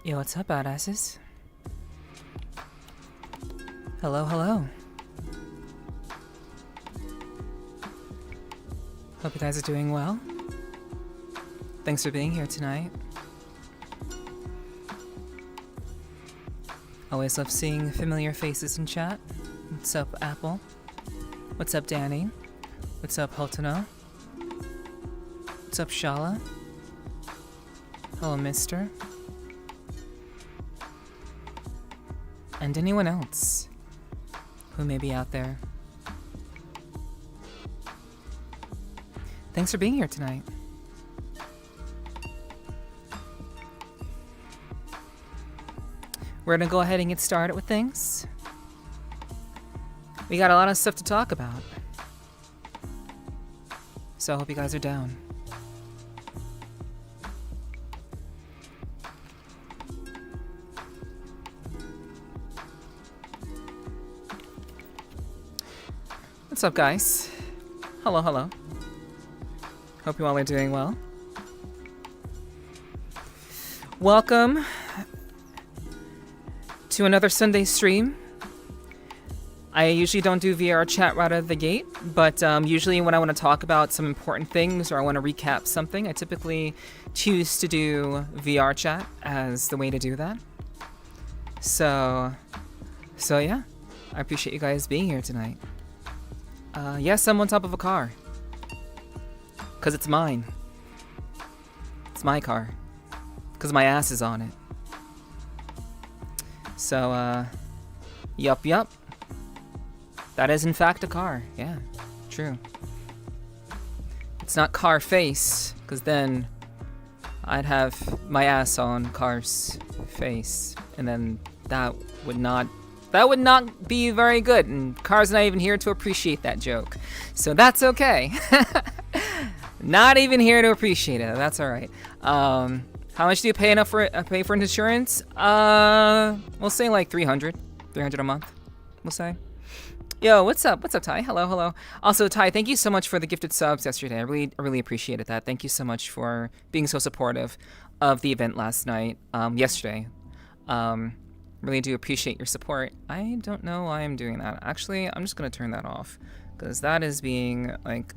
Yo, what's up, badasses? Hello, hello. Hope you guys are doing well. Thanks for being here tonight. Always love seeing familiar faces in chat. What's up, Apple? What's up, Danny? What's up, Hotono? What's up, Shala? Hello, Mister. And anyone else who may be out there. Thanks for being here tonight. We're gonna go ahead and get started with things. We got a lot of stuff to talk about. So I hope you guys are down. What's up, guys? Hello, hello. Hope you all are doing well. Welcome to another Sunday stream. I usually don't do VRCHAT right out of the gate, but usually when I want to talk about some important things or I want to recap something, I typically choose to do VRCHAT as the way to do that. So yeah, I appreciate you guys being here tonight. Yes, I'm on top of a car. Because it's mine. It's my car. Because my ass is on it. So, yup. That is in fact a car. Yeah, true. It's not car face, because then I'd have my ass on car's face. And then that would not be very good, and Car's not even here to appreciate that joke. So that's okay. Not even here to appreciate it. That's all right. How much do you pay for insurance? We'll say like 300 a month. We'll say. Yo, what's up? What's up, Ty? Hello. Also, Ty, thank you so much for the gifted subs yesterday. I really appreciated that. Thank you so much for being so supportive of the event last night. Yesterday. Really do appreciate your support. I don't know why I'm doing that. Actually, I'm just gonna turn that off because that is like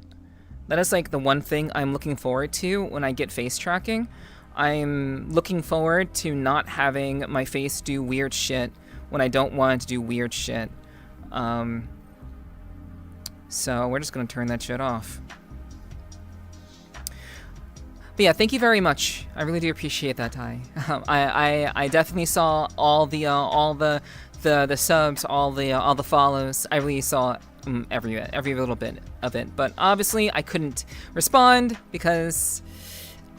the one thing I'm looking forward to when I get face tracking. I'm looking forward to not having my face do weird shit when I don't want to do weird shit. So we're just gonna turn that shit off. But yeah, thank you very much. I really do appreciate that, Ty. I definitely saw all the subs, all the follows. I really saw every little bit of it. But obviously, I couldn't respond because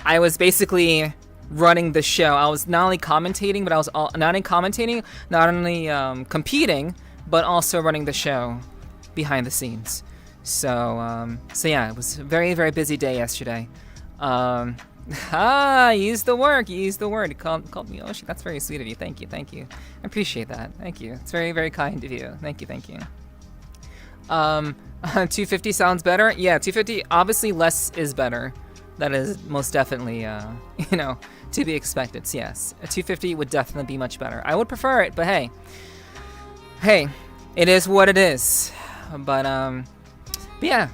I was basically running the show. I was not only commentating, but I was not only competing, but also running the show behind the scenes. So yeah, it was a very, very busy day yesterday. Use the word. You called me Oshi. That's very sweet of you. Thank you. I appreciate that. Thank you. It's very, very kind of you. Thank you. 250 sounds better. Yeah, 250. Obviously, less is better. That is most definitely, to be expected. So yes, a 250 would definitely be much better. I would prefer it, but hey, it is what it is. But yeah.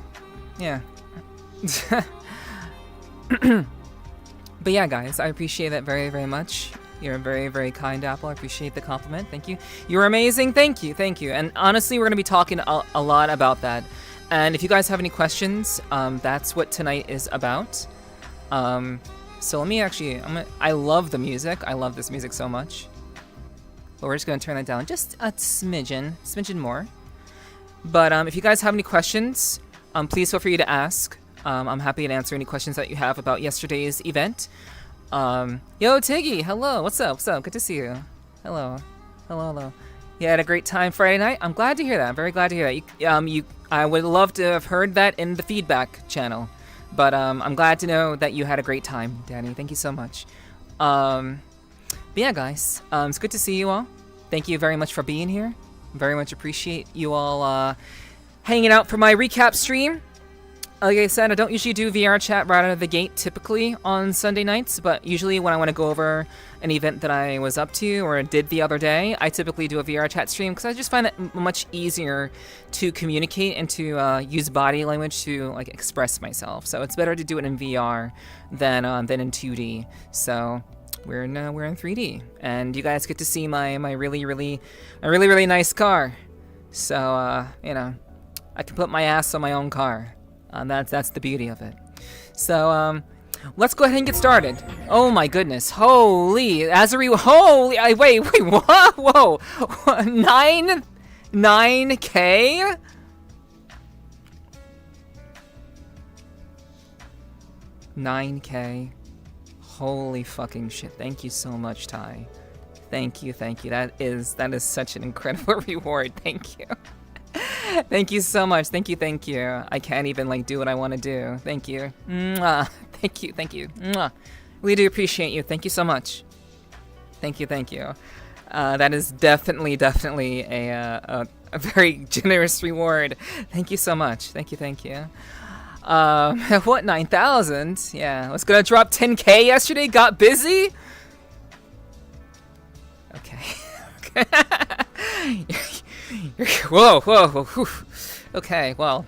But yeah, guys, I appreciate that very, very much. You're a very, very kind Apple. I appreciate the compliment. Thank you. You're amazing. Thank you. And honestly, we're going to be talking a lot about that. And if you guys have any questions, that's what tonight is about. So let me actually, I love the music. I love this music so much. But we're just going to turn that down just a smidgen more. But if you guys have any questions, please feel free to ask. I'm happy to answer any questions that you have about yesterday's event. Yo, Tiggy, hello. What's up? Good to see you. Hello. You had a great time Friday night? I'm glad to hear that. I'm very glad to hear that. I would love to have heard that in the feedback channel. But I'm glad to know that you had a great time, Danny. Thank you so much. But yeah, guys, it's good to see you all. Thank you very much for being here. Very much appreciate you all hanging out for my recap stream. like I said, I don't usually do VR chat right out of the gate typically on Sunday nights, but usually when I want to go over an event that I was up to or did the other day, I typically do a VR chat stream because I just find it much easier to communicate and to use body language to like express myself. So it's better to do it in VR than in 2D. So we're in 3D, and you guys get to see my really nice car. So you know, I can put my ass on my own car. That's the beauty of it. So let's go ahead and get started. Oh my goodness, holy Azari, holy! Wait, what? Whoa, 9K? 9K. Holy fucking shit! Thank you so much, Ty. Thank you. That is such an incredible reward. Thank you. Thank you so much. Thank you. I can't even like do what I want to do. Thank you. Mwah. Thank you. Mwah. We do appreciate you. Thank you so much. Thank you. That is definitely a very generous reward. Thank you so much. Thank you. What, 9,000? Yeah, I was gonna drop 10K yesterday. Got busy. Okay. Whoa. Okay, well,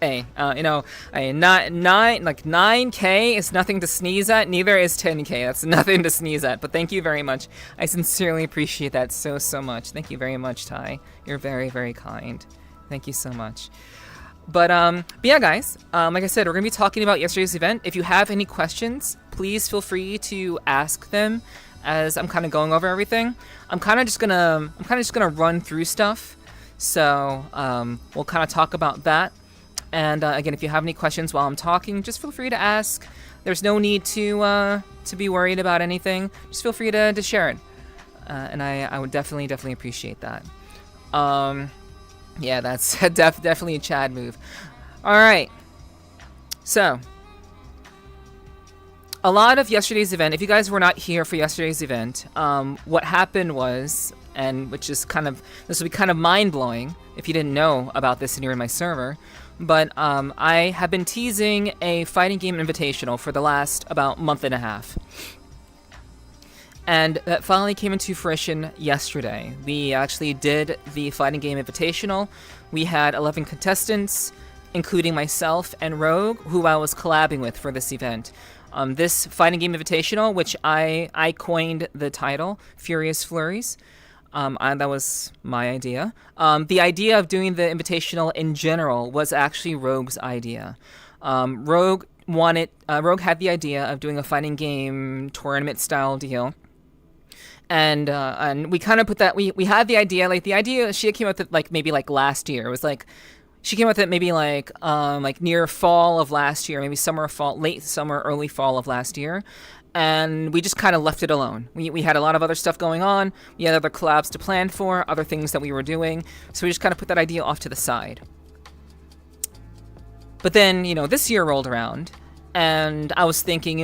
hey, you know, 9K is nothing to sneeze at. Neither is 10K. That's nothing to sneeze at. But thank you very much. I sincerely appreciate that so much. Thank you very much, Ty. You're very kind. Thank you so much. But yeah, guys, like I said, we're gonna be talking about yesterday's event. If you have any questions, please feel free to ask them as I'm kind of going over everything. I'm kind of just gonna run through stuff. So we'll kind of talk about that. And again, if you have any questions while I'm talking, just feel free to ask. There's no need to be worried about anything. Just feel free to share it. And I would definitely appreciate that. Yeah, that's definitely a Chad move. All right. So, a lot of yesterday's event, if you guys were not here for yesterday's event, what happened was, and which is this will be kind of mind-blowing if you didn't know about this and you're in my server, but I have been teasing a fighting game invitational for the last about month and a half. And that finally came into fruition yesterday. We actually did the fighting game invitational. We had 11 contestants, including myself and Rogue, who I was collabing with for this event. This fighting game invitational, which I coined the title, Furious Flurries. That was my idea. The idea of doing the invitational in general was actually Rogue's idea. Rogue had the idea of doing a fighting game tournament style deal. And we kind of put that, we had the idea, she came up with it maybe last year. It was she came up with it maybe near fall of last year, maybe late summer, early fall of last year. And we just kind of left it alone. We had a lot of other stuff going on. We had other collabs to plan for, other things that we were doing. So we just kind of put that idea off to the side. But then, this year rolled around. And I was thinking,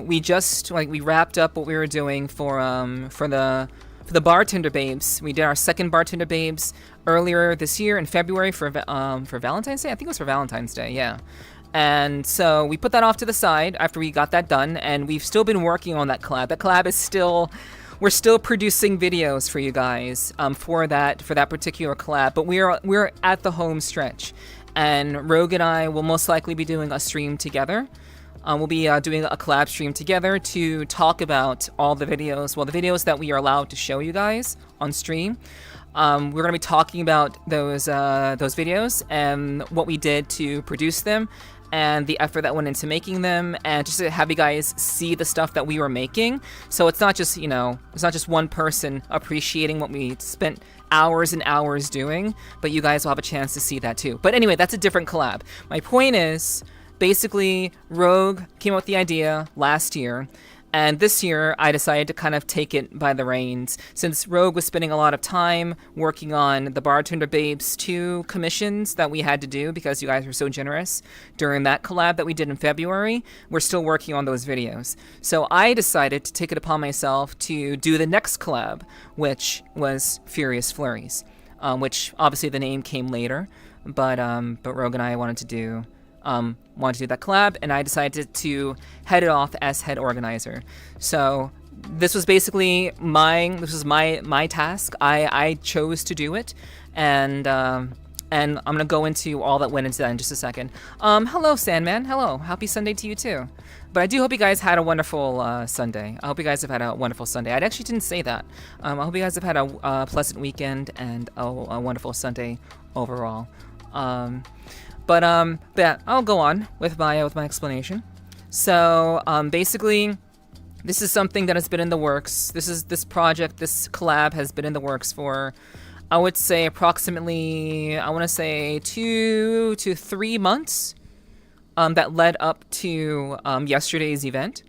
we just we wrapped up what we were doing for the bartender babes. We did our second bartender babes earlier this year in February for Valentine's Day. I think it was for Valentine's Day, yeah. And so we put that off to the side after we got that done, and we've still been working on that collab. That collab is we're still producing videos for you guys for that particular collab. But we're at the home stretch, and Rogue and I will most likely be doing a stream together. We'll be doing a collab stream together to talk about all the videos. Well, the videos that we are allowed to show you guys on stream. We're going to be talking about those videos and what we did to produce them and the effort that went into making them, and just to have you guys see the stuff that we were making. So it's not just, it's not just one person appreciating what we spent hours and hours doing, but you guys will have a chance to see that too. But anyway, that's a different collab. My point is, basically, Rogue came up with the idea last year, and this year I decided to kind of take it by the reins. Since Rogue was spending a lot of time working on the Bartender Babes 2 commissions that we had to do because you guys were so generous during that collab that we did in February, we're still working on those videos. So I decided to take it upon myself to do the next collab, which was Furious Flurries, which obviously the name came later, but Rogue and I wanted to do wanted to do that collab, and I decided to head it off as head organizer. So this was basically my task. I chose to do it, and I'm gonna go into all that went into that in just a second. Hello, Sandman. Hello. Happy Sunday to you too. But I do hope you guys had a wonderful Sunday. I hope you guys have had a wonderful Sunday. I actually didn't say that. I hope you guys have had a pleasant weekend and a wonderful Sunday overall. But yeah, I'll go on with my explanation. So basically, this is something that has been in the works. This project, this collab has been in the works for, I would say, approximately, I want to say 2 to 3 months. That led up to yesterday's event.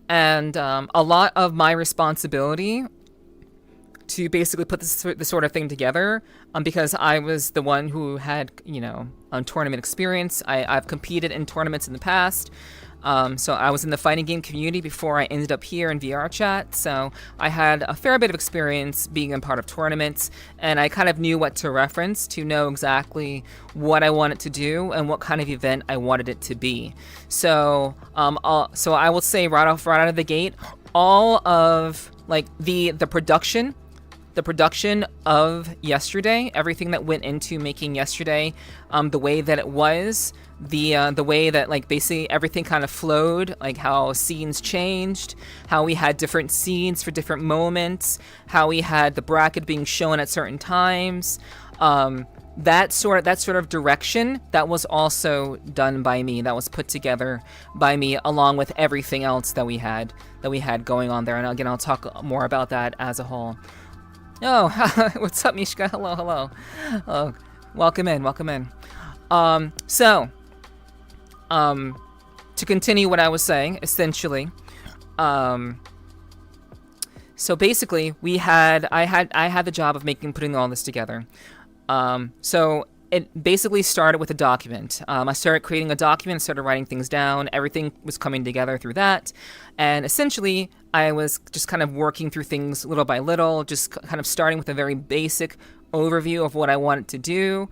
And a lot of my responsibility to basically put this sort of thing together, because I was the one who had, tournament experience. I've competed in tournaments in the past. So I was in the fighting game community before I ended up here in VRCHAT. So I had a fair bit of experience being a part of tournaments, and I kind of knew what to reference to know exactly what I wanted to do and what kind of event I wanted it to be. So so I will say right out of the gate, all of like the production of yesterday, everything that went into making yesterday, the way that it was, the way that like basically everything kind of flowed, like how scenes changed, how we had different scenes for different moments, how we had the bracket being shown at certain times, that sort of direction, that was also done by me. That was put together by me, along with everything else that we had going on there. And again, I'll talk more about that as a whole. Oh, what's up, Mishka? Hello. Oh, welcome in. To continue what I was saying, essentially, so basically, I had the job of putting all this together. So it basically started with a document. I started creating a document, started writing things down. Everything was coming together through that. And essentially, I was just kind of working through things little by little, just kind of starting with a very basic overview of what I wanted to do.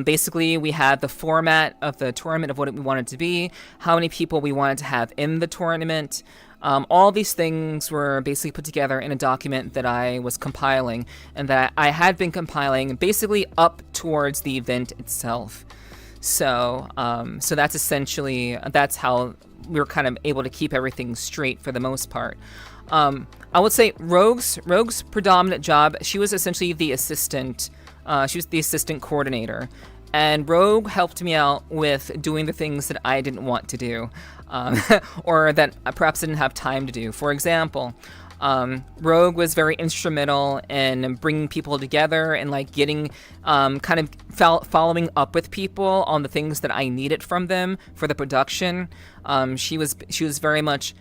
Basically, we had the format of the tournament of what we wanted to be, how many people we wanted to have in the tournament. All these things were basically put together in a document that I was compiling, and that I had been compiling basically up towards the event itself. So that's essentially, that's how we were kind of able to keep everything straight for the most part. I would say Rogue's predominant job, she was essentially the assistant. She was the assistant coordinator, and Rogue helped me out with doing the things that I didn't want to do, or that I perhaps didn't have time to do. For example, Rogue was very instrumental in bringing people together and like getting kind of following up with people on the things that I needed from them for the production. She was very much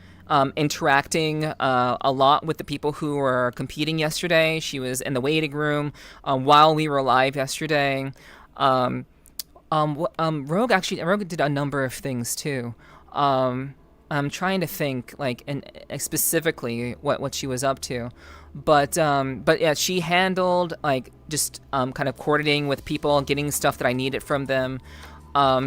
interacting a lot with the people who were competing yesterday. She was in the waiting room while we were live yesterday. Rogue did a number of things too. I'm trying to think like specifically what she was up to, but yeah, she handled like just kind of coordinating with people, getting stuff that I needed from them.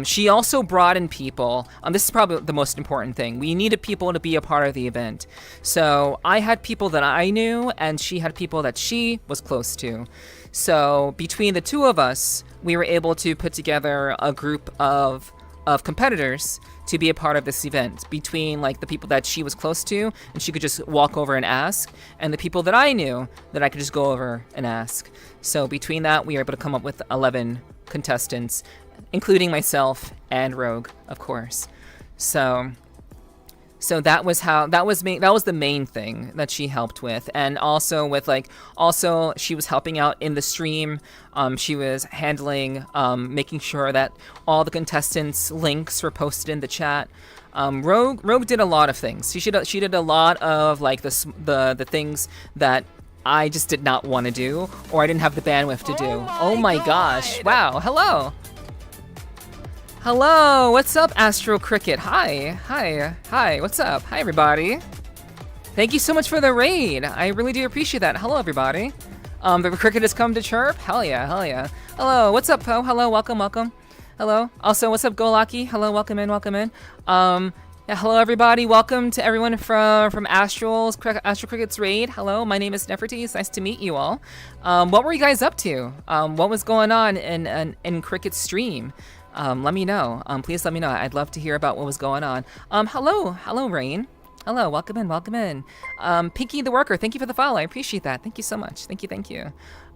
She also brought in people. This is probably the most important thing. We needed people to be a part of the event. So I had people that I knew, and she had people that she was close to. So between the two of us, we were able to put together a group of competitors to be a part of this event, between like the people that she was close to and she could just walk over and ask, and the people that I knew that I could just go over and ask. So between that, we were able to come up with 11 contestants, including myself and Rogue, of course. So that was the main thing that she helped with, and also with she was helping out in the stream. She was handling making sure that all the contestants' links were posted in the chat. Rogue did a lot of things. She did a lot of like the things that I just did not want to do, or I didn't have the bandwidth to do. Oh my gosh! Wow! Hello, what's up, Astro Cricket? Hi, what's up? Hi, everybody. Thank you so much for the raid. I really do appreciate that. Hello, everybody. The cricket has come to chirp? Hell yeah. Hello, what's up, Poe? Hello, welcome. Hello. Also, what's up, Golaki? Hello, welcome in, welcome in. Yeah, hello everybody. Welcome to everyone from Astral Cricket's raid. Hello, my name is Nepherti. It's nice to meet you all. What were you guys up to? What was going on in Cricket's stream? Let me know. Please let me know. I'd love to hear about what was going on. Hello, Rain. Hello, welcome in, welcome in. Pinky the Worker, thank you for the follow. I appreciate that. Thank you so much. Thank you.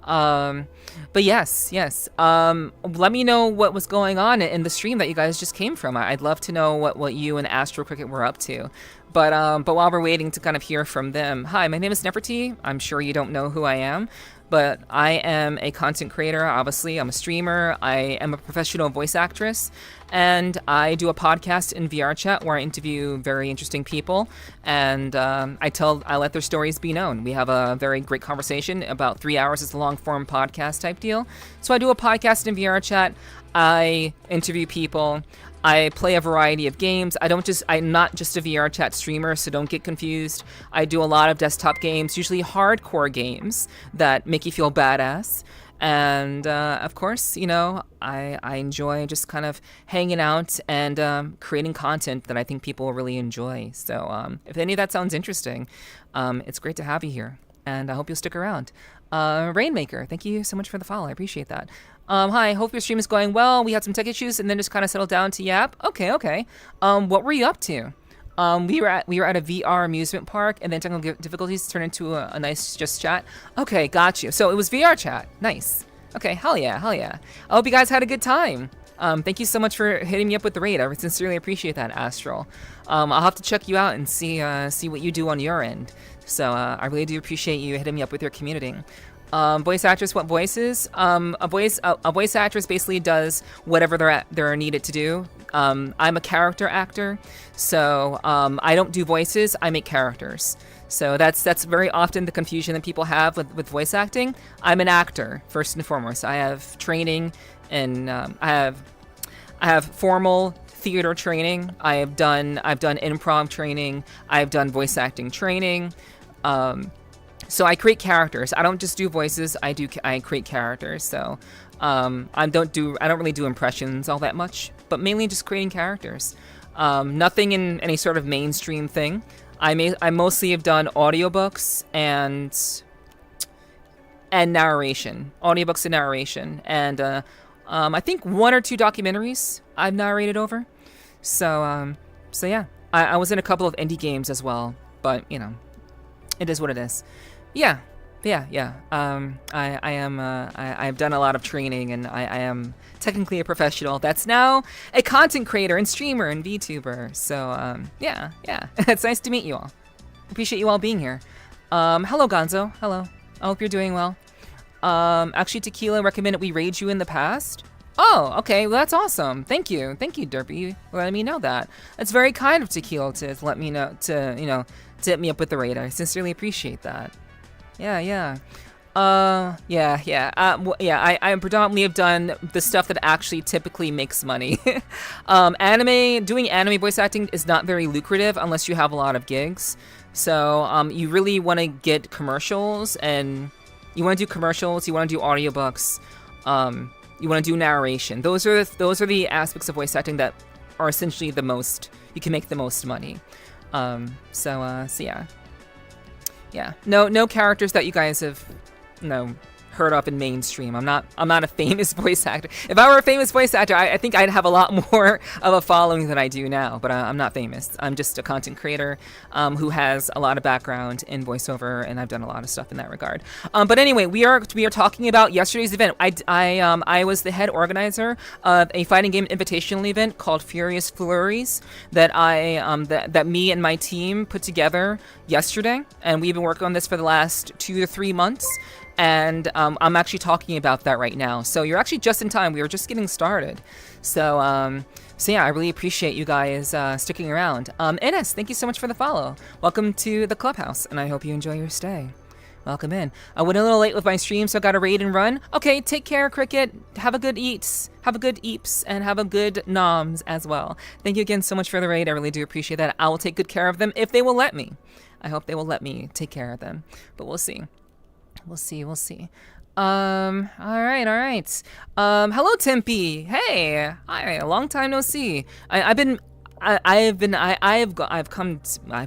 But yes. Let me know what was going on in the stream that you guys just came from. I'd love to know what you and Astro Cricket were up to. But while we're waiting to kind of hear from them, hi, my name is Nepherti. I'm sure you don't know who I am, but I am a content creator. Obviously, I'm a streamer. I am a professional voice actress, and I do a podcast in VRCHAT where I interview very interesting people, and I let their stories be known. We have a very great conversation. About 3 hours is a long form podcast type deal. So I do a podcast in VRCHAT. I interview people. I play a variety of games. I'm not just a VRCHAT streamer, so don't get confused. I do a lot of desktop games, usually hardcore games that make you feel badass. And of course, I enjoy just kind of hanging out and creating content that I think people will really enjoy. So if any of that sounds interesting, it's great to have you here, and I hope you'll stick around. Rainmaker, thank you so much for the follow. I appreciate that. Hi, hope your stream is going well. We had some tech issues and then just kind of settled down to yap. Okay. What were you up to? We were at a VR amusement park, and then technical difficulties turned into a nice just chat. Okay, got you. So it was VR chat. Nice. Okay, hell yeah. I hope you guys had a good time. Thank you so much for hitting me up with the raid. I sincerely appreciate that, Astral. I'll have to check you out and see what you do on your end. So I really do appreciate you hitting me up with your community. Voice actress, what voices? A voice actress basically does whatever they're needed to do. I'm a character actor, so I don't do voices. I make characters. So that's very often the confusion that people have with voice acting. I'm an actor first and foremost. I have training, and I have formal theater training. I've done improv training. I've done voice acting training. So I create characters. I don't just do voices. I create characters. So I don't really do impressions all that much, but mainly just creating characters. Nothing in any sort of mainstream thing. I mostly have done audiobooks and narration. Audiobooks and narration, and I think 1 or 2 documentaries I've narrated over. So yeah, I was in a couple of indie games as well, but it is what it is. Yeah. I've done a lot of training, and I am technically a professional that's now a content creator and streamer and VTuber. So yeah. It's nice to meet you all. Appreciate you all being here. Hello, Gonzo. Hello. I hope you're doing well. Actually, Tequila recommended we raid you in the past. Oh, okay. Well, that's awesome. Thank you, Derpy, for letting me know that. That's very kind of Tequila to let me know to hit me up with the raid. I sincerely appreciate that. Yeah. I predominantly have done the stuff that actually typically makes money. Doing anime voice acting is not very lucrative unless you have a lot of gigs. So you really want to get commercials, and you want to do commercials. You want to do audiobooks. You want to do narration. Those are the aspects of voice acting that are essentially the most you can make the most money. So yeah. No characters that you guys have heard of in mainstream. I'm not a famous voice actor. If I were a famous voice actor, I think I'd have a lot more of a following than I do now, but I'm not famous. I'm just a content creator who has a lot of background in voiceover, and I've done a lot of stuff in that regard. But anyway, we are talking about yesterday's event. I was the head organizer of a fighting game invitational event called Furious Flurries that that me and my team put together yesterday, and we've been working on this for the last 2 to 3 months. And I'm actually talking about that right now. So you're actually just in time. We were just getting started. So yeah, I really appreciate you guys sticking around. Ines, thank you so much for the follow. Welcome to the clubhouse, and I hope you enjoy your stay. Welcome in. I went a little late with my stream, so I got to raid and run. Okay, take care, Cricket. Have a good eats. Have a good eeps, and have a good noms as well. Thank you again so much for the raid. I really do appreciate that. I will take good care of them if they will let me. I hope they will let me take care of them, but we'll see. We'll see. All right. Hello, Tempe. Hey, hi. Long time no see. I've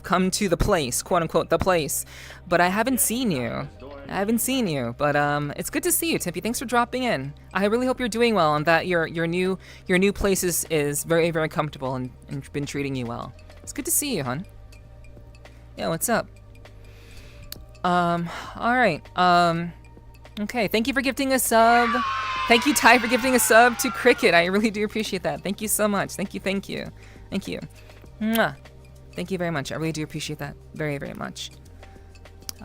come to the place, quote unquote, the place, but I haven't seen you. But it's good to see you, Tempe. Thanks for dropping in. I really hope you're doing well and that your new place is very, very comfortable and been treating you well. It's good to see you, hon. Yeah, what's up? All right. Okay, thank you for gifting a sub. Thank you, Ty, for gifting a sub to Cricket. I really do appreciate that. Thank you so much. Thank you. Mwah. Thank you very much. I really do appreciate that very, very much.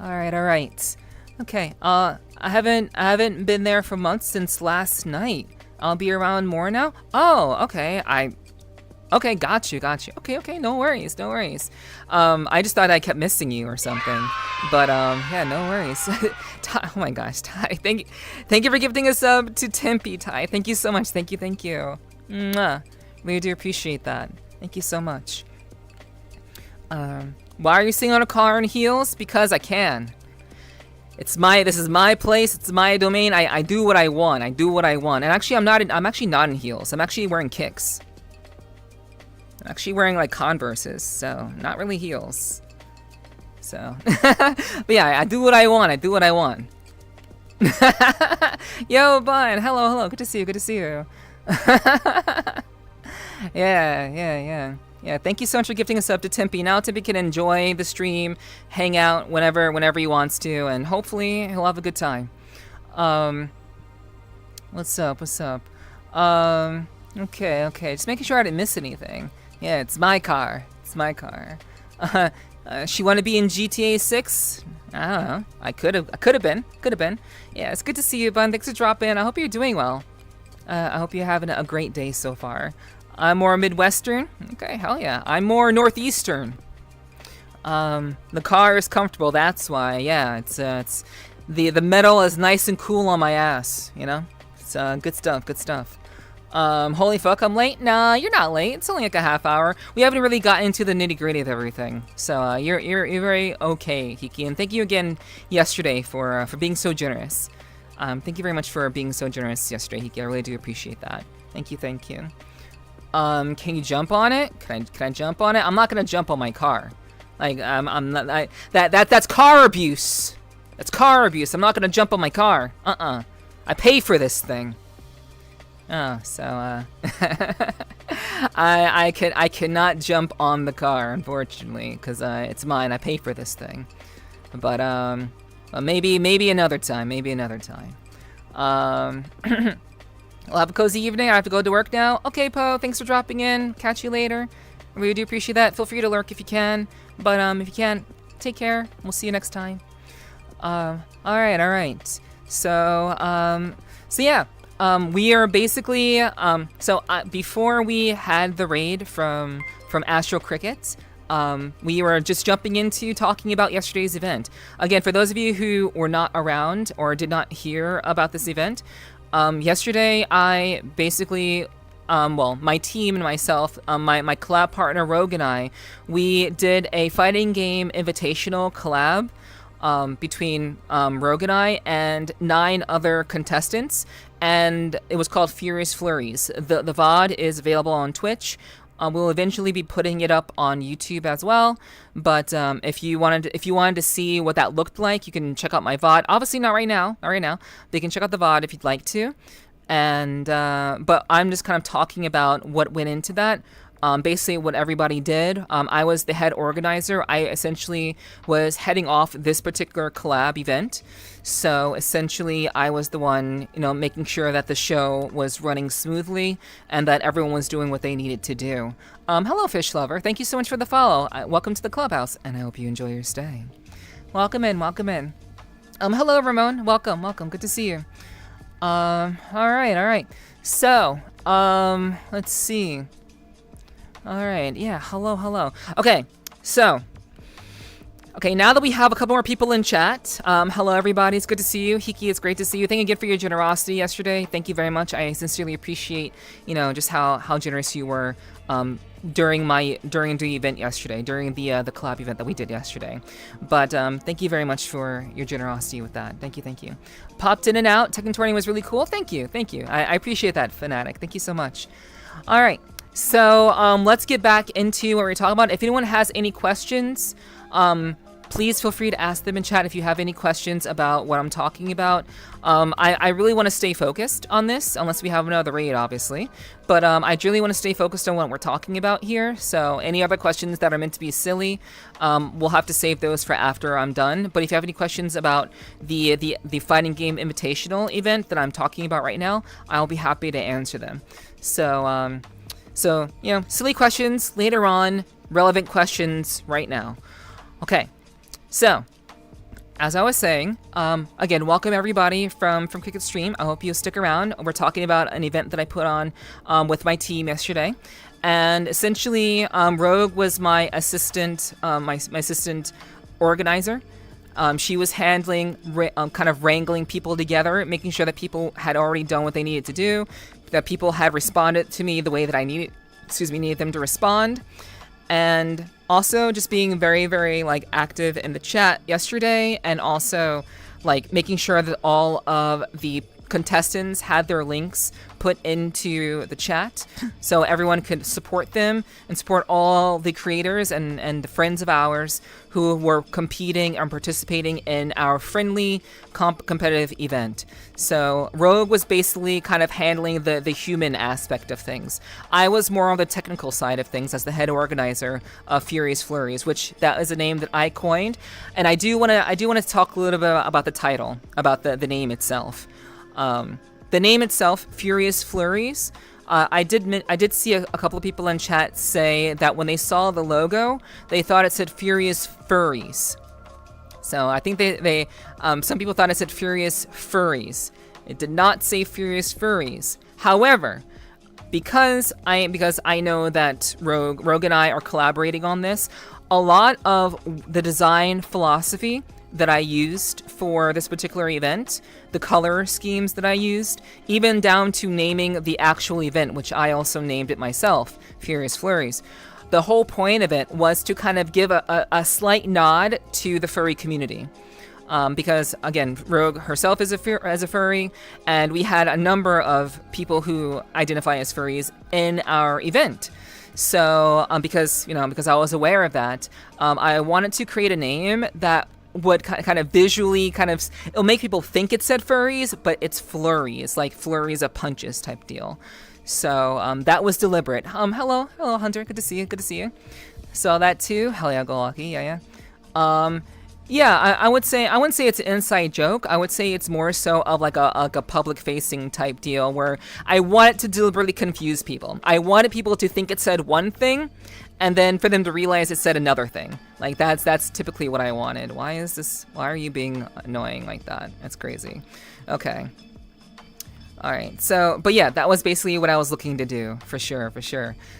All right. Okay, I haven't been there for months since last night. I'll be around more now. Oh, okay. Okay, got you. Okay, no worries. I just thought I kept missing you or something. But yeah, no worries. Ty, oh my gosh, Ty, thank you for gifting a sub to Tempe, Ty. Thank you so much. Thank you. Mwah. Really do appreciate that. Thank you so much. Why are you sitting on a car in heels? Because I can. This is my place, it's my domain. I do what I want. And actually I'm actually not in heels. I'm actually wearing kicks. I'm actually wearing like Converses, so not really heels. So, but yeah, I do what I want. Yo, Bun, hello. Good to see you. Yeah. Thank you so much for gifting us up to Tempe. Now Tempe can enjoy the stream, hang out whenever he wants to, and hopefully he'll have a good time. What's up? Okay. Just making sure I didn't miss anything. Yeah, it's my car. She want to be in GTA 6? I don't know. I could have been. Yeah, it's good to see you, Bun. Thanks for dropping in. I hope you're doing well. I hope you're having a great day so far. I'm more Midwestern. Okay, hell yeah. I'm more Northeastern. The car is comfortable. That's why. Yeah, it's the metal is nice and cool on my ass. You know, it's good stuff. Holy fuck, I'm late? Nah, you're not late. It's only like a half hour. We haven't really gotten into the nitty gritty of everything. So you're very okay, Hiki. And thank you again yesterday for being so generous. Thank you very much for being so generous yesterday, Hiki. I really do appreciate that. Thank you. Can you jump on it? Can I jump on it? I'm not gonna jump on my car. Like I'm not. That's car abuse. That's car abuse. I'm not gonna jump on my car. I pay for this thing. Oh, so I cannot jump on the car, unfortunately, because it's mine. I pay for this thing. But maybe another time. I'll have a cozy evening. I have to go to work now. Okay, Poe, thanks for dropping in. Catch you later. I really do appreciate that. Feel free to lurk if you can. But if you can't, take care. We'll see you next time. All right. So yeah. We are basically before we had the raid from Astro Cricket, we were just jumping into talking about yesterday's event. Again, for those of you who were not around or did not hear about this event, yesterday I basically, my team and myself, my collab partner Rogue and I, we did a fighting game invitational collab between Rogue and I and 9 other contestants, and it was called Furious Flurries. The VOD is available on Twitch. We'll eventually be putting it up on YouTube as well. But if you wanted to see what that looked like, you can check out my VOD. Obviously not right now. But you can check out the VOD if you'd like to. And but I'm just kind of talking about what went into that. Basically what everybody did. I was the head organizer. I essentially was heading off this particular collab event. So essentially I was the one, making sure that the show was running smoothly and that everyone was doing what they needed to do. Hello, Fish Lover. Thank you so much for the follow. Welcome to the clubhouse, and I hope you enjoy your stay. Welcome in. Hello, Ramon. Welcome. Good to see you. All right. So, let's see. All right, yeah, hello. Okay, now that we have a couple more people in chat, hello everybody, it's good to see you. Hiki, it's great to see you. Thank you again for your generosity yesterday. Thank you very much. I sincerely appreciate, just how generous you were, during the event yesterday, during the collab event that we did yesterday. But thank you very much for your generosity with that. Thank you. Popped in and out. Tekken 20 was really cool. Thank you. I appreciate that, Fanatic. Thank you so much. All right, so let's get back into what we're talking about. If anyone has any questions, please feel free to ask them in chat if you have any questions about what I'm talking about. I really want to stay focused on this, unless we have another raid, obviously. But I really want to stay focused on what we're talking about here. So any other questions that are meant to be silly, we'll have to save those for after I'm done. But if you have any questions about the Fighting Game Invitational event that I'm talking about right now, I'll be happy to answer them. So you know, silly questions later on, relevant questions right now. Okay. So, as I was saying, again, welcome everybody from Cricket Stream. I hope you stick around. We're talking about an event that I put on with my team yesterday, and essentially, Rogue was my assistant, my assistant organizer. She was handling, kind of wrangling people together, making sure that people had already done what they needed to do, that people had responded to me the way that I needed them to respond. And also just being very, very like active in the chat yesterday, and also like making sure that all of the contestants had their links put into the chat so everyone could support them and support all the creators and the friends of ours who were competing and participating in our friendly competitive event. So Rogue was basically kind of handling the human aspect of things. I was more on the technical side of things as the head organizer of Furious Flurries, which that is a name that I coined. And I do want to talk a little bit about the title, about the name itself. The name itself, Furious Flurries, I did see a couple of people in chat say that when they saw the logo, they thought it said Furious Furries. So I think they some people thought it said Furious Furries. It did not say Furious Furries. However, because I know that Rogue and I are collaborating on this, a lot of the design philosophy that I used for this particular event, the color schemes that I used, even down to naming the actual event, which I also named it myself, Furious Flurries. The whole point of it was to kind of give a slight nod to the furry community. Because, again, Rogue herself is a furry, and we had a number of people who identify as furries in our event. So, because I was aware of that, I wanted to create a name that would kind of visually it'll make people think it said furries, but it's flurries, like flurries of punches type deal. So that was deliberate. Hello Hunter, good to see you. Saw that too. Hell yeah, go lucky. Yeah. I wouldn't say it's an inside joke. I would say it's more so of like a public facing type deal where I wanted to deliberately confuse people. I wanted people to think it said one thing, and then for them to realize it said another thing. Like that's typically what I wanted. Why are you being annoying like that? That's crazy. Okay. All right. So, but yeah, that was basically what I was looking to do, for sure.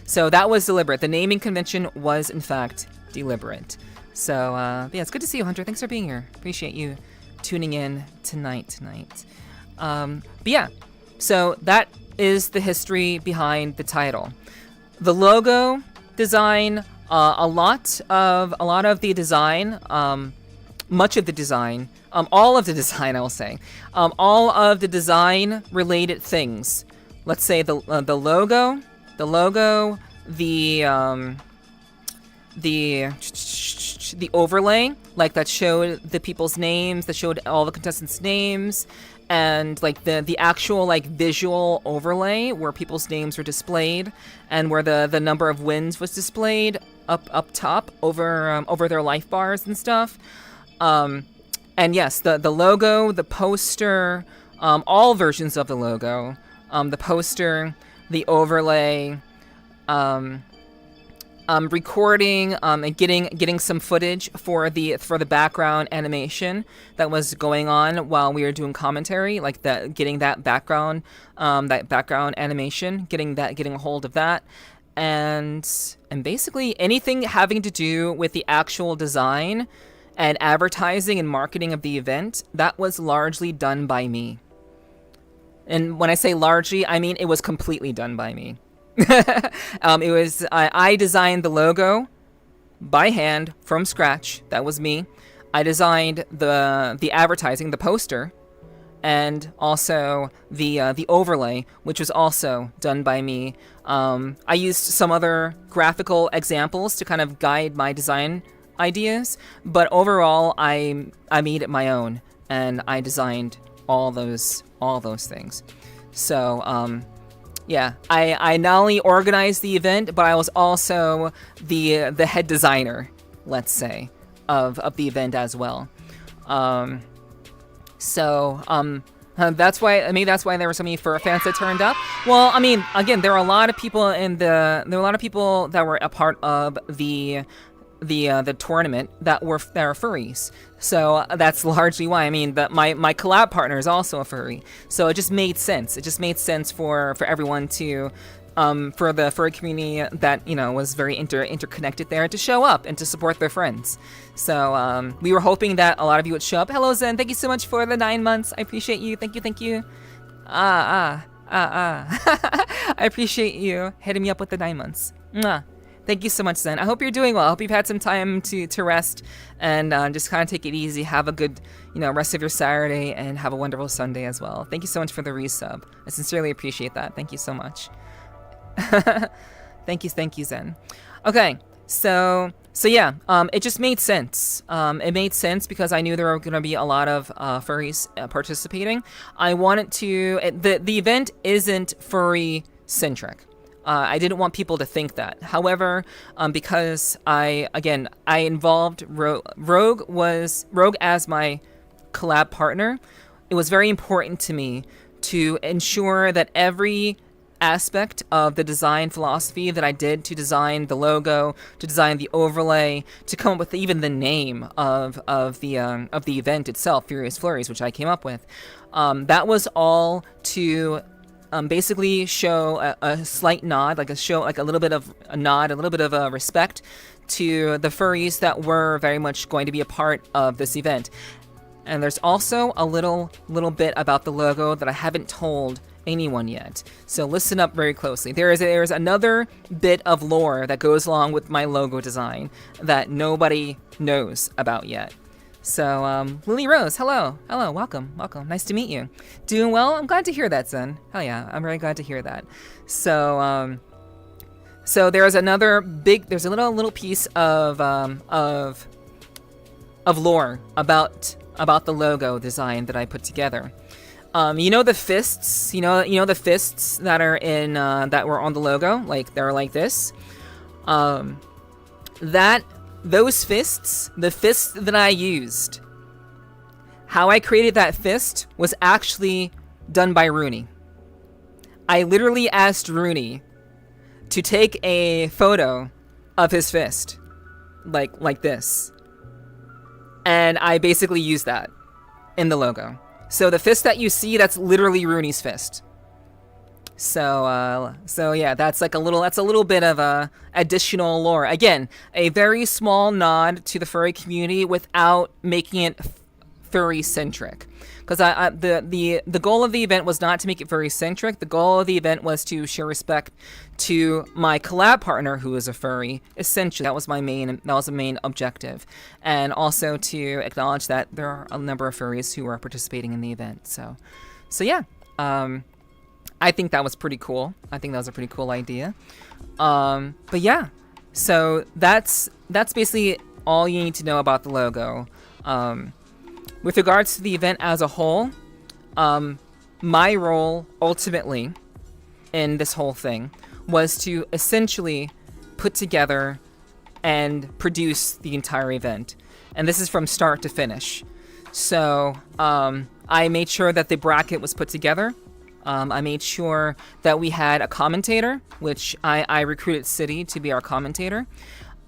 So that was deliberate. The naming convention was in fact deliberate. So, yeah, it's good to see you, Hunter. Thanks for being here. Appreciate you tuning in tonight. But yeah, so that is the history behind the title. The logo design, a lot of the design, much of the design, all of the design, I will say, all of the design related things. Let's say the logo, the overlay, like that showed the people's names, that showed all the contestants' names, and like the actual like visual overlay where people's names were displayed and where the number of wins was displayed up top over their life bars and stuff. And yes, the logo, the poster, all versions of the logo, the poster, the overlay, recording and getting some footage for the background animation that was going on while we were doing commentary, like getting that background animation, getting a hold of that, and basically anything having to do with the actual design and advertising and marketing of the event, that was largely done by me. And when I say largely, I mean it was completely done by me. It was I designed the logo by hand from scratch. That was me. I designed the advertising, the poster, and also the overlay, which was also done by me. I used some other graphical examples to kind of guide my design ideas, but overall I made it my own, and I designed all those things. So yeah, I not only organized the event, but I was also the head designer, let's say, of the event as well. That's why there were so many fur fans that turned up. Well, I mean, again, there were a lot of people that were a part of the tournament that were furries. So that's largely why. I mean, my collab partner is also a furry, so it just made sense. It just made sense for everyone to, for the furry community that was very interconnected there, to show up and to support their friends. So we were hoping that a lot of you would show up. Hello Zen, thank you so much for the 9 months. I appreciate you. Thank you. I appreciate you hitting me up with the 9 months. Mwah. Thank you so much, Zen. I hope you're doing well. I hope you've had some time to rest and just kind of take it easy. Have a good, rest of your Saturday and have a wonderful Sunday as well. Thank you so much for the resub. I sincerely appreciate that. Thank you so much. Thank you, Zen. Okay, so yeah, it just made sense. It made sense because I knew there were going to be a lot of furries participating. I wanted to. The event isn't furry centric. I didn't want people to think that. However, because I involved Rogue as my collab partner, it was very important to me to ensure that every aspect of the design philosophy that I did to design the logo, to design the overlay, to come up with even the name of the event itself, Furious Flurries, which I came up with, that was all to basically show a slight nod, like a little bit of a nod, a little bit of a respect to the furries that were very much going to be a part of this event. And there's also a little bit about the logo that I haven't told anyone yet. So listen up very closely. There's another bit of lore that goes along with my logo design that nobody knows about yet. So, Lily Rose, hello, welcome, nice to meet you. Doing well? I'm glad to hear that, Zen. Hell yeah, I'm very glad to hear that. So, so there's a little piece of lore about the logo design that I put together. The fists, the fists that are in, that were on the logo, like, they're like this. Those fists, the fist that I used, how I created that fist was actually done by Rooney. I literally asked Rooney to take a photo of his fist, like this. And I basically used that in the logo. So the fist that you see, that's literally Rooney's fist. So yeah, that's a little bit of a additional lore. Again, a very small nod to the furry community without making it furry centric. Because the goal of the event was not to make it furry centric. The goal of the event was to show respect to my collab partner, who is a furry. Essentially, that was the main objective, and also to acknowledge that there are a number of furries who are participating in the event. So yeah. I think that was pretty cool. I think that was a pretty cool idea. But yeah, so that's basically all you need to know about the logo. With regards to the event as a whole, my role ultimately in this whole thing was to essentially put together and produce the entire event. And this is from start to finish. So I made sure that the bracket was put together. I made sure that we had a commentator, which I recruited City to be our commentator.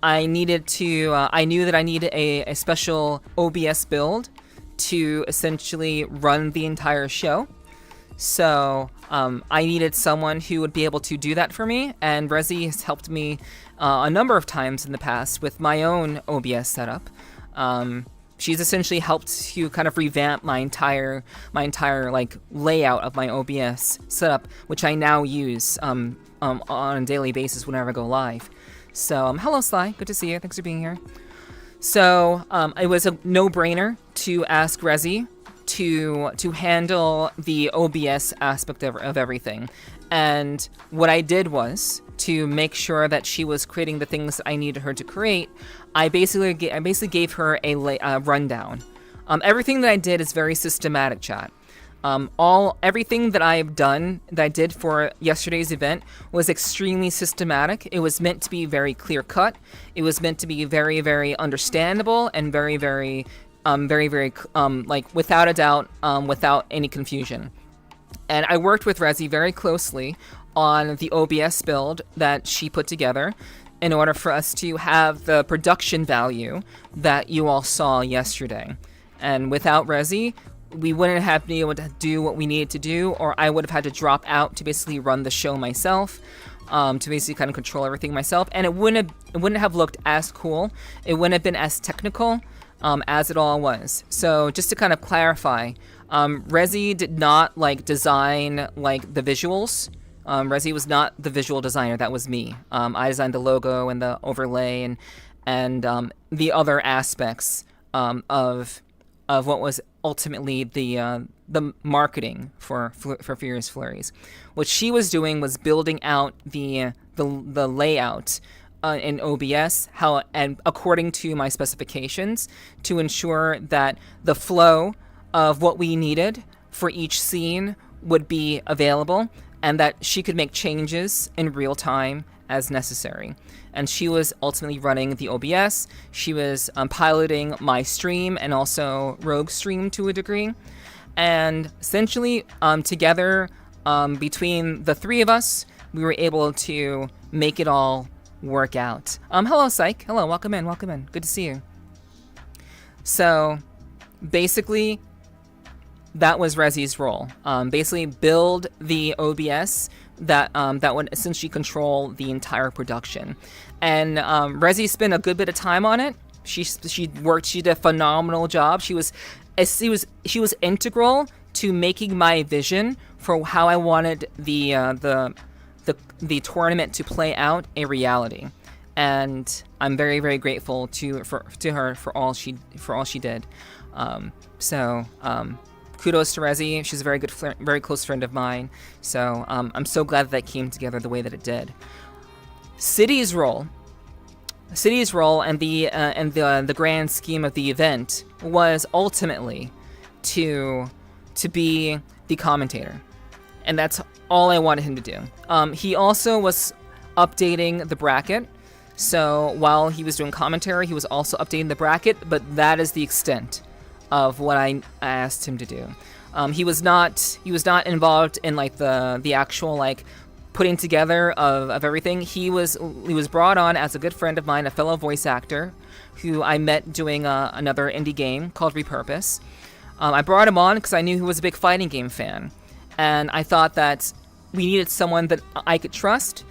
I knew that I needed a special OBS build to essentially run the entire show. So I needed someone who would be able to do that for me, and Rezi has helped me a number of times in the past with my own OBS setup. She's essentially helped to kind of revamp my entire like layout of my OBS setup, which I now use on a daily basis whenever I go live. So hello Sly, good to see you. Thanks for being here. So it was a no-brainer to ask Rezi to handle the OBS aspect of everything. And what I did was to make sure that she was creating the things I needed her to create. I basically gave her a rundown. Everything that I did is very systematic, chat. Everything that I did for yesterday's event was extremely systematic. It was meant to be very clear cut. It was meant to be very, very understandable and very, very, like without a doubt, without any confusion. And I worked with Rezi very closely on the OBS build that she put together in order for us to have the production value that you all saw yesterday. And without Rezi, we wouldn't have been able to do what we needed to do, or I would have had to drop out to basically run the show myself, to basically kind of control everything myself, and it wouldn't have looked as cool. It wouldn't have been as technical as it all was. So just to kind of clarify, Rezi did not like design like the visuals. Rezi was not the visual designer. That was me. I designed the logo and the overlay and the other aspects of what was ultimately the marketing for Furious Flurries. What she was doing was building out the layout in OBS, and according to my specifications, to ensure that the flow of what we needed for each scene would be available, and that she could make changes in real time as necessary. And she was ultimately running the OBS. She was piloting my stream and also Rogue's stream to a degree. And essentially, together, between the three of us, we were able to make it all work out. Hello, Psych. Hello, welcome in, welcome in. Good to see you. So, basically, that was Rezi's role. Basically, build the OBS that would essentially control the entire production. And Rezi spent a good bit of time on it. She did a phenomenal job. She was integral to making my vision for how I wanted the tournament to play out a reality. And I'm very, very grateful to her for all she did. Kudos to Rezi. She's a very good, very close friend of mine. So I'm so glad that came together the way that it did. City's role, and the grand scheme of the event was ultimately to be the commentator, and that's all I wanted him to do. He also was updating the bracket. So while he was doing commentary, he was also updating the bracket, but that is the extent of what I asked him to do. He was not involved in like the actual like putting together of everything. He was brought on as a good friend of mine, a fellow voice actor who I met doing another indie game called Repurpose. I brought him on because I knew he was a big fighting game fan, and I thought that we needed someone that I could trust.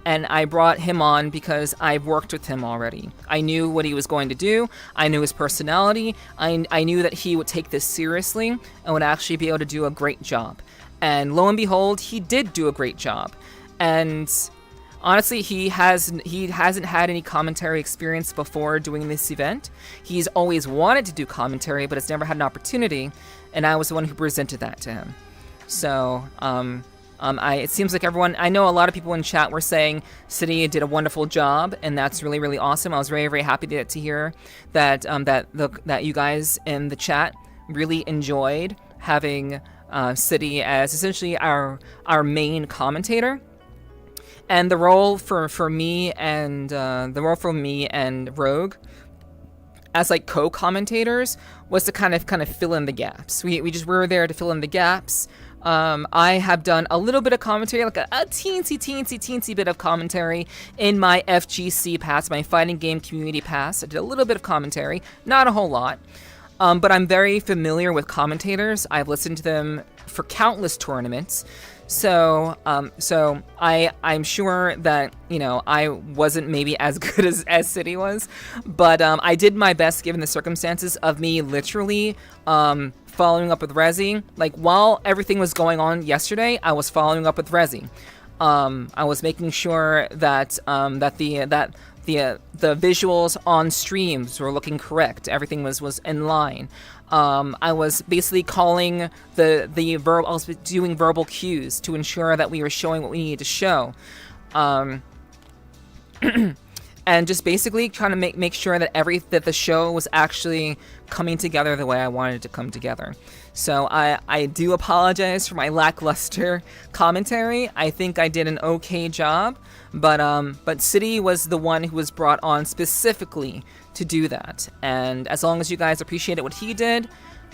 And I brought him on because I've worked with him already. I knew what he was going to do. I knew his personality. I knew that he would take this seriously and would actually be able to do a great job. And lo and behold, he did do a great job. And honestly, he hasn't had any commentary experience before doing this event. He's always wanted to do commentary, but has never had an opportunity. And I was the one who presented that to him. So, it seems like everyone, I know a lot of people in chat were saying City did a wonderful job, and that's really, really awesome. I was very, very happy to hear that that you guys in the chat really enjoyed having City as essentially our main commentator. And the role for me and Rogue as like co-commentators was to kind of fill in the gaps. We were there to fill in the gaps. I have done a little bit of commentary, like a teensy bit of commentary in my FGC pass, my fighting game community pass. I did a little bit of commentary, not a whole lot, but I'm very familiar with commentators. I've listened to them for countless tournaments. So I'm sure that, I wasn't maybe as good as City was, but I did my best given the circumstances of me literally following up with Rezi. Like, while everything was going on yesterday, I was following up with Rezi. I was making sure that the visuals on streams were looking correct. Everything was in line. I was basically calling the verb. I was doing verbal cues to ensure that we were showing what we needed to show. And just basically trying to make sure that that the show was actually coming together the way I wanted it to come together. So I do apologize for my lackluster commentary. I think I did an okay job, but City was the one who was brought on specifically to do that. And as long as you guys appreciated what he did,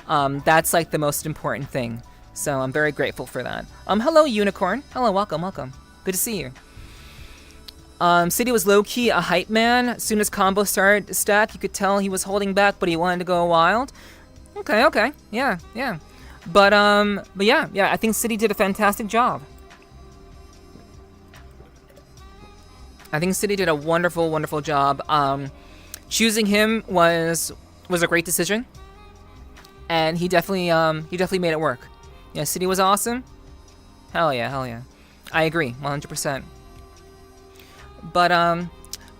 that's like the most important thing. So I'm very grateful for that. Hello, Unicorn. Hello, welcome. Good to see you. City was low-key a hype man. As soon as combo started to stack, you could tell he was holding back, but he wanted to go wild. Okay. Yeah. But yeah, I think City did a fantastic job. I think City did a wonderful job. Choosing him was a great decision. And he definitely made it work. Yeah, City was awesome. Hell yeah. I agree, 100%. But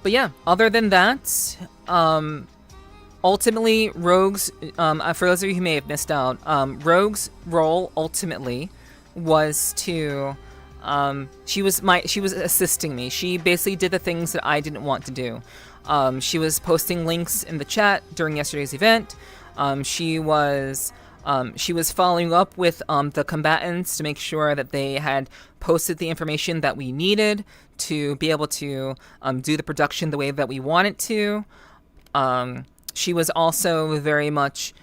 yeah, other than that, ultimately, Rogue's, for those of you who may have missed out, Rogue's role ultimately was to, she was assisting me. She basically did the things that I didn't want to do. She was posting links in the chat during yesterday's event. She was following up with the combatants to make sure that they had posted the information that we needed to be able to do the production the way that we wanted to. She was also very much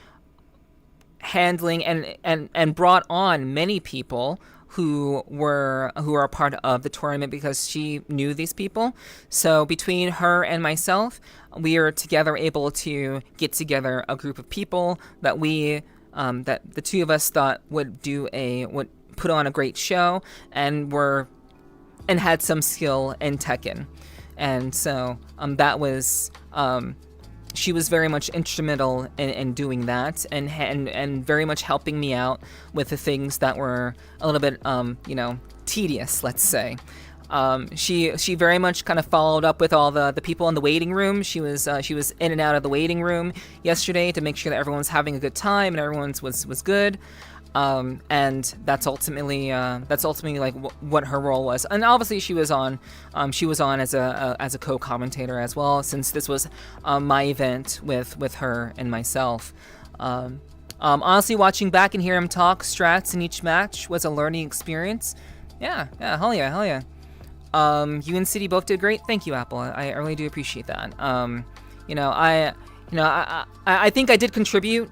handling and brought on many people who are a part of the tournament because she knew these people. So between her and myself, we are together able to get together a group of people that that the two of us thought would put on a great show and had some skill in Tekken. And so that was she was very much instrumental in doing that and very much helping me out with the things that were a little bit tedious, let's say. She very much kind of followed up with all the people in the waiting room. She was in and out of the waiting room yesterday to make sure that everyone's having a good time and everyone's was good. And that's ultimately like what her role was. And obviously she was on as a co-commentator as well, since this was my event with her and myself. Honestly, watching back and hear him talk strats in each match was a learning experience. Yeah, hell yeah. You and City both did great. Thank you, Apple. I really do appreciate that. I think I did contribute,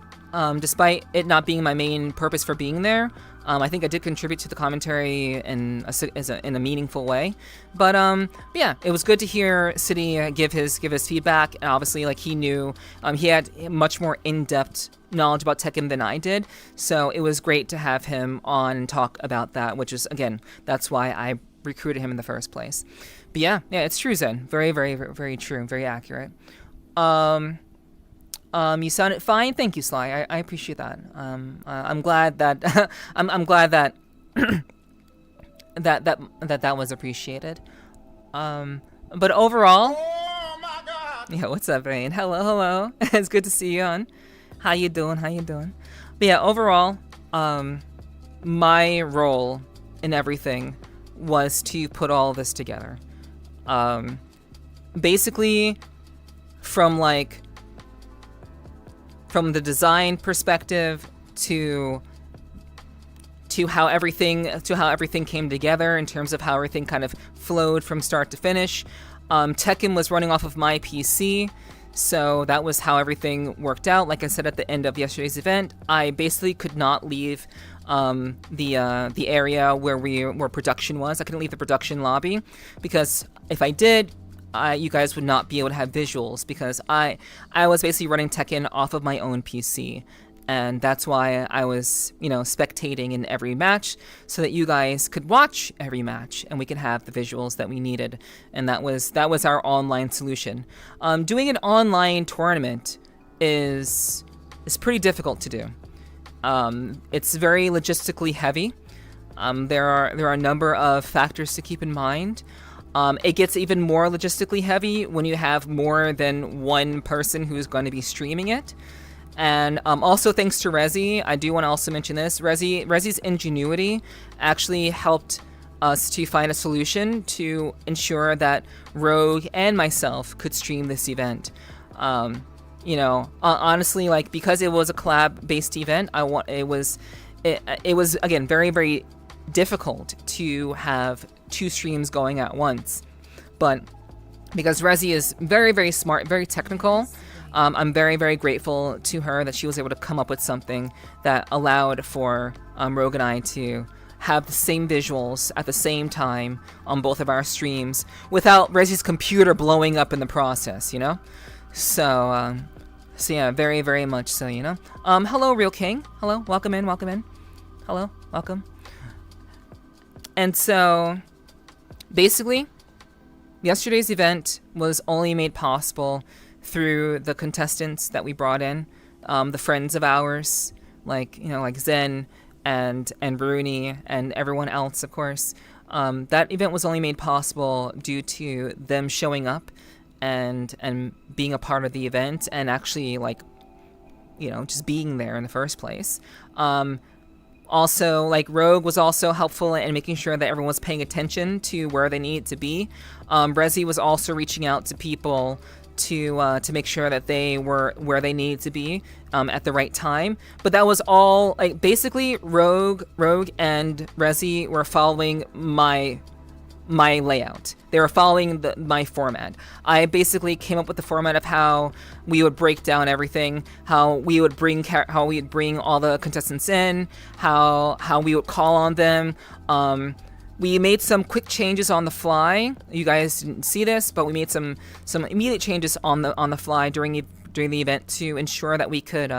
despite it not being my main purpose for being there. I think I did contribute to the commentary in a meaningful way. But yeah, it was good to hear City give his feedback. And obviously, like, he knew he had much more in-depth knowledge about Tekken than I did. So it was great to have him on and talk about that, which is, again, that's why I recruited him in the first place. But yeah, it's true, Zen. Very, very, very true. Very accurate. You sounded fine. Thank you, Sly. I appreciate that. I'm glad that I'm glad that that was appreciated. But overall, oh my God. Yeah, what's up, Rain? Hello. It's good to see you on. How you doing? But yeah, overall, my role in everything was to put all this together. Basically, from the design perspective to how everything came together in terms of how everything kind of flowed from start to finish. Tekken was running off of my PC, so that was how everything worked out. Like I said at the end of yesterday's event, I basically could not leave the area where production was. I couldn't leave the production lobby because if I did, you guys would not be able to have visuals, because I was basically running Tekken off of my own PC, and that's why I was, spectating in every match so that you guys could watch every match and we could have the visuals that we needed. And that was our online solution. Doing an online tournament is pretty difficult to do. It's very logistically heavy. There are a number of factors to keep in mind. It gets even more logistically heavy when you have more than one person who's going to be streaming it. And also thanks to Rezi, I do want to also mention this. Rezi's ingenuity actually helped us to find a solution to ensure that Rogue and myself could stream this event. Honestly, like, because it was a collab-based event, it was again very, very difficult to have 2 streams going at once. But because Rezi is very, very smart, very technical, I'm very, very grateful to her that she was able to come up with something that allowed for Rogue and I to have the same visuals at the same time on both of our streams without Rezi's computer blowing up in the process, you know? So yeah, very, very much so, you know? Hello, Real King. Hello, welcome in. Hello, welcome. And so, basically, yesterday's event was only made possible through the contestants that we brought in, the friends of ours, like Zen and Rooney and everyone else, of course. That event was only made possible due to them showing up and being a part of the event and actually, like, just being there in the first place. Also, like, Rogue was also helpful in making sure that everyone was paying attention to where they needed to be. Rezi was also reaching out to people to make sure that they were where they needed to be at the right time. But that was all, like, basically Rogue and Rezi were following my layout. They were following my format. I basically came up with the format of how we would break down everything, how we would bring all the contestants in, how we would call on them. We made some quick changes on the fly. You guys didn't see this, but we made some immediate changes on the fly during the event to ensure that we could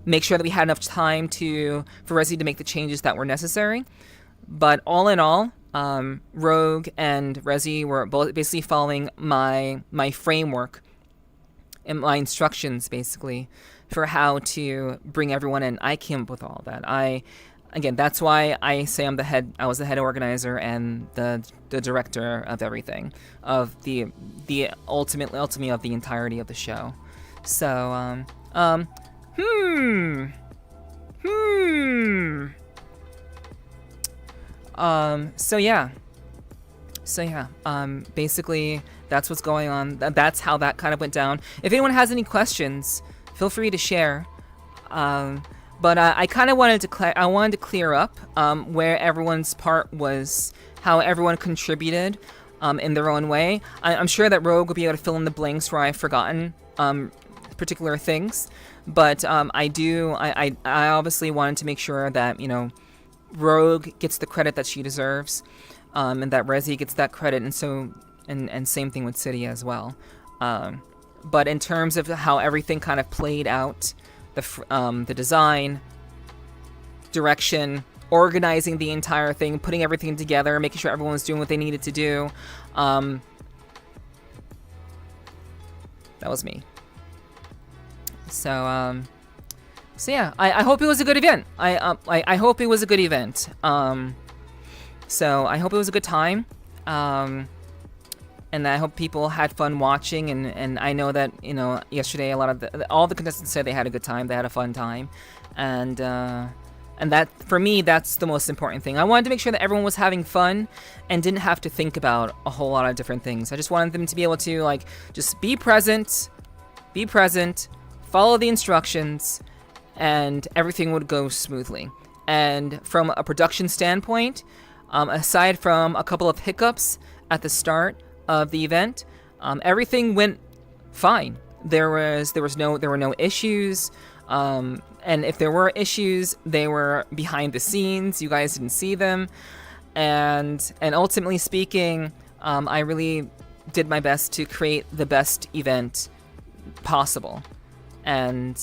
make sure that we had enough time for Rezi to make the changes that were necessary. But all in all, Rogue and Rezi were both basically following my framework and my instructions, basically, for how to bring everyone in. I came up with all that. Again, that's why I say I was the head organizer and the director of everything, of the ultimately of the entirety of the show. So, So yeah, basically that's what's going on. That's how that kind of went down. If anyone has any questions, feel free to share. But I kind of wanted to clear up where everyone's part was, how everyone contributed in their own way. I'm sure that Rogue will be able to fill in the blanks where I've forgotten particular things. But I obviously wanted to make sure that, Rogue gets the credit that she deserves, and that Rezi gets that credit, and same thing with City as well. But in terms of how everything kind of played out, the design, direction, organizing the entire thing, putting everything together, making sure everyone was doing what they needed to do, that was me. So yeah, I hope it was a good event. I hope it was a good event. So I hope it was a good time. And I hope people had fun watching, and I know that, yesterday all the contestants said they had a good time, they had a fun time, and that, for me, that's the most important thing. I wanted to make sure that everyone was having fun and didn't have to think about a whole lot of different things. I just wanted them to be able to, like, just be present, follow the instructions, and everything would go smoothly. And from a production standpoint, aside from a couple of hiccups at the start of the event, everything went fine. There were no issues, and if there were issues, they were behind the scenes. You guys didn't see them, and ultimately speaking, I really did my best to create the best event possible, and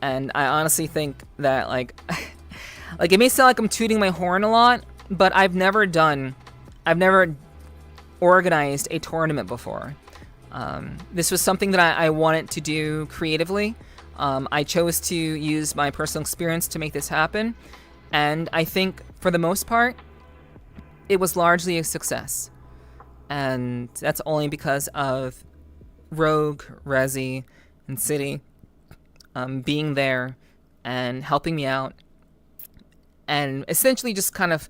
I honestly think that, like, it may sound like I'm tooting my horn a lot, but I've never organized a tournament before. This was something that I wanted to do creatively. I chose to use my personal experience to make this happen, And I think for the most part, it was largely a success. And that's only because of Rogue, Rezi, and City being there and helping me out, and essentially just kind of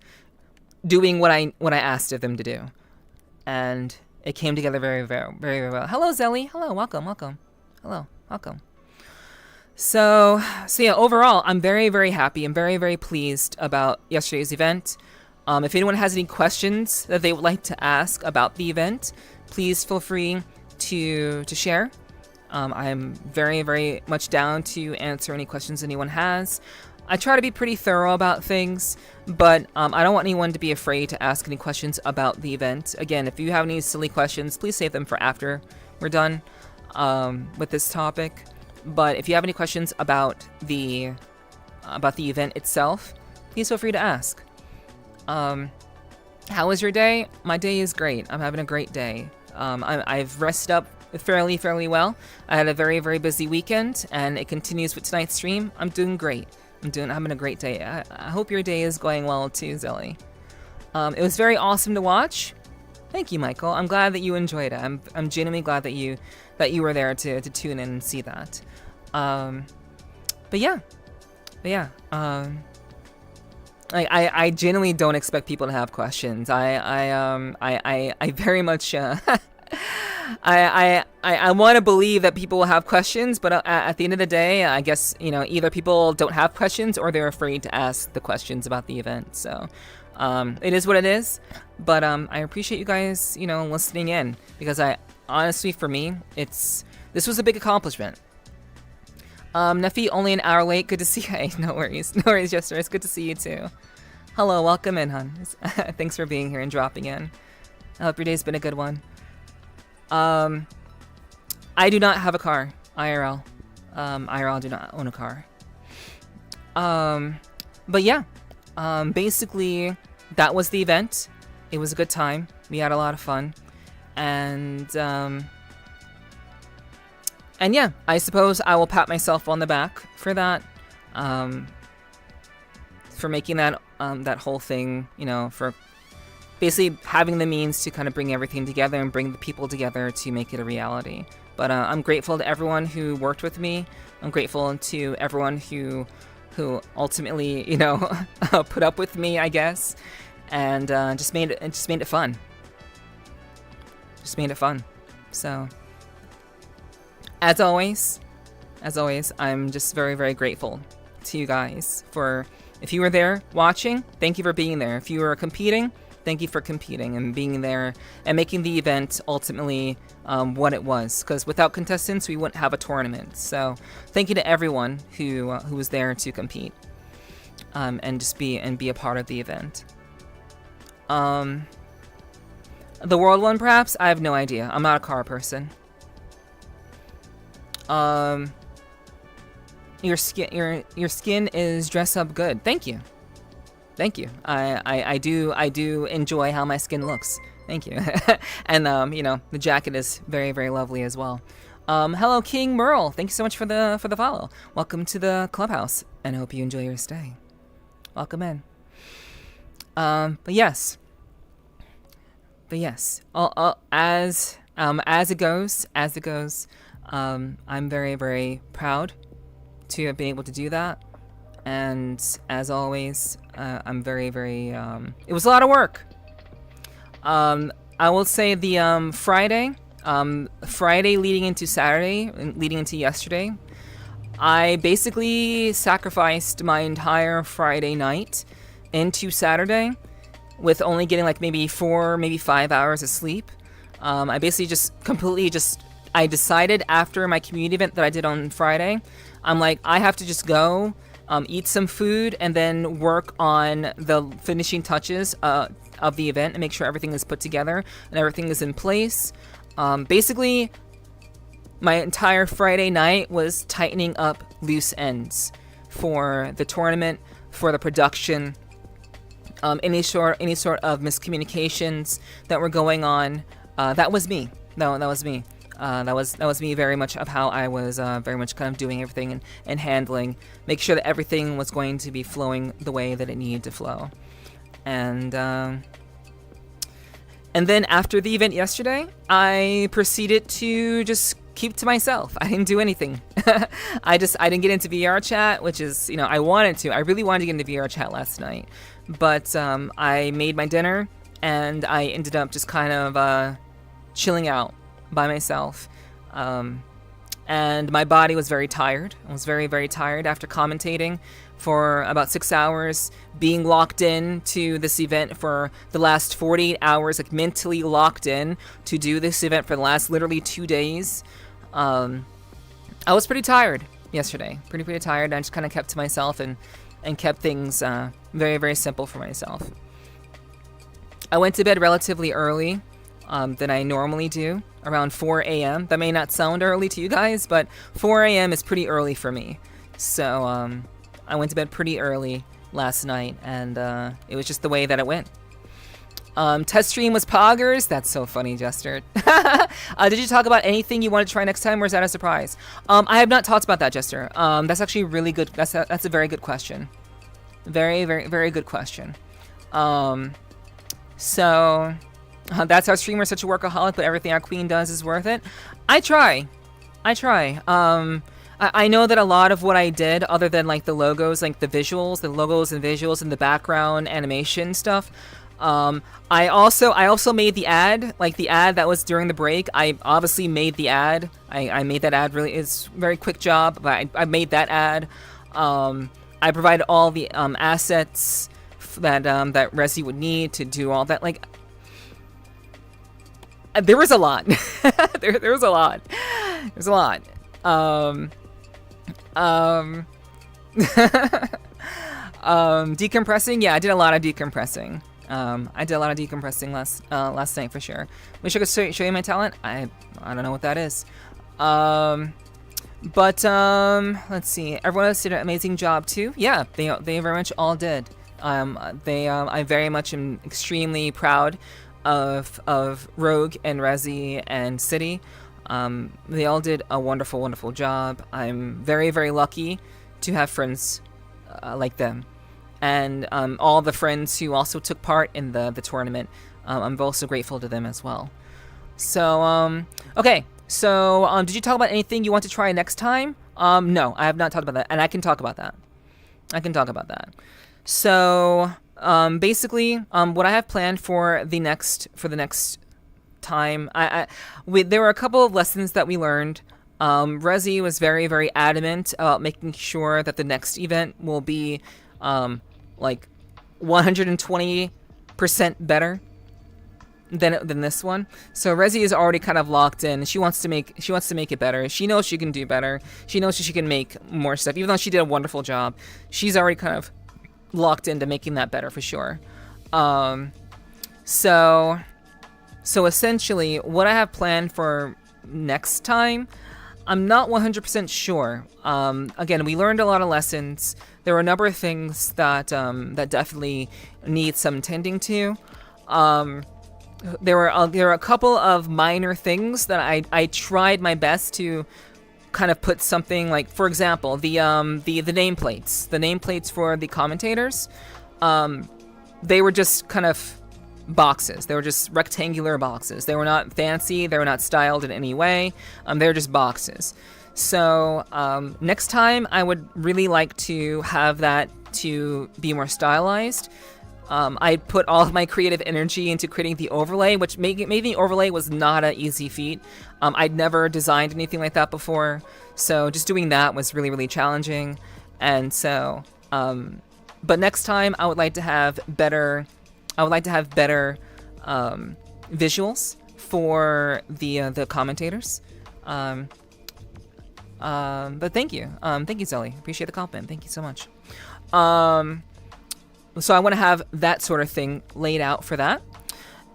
doing what I asked of them to do. And it came together very, very, very, very well. Hello, Zelly. Hello, welcome. Hello, welcome. So yeah, overall, I'm very, very happy. I'm very, very pleased about yesterday's event. If anyone has any questions that they would like to ask about the event, please feel free to share. I'm very, very much down to answer any questions anyone has. I try to be pretty thorough about things, but I don't want anyone to be afraid to ask any questions about the event. Again, if you have any silly questions, please save them for after we're done with this topic. But if you have any questions about the event itself, please feel free to ask. How was your day? My day is great. I'm having a great day. I've rested up fairly well. I had a very, very busy weekend, and it continues with tonight's stream. I'm doing great. I'm having a great day. I hope your day is going well too, Zelly. It was very awesome to watch. Thank you, Michael. I'm glad that you enjoyed it. I'm genuinely glad that you were there to tune in and see that. But yeah. I genuinely don't expect people to have questions. I very much I want to believe that people will have questions, but at the end of the day, I guess, either people don't have questions or they're afraid to ask the questions about the event. So it is what it is. But I appreciate you guys, listening in, because honestly, for me, this was a big accomplishment. Nephi, only an hour late. Good to see you. Hey, no worries, Jester. It's good to see you too. Hello, welcome in, hon. Thanks for being here and dropping in. I hope your day's been a good one. I do not have a car, IRL. IRL do not own a car. But yeah, basically that was the event. It was a good time. We had a lot of fun, and yeah, I suppose I will pat myself on the back for that, for making that whole thing, for basically having the means to kind of bring everything together and bring the people together to make it a reality. But I'm grateful to everyone who worked with me. I'm grateful to everyone who ultimately, put up with me, I guess, and just made it fun. Just made it fun. So, as always, I'm just very, very grateful to you guys for, if you were there watching, thank you for being there. If you were competing, thank you for competing and being there and making the event ultimately what it was. Because without contestants, we wouldn't have a tournament. So thank you to everyone who was there to compete and just be a part of the event. The world one, perhaps? I have no idea. I'm not a car person. Your skin is dressed up good. Thank you. I do enjoy how my skin looks. Thank you. And the jacket is very, very lovely as well. Hello, King Merle. Thank you so much for the follow. Welcome to the clubhouse, and I hope you enjoy your stay. Welcome in. But yes. As it goes, I'm very, very proud to have been able to do that. And as always, I'm very, very, it was a lot of work. I will say the Friday leading into Saturday and leading into yesterday, I basically sacrificed my entire Friday night into Saturday with only getting like maybe 4, maybe 5 hours of sleep. I basically I decided after my community event that I did on Friday, I'm like, I have to just go eat some food and then work on the finishing touches of the event and make sure everything is put together and everything is in place. Basically, my entire Friday night was tightening up loose ends for the tournament, for the production, any sort of miscommunications that were going on. That was me. No, that was me. That was me very much of how I was very much kind of doing everything and handling, make sure that everything was going to be flowing the way that it needed to flow. And then after the event yesterday, I proceeded to just keep to myself. I didn't do anything. I didn't get into VRCHAT, which is, I wanted to. I really wanted to get into VRCHAT last night. But I made my dinner, and I ended up just kind of chilling out by myself. And my body was very tired. I was very, very tired after commentating for about 6 hours, being locked in to this event for the last 48 hours, like mentally locked in to do this event for the last literally 2 days. I was pretty tired yesterday, pretty tired. I just kind of kept to myself and kept things very, very simple for myself. I went to bed relatively early than I normally do, around 4 a.m. That may not sound early to you guys, but 4 a.m. is pretty early for me. So I went to bed pretty early last night, and it was just the way that it went. Test stream was poggers. That's so funny, Jester. Did you talk about anything you want to try next time, or is that a surprise? I have not talked about that, Jester. That's actually really good. That's a very good question. Very, very, very good question. So that's our streamer, such a workaholic, but everything our queen does is worth it. I try. I know that a lot of what I did, other than like the logos, like the logos and visuals and the background animation stuff, I also made the ad, like the ad that was during the break. I obviously made the ad. I made that ad. Really, it's a very quick job, but I made that ad. I provided all the assets that Resi would need to do all that. Like, there was a lot. there was a lot. There's a lot. Decompressing. Yeah, I did a lot of decompressing. Last night for sure. Wish I could show you my talent. I don't know what that is. But let's see. Everyone else did an amazing job too. Yeah, they very much all did. I very much am extremely proud of Rogue and Resi and City. They all did a wonderful, wonderful job. I'm very, very lucky to have friends like them. And all the friends who also took part in the tournament, I'm also grateful to them as well. So, okay. So, did you talk about anything you want to try next time? No, I have not talked about that, and I can talk about that. So, basically, what I have planned for the next time, there were a couple of lessons that we learned. Resi was very, very adamant about making sure that the next event will be like 120% better than this one. So Resi is already kind of locked in. She wants to make it better. She knows she can do better. She knows she can make more stuff. Even though she did a wonderful job, she's already kind of locked into making that better for sure. So essentially, what I have planned for next time, I'm not 100% sure. Again, we learned a lot of lessons. There were a number of things that definitely need some tending to. There were a couple of minor things that I tried my best to kind of put something like, for example, the nameplates for the commentators. They were just kind of boxes. They were just rectangular boxes. They were not fancy. They were not styled in any way. They were just boxes. So next time, I would really like to have that to be more stylized. I put all of my creative energy into creating the overlay, which making the overlay was not an easy feat. I'd never designed anything like that before, so just doing that was really, really challenging. And so, but next time I would like to have better visuals for the commentators. But thank you, Zoey. Appreciate the compliment. Thank you so much. So I want to have that sort of thing laid out for that.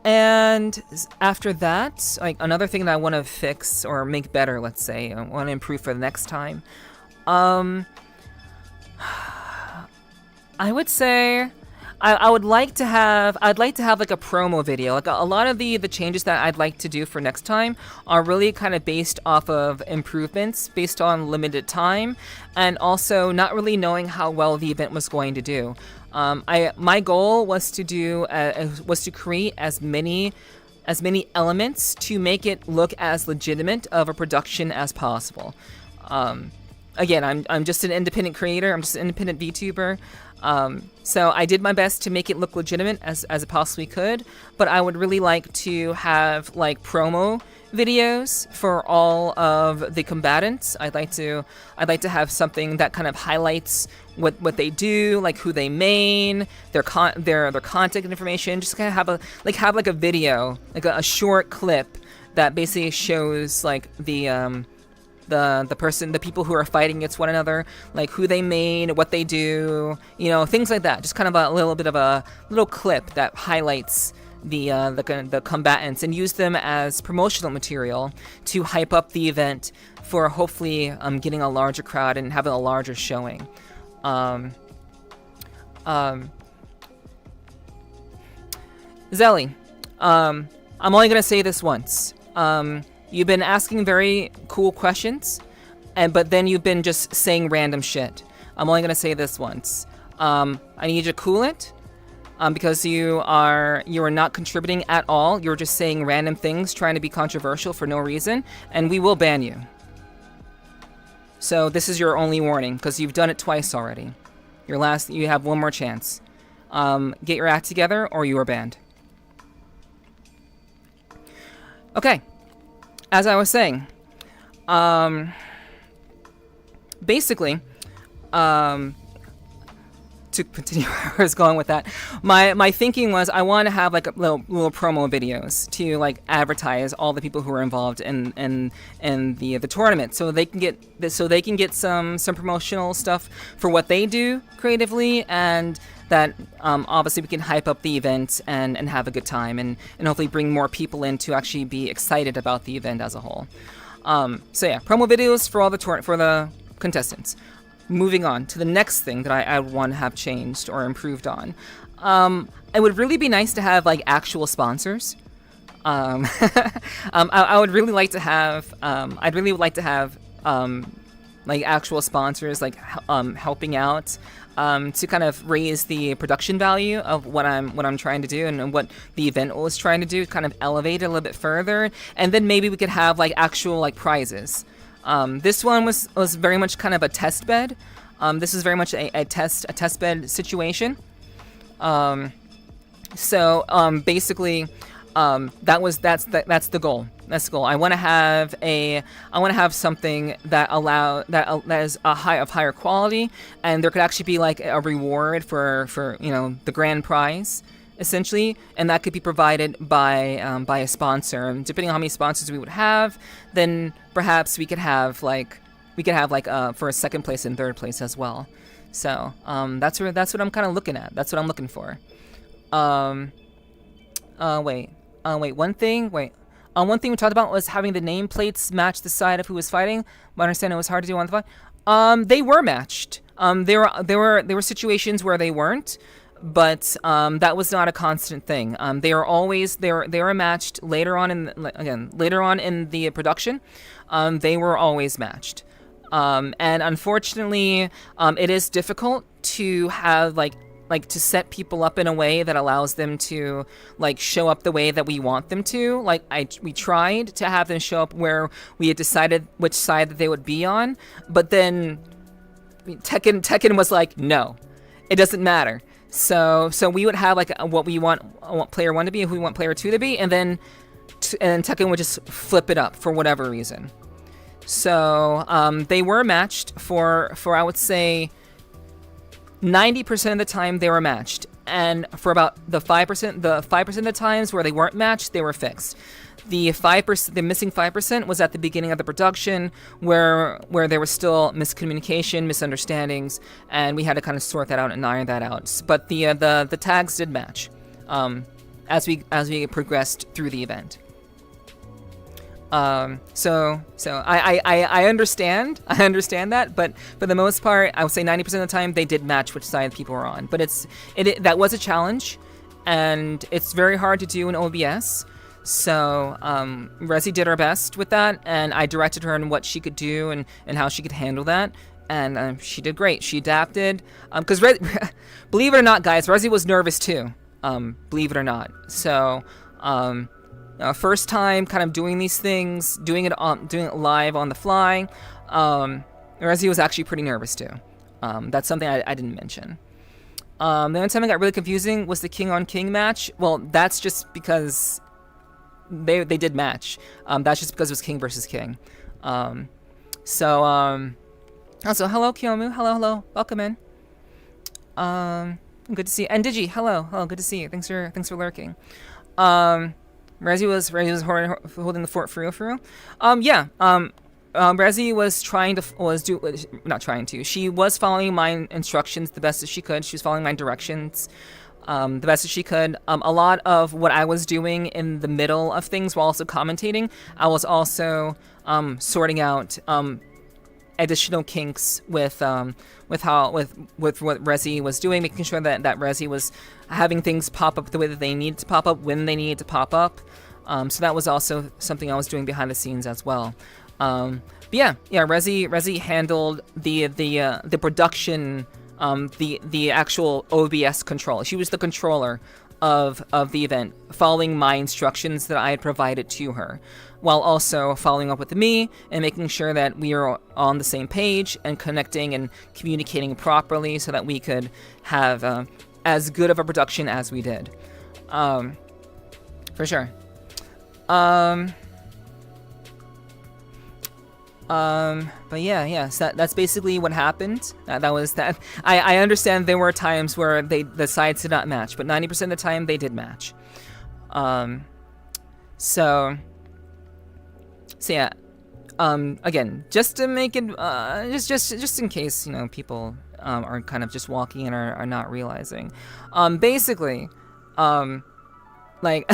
And after that, like another thing that I want to fix or make better, let's say, I want to improve for the next time. I would say I would like to have like a promo video. Like a lot of the changes that I'd like to do for next time are really kind of based off of improvements based on limited time, and also not really knowing how well the event was going to do. My goal was to create as many elements to make it look as legitimate of a production as possible. Again, I'm just an independent creator. I'm just an independent VTuber. So I did my best to make it look legitimate as it possibly could, but I would really like to have like promo videos for all of the combatants. I'd like to have something that kind of highlights what they do, like who they main, their contact information. Just kind of have a video, like a short clip that basically shows like the people who are fighting against one another, like who they main, what they do, you know, things like that. Just kind of a little bit of a little clip that highlights the combatants, and use them as promotional material to hype up the event for hopefully getting a larger crowd and having a larger showing. Zelly, I'm only gonna say this once. You've been asking very cool questions, but then you've been just saying random shit. I'm only gonna say this once. I need you to cool it, because you are not contributing at all. You're just saying random things, trying to be controversial for no reason, and we will ban you. So this is your only warning, because you've done it twice already. You have one more chance. Get your act together, or you are banned. Okay. As I was saying, basically, to continue where I was going with that, my thinking was I want to have like a little promo videos to like advertise all the people who are involved in the tournament, so they can get some promotional stuff for what they do creatively, and that obviously we can hype up the event and have a good time, and hopefully bring more people in to actually be excited about the event as a whole. So yeah, promo videos for all the contestants. Moving on to the next thing that I would want to have changed or improved on. It would really be nice to have like actual sponsors. I would really like to have. I'd really like to have like actual sponsors, like helping out to kind of raise the production value of what I'm trying to do, and what the event was trying to do, kind of elevate it a little bit further, and then maybe we could have like actual like prizes. This one was very much kind of a test bed. This is very much a test bed situation. Basically, that's the goal. That's the goal. I want to have something that is of higher quality, and there could actually be like a reward for the grand prize, essentially, and that could be provided by a sponsor. And depending on how many sponsors we would have, then perhaps we could have for a second place and third place as well. So that's what I'm kind of looking at. That's what I'm looking for. One thing we talked about was having the nameplates match the side of who was fighting. I understand it was hard to do on the fly. They were matched. There were situations where they weren't, but that was not a constant thing. They were matched later on in the production. They were always matched. And unfortunately, it is difficult to have to set people up in a way that allows them to show up the way that we want them to. We tried to have them show up where we had decided which side that they would be on, but then Tekken was like, no, it doesn't matter. So we would have what we want player 1 to be, and who we want player 2 to be, and then Tekken would just flip it up for whatever reason. So they were matched for I would say 90% of the time they were matched, and for about the 5% of the times where they weren't matched, they were fixed. The missing 5% was at the beginning of the production, where there was still miscommunication, misunderstandings, and we had to kind of sort that out and iron that out. But the tags did match as we progressed through the event. I understand that, but for the most part, I would say 90% of the time they did match which side people were on. But that was a challenge, and it's very hard to do in OBS. So Rezi did her best with that, and I directed her on what she could do and how she could handle that, and she did great. She adapted, because believe it or not, guys, Rezi was nervous too. Believe it or not. So. First time kind of doing these things, doing it live on the fly. Rezi was actually pretty nervous too. That's something I didn't mention. The only time it got really confusing was the king on king match. Well, that's just because they did match. That's just because it was king versus king. Also, hello Kiyomu, hello, welcome in. Good to see you. And Digi, hello, good to see you. Thanks for lurking. Rezi was holding the fort for real. Rezi she was following my instructions the best as she could. She was following my directions the best as she could. A lot of what I was doing in the middle of things while also commentating, I was also sorting out additional kinks with what Rezi was doing, making sure that Rezi was having things pop up the way that they needed to pop up when they needed to pop up. So that was also something I was doing behind the scenes as well. Rezi handled the production, the actual OBS control. She was the controller of the event, following my instructions that I had provided to her, while also following up with me and making sure that we are on the same page and connecting and communicating properly so that we could have as good of a production as we did. For sure. But yeah, so that's basically what happened. That was that. I understand there were times where the sides did not match, but 90% of the time they did match. So yeah. Again, just to make it, just in case, people are kind of just walking in or are not realizing. Basically, like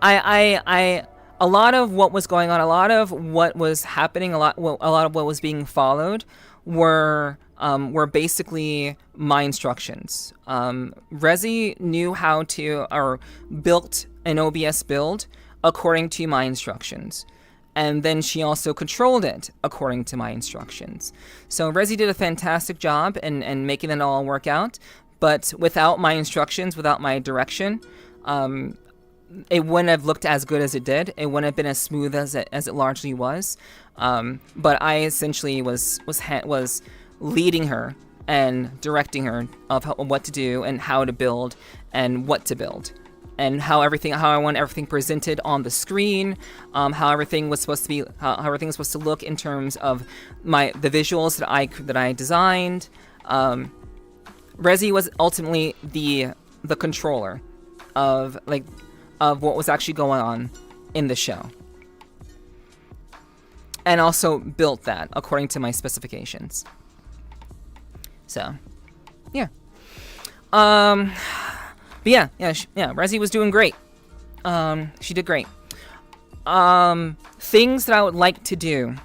I a lot of what was going on, a lot of what was happening, a lot of what was being followed were basically my instructions. Rezi knew how to, or built an OBS build according to my instructions. And then she also controlled it according to my instructions. So Rezi did a fantastic job in making it all work out. But without my instructions, without my direction, it wouldn't have looked as good as it did. It wouldn't have been as smooth as it largely was. But I essentially was leading her and directing her of what to do and how to build and what to build. And how I want everything presented on the screen, how everything was supposed to look in terms of the visuals that I designed. Rezi was ultimately the controller of what was actually going on in the show, and also built that according to my specifications. So, yeah. But yeah, Rezi was doing great. She did great. Things that I would like to do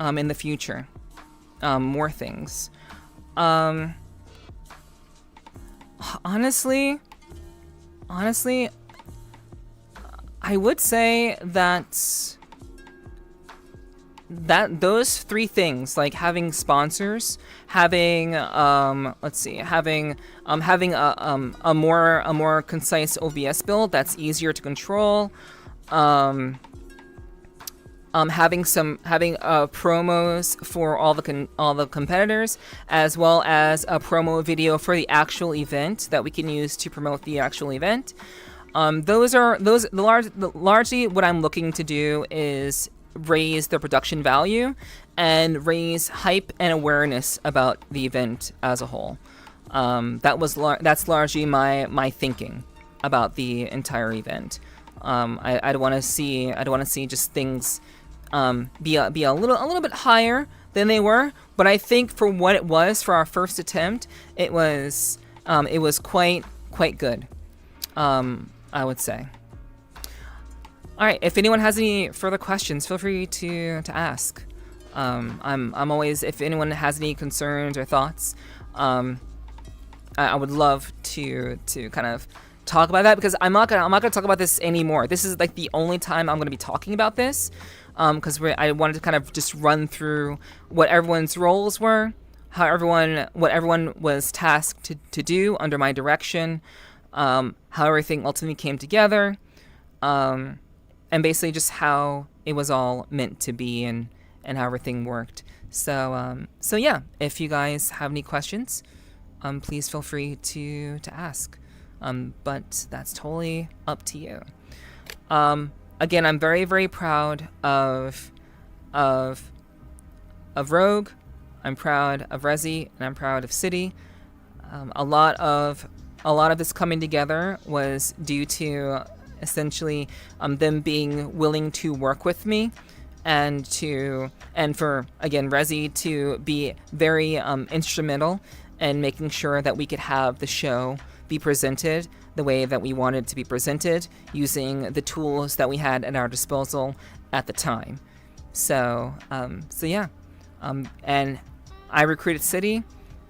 in the future. More things. Honestly, I would say that those three things, like having sponsors, having having a more concise OBS build that's easier to control, having promos for all the competitors, as well as a promo video for the actual event that we can use to promote the actual event. Largely what I'm looking to do is raise the production value and raise hype and awareness about the event as a whole. That's largely my thinking about the entire event. I'd want to see just things be a little bit higher than they were, but I think for what it was for our first attempt, it was quite good. I would say. All right, if anyone has any further questions, feel free to ask. I'm always, if anyone has any concerns or thoughts, I would love to kind of talk about that, because I'm not gonna talk about this anymore. This is like the only time I'm gonna be talking about this, because I wanted to kind of just run through what everyone's roles were, what everyone was tasked to do under my direction, how everything ultimately came together, and basically just how it was all meant to be, and how everything worked. So yeah, if you guys have any questions, please feel free to ask. But that's totally up to you. Again, I'm very, very proud of Rogue. I'm proud of Rezi, and I'm proud of City. A lot of this coming together was due to essentially them being willing to work with me, and for again Rezi to be very instrumental in making sure that we could have the show be presented the way that we wanted to be presented, using the tools that we had at our disposal at the time. So yeah, and I recruited City.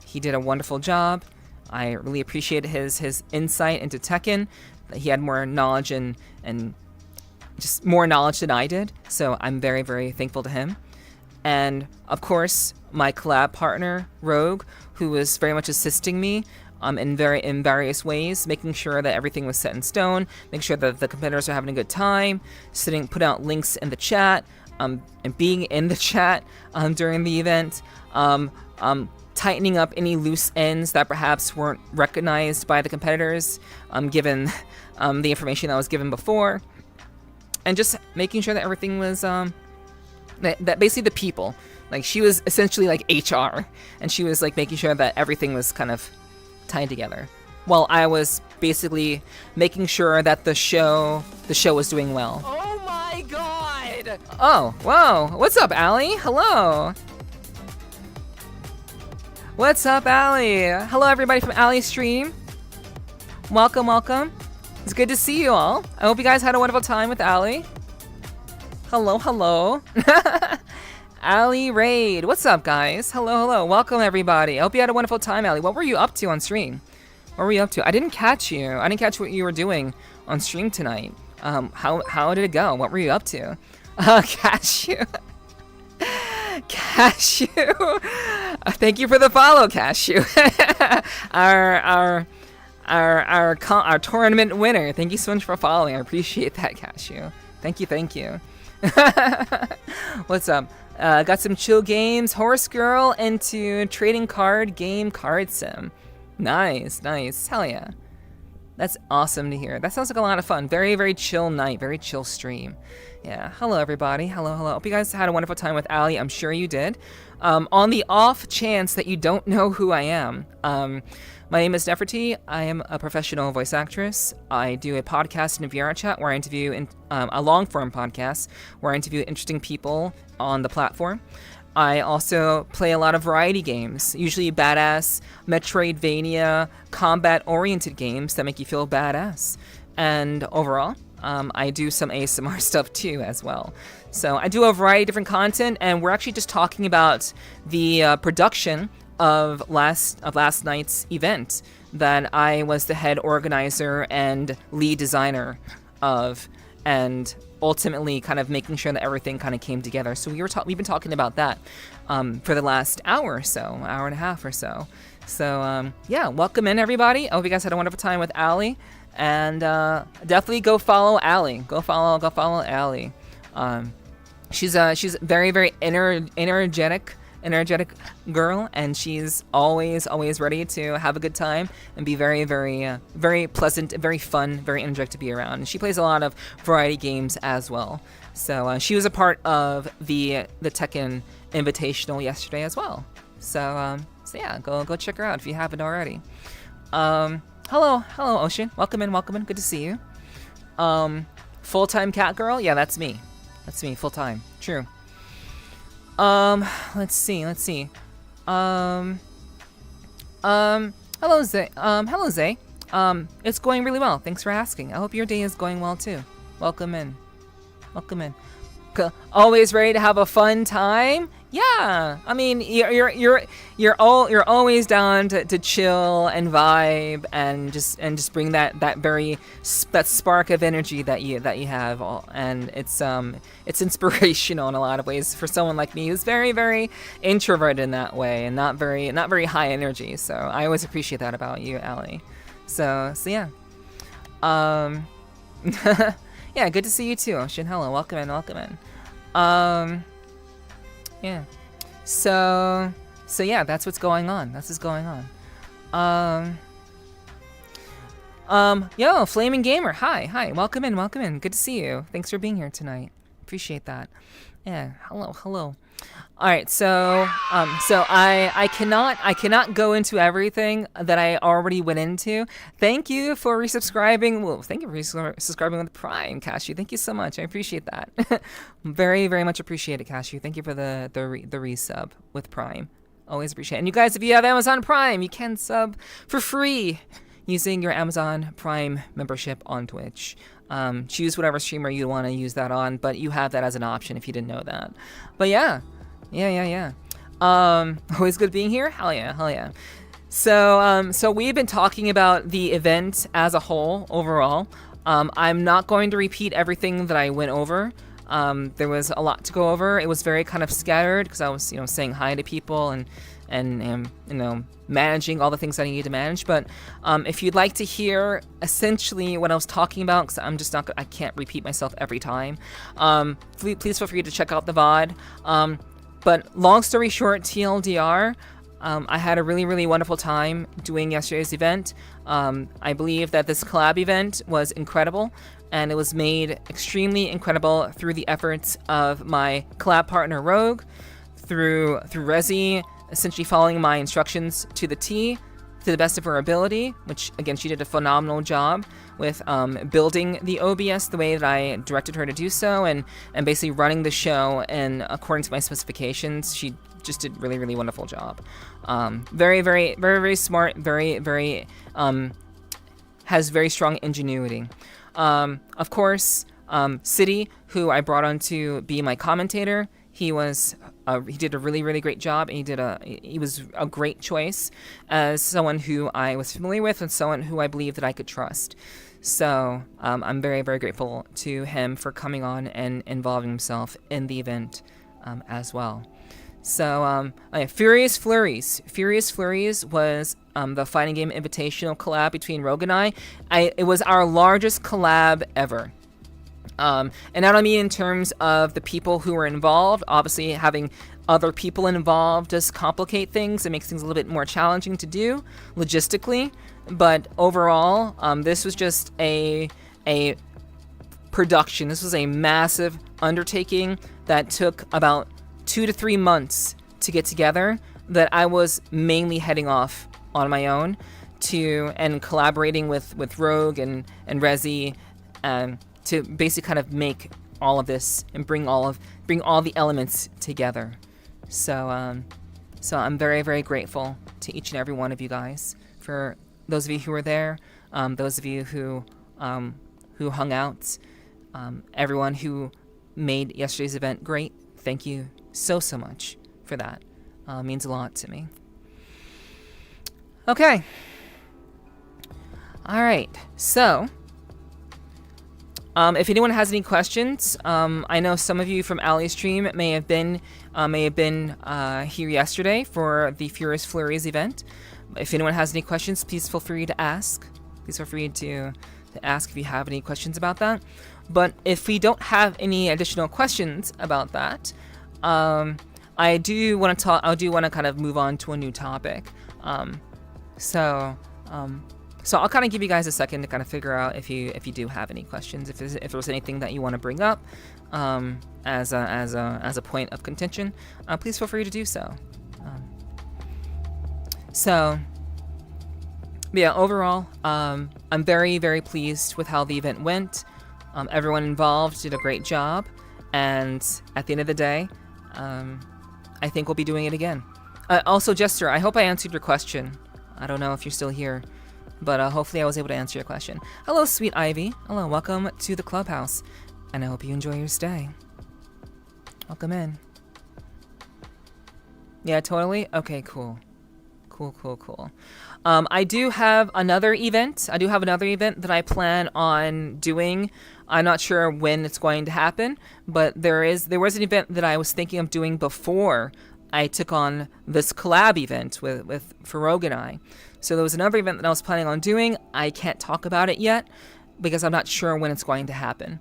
He did a wonderful job. I really appreciated his insight into Tekken. He had more knowledge and just more knowledge than I did. So I'm very, very thankful to him. And of course, my collab partner, Rogue, who was very much assisting me in various ways, making sure that everything was set in stone, making sure that the competitors are having a good time, put out links in the chat, and being in the chat during the event, tightening up any loose ends that perhaps weren't recognized by the competitors, given the information that was given before, and just making sure that everything was that basically the people, like, she was essentially like HR, and she was like making sure that everything was kind of tied together, while I was basically making sure that the show was doing well. Oh my god! Oh, whoa! What's up, Allie? Hello. What's up, Allie? Hello, everybody from Allie's stream. Welcome, welcome. It's good to see you all. I hope you guys had a wonderful time with Allie. Hello, hello. Allie Raid. What's up, guys? Hello, hello. Welcome, everybody. I hope you had a wonderful time, Allie. What were you up to on stream? What were you up to? I didn't catch you. I didn't catch what you were doing on stream tonight. How did it go? What were you up to? Cashew. Cashew. Thank you for the follow, Cashew. our tournament winner. Thank you so much for following. I appreciate that, Cashew. Thank you. What's up? Got some chill games. Horse Girl into trading card game card sim. Nice. Hell yeah. That's awesome to hear. That sounds like a lot of fun. Very, very chill night. Very chill stream. Yeah. Hello, everybody. Hello. Hope you guys had a wonderful time with Allie. I'm sure you did. On the off chance that you don't know who I am, my name is Nepherti. I am a professional voice actress. I do a podcast and a VRCHAT where I interview a long-form podcast where I interview interesting people on the platform. I also play a lot of variety games, usually badass, Metroidvania, combat-oriented games that make you feel badass. And overall, I do some ASMR stuff too as well. So I do a variety of different content, and we're actually just talking about the production of last night's event that I was the head organizer and lead designer of, and ultimately kind of making sure that everything kind of came together. So we've been talking about that for the last hour or so, hour and a half or so. So yeah, welcome in, everybody. I hope you guys had a wonderful time with Allie, and definitely go follow Allie. Go follow Allie. She's very, very energetic girl, and she's always ready to have a good time and be very, very, very pleasant, very fun, very energetic to be around. And she plays a lot of variety games as well. So she was a part of the Tekken Invitational yesterday as well. So yeah, go check her out if you haven't already. Hello Ocean. Welcome in. Good to see you. Full-time cat girl? Yeah, that's me. Full-time. True. Let's see. Hello, Zay. It's going really well. Thanks for asking. I hope your day is going well too. Welcome in. Welcome in. Always ready to have a fun time? Yeah. I mean, you're always down to chill and vibe and just bring that spark of energy that you have, and it's inspirational in a lot of ways for someone like me who's very, very introverted in that way and not very high energy. So I always appreciate that about you, Allie. So yeah. Yeah, good to see you too, Ocean. Hello, welcome in. Yeah. So yeah, that's what's going on. Yo, Flaming Gamer, hi, welcome in. Good to see you. Thanks for being here tonight. Appreciate that. Yeah, hello. All right, so I cannot go into everything that I already went into. Thank you for resubscribing. Well, thank you for resubscribing with Prime, Cashew. Thank you so much. I appreciate that. Very, very much appreciate it, Cashew. Thank you for the resub with Prime. Always appreciate it. And you guys, if you have Amazon Prime, you can sub for free using your Amazon Prime membership on Twitch. Choose whatever streamer you want to use that on, but you have that as an option if you didn't know that. But yeah. Always good being here. Hell yeah. So we've been talking about the event as a whole overall. I'm not going to repeat everything that I went over. There was a lot to go over. It was very kind of scattered because I was, saying hi to people and managing all the things that I need to manage. But if you'd like to hear essentially what I was talking about, because I can't repeat myself every time, please feel free to check out the VOD. But long story short, TLDR, I had a really, really wonderful time doing yesterday's event. I believe that this collab event was incredible, and it was made extremely incredible through the efforts of my collab partner Rogue, through Rezi, essentially following my instructions to the T, to the best of her ability, which again, she did a phenomenal job with building the OBS the way that I directed her to do so, and basically running the show and according to my specifications. She just did really, really wonderful job. Very, very, very, very smart, very, very, has very strong ingenuity. Of course, City, who I brought on to be my commentator, he did a really, really great job, and he was a great choice as someone who I was familiar with and someone who I believe that I could trust. So I'm very, very grateful to him for coming on and involving himself in the event as well. So Furious Flurries was the fighting game invitational collab between Rogue and I. It was our largest collab ever. And not only in terms of the people who were involved, obviously having other people involved does complicate things. It makes things a little bit more challenging to do logistically. But overall, this was just a production. This was a massive undertaking that took about 2 to 3 months to get together, that I was mainly heading off on my own and collaborating with Rogue and Rezi, to basically kind of make all of this and bring all the elements together. So I'm very, very grateful to each and every one of you guys, for those of you who were there, those of you who hung out, everyone who made yesterday's event great. Thank you so much for that. It means a lot to me. Okay. All right. So, if anyone has any questions, I know some of you from Allie's stream may have been here yesterday for the Furious Flurries event. If anyone has any questions, please feel free to ask. Please feel free to ask if you have any questions about that. But if we don't have any additional questions about that, I do want to kind of move on to a new topic. So I'll kind of give you guys a second to kind of figure out if you do have any questions, if there's anything that you want to bring up as a point of contention, please feel free to do so. But yeah, overall, I'm very, very pleased with how the event went. Everyone involved did a great job, and at the end of the day, I think we'll be doing it again. Also, Jester, I hope I answered your question. I don't know if you're still here, but hopefully I was able to answer your question. Hello, Sweet Ivy. Hello, welcome to the clubhouse. and I hope you enjoy your stay. Welcome in. Yeah, totally? Okay, cool. Cool. I do have another event. That I plan on doing. I'm not sure when it's going to happen, but there was an event that I was thinking of doing before I took on this collab event with Farouk and I. So there was another event that I was planning on doing. I can't talk about it yet because I'm not sure when it's going to happen.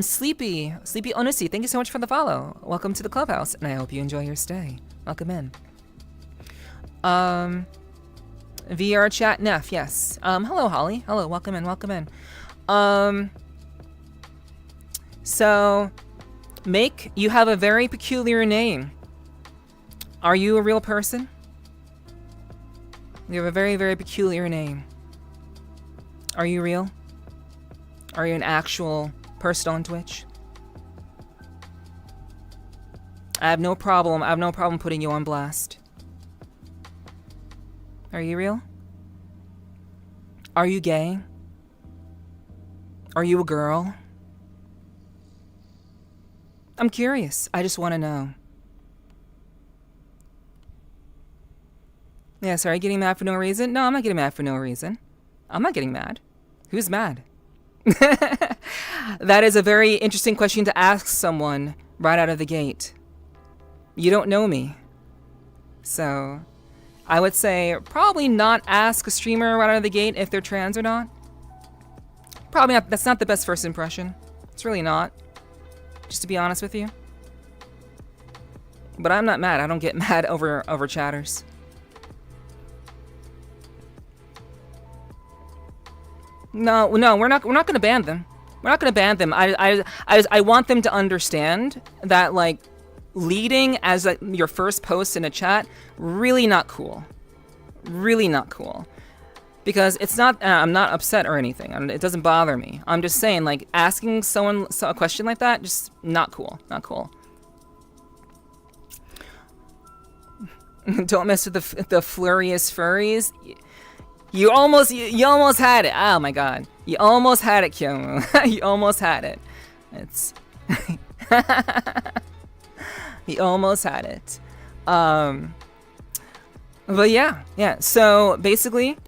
Sleepy Onusi, thank you so much for the follow. Welcome to the clubhouse, and I hope you enjoy your stay. Welcome in. VRCHAT Neff, yes. Hello, Holly. Hello, welcome in. So, Make, you have a very peculiar name. Are you a real person? You have a very, very peculiar name. Are you real? Are you an actual person on Twitch? I have no problem putting you on blast. Are you real? Are you gay? Are you a girl? I'm curious. I just want to know. Yeah, sorry, getting mad for no reason? No, I'm not getting mad for no reason. I'm not getting mad. Who's mad? That is a very interesting question to ask someone right out of the gate. You don't know me. So, I would say probably not ask a streamer right out of the gate if they're trans or not. Probably not. That's not the best first impression. It's really not. Just to be honest with you. But I'm not mad. I don't get mad over chatters. No, we're not gonna ban them. We're not gonna ban them. I want them to understand that, like, leading as like your first post in a chat, really not cool. Really not cool. Because it's not, I'm not upset or anything. It doesn't bother me. I'm just saying, like, asking someone a question like that, just not cool. Not cool. Don't mess with the flurious furries. You almost had it. Oh my god. You almost had it, Kyomu. You almost had it. It's... You almost had it. But yeah. So basically,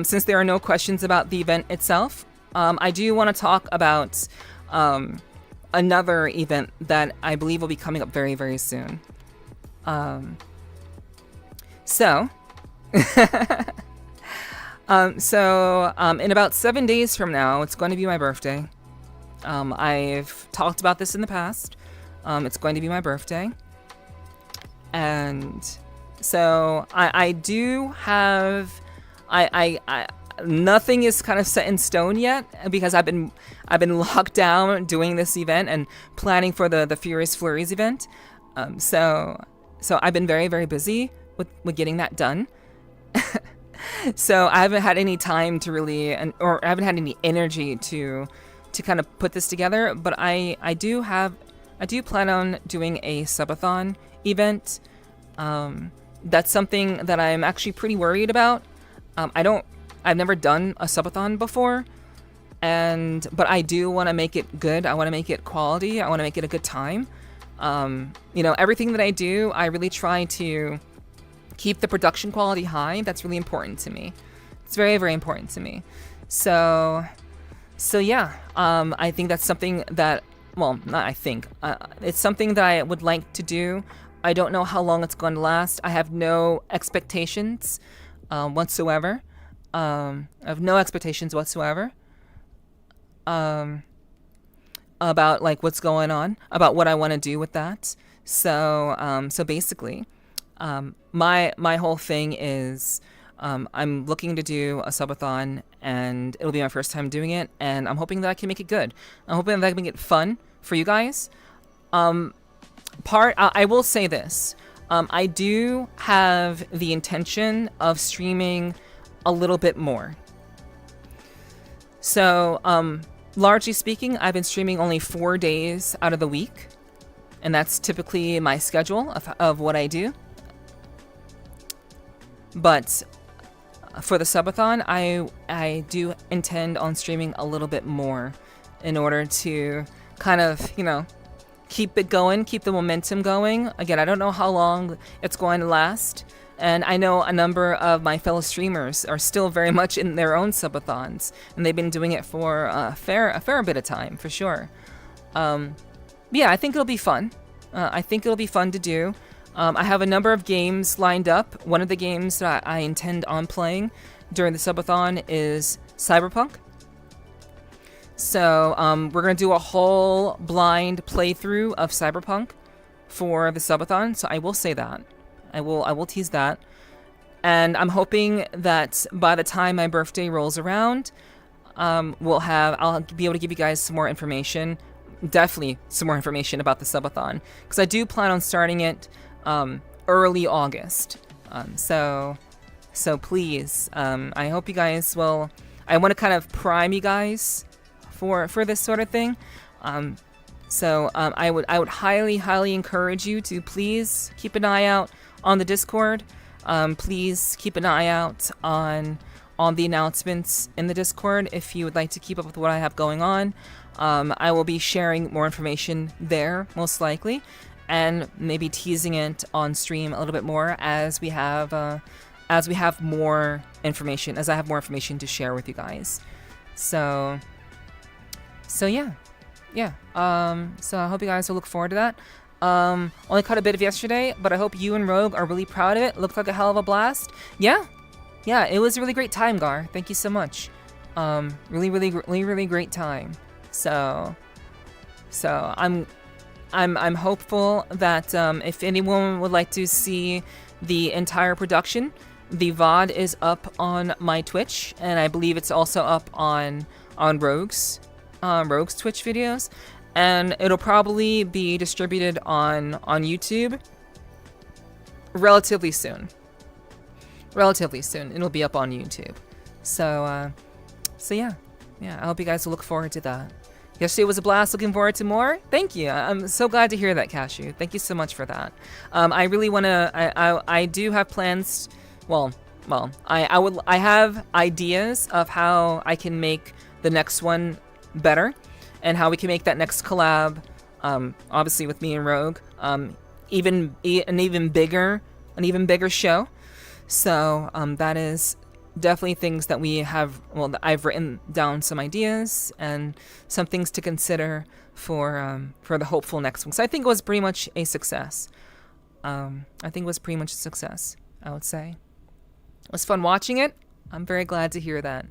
since there are no questions about the event itself, I do want to talk about another event that I believe will be coming up very, very soon. In about 7 days from now, it's going to be my birthday. I've talked about this in the past. It's going to be my birthday. And so I do have, nothing is kind of set in stone yet because I've been locked down doing this event and planning for the Furious Flurries event. So I've been very, very busy with getting that done. So I haven't had any time to really, or I haven't had any energy to kind of put this together. But I do plan on doing a subathon event. That's something that I'm actually pretty worried about. I've never done a subathon before, but I do want to make it good. I want to make it quality. I want to make it a good time. Everything that I do, I really try to keep the production quality high. That's really important to me. It's very, very important to me. So yeah, I think that's something that, it's something that I would like to do. I don't know how long it's going to last. I have no expectations whatsoever. I have no expectations whatsoever about like what's going on, about what I want to do with that. So basically, my whole thing is I'm looking to do a subathon, and it'll be my first time doing it, and I'm hoping that I can make it good. I'm hoping that I can make it fun for you guys. I will say this. I do have the intention of streaming a little bit more. So, largely speaking, I've been streaming only 4 days out of the week, and that's typically my schedule of what I do. But for the subathon, I do intend on streaming a little bit more in order to kind of, you know, keep it going, keep the momentum going. Again, I don't know how long it's going to last. And I know a number of my fellow streamers are still very much in their own subathons, and they've been doing it for a fair bit of time, for sure. Yeah, I think it'll be fun. I think it'll be fun to do. I have a number of games lined up. One of the games that I intend on playing during the subathon is Cyberpunk. So we're going to do a whole blind playthrough of Cyberpunk for the subathon, so I will say that. I will tease that. And I'm hoping that by the time my birthday rolls around, I'll be able to give you guys some more information. Definitely some more information about the subathon, because I do plan on starting it early August. So please, I hope you guys will. I want to kind of prime you guys for this sort of thing. I would highly encourage you to please keep an eye out on the Discord. Please keep an eye out on the announcements in the Discord if you would like to keep up with what I have going on. I will be sharing more information there, most likely, and maybe teasing it on stream a little bit more as we have more information, as I have more information to share with you guys. So yeah. So I hope you guys will look forward to that. Only caught a bit of yesterday, but I hope you and Rogue are really proud of it. Looked like a hell of a blast. Yeah, it was a really great time, Gar. Thank you so much. Really great time. So I'm hopeful that if anyone would like to see the entire production, the VOD is up on my Twitch, and I believe it's also up on Rogue's Twitch videos. And it'll probably be distributed on YouTube relatively soon. It'll be up on YouTube. So yeah. I hope you guys will look forward to that. Yesterday was a blast. Looking forward to more. Thank you. I'm so glad to hear that, Cashew. Thank you so much for that. I really want to. I do have plans. I have ideas of how I can make the next one better, and how we can make that next collab, obviously with me and Rogue, an even bigger show. So that is definitely things that we have. Well, I've written down some ideas and some things to consider for the hopeful next one. So I think it was pretty much a success. I would say it was fun watching it. I'm very glad to hear that.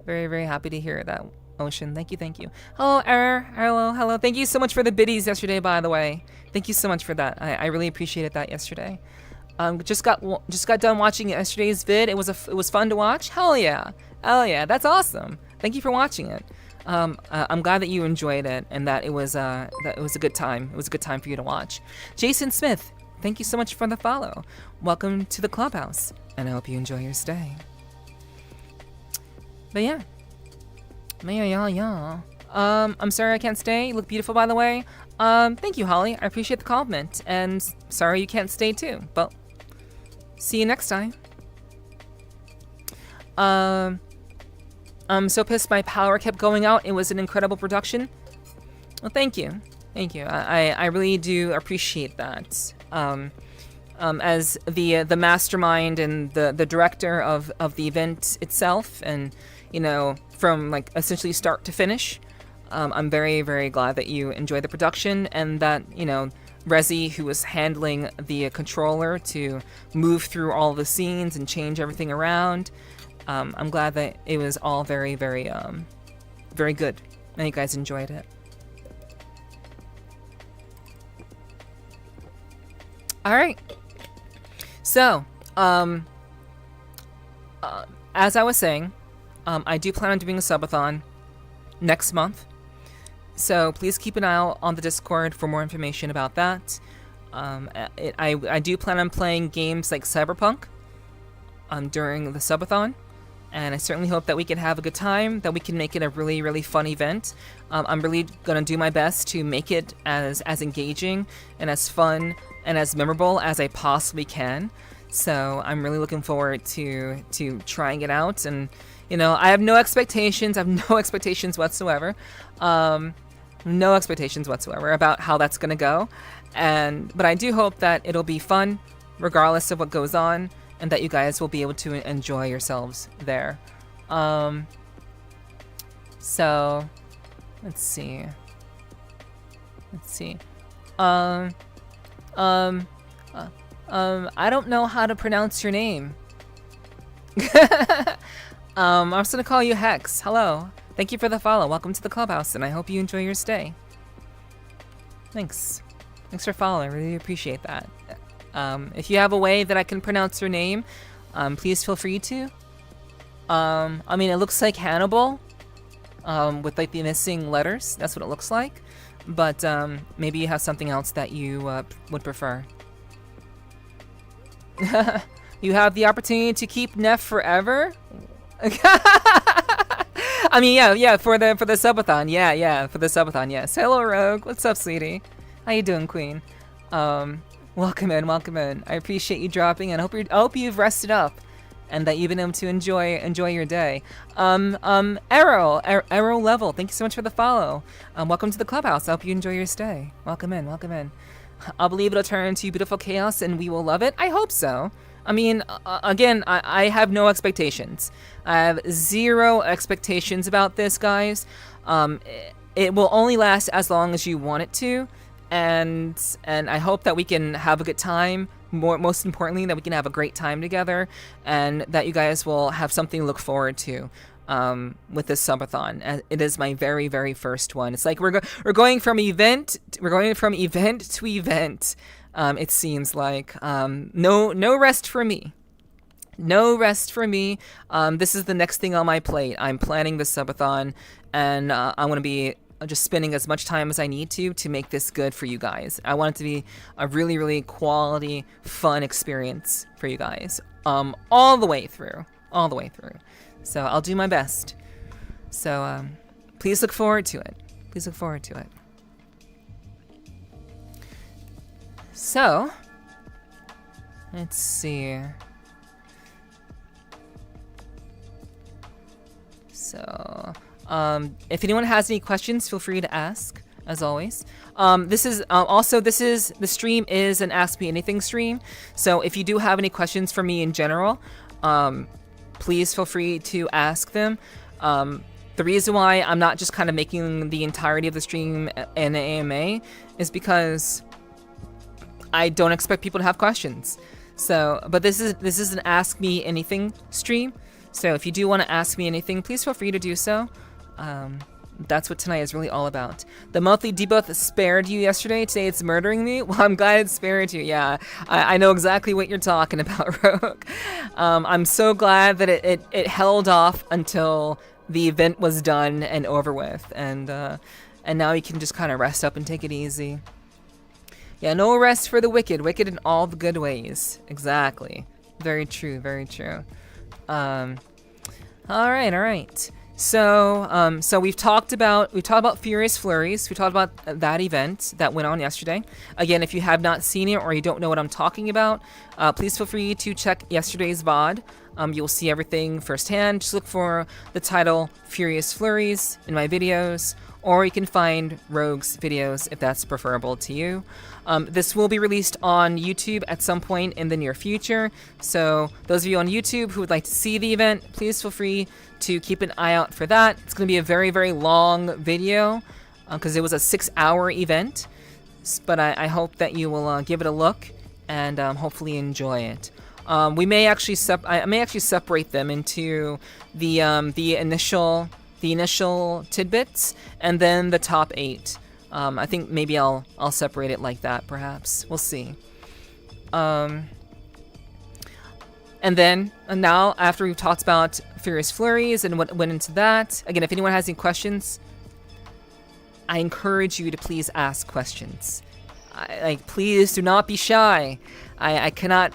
Very happy to hear that. Ocean, thank you. Hello, Error. Hello. Thank you so much for the biddies yesterday, by the way. Thank you so much for that. I really appreciated that yesterday. Just got done watching yesterday's vid. It was fun to watch. Hell yeah, that's awesome. Thank you for watching it. I'm glad that you enjoyed it and that it was a good time. It was a good time for you to watch. Jason Smith, thank you so much for the follow. Welcome to the clubhouse, and I hope you enjoy your stay. But yeah. I'm sorry I can't stay. You look beautiful, by the way. Thank you, Holly. I appreciate the compliment. And sorry you can't stay too. But see you next time. I'm so pissed my power kept going out. It was an incredible production. Well, thank you. I really do appreciate that. As the mastermind and the director of the event itself, and from like essentially start to finish, I'm very glad that you enjoyed the production, and that Rezi, who was handling the controller to move through all the scenes and change everything around, I'm glad that it was all very good, and you guys enjoyed it. All right. So, as I was saying, I do plan on doing a subathon next month. So please keep an eye out on the Discord for more information about that. I do plan on playing games like Cyberpunk during the subathon. And I certainly hope that we can have a good time, that we can make it a really fun event. I'm really going to do my best to make it as engaging and as fun and as memorable as I possibly can. So I'm really looking forward to trying it out. And I have no expectations. I have no expectations whatsoever. No expectations whatsoever about how that's gonna go. But I do hope that it'll be fun, regardless of what goes on, and that you guys will be able to enjoy yourselves there. So, let's see. I don't know how to pronounce your name. I'm just gonna call you Hex. Hello. Thank you for the follow. Welcome to the clubhouse, and I hope you enjoy your stay. Thanks. Thanks for following. I really appreciate that. If you have a way that I can pronounce your name, please feel free to. I mean, it looks like Hannibal, with like the missing letters. That's what it looks like. But maybe you have something else that you would prefer. You have the opportunity to keep Neff forever. I mean, yeah, for the subathon, yeah, for the subathon, yes. Hello, Rogue. What's up, sweetie? How you doing, Queen? Welcome in. I appreciate you dropping in. I hope you've rested up, and that you've been able to enjoy your day. Arrow Level, thank you so much for the follow. Welcome to the clubhouse. I hope you enjoy your stay. Welcome in. I'll believe it'll turn into beautiful chaos, and we will love it. I hope so. I mean, again, I have no expectations. I have zero expectations about this, guys. It will only last as long as you want it to, and I hope that we can have a good time. Most importantly, that we can have a great time together, and that you guys will have something to look forward to with this subathon. It is my very, very first one. It's like we're going from event to event. It seems like no rest for me. No rest for me. This is the next thing on my plate. I'm planning the subathon, and I want to be just spending as much time as I need to make this good for you guys. I want it to be a really, really quality, fun experience for you guys. All the way through. So I'll do my best. So please look forward to it. So, let's see. So, if anyone has any questions, feel free to ask, as always. The stream is an Ask Me Anything stream. So if you do have any questions for me in general, please feel free to ask them. The reason why I'm not just kind of making the entirety of the stream an AMA is because I don't expect people to have questions. So, but this is an Ask Me Anything stream. So if you do want to ask me anything, please feel free to do so. That's what tonight is really all about. The monthly debuff spared you yesterday. Today it's murdering me. Well, I'm glad it spared you. Yeah, I know exactly what you're talking about, Rogue. I'm so glad that it held off until the event was done and over with, and now you can just kind of rest up and take it easy. Yeah, no rest for the wicked. Wicked in all the good ways. Exactly. Very true. All right. So we've talked about Furious Flurries. We talked about that event that went on yesterday. Again, if you have not seen it or you don't know what I'm talking about, please feel free to check yesterday's VOD. You'll see everything firsthand. Just look for the title Furious Flurries in my videos, or you can find Rogue's videos if that's preferable to you. This will be released on YouTube at some point in the near future. So those of you on YouTube who would like to see the event, please feel free to keep an eye out for that. It's going to be a very, very long video because it was a 6-hour event. But I hope that you will give it a look and hopefully enjoy it. I may actually separate them into the initial tidbits and then the top 8. I think maybe I'll separate it like that, perhaps. We'll see. And then, now, after we've talked about Furious Flurries and what went into that, again, if anyone has any questions, I encourage you to please ask questions. Please do not be shy. I cannot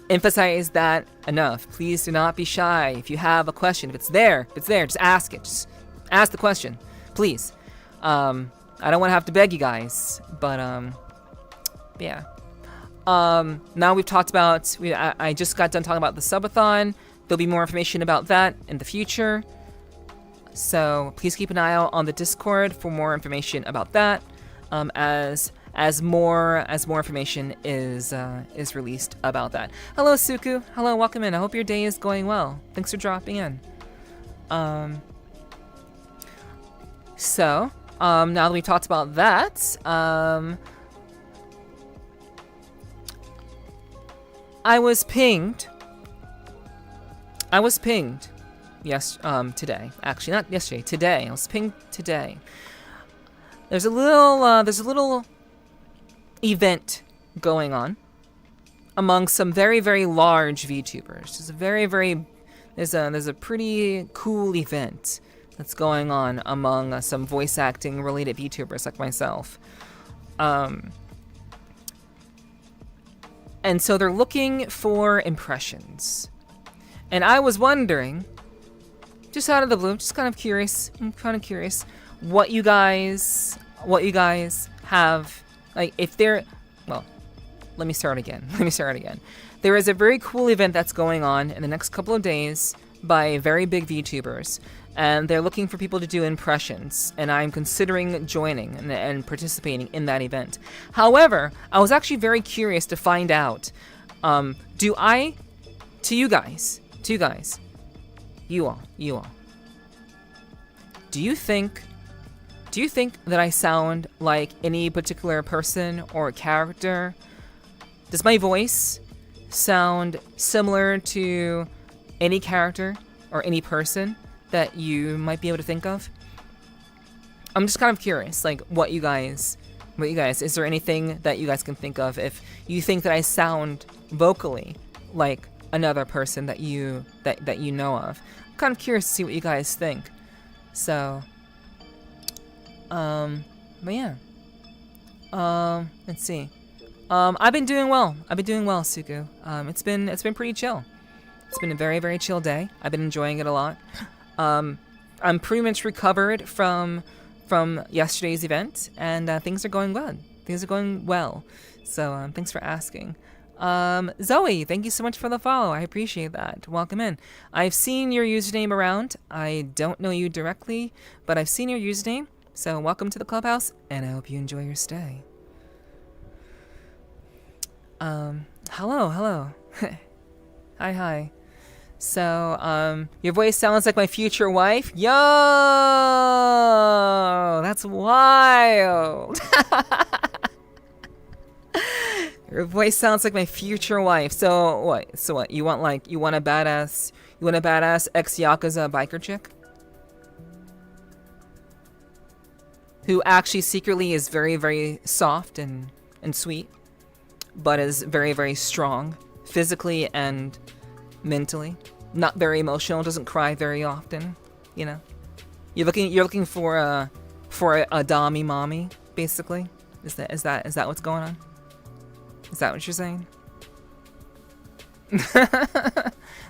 emphasize that enough. Please do not be shy. If you have a question, if it's there, just ask it. Just ask the question, please. I don't want to have to beg you guys, but yeah. Now we've talked about. I just got done talking about the subathon. There'll be more information about that in the future. So please keep an eye out on the Discord for more information about that. As more information is released about that. Hello, Suku. Hello, welcome in. I hope your day is going well. Thanks for dropping in. So now that we talked about that, I was pinged. Yes, today. Actually, not yesterday. Today. I was pinged today. There's a little event going on among some very, very large VTubers. There's a pretty cool event that's going on among some voice acting related VTubers like myself. And so they're looking for impressions. And I was wondering, just out of the blue, just kind of curious, what you guys have, like, if they're, well, let me start again. There is a very cool event that's going on in the next couple of days by very big VTubers, and they're looking for people to do impressions, and I'm considering joining and participating in that event. However, I was actually very curious to find out, you all, do you think that I sound like any particular person or character? Does my voice sound similar to any character or any person that you might be able to think of? I'm just kind of curious, like, what you guys, is there anything that you guys can think of if you think that I sound vocally like another person that you know of? I'm kind of curious to see what you guys think. So, but yeah. Let's see. I've been doing well, Suku. It's been pretty chill. It's been a very, very chill day. I've been enjoying it a lot. I'm pretty much recovered from yesterday's event, and things are going good. Things are going well. So, thanks for asking. Zoey, thank you so much for the follow. I appreciate that. Welcome in. I've seen your username around. I don't know you directly, but I've seen your username. So welcome to the clubhouse, and I hope you enjoy your stay. Hello. Hi. So, your voice sounds like my future wife. Yo, that's wild. Your voice sounds like my future wife. So what? You want a badass ex-Yakuza biker chick? Who actually secretly is very, very soft and sweet, but is very, very strong, physically and mentally. Not very emotional, doesn't cry very often, you know? You're looking for a Dami mommy, basically? Is that what's going on? Is that what you're saying?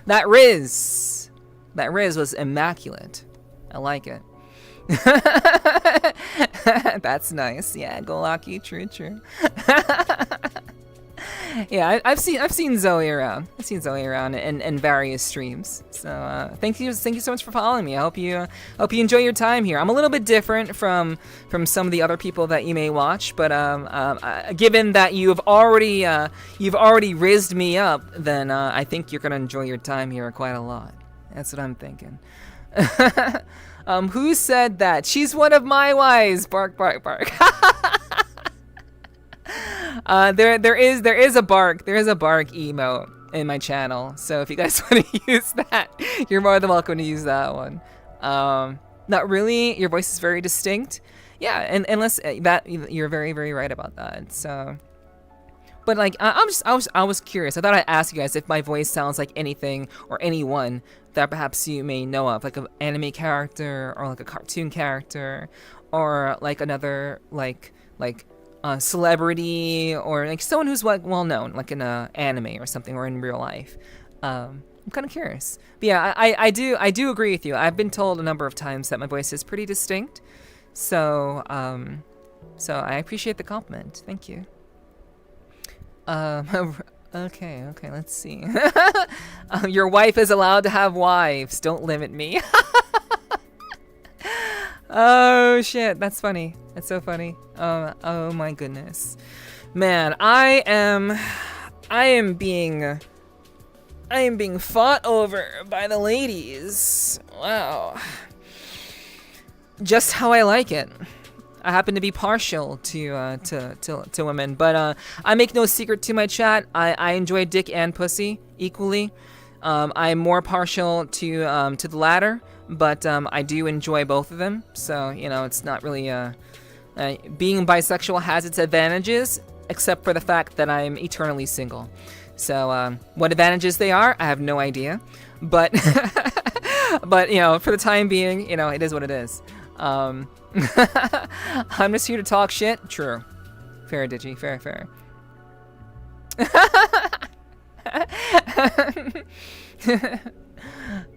That Riz was immaculate. I like it. That's nice. Yeah, go Lucky. True. Yeah, I've seen Zoey around. I've seen Zoey around in various streams. So thank you so much for following me. I hope you enjoy your time here. I'm a little bit different from some of the other people that you may watch, but given that you've already rizzed me up, then I think you're gonna enjoy your time here quite a lot. That's what I'm thinking. Who said that? She's one of my wives. Bark. There is a bark emote in my channel. So if you guys want to use that, you're more than welcome to use that one. Not really. Your voice is very distinct. Yeah, and unless that, you're very, very right about that. So, but like I was curious. I thought I'd ask you guys if my voice sounds like anything or anyone that perhaps you may know of, like an anime character or like a cartoon character or like another like celebrity or like someone who's like well known, like in a anime or something or in real life. I'm kind of curious. But yeah, I do agree with you. I've been told a number of times that my voice is pretty distinct. So I appreciate the compliment. Thank you. Okay, let's see. Your wife is allowed to have wives. Don't limit me. Oh shit, that's funny. That's so funny. Oh my goodness, man, I am being fought over by the ladies. Wow, just how I like it. I happen to be partial to women, but I make no secret to my chat. I enjoy dick and pussy equally. I'm more partial to the latter, but I do enjoy both of them. So you know, it's not really being bisexual has its advantages, except for the fact that I'm eternally single. So what advantages they are, I have no idea. But but you know, for the time being, you know, it is what it is. I'm just here to talk shit. True. Fair, Digi. Fair.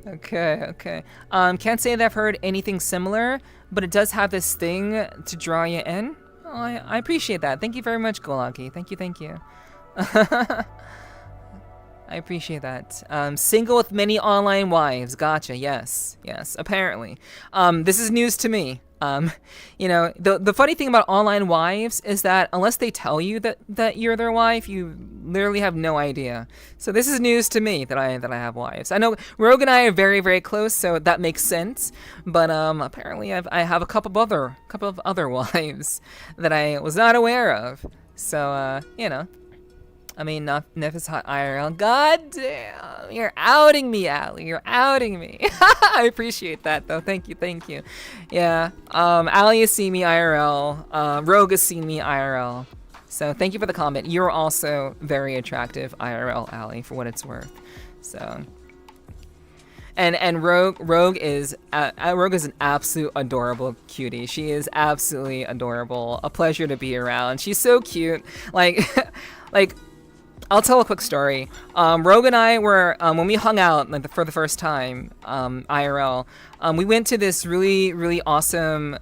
Okay. Can't say that I've heard anything similar, but it does have this thing to draw you in. Oh, I appreciate that. Thank you very much, Golaki. Thank you. I appreciate that. Single with many online wives. Gotcha. Yes. Apparently. This is news to me. You know, the funny thing about online wives is that unless they tell you that you're their wife, you literally have no idea. So this is news to me that I have wives. I know Rogue and I are very, very close, so that makes sense. But apparently I have a couple of other wives that I was not aware of. So you know. I mean, Neph is hot IRL. God damn, you're outing me, Allie. You're outing me. I appreciate that, though. Thank you. Yeah, Allie has seen me IRL. Rogue has seen me IRL. So thank you for the comment. You're also very attractive, IRL, Allie, for what it's worth. So, and Rogue is an absolute adorable cutie. She is absolutely adorable. A pleasure to be around. She's so cute. Like. I'll tell a quick story. Rogue and I were, when we hung out for the first time, IRL, we went to this really, really awesome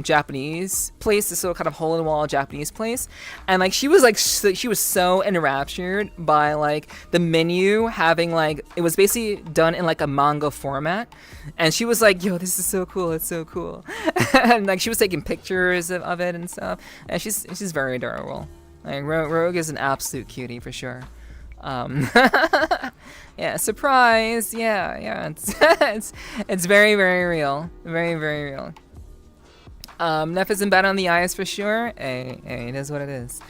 Japanese place, this little kind of hole-in-the-wall Japanese place. And like she was so enraptured by like the menu having like, it was basically done in like a manga format. And she was like, yo, this is so cool, it's so cool. And like she was taking pictures of it and stuff. And she's very adorable. Like, Rogue is an absolute cutie for sure. Yeah, surprise. Yeah. It's very, very real. Very, very real. Neph isn't bad on the eyes for sure. Hey, it is what it is.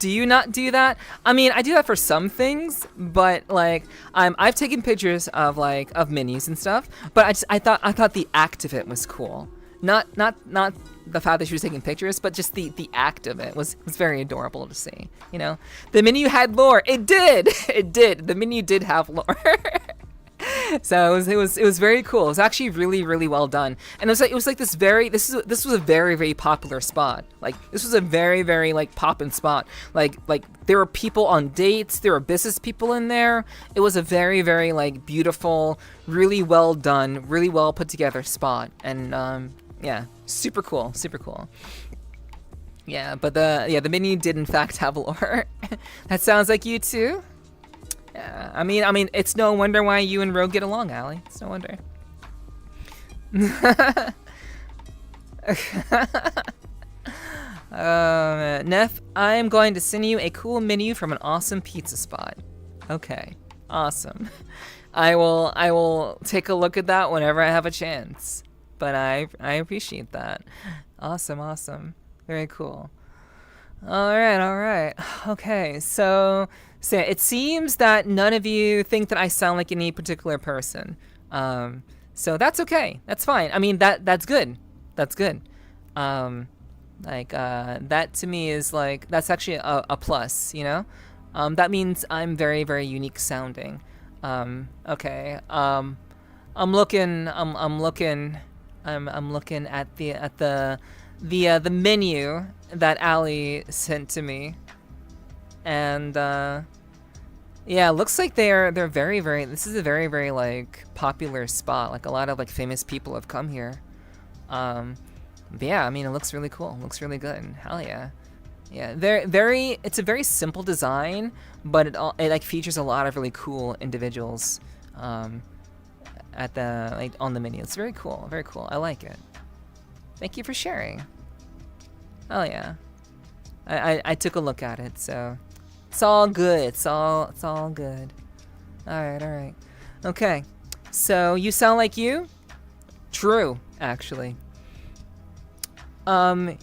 Do you not do that? I mean, I do that for some things, but like, I've taken pictures of minis and stuff, but I thought the act of it was cool. Not the fact that she was taking pictures, but just the act of it was very adorable to see. You know, the menu had lore. It did. The menu did have lore. So it was very cool. It was actually really, really well done. And it was like this was a very, very popular spot. Like this was a very, very like poppin' spot. Like there were people on dates, there were business people in there. It was a very, very like beautiful, really well done, really well put together spot. And yeah, super cool. Yeah, but the menu did in fact have lore. That sounds like you too. Yeah, I mean, it's no wonder why you and Rogue get along, Allie. It's no wonder. Neph, I am going to send you a cool menu from an awesome pizza spot. Okay, awesome. I will take a look at that whenever I have a chance. But I appreciate that. Awesome. Very cool. All right. Okay, so it seems that none of you think that I sound like any particular person. So that's okay. That's fine. I mean, that's good. That to me is like, that's actually a plus, you know? That means I'm very, very unique sounding. Okay. I'm looking at the menu that Allie sent to me, and yeah, looks like they're very, very. This is a very, very like popular spot. Like a lot of like famous people have come here. But yeah, I mean, it looks really cool. It looks really good. Hell yeah. Yeah, it's a very simple design, but it like features a lot of really cool individuals. at the like on the menu. It's very cool. Very cool. I like it. Thank you for sharing. Oh yeah. I took a look at it, so it's all good. It's all good. All right. Okay. So you sound like you? True, actually. Faye,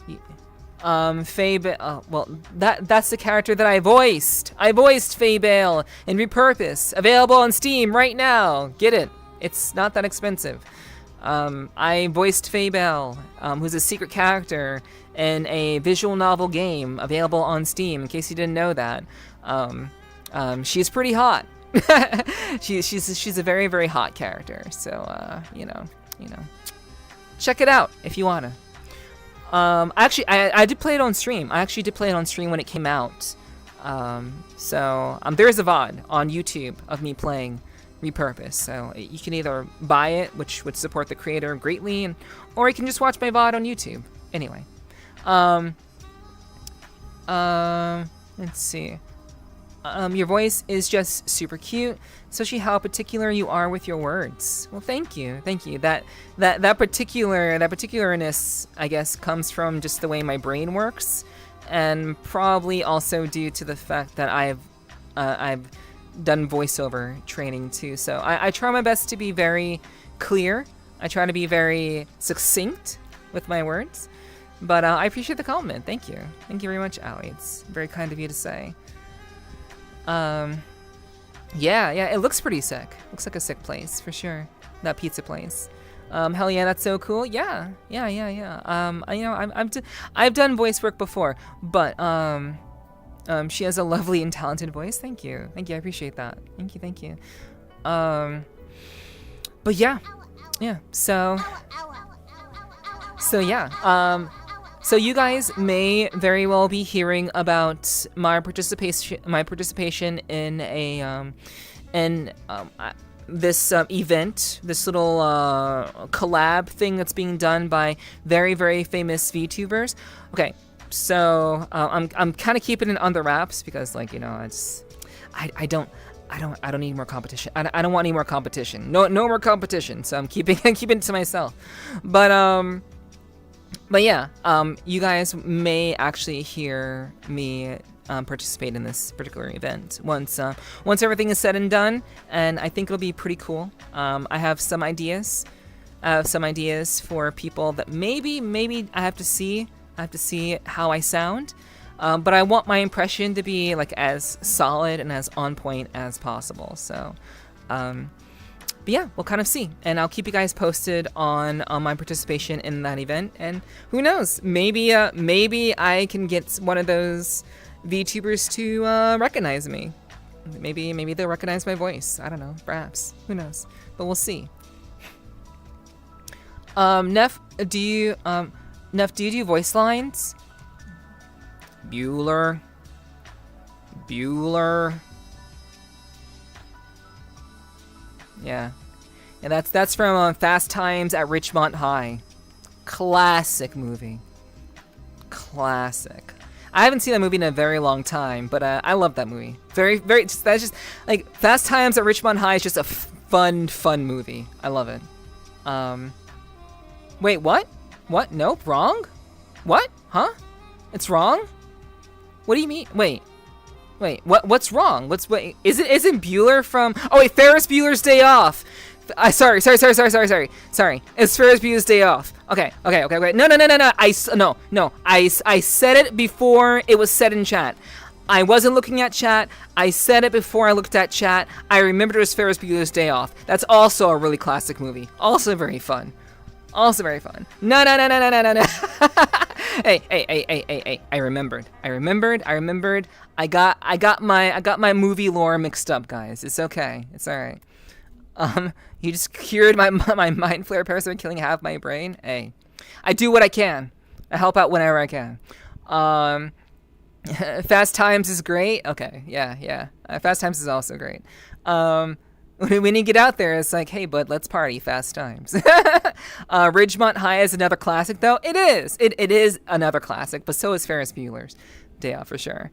well, that's the character that I voiced. I voiced Faye Bale in Repurpose, available on Steam right now. Get it? It's not that expensive. I voiced Faye Bale, who's a secret character in a visual novel game available on Steam. In case you didn't know that, she's pretty hot. she's a very, very hot character. So you know, check it out if you wanna. Actually, I did play it on stream. I actually did play it on stream when it came out. So there's a VOD on YouTube of me playing Repurpose. So you can either buy it, which would support the creator greatly, or you can just watch my VOD on YouTube. Anyway, let's see. Your voice is just super cute, especially how particular you are with your words. Well, thank you. That particularness, I guess, comes from just the way my brain works, and probably also due to the fact that I've done voiceover training too. So I try my best to be very clear. I try to be very succinct with my words. But I appreciate the compliment. Thank you very much, Allie. It's very kind of you to say. Yeah, it looks pretty sick. Looks like a sick place for sure. That pizza place. Hell yeah, that's so cool. Yeah. I've done voice work before, but she has a lovely and talented voice. Thank you. I appreciate that. Thank you. But yeah. So yeah. So you guys may very well be hearing about my participation in a this event, this little collab thing that's being done by very, very famous VTubers. Okay, so I'm kind of keeping it under wraps because, like, you know, I don't need more competition. I don't want any more competition. No more competition. So I'm keeping it to myself. But yeah, you guys may actually hear me participate in this particular event once everything is said and done, and I think it'll be pretty cool. I have some ideas for people that maybe I have to see how I sound, but I want my impression to be like as solid and as on point as possible. So. But yeah, we'll kind of see, and I'll keep you guys posted on my participation in that event. And who knows, maybe I can get one of those VTubers to recognize me. Maybe they'll recognize my voice. I don't know, perhaps. Who knows? But we'll see. Neph, do you do voice lines? Bueller. Yeah, that's from Fast Times at Ridgemont High. Classic movie. Classic. I haven't seen that movie in a very long time, but I love that movie. That's just like Fast Times at Ridgemont High is just a fun movie. I love it. Wait, what? What? Nope, wrong? What? Huh? It's wrong? What do you mean? Wait, what's wrong? Isn't Bueller from... Oh wait, Ferris Bueller's Day Off. Sorry. It's Ferris Bueller's Day Off. Okay. No. I said it before it was said in chat. I wasn't looking at chat. I said it before I looked at chat. I remembered it was Ferris Bueller's Day Off. That's also a really classic movie. Also very fun. No. Hey. I remembered. I got my movie lore mixed up, guys. It's okay. It's all right. You just cured my mind flare parasite killing half my brain. Hey, I do what I can. I help out whenever I can. Fast Times is great. Okay, yeah. Fast Times is also great. When you get out there, it's like, hey, bud, let's party. Fast Times. Ridgemont High is another classic, though. It is. It is another classic, but so is Ferris Bueller's Day Off for sure.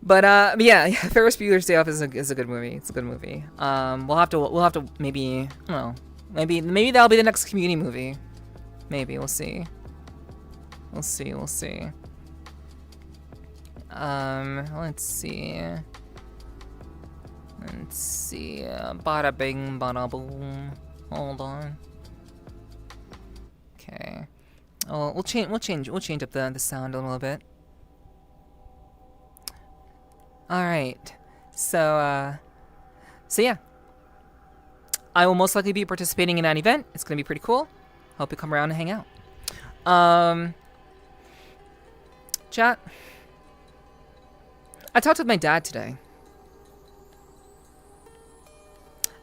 But yeah, Ferris Bueller's Day Off is a good movie. It's a good movie. We'll have to maybe, well, maybe that'll be the next Community movie. Maybe we'll see. We'll see. Let's see. Bada bing, bada boom. Hold on. Okay. Oh, we'll change up the sound a little bit. All right. So yeah. I will most likely be participating in that event. It's gonna be pretty cool. Hope you come around and hang out. Chat. I talked with my dad today.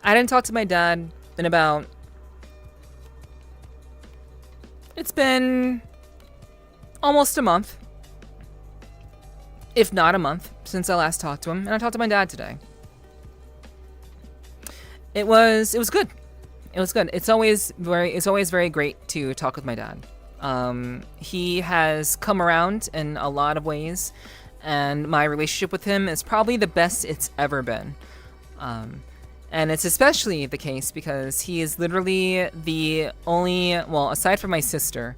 I didn't talk to my dad in about... It's been almost a month. If not a month, since I last talked to him. And I talked to my dad today. It was good. It was good. It's always very great to talk with my dad. He has come around in a lot of ways, and my relationship with him is probably the best it's ever been. And it's especially the case because he is literally the only, well, aside from my sister,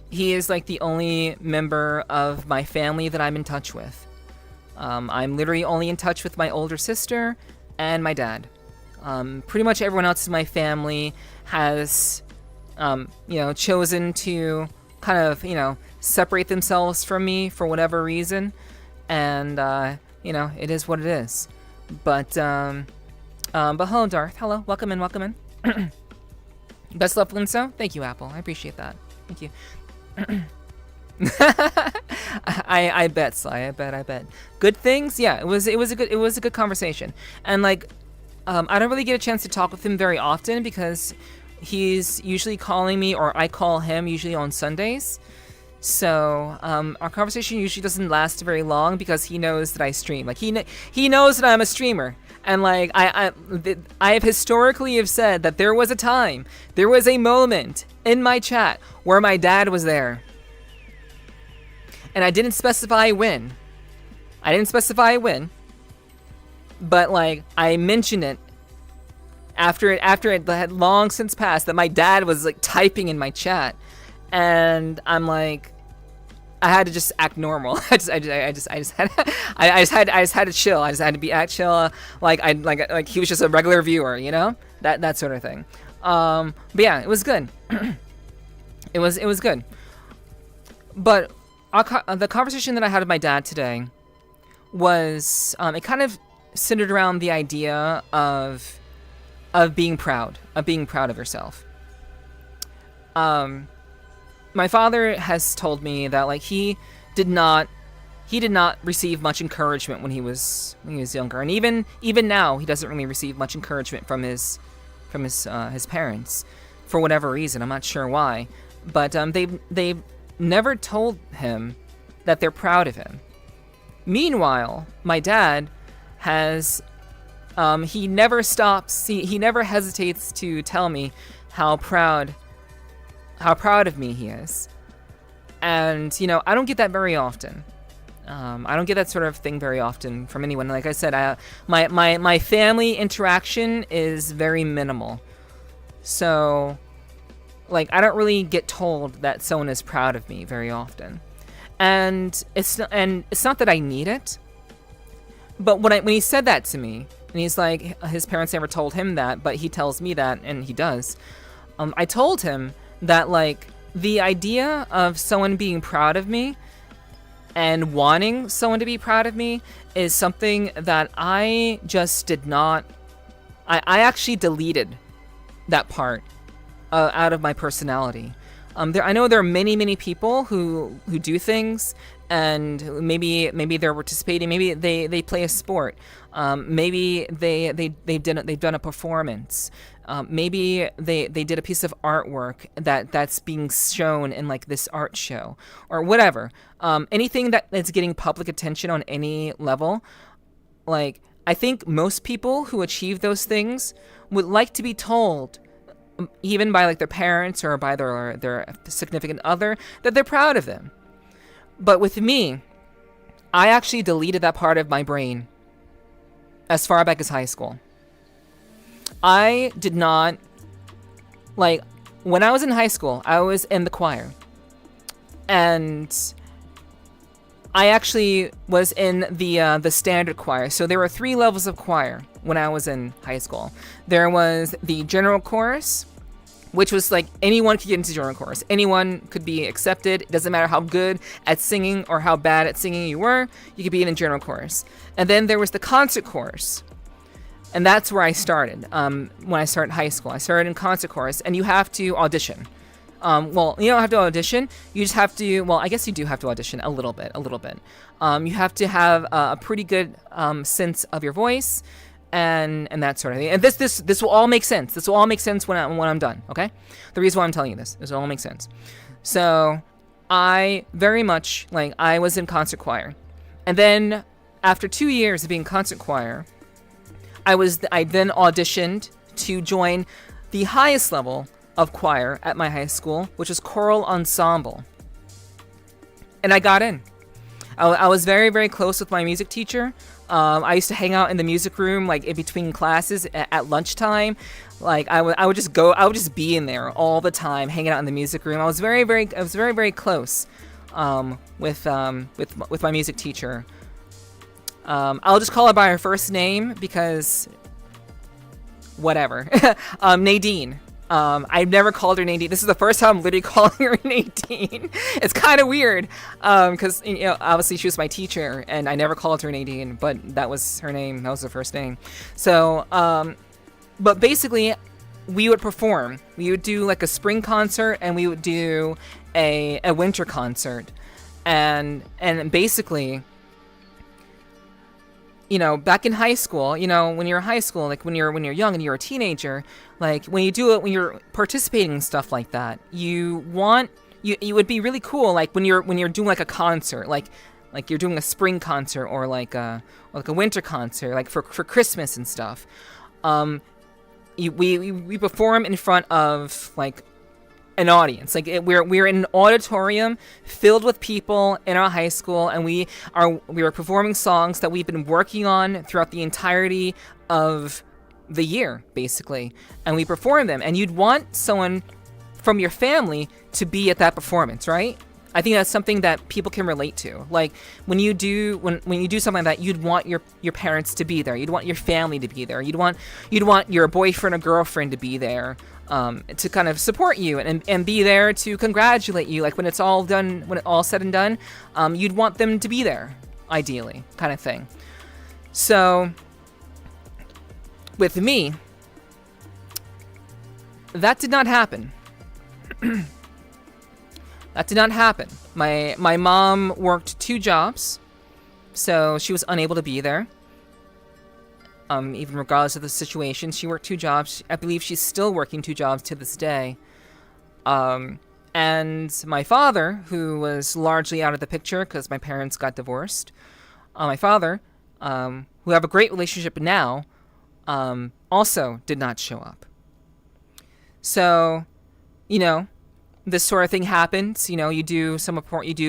he is like the only member of my family that I'm in touch with. I'm literally only in touch with my older sister and my dad. Pretty much everyone else in my family has, chosen to kind of, separate themselves from me for whatever reason. And, it is what it is. But hello, Darth. Hello. Welcome in. Best love, Linso. Thank you, Apple. I appreciate that. Thank you. I bet, Sly. I bet. Good things? Yeah, it was a good conversation. And like, I don't really get a chance to talk with him very often because he's usually calling me, or I call him usually on Sundays. So our conversation usually doesn't last very long because he knows that I stream. Like he knows that I'm a streamer, and like I have historically have said that there was a moment in my chat where my dad was there, and I didn't specify when. But like I mentioned it after it had long since passed that my dad was like typing in my chat, and I'm like, I had to just act normal. I just had to chill. I just had to be act chill, like he was just a regular viewer, that sort of thing. But yeah, it was good. It was good. But the conversation that I had with my dad today was it kind of centered around the idea of being proud of yourself. My father has told me that like he did not receive much encouragement when he was younger, and even now he doesn't really receive much encouragement from his parents for whatever reason. I'm not sure why, but they've never told him that they're proud of him. Meanwhile, my dad has he never hesitates to tell me how proud of me he is. And, I don't get that very often. I don't get that sort of thing very often from anyone. Like I said, my family interaction is very minimal. So, like, I don't really get told that someone is proud of me very often. And it's not that I need it. But when he said that to me, and he's like, his parents never told him that, but he tells me that, and he does. I told him that like the idea of someone being proud of me and wanting someone to be proud of me is something that I just did not. I actually deleted that part out of my personality. I know there are many people who do things, and maybe they're participating. Maybe they play a sport. Maybe they've done a performance. Maybe they did a piece of artwork that's being shown in like this art show or whatever. Anything that's getting public attention on any level. Like, I think most people who achieve those things would like to be told, even by like their parents or by their significant other, that they're proud of them. But with me, I actually deleted that part of my brain as far back as high school. I did not, like, when I was in high school, I was in the choir. And I actually was in the standard choir. So there were 3 levels of choir when I was in high school. There was the general chorus, which was like anyone could get into general chorus. Anyone could be accepted. It doesn't matter how good at singing or how bad at singing you were. You could be in the general chorus. And then there was the concert chorus. And that's where I started when I started high school. I started in concert chorus, and you have to audition. Well, you don't have to audition. You just have to, well, I guess you do have to audition a little bit. You have to have a pretty good sense of your voice and that sort of thing. And this will all make sense. This will all make sense when I'm done, okay? The reason why I'm telling you this will all make sense. So I very much, like, I was in concert choir. And then after 2 years of being concert choir, I then auditioned to join the highest level of choir at my high school, which is choral ensemble. And I got in. I was very, very close with my music teacher. I used to hang out in the music room, like, in between classes at lunchtime. Like, I would just be in there all the time, hanging out in the music room. I was very, very close with my music teacher. I'll just call her by her first name because whatever. Nadine. I've never called her Nadine. This is the first time I'm literally calling her Nadine. It's kind of weird, because, you know, obviously she was my teacher, and I never called her Nadine, but that was her name. That was her first name. So, but basically, we would perform. We would do like a spring concert, and we would do a winter concert, and basically, you know, back in high school, you know, when you're in high school, like when you're young and you're a teenager, like when you do it, when you're participating in stuff like that, you would be really cool, like when you're doing like a concert, like you're doing a spring concert or like a winter concert, like for Christmas and stuff. We perform in front of like an audience. Like we're in an auditorium filled with people in our high school, and we are performing songs that we've been working on throughout the entirety of the year, basically, and we perform them. And you'd want someone from your family to be at that performance, right? I think that's something that people can relate to. Like when you do something like that, you'd want your parents to be there. You'd want your family to be there. You'd want your boyfriend or girlfriend to be there, to kind of support you and be there to congratulate you. Like when it's all done, when it's all said and done, you'd want them to be there, ideally, kind of thing. So with me, that did not happen. That did not happen. My mom worked 2 jobs, so she was unable to be there. Even regardless of the situation, she worked 2 jobs. I believe she's still working 2 jobs to this day. And my father, who was largely out of the picture because my parents got divorced, my father, who have a great relationship now, also did not show up. So, you know, this sort of thing happens. You know, you do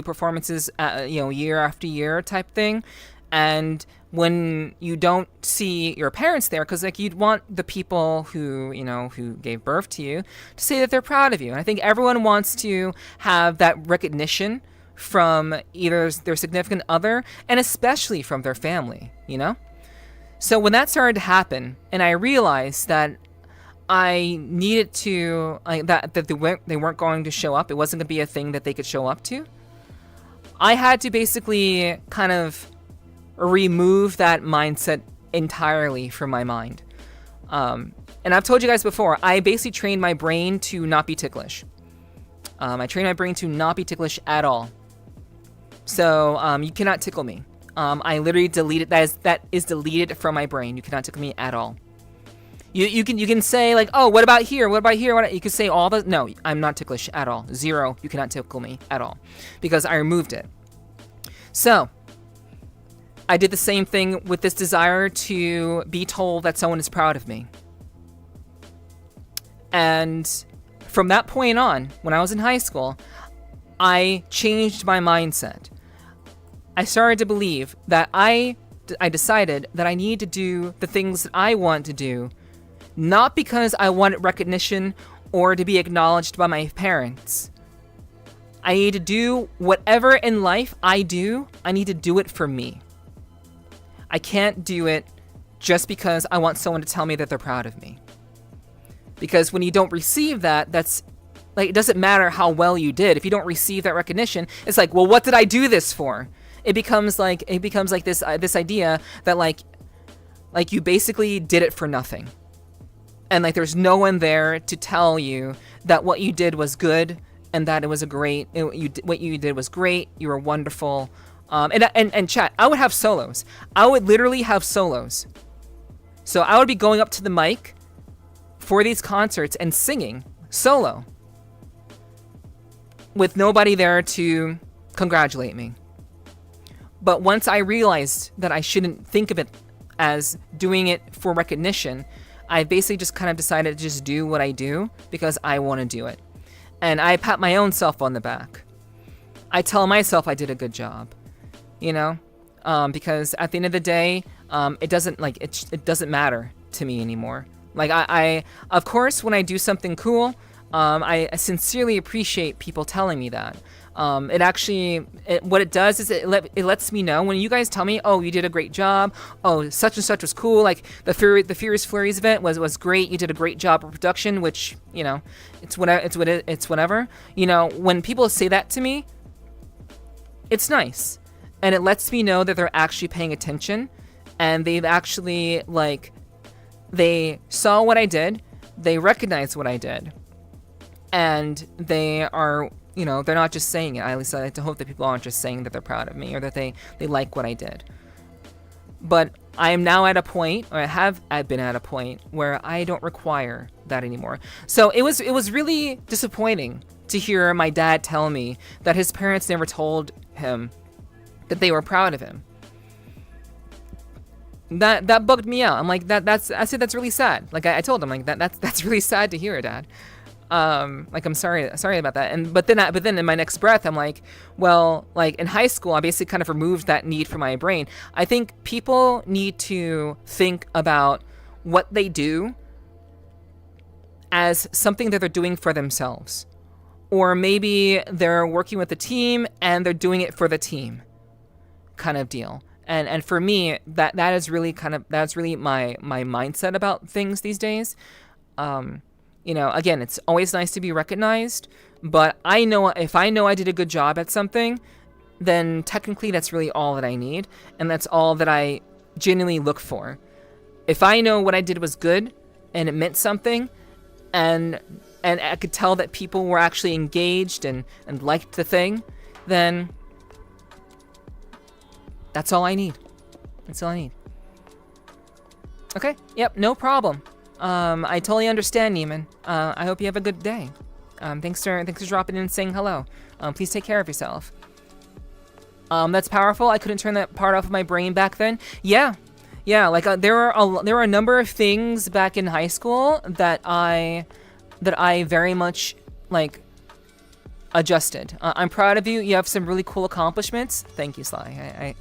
performances, year after year type thing, and when you don't see your parents there, because like you'd want the people who gave birth to you to say that they're proud of you. And I think everyone wants to have that recognition from either their significant other and especially from their family, you know? So when that started to happen, and I realized that I needed to, that they weren't going to show up, it wasn't going to be a thing that they could show up to, I had to basically kind of remove that mindset entirely from my mind. And I've told you guys before, I basically trained my brain to not be ticklish. I trained my brain to not be ticklish at all. So you cannot tickle me. I literally deleted that is deleted from my brain. You cannot tickle me at all. You can say like, oh, what about here? What about here? You can say all the, no, I'm not ticklish at all. 0. You cannot tickle me at all because I removed it. So I did the same thing with this desire to be told that someone is proud of me. And from that point on, when I was in high school, I changed my mindset. I started to believe that I decided that I need to do the things that I want to do, not because I wanted recognition or to be acknowledged by my parents. I need to do whatever in life I do, I need to do it for me. I can't do it just because I want someone to tell me that they're proud of me. Because when you don't receive that, that's like, it doesn't matter how well you did. If you don't receive that recognition, it's like, well, what did I do this for? It becomes like this idea that like you basically did it for nothing. And like there's no one there to tell you that what you did was good and that it was what you did was great. You were wonderful. And chat, I would have solos. I would literally have solos. So I would be going up to the mic for these concerts and singing solo with nobody there to congratulate me. But once I realized that I shouldn't think of it as doing it for recognition, I basically just kind of decided to just do what I do because I want to do it. And I pat my own self on the back. I tell myself I did a good job, you know, because at the end of the day, it doesn't matter to me anymore. Like I of course, when I do something cool, I sincerely appreciate people telling me that. What it does is it lets me know when you guys tell me, oh, you did a great job. Oh, such and such was cool. Like the Furious Flurries event was great. You did a great job of production, which, you know, it's whatever. You know, when people say that to me, it's nice. And it lets me know that they're actually paying attention and they've actually they saw what I did. They recognized what I did. And they are, you know, they're not just saying it. At least I like to hope that people aren't just saying that they're proud of me or that they like what I did. But I am now at a point, or I've been at a point where I don't require that anymore. So it was really disappointing to hear my dad tell me that his parents never told him that they were proud of him. That bugged me out. I'm like, that's really sad. Like I told him, like that's really sad to hear, Dad. Like I'm sorry about that. But then in my next breath, I'm like, well, like in high school, I basically kind of removed that need from my brain. I think people need to think about what they do as something that they're doing for themselves, or maybe they're working with a team and they're doing it for the team, kind of deal. And for me, that's really my mindset about things these days. You know, again, it's always nice to be recognized, but I know if I know I did a good job at something, then technically that's really all that I need, and that's all that I genuinely look for. If I know what I did was good and it meant something, and I could tell that people were actually engaged and liked the thing, then that's all I need. That's all I need. Okay, yep, no problem. I totally understand, Neiman. I hope you have a good day. Thanks for dropping in and saying hello. Please take care of yourself. That's powerful. I couldn't turn that part off of my brain back then. Yeah. Like there were a number of things back in high school that I very much like adjusted. I'm proud of you. You have some really cool accomplishments. Thank you, Sly.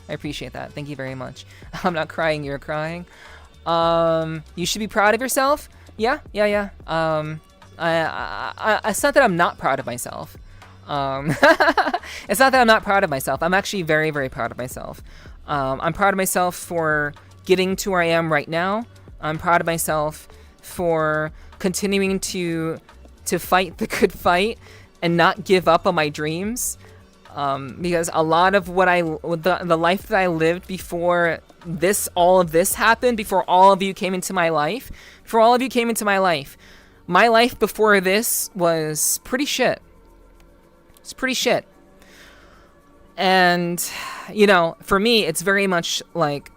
I appreciate that. Thank you very much. I'm not crying. You're crying. You should be proud of yourself. Yeah. It's not that I'm not proud of myself. It's not that I'm not proud of myself. I'm actually very, very proud of myself. I'm proud of myself for getting to where I am right now. I'm proud of myself for continuing to fight the good fight and not give up on my dreams. Because a lot of the life that I lived before all of this happened, before all of you came into my life, my life before this was pretty shit. It's pretty shit. And, you know, for me, it's very much like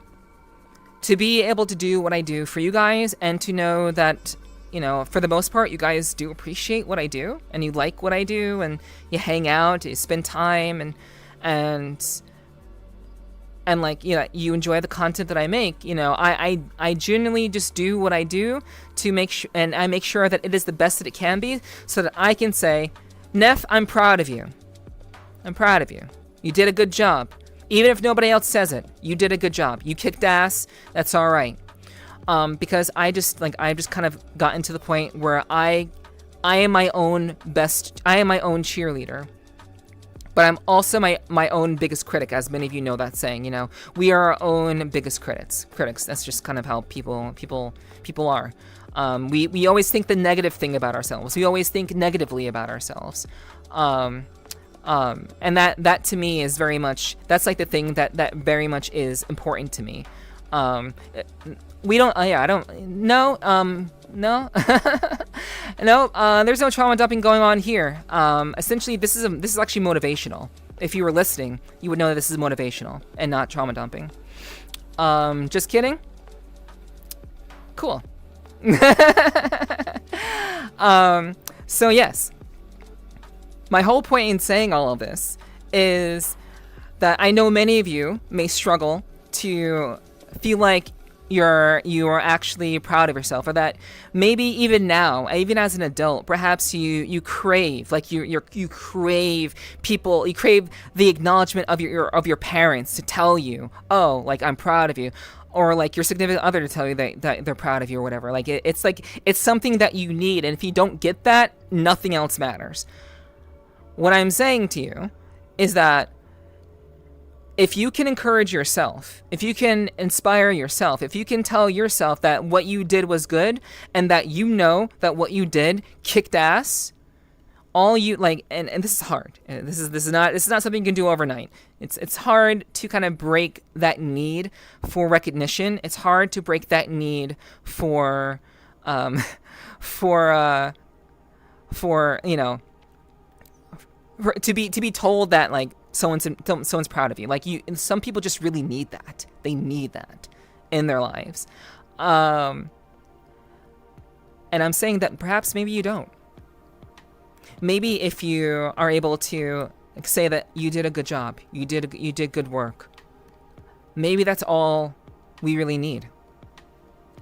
to be able to do what I do for you guys and to know that, you know, for the most part, you guys do appreciate what I do and you like what I do and you hang out, you spend time and like, you know, you enjoy the content that I make. You know, I genuinely just do what I do to make sure, and I make sure that it is the best that it can be so that I can say, Neff, I'm proud of you. I'm proud of you. You did a good job. Even if nobody else says it, you did a good job. You kicked ass. That's all right. Because I've just kind of gotten to the point where I am my own cheerleader. But I'm also my own biggest critic, as many of you know that saying. You know, we are our own biggest critics. That's just kind of how people are. We always think the negative thing about ourselves. We always think negatively about ourselves. And that to me is very much, that's like the thing that very much is important to me. We don't, I don't, no, no, no, there's no trauma dumping going on here. Essentially, this is actually motivational. If you were listening, you would know that this is motivational and not trauma dumping. Just kidding. Cool. So yes, my whole point in saying all of this is that I know many of you may struggle to feel like you are actually proud of yourself, or that maybe even now, even as an adult, perhaps you crave, like you crave people, you crave the acknowledgement of your parents to tell you, oh, like, I'm proud of you, or like your significant other to tell you that they're proud of you or whatever. Like it's something that you need, and if you don't get that, nothing else matters. What I'm saying to you is that if you can encourage yourself, if you can inspire yourself, if you can tell yourself that what you did was good, and that you know that what you did kicked ass, all you like, and this is hard. This is not something you can do overnight. It's hard to kind of break that need for recognition. It's hard to break that need for you know, to be told that like someone's proud of you. Like some people just really need that. They need that in their lives. And I'm saying that perhaps maybe you don't. Maybe if you are able to say that you did a good job, you did good work, maybe that's all we really need.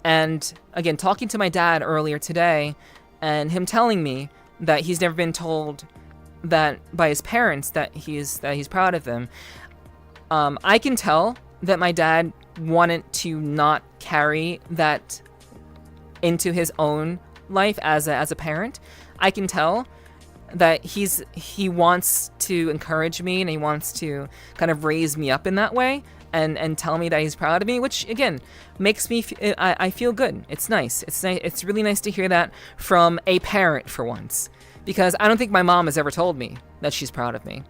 And again, talking to my dad earlier today, and him telling me that he's never been told that by his parents that he's proud of them, I can tell that my dad wanted to not carry that into his own life as a parent. I can tell that he wants to encourage me, and he wants to kind of raise me up in that way, and tell me that he's proud of me, which again makes me I feel good. It's nice. It's really nice to hear that from a parent for once, because I don't think my mom has ever told me that she's proud of me,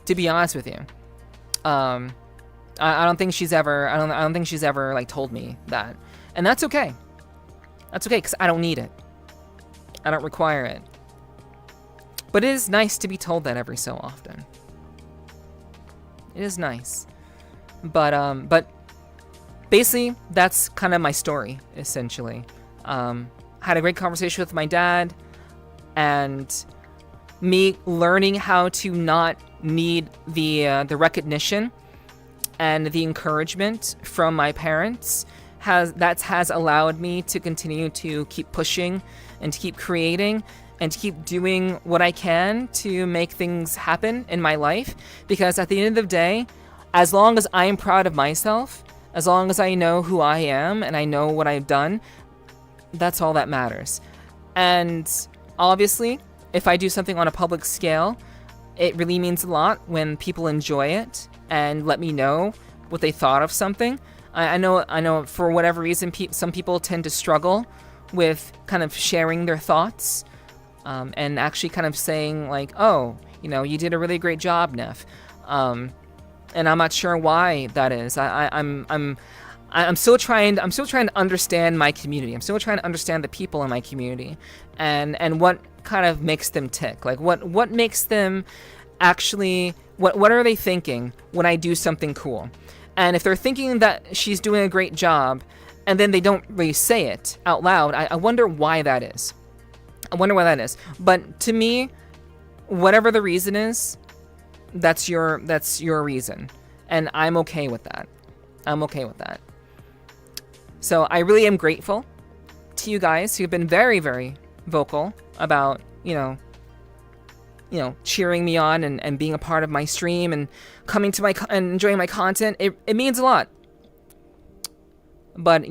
to be honest with you. I don't think she's ever I don't think she's ever like told me that, and that's okay. That's okay, because I don't need it. I don't require it. But it is nice to be told that every so often. It is nice. But basically, that's kind of my story, essentially. Had a great conversation with my dad, and me learning how to not need the recognition and the encouragement from my parents has allowed me to continue to keep pushing and to keep creating and to keep doing what I can to make things happen in my life. Because at the end of the day, as long as I am proud of myself, as long as I know who I am and I know what I've done, that's all that matters. And obviously, if I do something on a public scale, it really means a lot when people enjoy it and let me know what they thought of something. I know for whatever reason, some people tend to struggle with kind of sharing their thoughts, and actually kind of saying like, oh, you know, you did a really great job, Neff. And I'm not sure why that is. I'm still trying to understand my community. I'm still trying to understand the people in my community, and what kind of makes them tick. Like what makes them actually, what are they thinking when I do something cool? And if they're thinking that she's doing a great job, and then they don't really say it out loud, I wonder why that is. But to me, whatever the reason is, that's your reason. And I'm okay with that. So I really am grateful to you guys who've been very, very vocal about, you know, cheering me on and being a part of my stream and coming to and enjoying my content. It means a lot. But,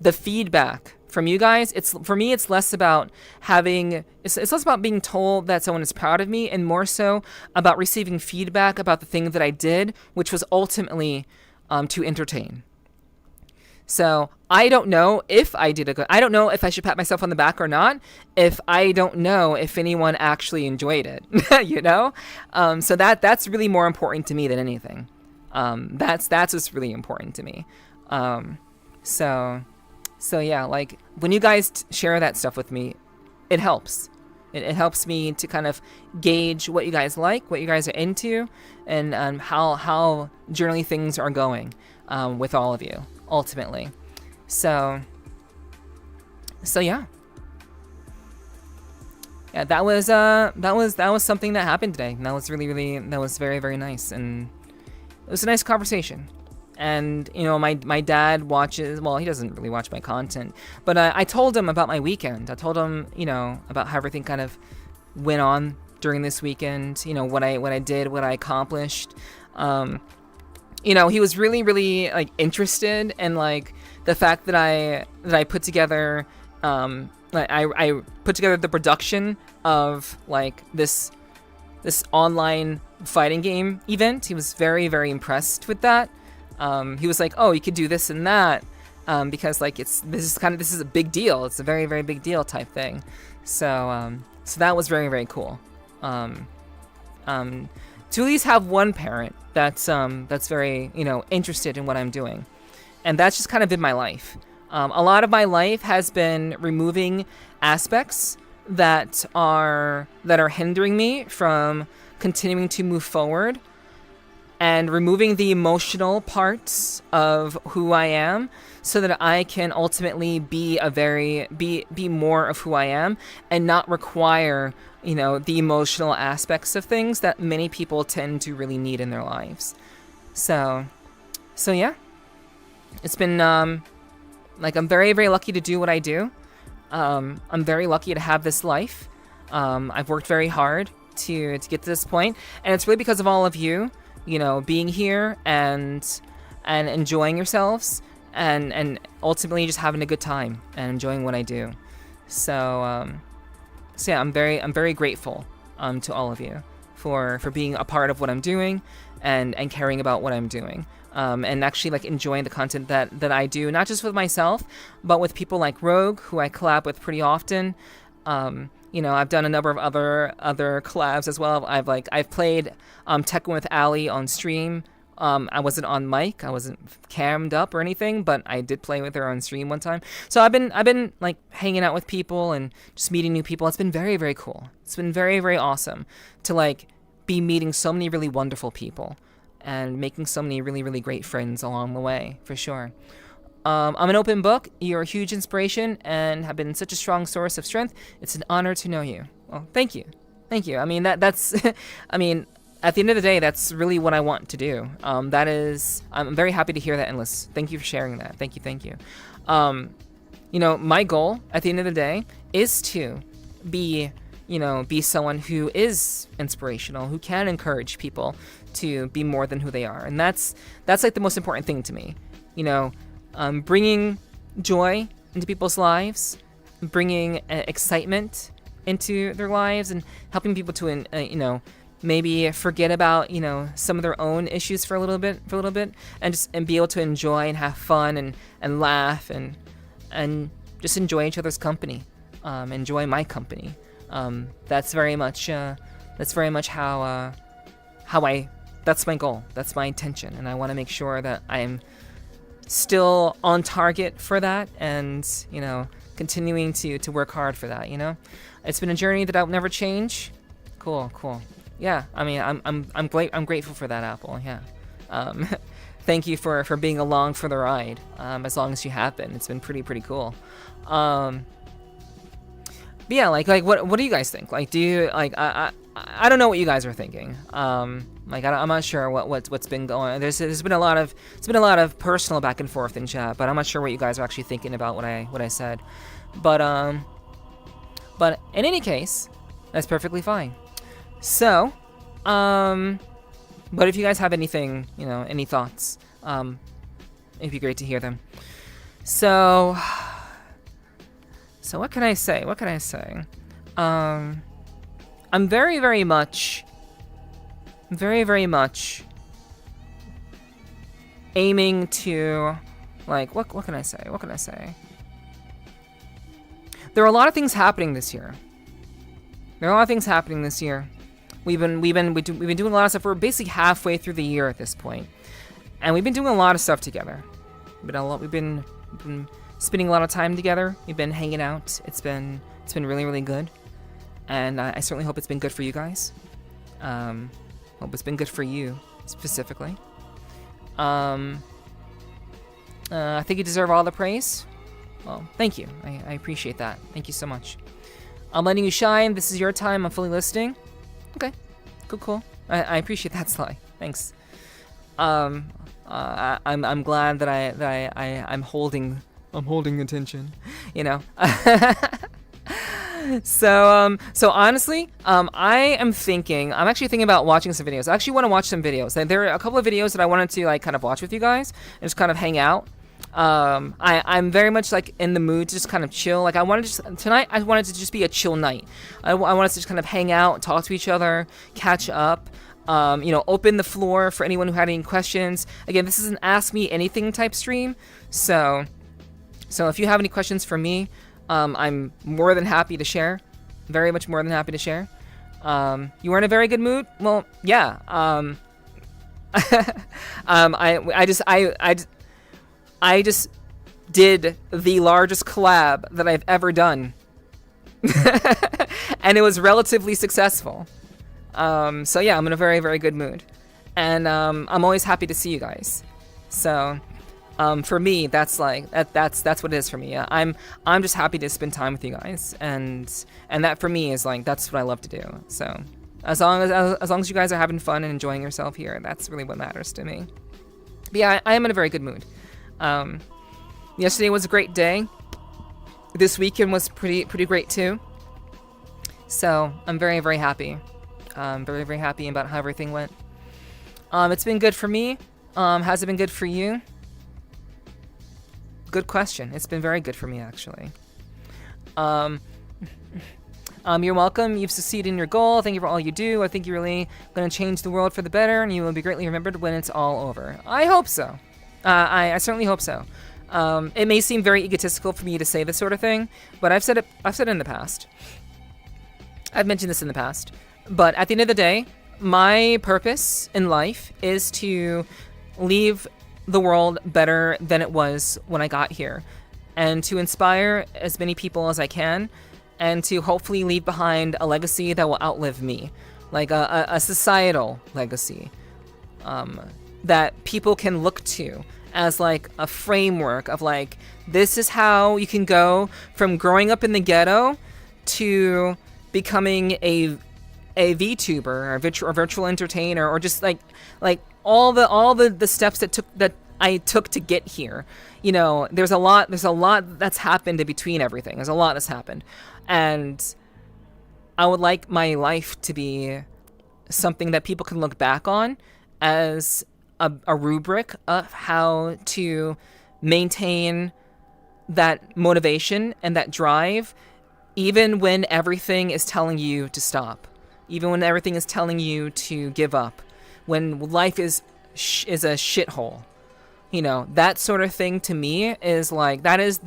the feedback from you guys, for me, it's less about it's less about being told that someone is proud of me and more so about receiving feedback about the thing that I did, which was ultimately to entertain. So I don't know if I did I don't know if I should pat myself on the back or not, if I don't know if anyone actually enjoyed it, So that's really more important to me than anything. That's what's really important to me. So yeah, like when you guys share that stuff with me, it helps. It helps me to kind of gauge what you guys like, what you guys are into, and how generally things are going with all of you ultimately. So yeah, that was something that happened today, and that was very, very nice, and it was a nice conversation. And my dad watches. Well, he doesn't really watch my content, but I told him about my weekend. I told him about how everything kind of went on during this weekend. What I did, what I accomplished. He was really, really like interested in like the fact that I put together I put together the production of like this online fighting game event. He was very, very impressed with that. He was like, "Oh, you could do this and that," because like this is a big deal. It's a very, very big deal type thing. So that was very, very cool. To at least have one parent that's very interested in what I'm doing, and that's just kind of been my life. A lot of my life has been removing aspects that are hindering me from continuing to move forward, and removing the emotional parts of who I am so that I can ultimately be more of who I am and not require, the emotional aspects of things that many people tend to really need in their lives. So yeah, it's been, like, I'm very, very lucky to do what I do. I'm very lucky to have this life. I've worked very hard to get to this point, and it's really because of all of you, being here and enjoying yourselves and ultimately just having a good time and enjoying what I do. So yeah, I'm very grateful to all of you for being a part of what I'm doing and caring about what I'm doing. And actually like enjoying the content that I do, not just with myself, but with people like Rogue, who I collab with pretty often. I've done a number of other collabs as well. I've played Tekken with Ali on stream. I wasn't on mic, I wasn't cammed up or anything, but I did play with her on stream one time. So I've been like hanging out with people and just meeting new people. It's been very, very cool. It's been very, very awesome to like be meeting so many really wonderful people and making so many really, really great friends along the way, for sure. I'm an open book. You're a huge inspiration and have been such a strong source of strength. It's an honor to know you. Well, thank you. Thank you. I mean, that's, I mean, at the end of the day, that's really what I want to do. I'm very happy to hear that, Endless. Thank you for sharing that. Thank you. My goal at the end of the day is to be someone who is inspirational, who can encourage people to be more than who they are. And that's like the most important thing to me. Bringing joy into people's lives, bringing excitement into their lives, and helping people to, maybe forget about, some of their own issues for a little bit, and be able to enjoy and have fun and laugh and just enjoy each other's company, enjoy my company. That's very much how that's my goal. That's my intention, and I want to make sure that I'm still on target for that, and continuing to work hard for that. It's been a journey that I'll never change. Cool. Yeah, I mean, I'm grateful for that, Apple. Yeah. Thank you for being along for the ride. As long as you have been, it's been pretty cool. But yeah, like what do you guys think? Like, do you like I don't know what you guys are thinking. I'm not sure what's been going on. There's been a lot of personal back and forth in chat, but I'm not sure what you guys are actually thinking about what I said. But in any case, that's perfectly fine. So, but if you guys have anything, you know, any thoughts, it'd be great to hear them. So what can I say? What can I say? I'm very, very much aiming to, like, what can I say? What can I say? There are a lot of things happening this year. We've been doing a lot of stuff. We're basically halfway through the year at this point, and we've been doing a lot of stuff together. We've been spending a lot of time together. We've been hanging out. It's been really, really good, and I certainly hope it's been good for you guys. Hope it's been good for you specifically. I think you deserve all the praise. Well, thank you. I appreciate that. Thank you so much. I'm letting you shine. This is your time. I'm fully listening. Okay. Cool. I appreciate that, Sly. Thanks. I'm glad that I'm holding attention. You know. So honestly, I'm actually thinking about watching some videos. I actually want to watch some videos. There are a couple of videos that I wanted to, like, kind of watch with you guys and just kind of hang out. I'm very much, like, in the mood to just kind of chill. Like, tonight I wanted to just be a chill night. I wanted to just kind of hang out, talk to each other, catch up, you know, open the floor for anyone who had any questions. Again, this is an Ask Me Anything type stream. So if you have any questions for me, I'm more than happy to share. Very much more than happy to share. You were in a very good mood? Well, yeah. I just did the largest collab that I've ever done. And it was relatively successful. So yeah, I'm in a very, very good mood. And I'm always happy to see you guys. So for me, that's like that's what it is for me. I'm just happy to spend time with you guys, and that for me is like, that's what I love to do. So as long as you guys are having fun and enjoying yourself here, that's really what matters to me. But yeah, I am in a very good mood. Yesterday was a great day. This weekend was pretty great too. So I'm very, very happy. Very, very happy about how everything went. It's been good for me. Has it been good for you? Good question. It's been very good for me, actually. You're welcome. You've succeeded in your goal. Thank you for all you do. I think you're really going to change the world for the better, and you will be greatly remembered when it's all over. I hope so. I certainly hope so. It may seem very egotistical for me to say this sort of thing, but I've said it in the past. I've mentioned this in the past. But at the end of the day, my purpose in life is to leave the world better than it was when I got here, and to inspire as many people as I can, and to hopefully leave behind a legacy that will outlive me, like a societal legacy that people can look to as like a framework of like, this is how you can go from growing up in the ghetto to becoming a VTuber or a virtual entertainer, or just like all the steps that I took to get here. You know, there's a lot that's happened in between everything. There's a lot that's happened, and I would like my life to be something that people can look back on as a rubric of how to maintain that motivation and that drive, even when everything is telling you to stop, even when everything is telling you to give up, when life is a shithole. You know, that sort of thing to me is like, that is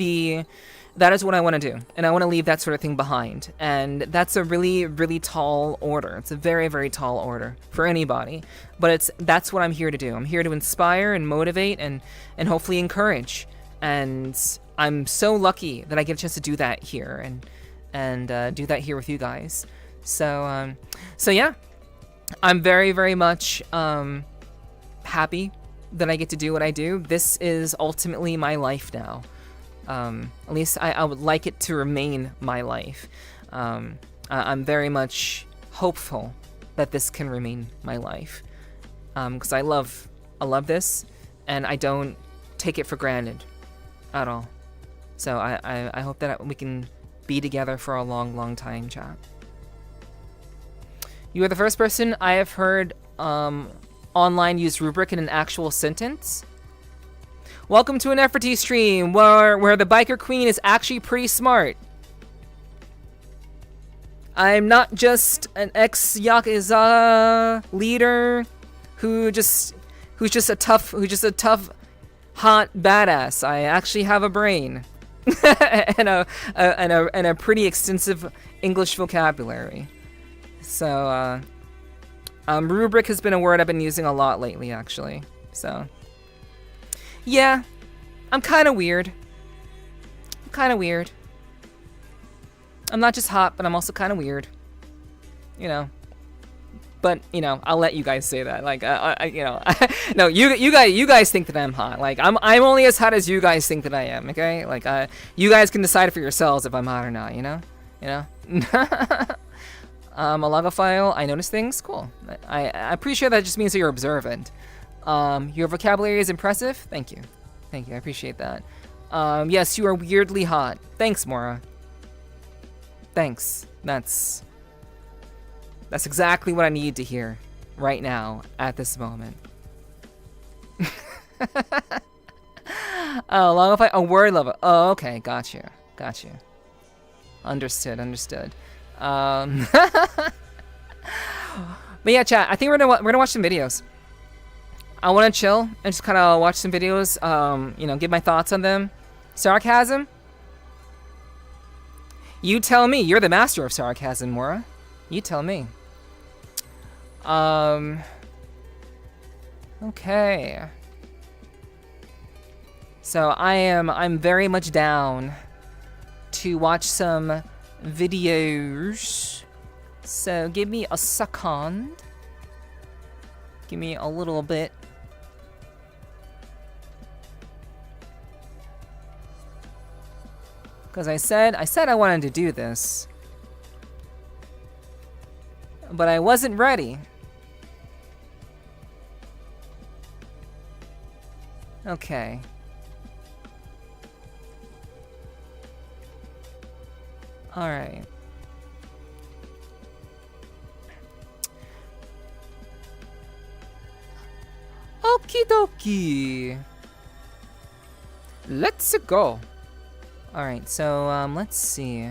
what I want to do, and I want to leave that sort of thing behind. And that's a really, really tall order. It's a very, very tall order for anybody, but that's what I'm here to do. I'm here to inspire and motivate and hopefully encourage. And I'm so lucky that I get a chance to do that here and do that here with you guys. So yeah, I'm very, very much happy that I get to do what I do. This is ultimately my life now. At least I would like it to remain my life. I'm very much hopeful that this can remain my life, because I love this, and I don't take it for granted at all. So I hope that we can be together for a long, long time, chat. You are the first person I have heard online use rubric in an actual sentence. Welcome to an Nepherti stream where the biker queen is actually pretty smart. I'm not just an ex-Yakuza leader who's just a tough hot badass. I actually have a brain and a pretty extensive English vocabulary. So rubric has been a word I've been using a lot lately, actually. So yeah, I'm kind of weird. I'm not just hot, but I'm also kind of weird. You know. But, you know, I'll let you guys say that. Like, you know, no, you guys think that I'm hot. Like, I'm only as hot as you guys think that I am. Okay, like, you guys can decide for yourselves if I'm hot or not. You know. A logophile. I notice things. Cool. I'm pretty sure that just means that you're observant. Your vocabulary is impressive. Thank you. I appreciate that. Yes, you are weirdly hot. Thanks, Morra. Thanks. That's exactly what I need to hear right now at this moment. Oh, logify a word level. Oh, okay, got you. Understood. But yeah, chat. I think we're gonna watch some videos. I want to chill and just kind of watch some videos. You know, give my thoughts on them. Sarcasm. You tell me. You're the master of sarcasm, Morra. You tell me. Okay. So I'm very much down to watch some videos. So give me a second. Give me a little bit. Because I said I wanted to do this. But I wasn't ready. Okay. Alright. Okie dokie. Let's go. Alright, so, let's see.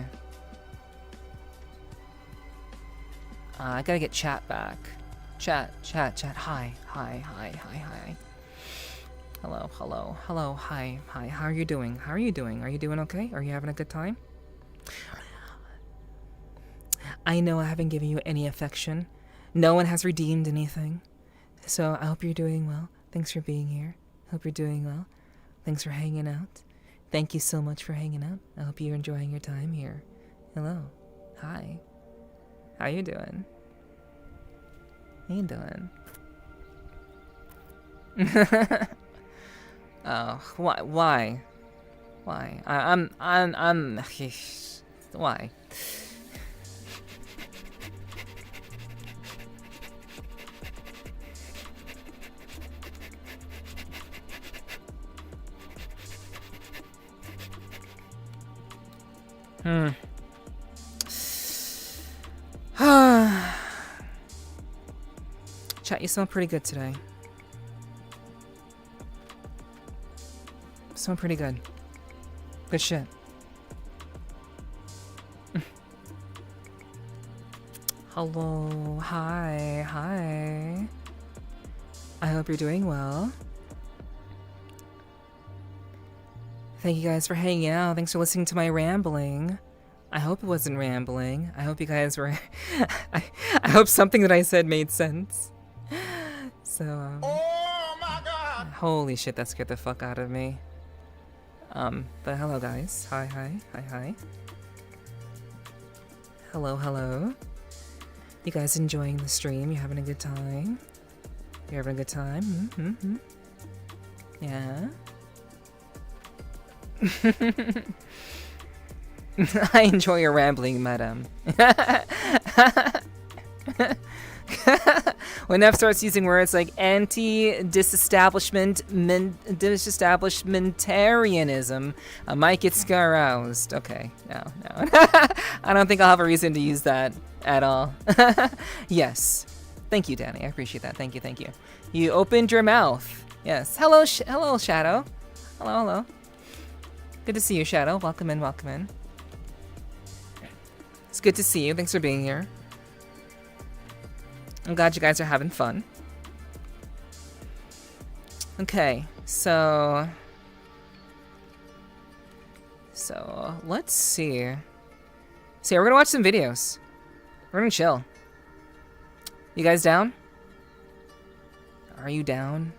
I gotta get chat back. Chat. Hi. Hello, hi. How are you doing? Are you doing okay? Are you having a good time? I know I haven't given you any affection. No one has redeemed anything. So I hope you're doing well. Thanks for being here. Hope you're doing well. Thanks for hanging out. Thank you so much for hanging out. I hope you're enjoying your time here. Hello. Hi. How you doing? Oh, why? I'm why? Chat, you smell pretty good today. Smell pretty good. Good shit. Hello, hi. I hope you're doing well. Thank you guys for hanging out. Thanks for listening to my rambling. I hope it wasn't rambling. I hope you guys were... I hope something that I said made sense. So, oh my God! Holy shit, that scared the fuck out of me. But hello guys. Hi. Hello. You guys enjoying the stream? You having a good time? You having a good time? Yeah? I enjoy your rambling, madam. When Neff starts using words like disestablishmentarianism, I might get aroused. Okay, no. I don't think I'll have a reason to use that at all. Yes. Thank you, Danny. I appreciate that. Thank you. You opened your mouth. Yes. Hello, Shadow. Hello. Good to see you, Shadow. Welcome in. It's good to see you. Thanks for being here. I'm glad you guys are having fun. Okay, so let's see. So we're gonna watch some videos. We're gonna chill. You guys down? Are you down?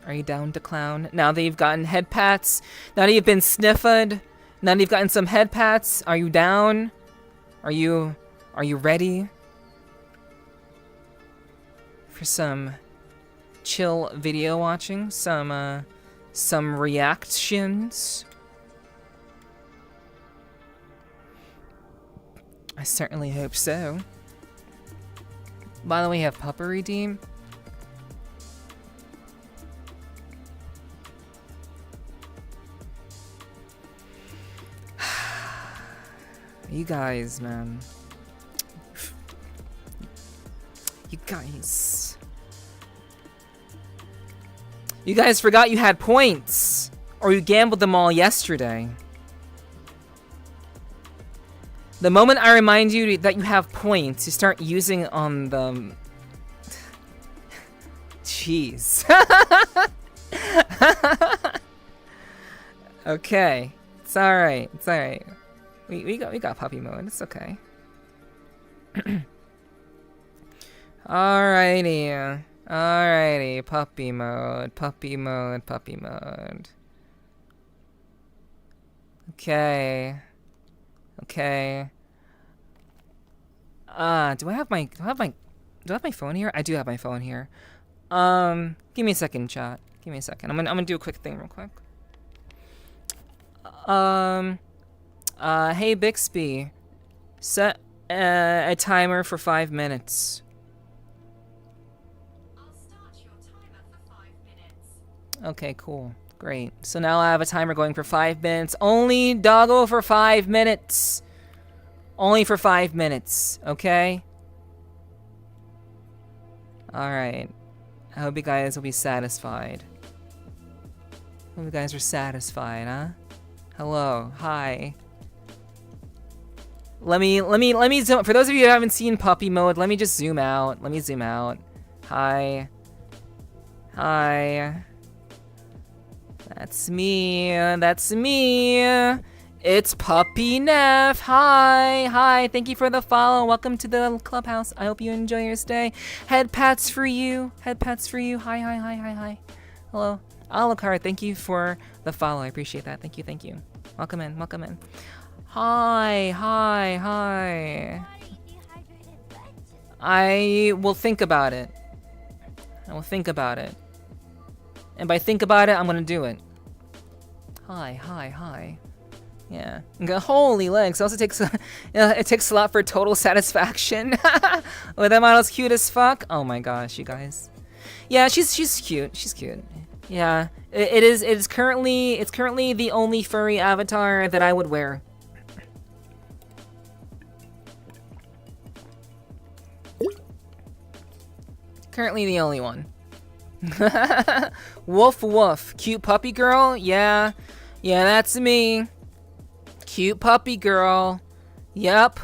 Are you down to clown? Now that you've gotten head pats, now that you've been sniffed, now that you've gotten some head pats, are you down? Are you ready for some chill video watching? Some reactions? I certainly hope so. By the way, you have Pupper Redeem. You guys, man. You guys. You guys forgot you had points. Or you gambled them all yesterday. The moment I remind you that you have points, you start using on them. Jeez. Okay. It's alright. We got puppy mode. It's okay. Alrighty. Puppy mode. Okay. Do I have my phone here? I do have my phone here. Give me a second, chat. Give me a second. I'm gonna do a quick thing real quick. Hey Bixby, set a timer for 5 minutes. I'll start your timer for 5 minutes. Okay, cool. Great. So now I have a timer going for 5 minutes. Only doggo for 5 minutes. Only for 5 minutes, okay? Alright. I hope you guys will be satisfied. Hope you guys are satisfied, huh? Hello. Hi. Let me zoom. For those of you who haven't seen puppy mode, let me just zoom out. Hi. That's me. It's Puppy Neff. Hi. Thank you for the follow. Welcome to the clubhouse. I hope you enjoy your stay. Head pats for you. Hi. Hello. Alucard, thank you for the follow. I appreciate that. Thank you. Welcome in. Hi. I will think about it. And by think about it, I'm gonna do it. Hi. Yeah. Holy legs. It also takes it takes a lot for total satisfaction. With that model's cute as fuck. Oh my gosh, you guys. Yeah, she's cute. Yeah. It's currently the only furry avatar that I would wear. Currently the only one. Woof. Cute puppy girl? Yeah, that's me. Cute puppy girl. Yep.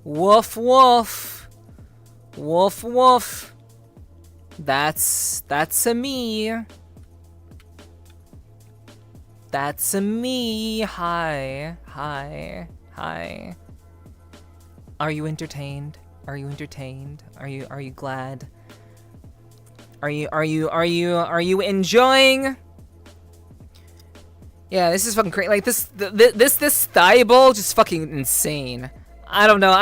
Woof. That's a me. That's a me. Hi. Are you entertained? Are you glad? Are you enjoying? Yeah, this is fucking crazy. Like this thigh bowl just fucking insane. I don't know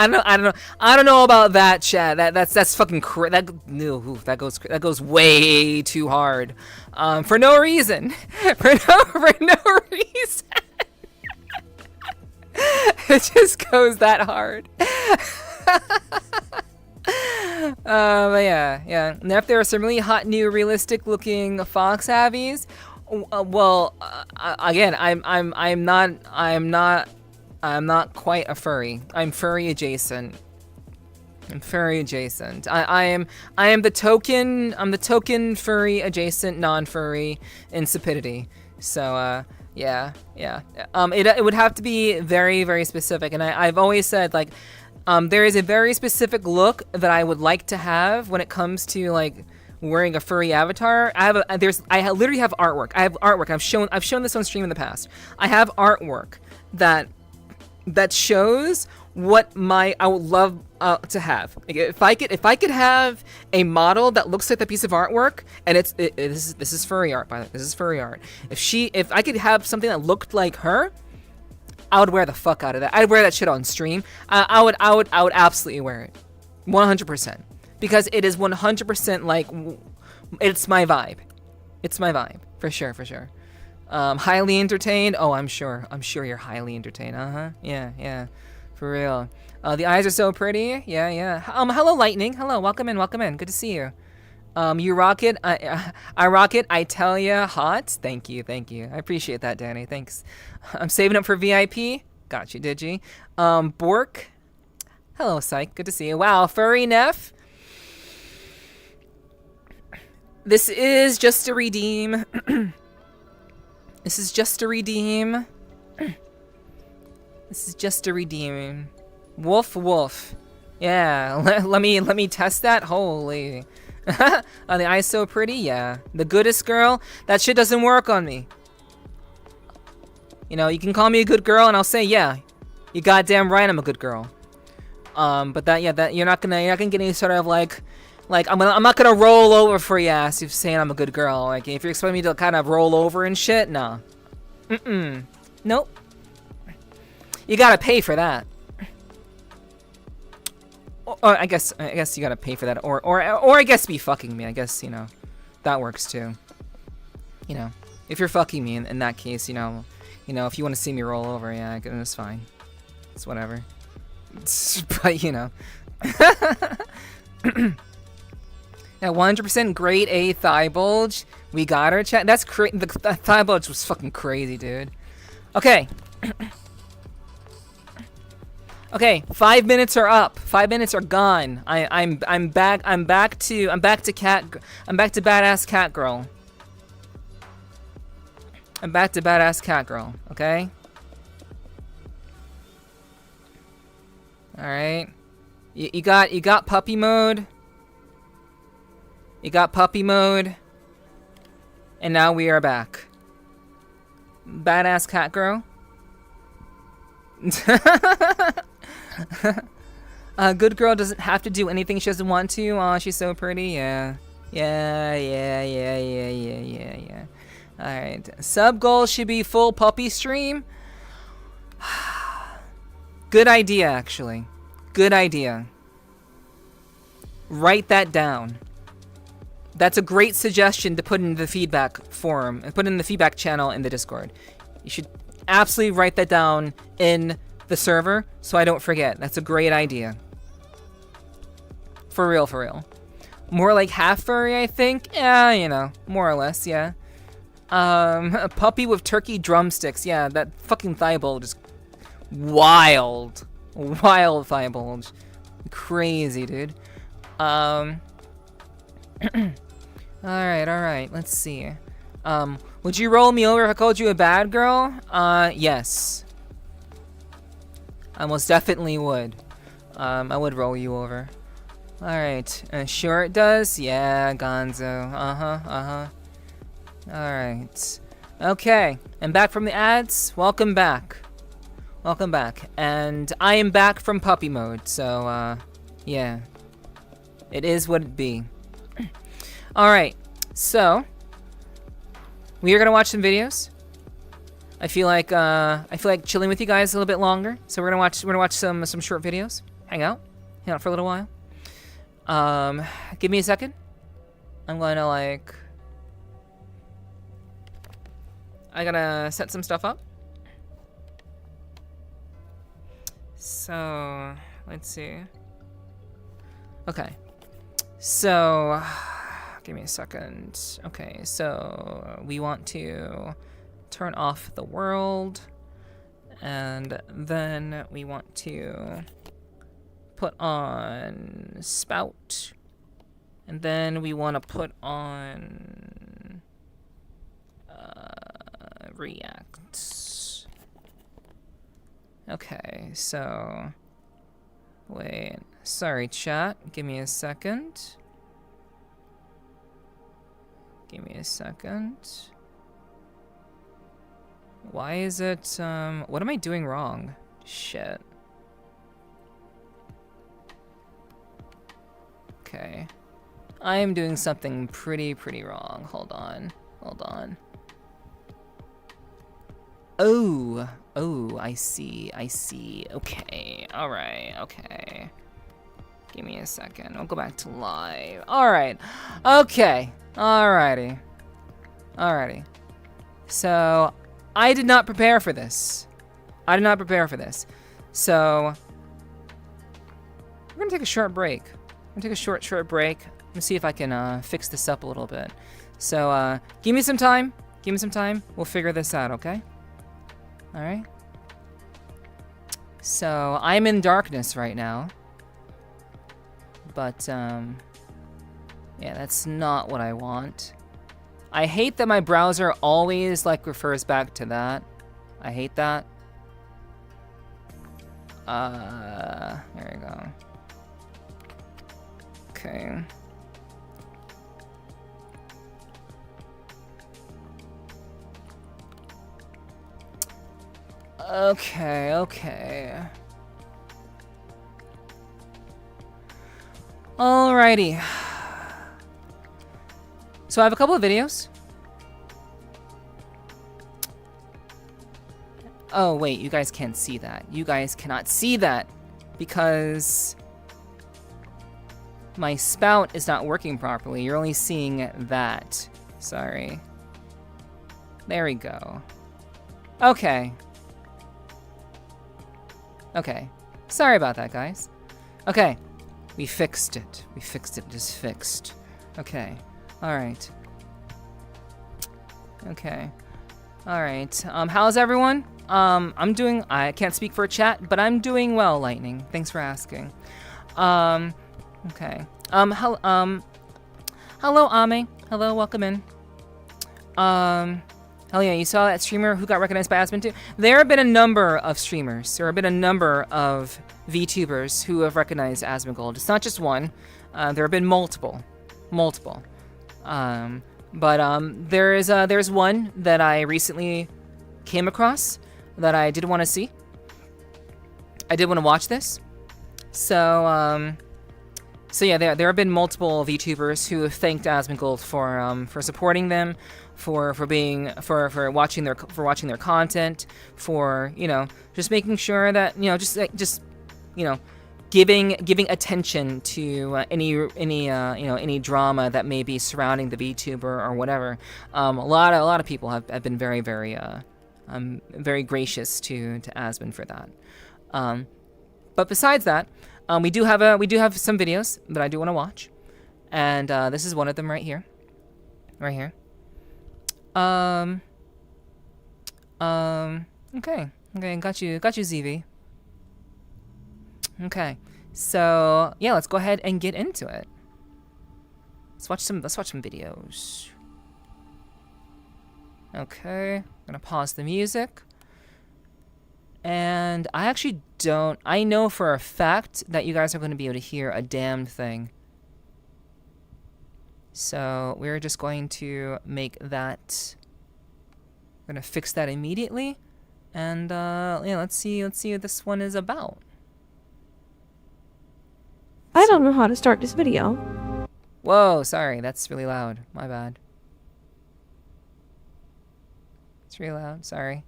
about that, chat. That's fucking that goes way too hard. For no reason. For no reason. It just goes that hard. But yeah. Now, if there are some really hot, new, realistic-looking fox avies, again, I'm not quite a furry. I'm furry adjacent. I am the token. I'm the token furry adjacent, non-furry insipidity. So yeah. It would have to be very, very specific, and I've always said like. There is a very specific look that I would like to have when it comes to like wearing a furry avatar. I literally have artwork. I have artwork. I've shown this on stream in the past. I have artwork that shows what I would love to have. Like, if I could have a model that looks like the piece of artwork, and this is furry art, by the way. This is furry art. If I could have something that looked like her, I would wear the fuck out of that. I'd wear that shit on stream. I would absolutely wear it, 100%, because it is 100% like it's my vibe. It's my vibe for sure. Highly entertained. Oh, I'm sure you're highly entertained. Yeah, for real. The eyes are so pretty. Yeah. Hello, Lightning. Hello, welcome in. Good to see you. You rock it. I rock it. I tell ya, hot. Thank you. I appreciate that, Danny. Thanks. I'm saving up for VIP. Got you, Digi. Bork. Hello, Psych. Good to see you. Wow, furry Neff. This is just to redeem. This is just to redeem. Wolf. Yeah. Let me test that. Holy. Are the eyes so pretty? Yeah. The goodest girl? That shit doesn't work on me. You know, you can call me a good girl and I'll say, yeah, you goddamn right I'm a good girl. But that you're not gonna get any sort of like I'm not gonna roll over for your ass if you're saying I'm a good girl. Like if you're expecting me to kind of roll over and shit, nah. Nope. You gotta pay for that. Or I guess you gotta pay for that, or I guess be fucking me. I guess that works too. If you're fucking me in that case, if you want to see me roll over, yeah, it's fine. It's whatever. But Yeah, 100% grade A thigh bulge. We got her, chat. That's crazy. The thigh bulge was fucking crazy, dude. Okay. Okay, 5 minutes are up. 5 minutes are gone. I'm back to badass cat girl. I'm back to badass cat girl, okay? Alright. You got puppy mode. You got puppy mode. And now we are back. Badass cat girl. Good girl doesn't have to do anything she doesn't want to. Aw, she's so pretty. Yeah. Alright. Sub goal should be full puppy stream. Good idea, actually. Good idea. Write that down. That's a great suggestion to put in the feedback forum and put in the feedback channel in the Discord. You should absolutely write that down in the server so I don't forget. That's a great idea. For real. More like half furry, I think. Yeah, more or less, yeah. A puppy with turkey drumsticks. Yeah, that fucking thigh bulge is wild. Wild thigh bulge. Crazy, dude. Alright. Let's see. Would you roll me over if I called you a bad girl? Yes. I most definitely would. I would roll you over. Alright. Sure it does? Yeah, Gonzo. Alright. Okay. I'm back from the ads. Welcome back. And I am back from puppy mode, so, yeah. It is what it be. Alright. So, we are gonna watch some videos. I feel like chilling with you guys a little bit longer. So we're gonna watch some short videos. Hang out for a little while. Give me a second. I'm gonna I gotta set some stuff up. So let's see. Okay. So, give me a second. Okay, so we want to turn off the world, and then we want to put on spout, and then we want to put on react. Okay, so wait, sorry chat, give me a second. Give me a second. Why is it, what am I doing wrong? Shit. Okay. I am doing something pretty wrong. Hold on. Oh, I see. Okay, alright, okay. Give me a second. I'll go back to live. Alright, okay. Alrighty. So, I did not prepare for this. So, we're gonna take a short break. I'm gonna take a short break. Let me see if I can fix this up a little bit. So, give me some time. We'll figure this out, okay? Alright. So, I'm in darkness right now. But, yeah, that's not what I want. I hate that my browser always, like, refers back to that. I hate that. There we go. Okay. Okay. Alrighty. So I have a couple of videos. Oh wait, you guys can't see that. You guys cannot see that because my spout is not working properly. You're only seeing that. Sorry. There we go. Okay. Sorry about that, guys. Okay. We fixed it. It is fixed. Okay. Alright. How's everyone? I can't speak for chat, but I'm doing well, Lightning. Thanks for asking. Okay. Hello, Ame. Hello, welcome in. Hell yeah, you saw that streamer who got recognized by Aspen too? There have been a number of streamers. There have been a number of VTubers who have recognized Asmongold. It's not just one. There have been multiple. There's one that I recently came across that I did want to see. I did want to watch this. So yeah, there have been multiple VTubers who have thanked Asmongold for supporting them, for watching their content, for just making sure that giving attention to any drama that may be surrounding the VTuber or whatever. A lot of people have been very gracious to Asmon for that. But besides that, we do have some videos that I do want to watch, and this is one of them right here. Okay, got you, ZV. Okay, so yeah, let's go ahead and get into it. Let's watch some videos. Okay, I'm gonna pause the music. And I know for a fact that you guys are going to be able to hear a damn thing. So we're just going to make that, we're going to fix that immediately. And yeah, let's see what this one is about. I don't know how to start this video. Whoa, sorry, that's really loud. My bad. It's really loud, sorry.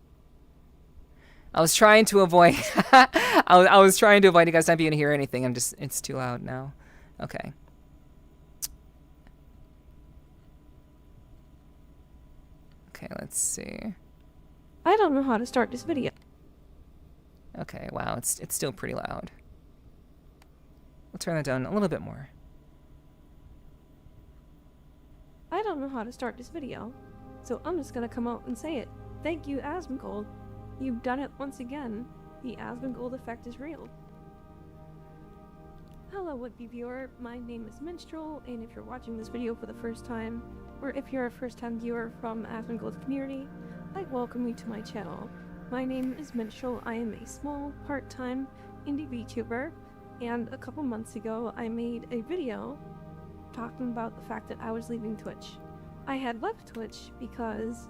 I was trying to avoid I was trying to avoid you guys not being able to hear anything. It's too loud now. Okay. Okay, let's see. I don't know how to start this video. Okay, wow, it's still pretty loud. We'll turn that down a little bit more. don't know how to start this video, so I'm just gonna come out and say it. Thank you, Asmongold. You've done it once again. The Asmongold effect is real. Hello, would-be viewer. My name is Minstrel, and if you're watching this video for the first time, or if you're a first-time viewer from Asmongold's community, I welcome you to my channel. My name is Minstrel. I am a small, part-time indie VTuber, and a couple months ago I made a video talking about the fact that I was leaving Twitch. I had left Twitch because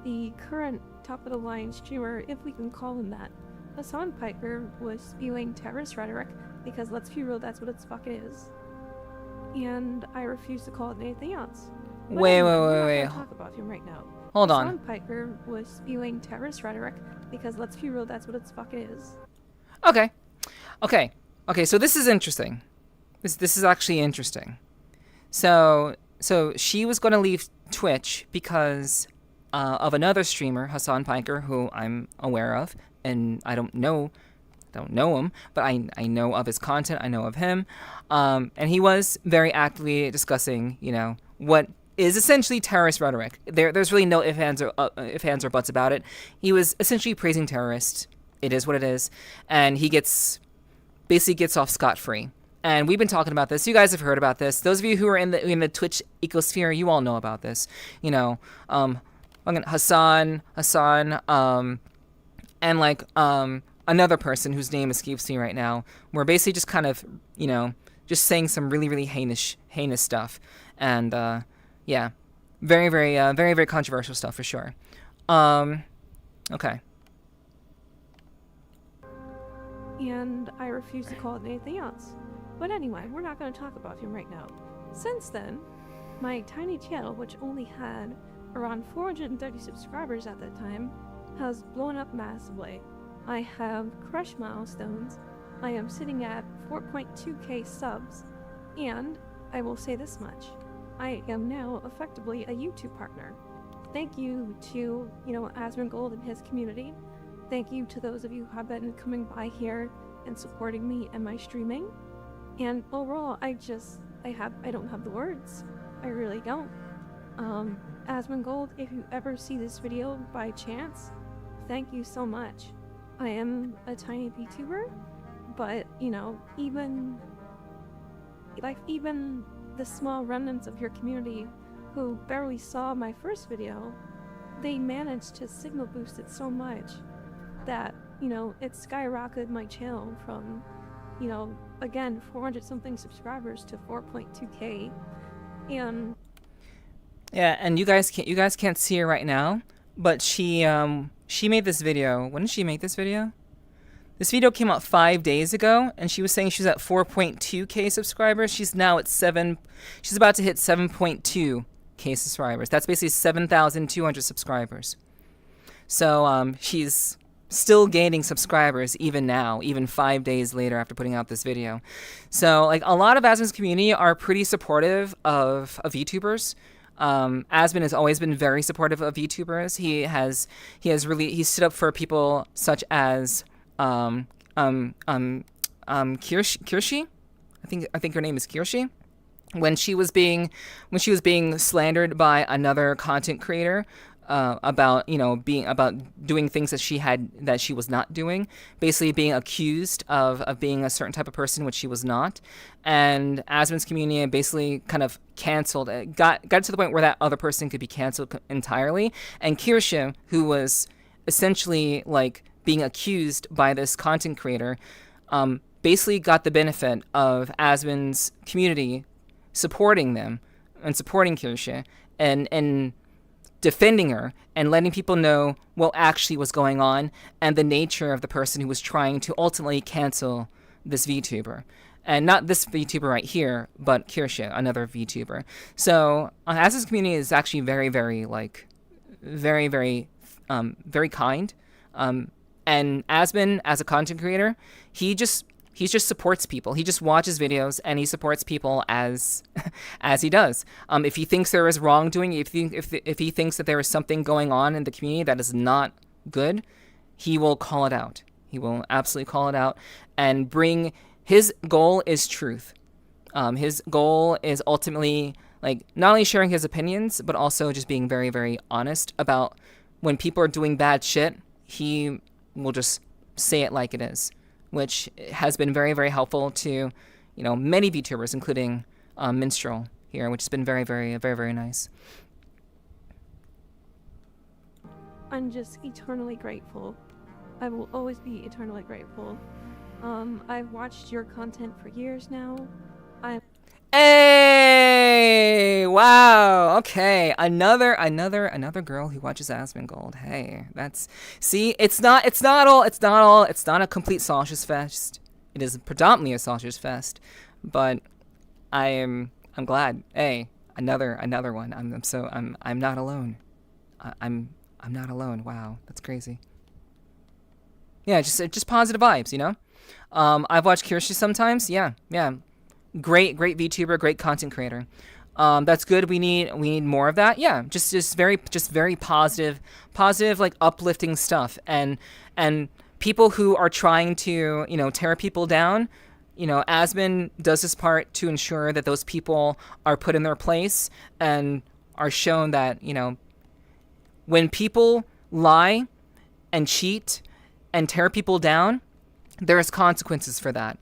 the current top-of-the-line streamer, if we can call him that, Hassan Piker, was spewing terrorist rhetoric, because let's be real, that's what it's fucking is. And I refuse to call it anything else. But Wait. we're not gonna talk about him right now. Hold on. Hassan Piker was spewing terrorist rhetoric, because let's be real, that's what it's fucking is. Okay, so this is interesting. This is actually interesting. So she was going to leave Twitch because of another streamer, Hassan Piker, who I'm aware of, and I don't know him, but I know of his content, I know of him, and he was very actively discussing, what is essentially terrorist rhetoric. There's really no ifs, ands, or buts about it. He was essentially praising terrorists. It is what it is, and he basically gets off scot-free. And we've been talking about this. You guys have heard about this. Those of you who are in the Twitch ecosphere, you all know about this. Hassan, and another person whose name escapes me right now. We're basically just kind of, just saying some really, really heinous stuff. And yeah, very, very controversial stuff for sure. Okay. And I refuse to call it anything else. But anyway, we're not going to talk about him right now. Since then, my tiny channel, which only had around 430 subscribers at that time, has blown up massively. I have crushed milestones, I am sitting at 4.2k subs, and I will say this much, I am now effectively a YouTube partner. Thank you to, Asmongold and his community. Thank you to those of you who have been coming by here and supporting me and my streaming. And overall, I don't have the words. I really don't. Asmongold, if you ever see this video by chance, thank you so much. I am a tiny VTuber, but, even the small remnants of your community who barely saw my first video, they managed to signal boost it so much that, it skyrocketed my channel from, again, 400 something subscribers to 4.2k. And yeah, and you guys can't see her right now, but she made this video. When did she make this video? This video came out 5 days ago, and she was saying she's at 4.2k subscribers. She's now at she's about to hit 7.2k subscribers. That's basically 7,200 subscribers. So she's still gaining subscribers even now, even 5 days later after putting out this video. So a lot of Asmon's community are pretty supportive of VTubers. Asmon has always been very supportive of VTubers. He stood up for people such as Kirshi. I think her name is Kirshi. When she was being slandered by another content creator about doing things that she was not doing, basically being accused of being a certain type of person which she was not, and Asmon's community basically kind of canceled it, got to the point where that other person could be canceled entirely, and Kirsha, who was essentially being accused by this content creator, basically got the benefit of Asmon's community supporting them and supporting Kirsha and defending her and letting people know what actually was going on and the nature of the person who was trying to ultimately cancel this VTuber. And not this VTuber right here, but Kirsha, another VTuber. So Asmon's community is actually very, very, very kind. And Asmon, as a content creator, he just supports people. He just watches videos and he supports people as he does. If he thinks there is wrongdoing, if he thinks that there is something going on in the community that is not good, he will call it out. He will absolutely call it out and bring. His goal is truth. His goal is ultimately like not only sharing his opinions, but also just being very, very honest about when people are doing bad shit. He will just say it like it is, which has been very, very helpful to, many VTubers, including Minstrel here, which has been very, very, very, very nice. I'm just eternally grateful. I will always be eternally grateful. I've watched your content for years now. Hey! Wow. Okay. Another girl who watches Asmongold. Hey, it's not a complete sausage fest. It is predominantly a sausage fest, but I'm glad. Hey, another one. I'm not alone. I'm not alone. Wow, that's crazy. Yeah, just positive vibes, I've watched Kirsty sometimes. Yeah. Great VTuber, great content creator. That's good. We need more of that. Yeah, just very positive, like uplifting stuff. And people who are trying to, tear people down, Asmon does his part to ensure that those people are put in their place and are shown that, when people lie and cheat and tear people down, there's consequences for that.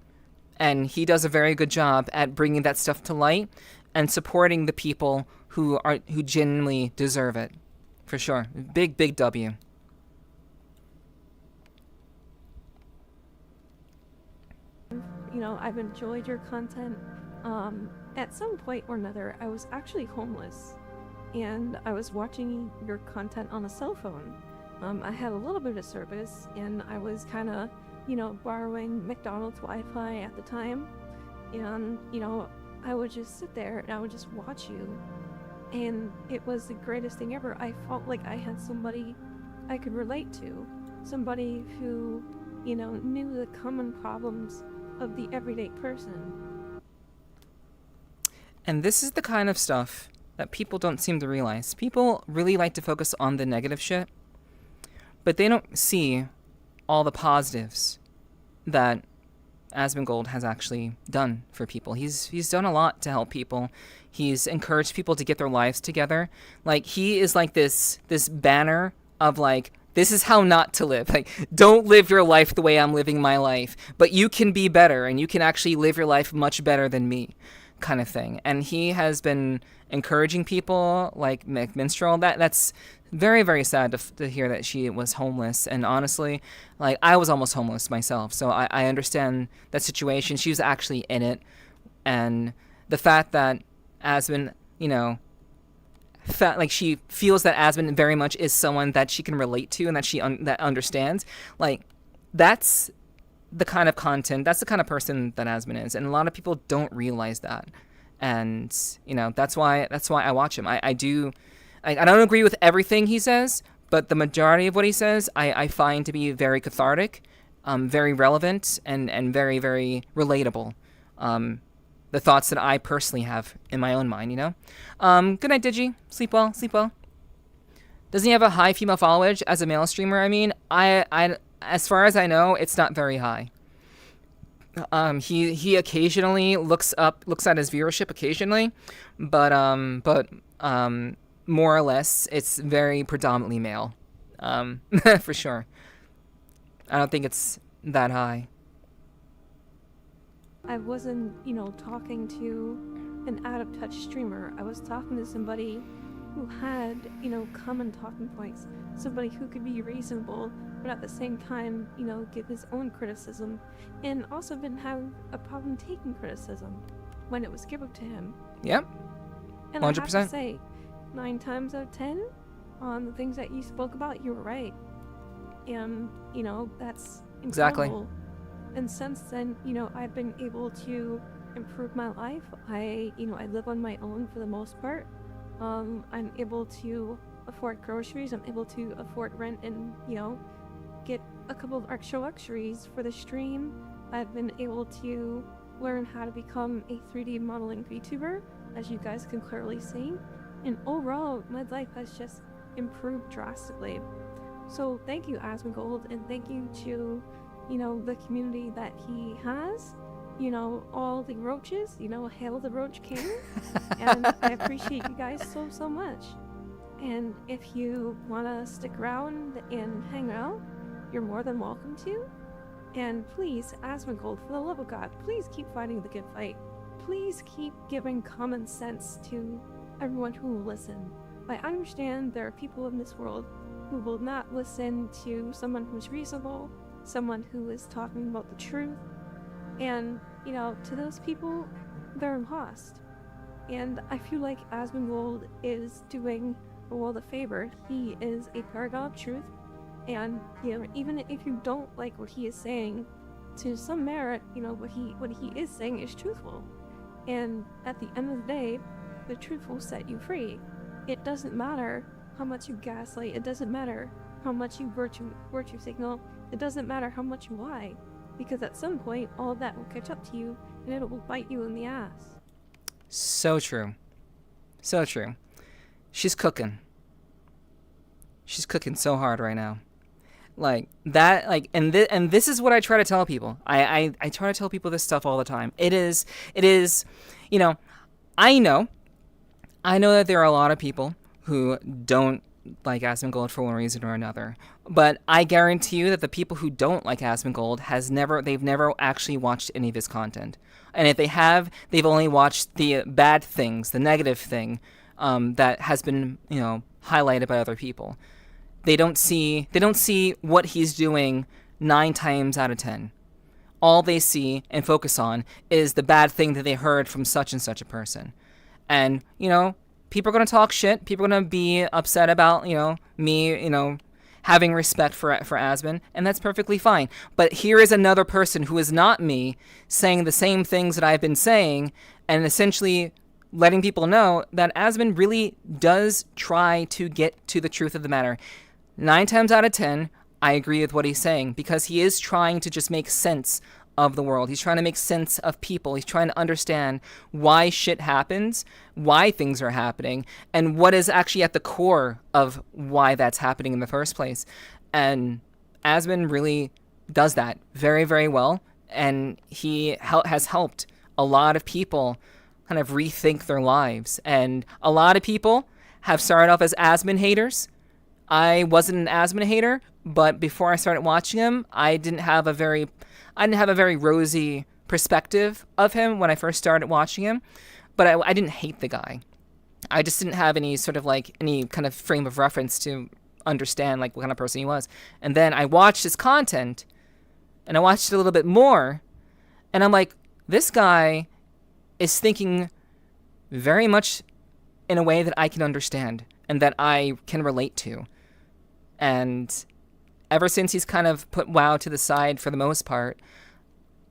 And he does a very good job at bringing that stuff to light and supporting the people who genuinely deserve it. For sure. Big W. I've enjoyed your content. At some point or another, I was actually homeless, and I was watching your content on a cell phone. I had a little bit of service, and I was kind of, borrowing McDonald's Wi-Fi at the time, and, I would just sit there and I would just watch you, and it was the greatest thing ever. I felt like I had somebody I could relate to, somebody who, knew the common problems of the everyday person. And this is the kind of stuff that people don't seem to realize. People really like to focus on the negative shit, but they don't see all the positives that Asmongold has actually done for people. He's done a lot to help people. He's encouraged people to get their lives together. Like, he is like this banner of like, this is how not to live. Like, don't live your life the way I'm living my life, but you can be better and you can actually live your life much better than me, kind of thing. And he has been encouraging people like Minstrel. That's very, very sad to hear that she was homeless. And honestly, like, I was almost homeless myself, so I understand that situation. She was actually in it, and the fact that Asmon, like, she feels that Asmon very much is someone that she can relate to and that she that understands. Like, that's the kind of content, that's the kind of person that Asmon is, and a lot of people don't realize that. And that's why I watch him. I don't agree with everything he says, but the majority of what he says I find to be very cathartic, very relevant, and very, very relatable. The thoughts that I personally have in my own mind, Good night, Digi. Sleep well. Doesn't he have a high female followage as a male streamer? I mean, I as far as I know, it's not very high. He occasionally looks at his viewership occasionally, but more or less it's very predominantly male. For sure. I don't think it's that high. I wasn't, talking to an out-of-touch streamer. I was talking to somebody who had, common talking points. Somebody who could be reasonable, but at the same time, give his own criticism. And also didn't have a problem taking criticism when it was given to him. Yep. And 100%. I have to say, 9 times out of 10, on the things that you spoke about, you were right. And, that's incredible. Exactly. And since then, I've been able to improve my life. I live on my own for the most part. I'm able to afford groceries. I'm able to afford rent and, get a couple of extra luxuries for the stream. I've been able to learn how to become a 3D modeling VTuber, as you guys can clearly see. And overall, my life has just improved drastically. So thank you, Asmongold, and thank you to, the community that he has. you know, all the roaches, you know, hail the Roach King. And I appreciate you guys so much. And if you want to stick around and hang out, you're more than welcome to. And please, Asmongold, for the love of God, please keep fighting the good fight. Please keep giving common sense to everyone who will listen. I understand there are people in this world who will not listen to someone who's reasonable, someone who is talking about the truth. And, you know, to those people, they're lost. And I feel like Asmongold is doing the world a favor. He is a paragon of truth. And, you know, even if you don't like what he is saying, to some merit, you know, what he is saying is truthful. And at the end of the day, the truth will set you free. It doesn't matter how much you gaslight. It doesn't matter how much you virtue signal. It doesn't matter how much you lie. Because at some point, all of that will catch up to you, and it will bite you in the ass. So true. So true. She's cooking. She's cooking so hard right now. Like that, like, and this is what I try to tell people. I try to tell people this stuff all the time. It is, you know, I know that there are a lot of people who don't like Asmongold for one reason or another. But I guarantee you that the people who don't like Asmongold they've never actually watched any of his content. And if they have, they've only watched the bad things, the negative thing that has been, you know, highlighted by other people. They don't see what he's doing 9 times out of 10. All they see and focus on is the bad thing that they heard from such and such a person. And, you know, people are going to talk shit. People are going to be upset about, you know, me, you know, having respect for Asmon, and that's perfectly fine. But here is another person who is not me saying the same things that I've been saying and essentially letting people know that Asmon really does try to get to the truth of the matter. 9 times out of 10, I agree with what he's saying because he is trying to just make sense of the world. He's trying to make sense of people. He's trying to understand why shit happens, why things are happening, and what is actually at the core of why that's happening in the first place. And Asmon really does that very, very well, and he has helped a lot of people kind of rethink their lives. And a lot of people have started off as Asmon haters. I wasn't an Asmon hater, but before I started watching him, I didn't have a very rosy perspective of him when I first started watching him. But I didn't hate the guy. I just didn't have any sort of like any kind of frame of reference to understand like what kind of person he was. And then I watched his content, and I watched it a little bit more, and I'm like, this guy is thinking very much in a way that I can understand and that I can relate to. And ever since he's kind of put WoW to the side for the most part,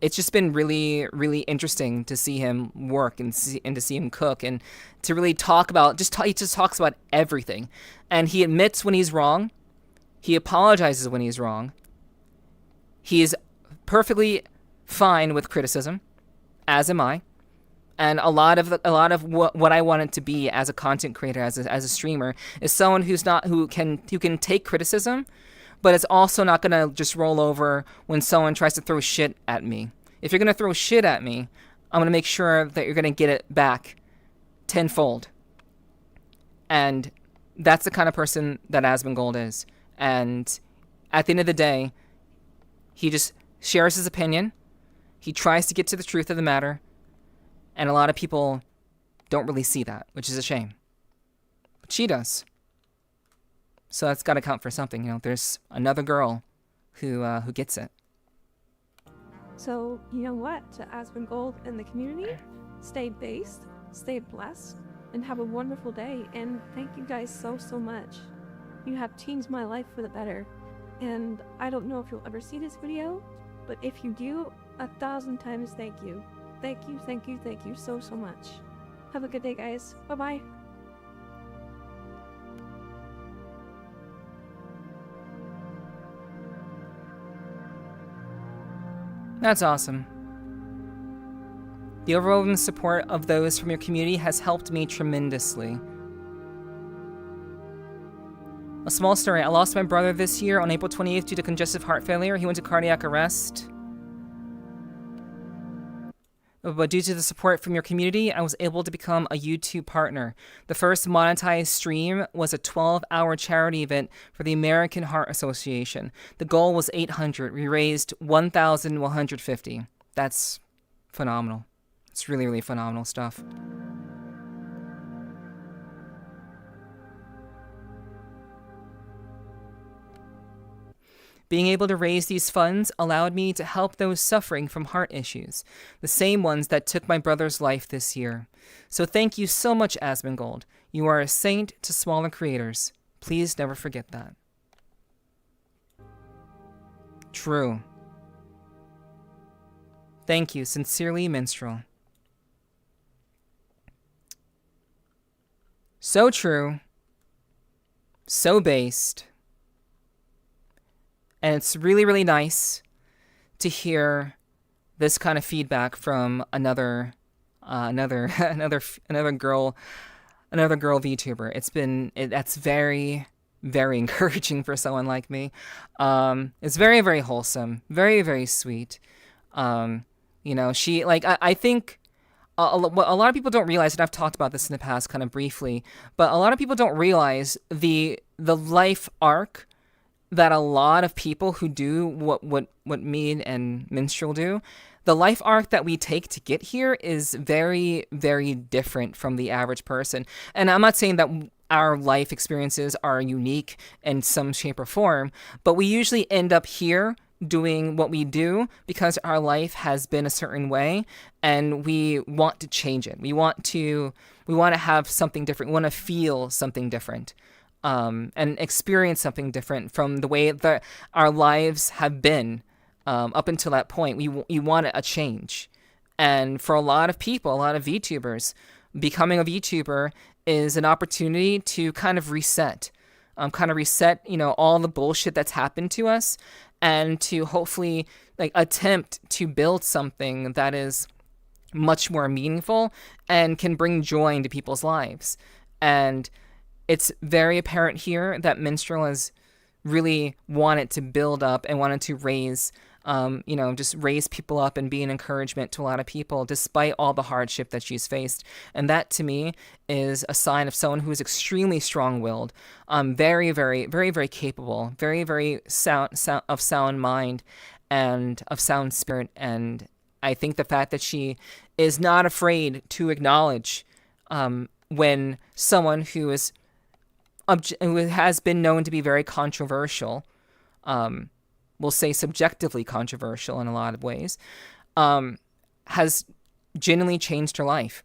it's just been really, really interesting to see him work and to see him cook and to really talk about, he just talks about everything. And he admits when he's wrong. He apologizes when he's wrong. He is perfectly fine with criticism, as am I. And a lot of what I wanted to be as a content creator, as a streamer, is someone who can take criticism, but it's also not gonna just roll over when someone tries to throw shit at me. If you're gonna throw shit at me, I'm gonna make sure that you're gonna get it back tenfold. And that's the kind of person that Asmongold is. And at the end of the day, he just shares his opinion. He tries to get to the truth of the matter. And a lot of people don't really see that, which is a shame. But she does. So that's got to count for something. You know, there's another girl who gets it. So, you know what? To Asmongold and the community, stay based, stay blessed, and have a wonderful day. And thank you guys so much. You have changed my life for the better. And I don't know if you'll ever see this video, but if you do, 1,000 times thank you. Thank you so much. Have a good day, guys. Bye-bye. That's awesome. The overwhelming support of those from your community has helped me tremendously. A small story. I lost my brother this year on April 28th due to congestive heart failure. He went to cardiac arrest. but due to the support from your community, I was able to become a YouTube partner. The first monetized stream was a 12-hour charity event for the American Heart Association. The goal was 800. We raised 1,150. That's phenomenal. It's really, really phenomenal stuff. Being able to raise these funds allowed me to help those suffering from heart issues, the same ones that took my brother's life this year. So thank you so much, Asmongold. You are a saint to smaller creators. Please never forget that. True. Thank you, sincerely, Minstrel. So true. So based. And it's really, really nice to hear this kind of feedback from another girl VTuber. That's very, very encouraging for someone like me. It's very, very wholesome, very, very sweet. She I think a lot of people don't realize, and I've talked about this in the past kind of briefly, but a lot of people don't realize the life arc that a lot of people who do what me and Minstrel do, the life arc that we take to get here is very, very different from the average person. And I'm not saying that our life experiences are unique in some shape or form, but we usually end up here doing what we do because our life has been a certain way and we want to change it. We want to have something different. We want to feel something different. And experience something different from the way that our lives have been up until that point. We want a change. And for a lot of people, a lot of VTubers, becoming a VTuber is an opportunity to kind of reset, all the bullshit that's happened to us and to hopefully attempt to build something that is much more meaningful and can bring joy into people's lives. And it's very apparent here that Minstrel has really wanted to build up and wanted to raise, just raise people up and be an encouragement to a lot of people despite all the hardship that she's faced. And that to me is a sign of someone who is extremely strong-willed, very, very, very, very capable, very, very sound mind and of sound spirit. And I think the fact that she is not afraid to acknowledge when someone who has been known to be very controversial, we'll say subjectively controversial in a lot of ways, has genuinely changed her life.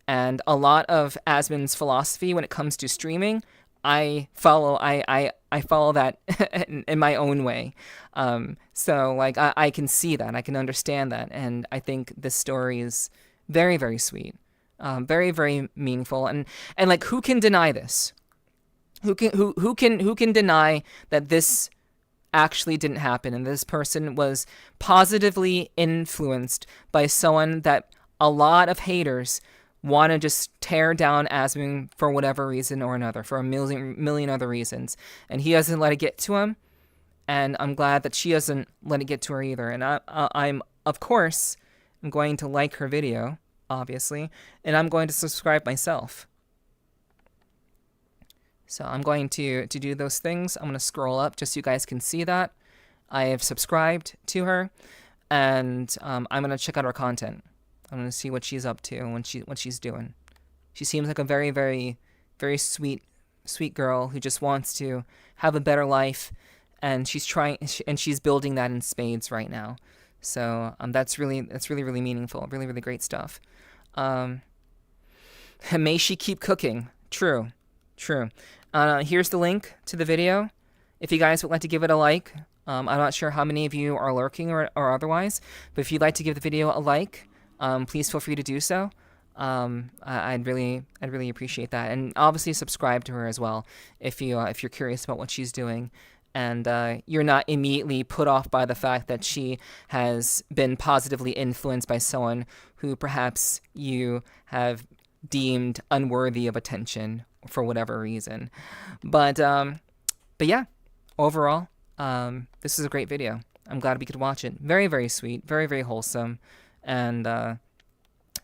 And a lot of Asmon's philosophy when it comes to streaming, I follow that in my own way. So I can see that, I can understand that, and I think this story is very, very sweet, very, very meaningful, and who can deny this? Who can deny that this actually didn't happen and this person was positively influenced by someone that a lot of haters want to just tear down Asmon for whatever reason or another, for a million other reasons, and he doesn't let it get to him, and I'm glad that she doesn't let it get to her either. And I'm of course I'm going to like her video, obviously, and I'm going to subscribe myself. So I'm going to do those things. I'm going to scroll up just so you guys can see that. I have subscribed to her, and I'm going to check out her content. I'm going to see what she's up to and what she's doing. She seems like a very, very, very sweet girl who just wants to have a better life, and she's building that in spades right now. So that's really, really meaningful. Really, really great stuff. May she keep cooking. True. Here's the link to the video. If you guys would like to give it a like, I'm not sure how many of you are lurking or otherwise, but if you'd like to give the video a like, please feel free to do so. I'd really appreciate that, and obviously subscribe to her as well if you're curious about what she's doing, and you're not immediately put off by the fact that she has been positively influenced by someone who perhaps you have deemed unworthy of attention for whatever reason. But yeah, overall, this is a great video. I'm glad we could watch it. Very, very sweet, very, very wholesome, and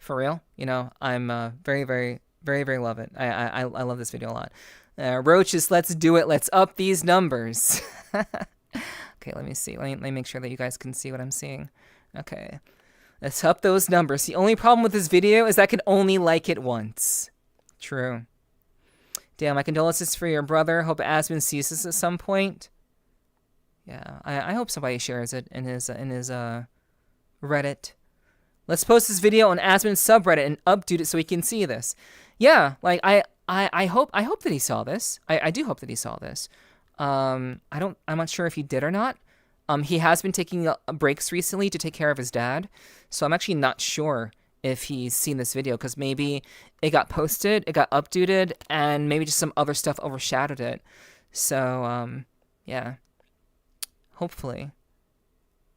For real, you know, I'm very, very, very, very love it. I love this video a lot. Roaches, let's do it. Let's up these numbers. Okay, let me see. Let me make sure that you guys can see what I'm seeing. Okay, let's up those numbers. The only problem with this video is I can only like it once. True. Damn, my condolences for your brother. Hope Aspen sees this at some point. Yeah, I hope somebody shares it in his Reddit. Let's post this video on Aspen's subreddit and update it so he can see this. Yeah, like I hope that he saw this. I do hope that he saw this. I'm not sure if he did or not. He has been taking breaks recently to take care of his dad, so I'm actually not sure if he's seen this video because maybe it got posted, it got updated, and maybe just some other stuff overshadowed it. So yeah, hopefully.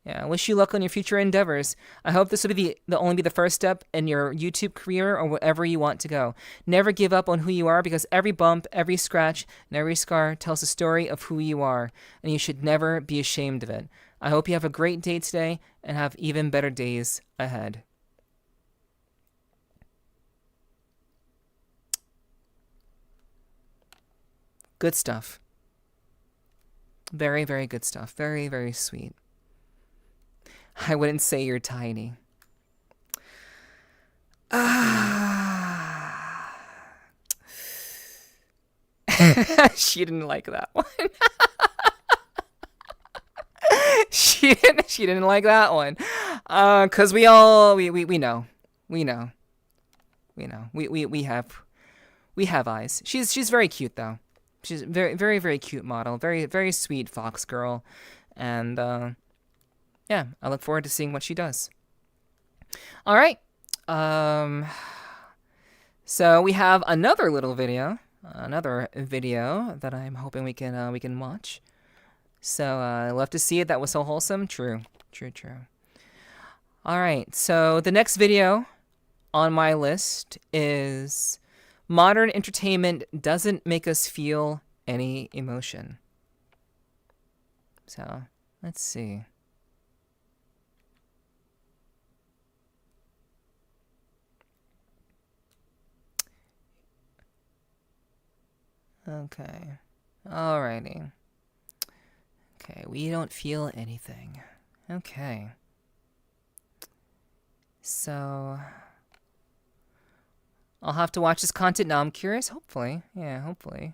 Yeah, I wish you luck on your future endeavors. I hope this will be only the first step in your YouTube career or whatever you want to go. Never give up on who you are because every bump, every scratch, and every scar tells a story of who you are, and you should never be ashamed of it. I hope you have a great day today and have even better days ahead. Good stuff. Very, very good stuff. Very, very sweet. I wouldn't say you're tiny. She didn't like that one. She didn't like that one. 'Cause we know. We have eyes. She's very cute though. She's very, very, very cute model. Very, very sweet fox girl. And yeah, I look forward to seeing what she does. All right. So we have another video that I'm hoping we can watch. So I love to see it. That was so wholesome. True. All right. So the next video on my list is modern entertainment doesn't make us feel any emotion. So let's see. Okay. Alrighty. Okay, we don't feel anything. Okay. So I'll have to watch this content now. I'm curious. Hopefully. Yeah, hopefully.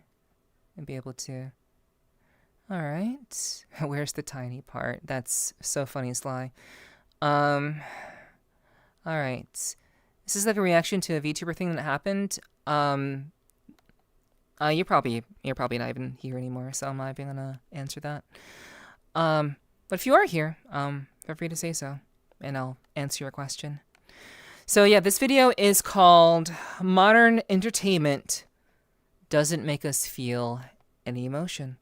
I'll be able to. Alright. Where's the tiny part? That's so funny, Sly. Alright. This is like a reaction to a VTuber thing that happened. You're probably not even here anymore, so I'm not even gonna answer that. But if you are here, feel free to say so, and I'll answer your question. So yeah, this video is called Modern Entertainment Doesn't Make Us Feel Any Emotion.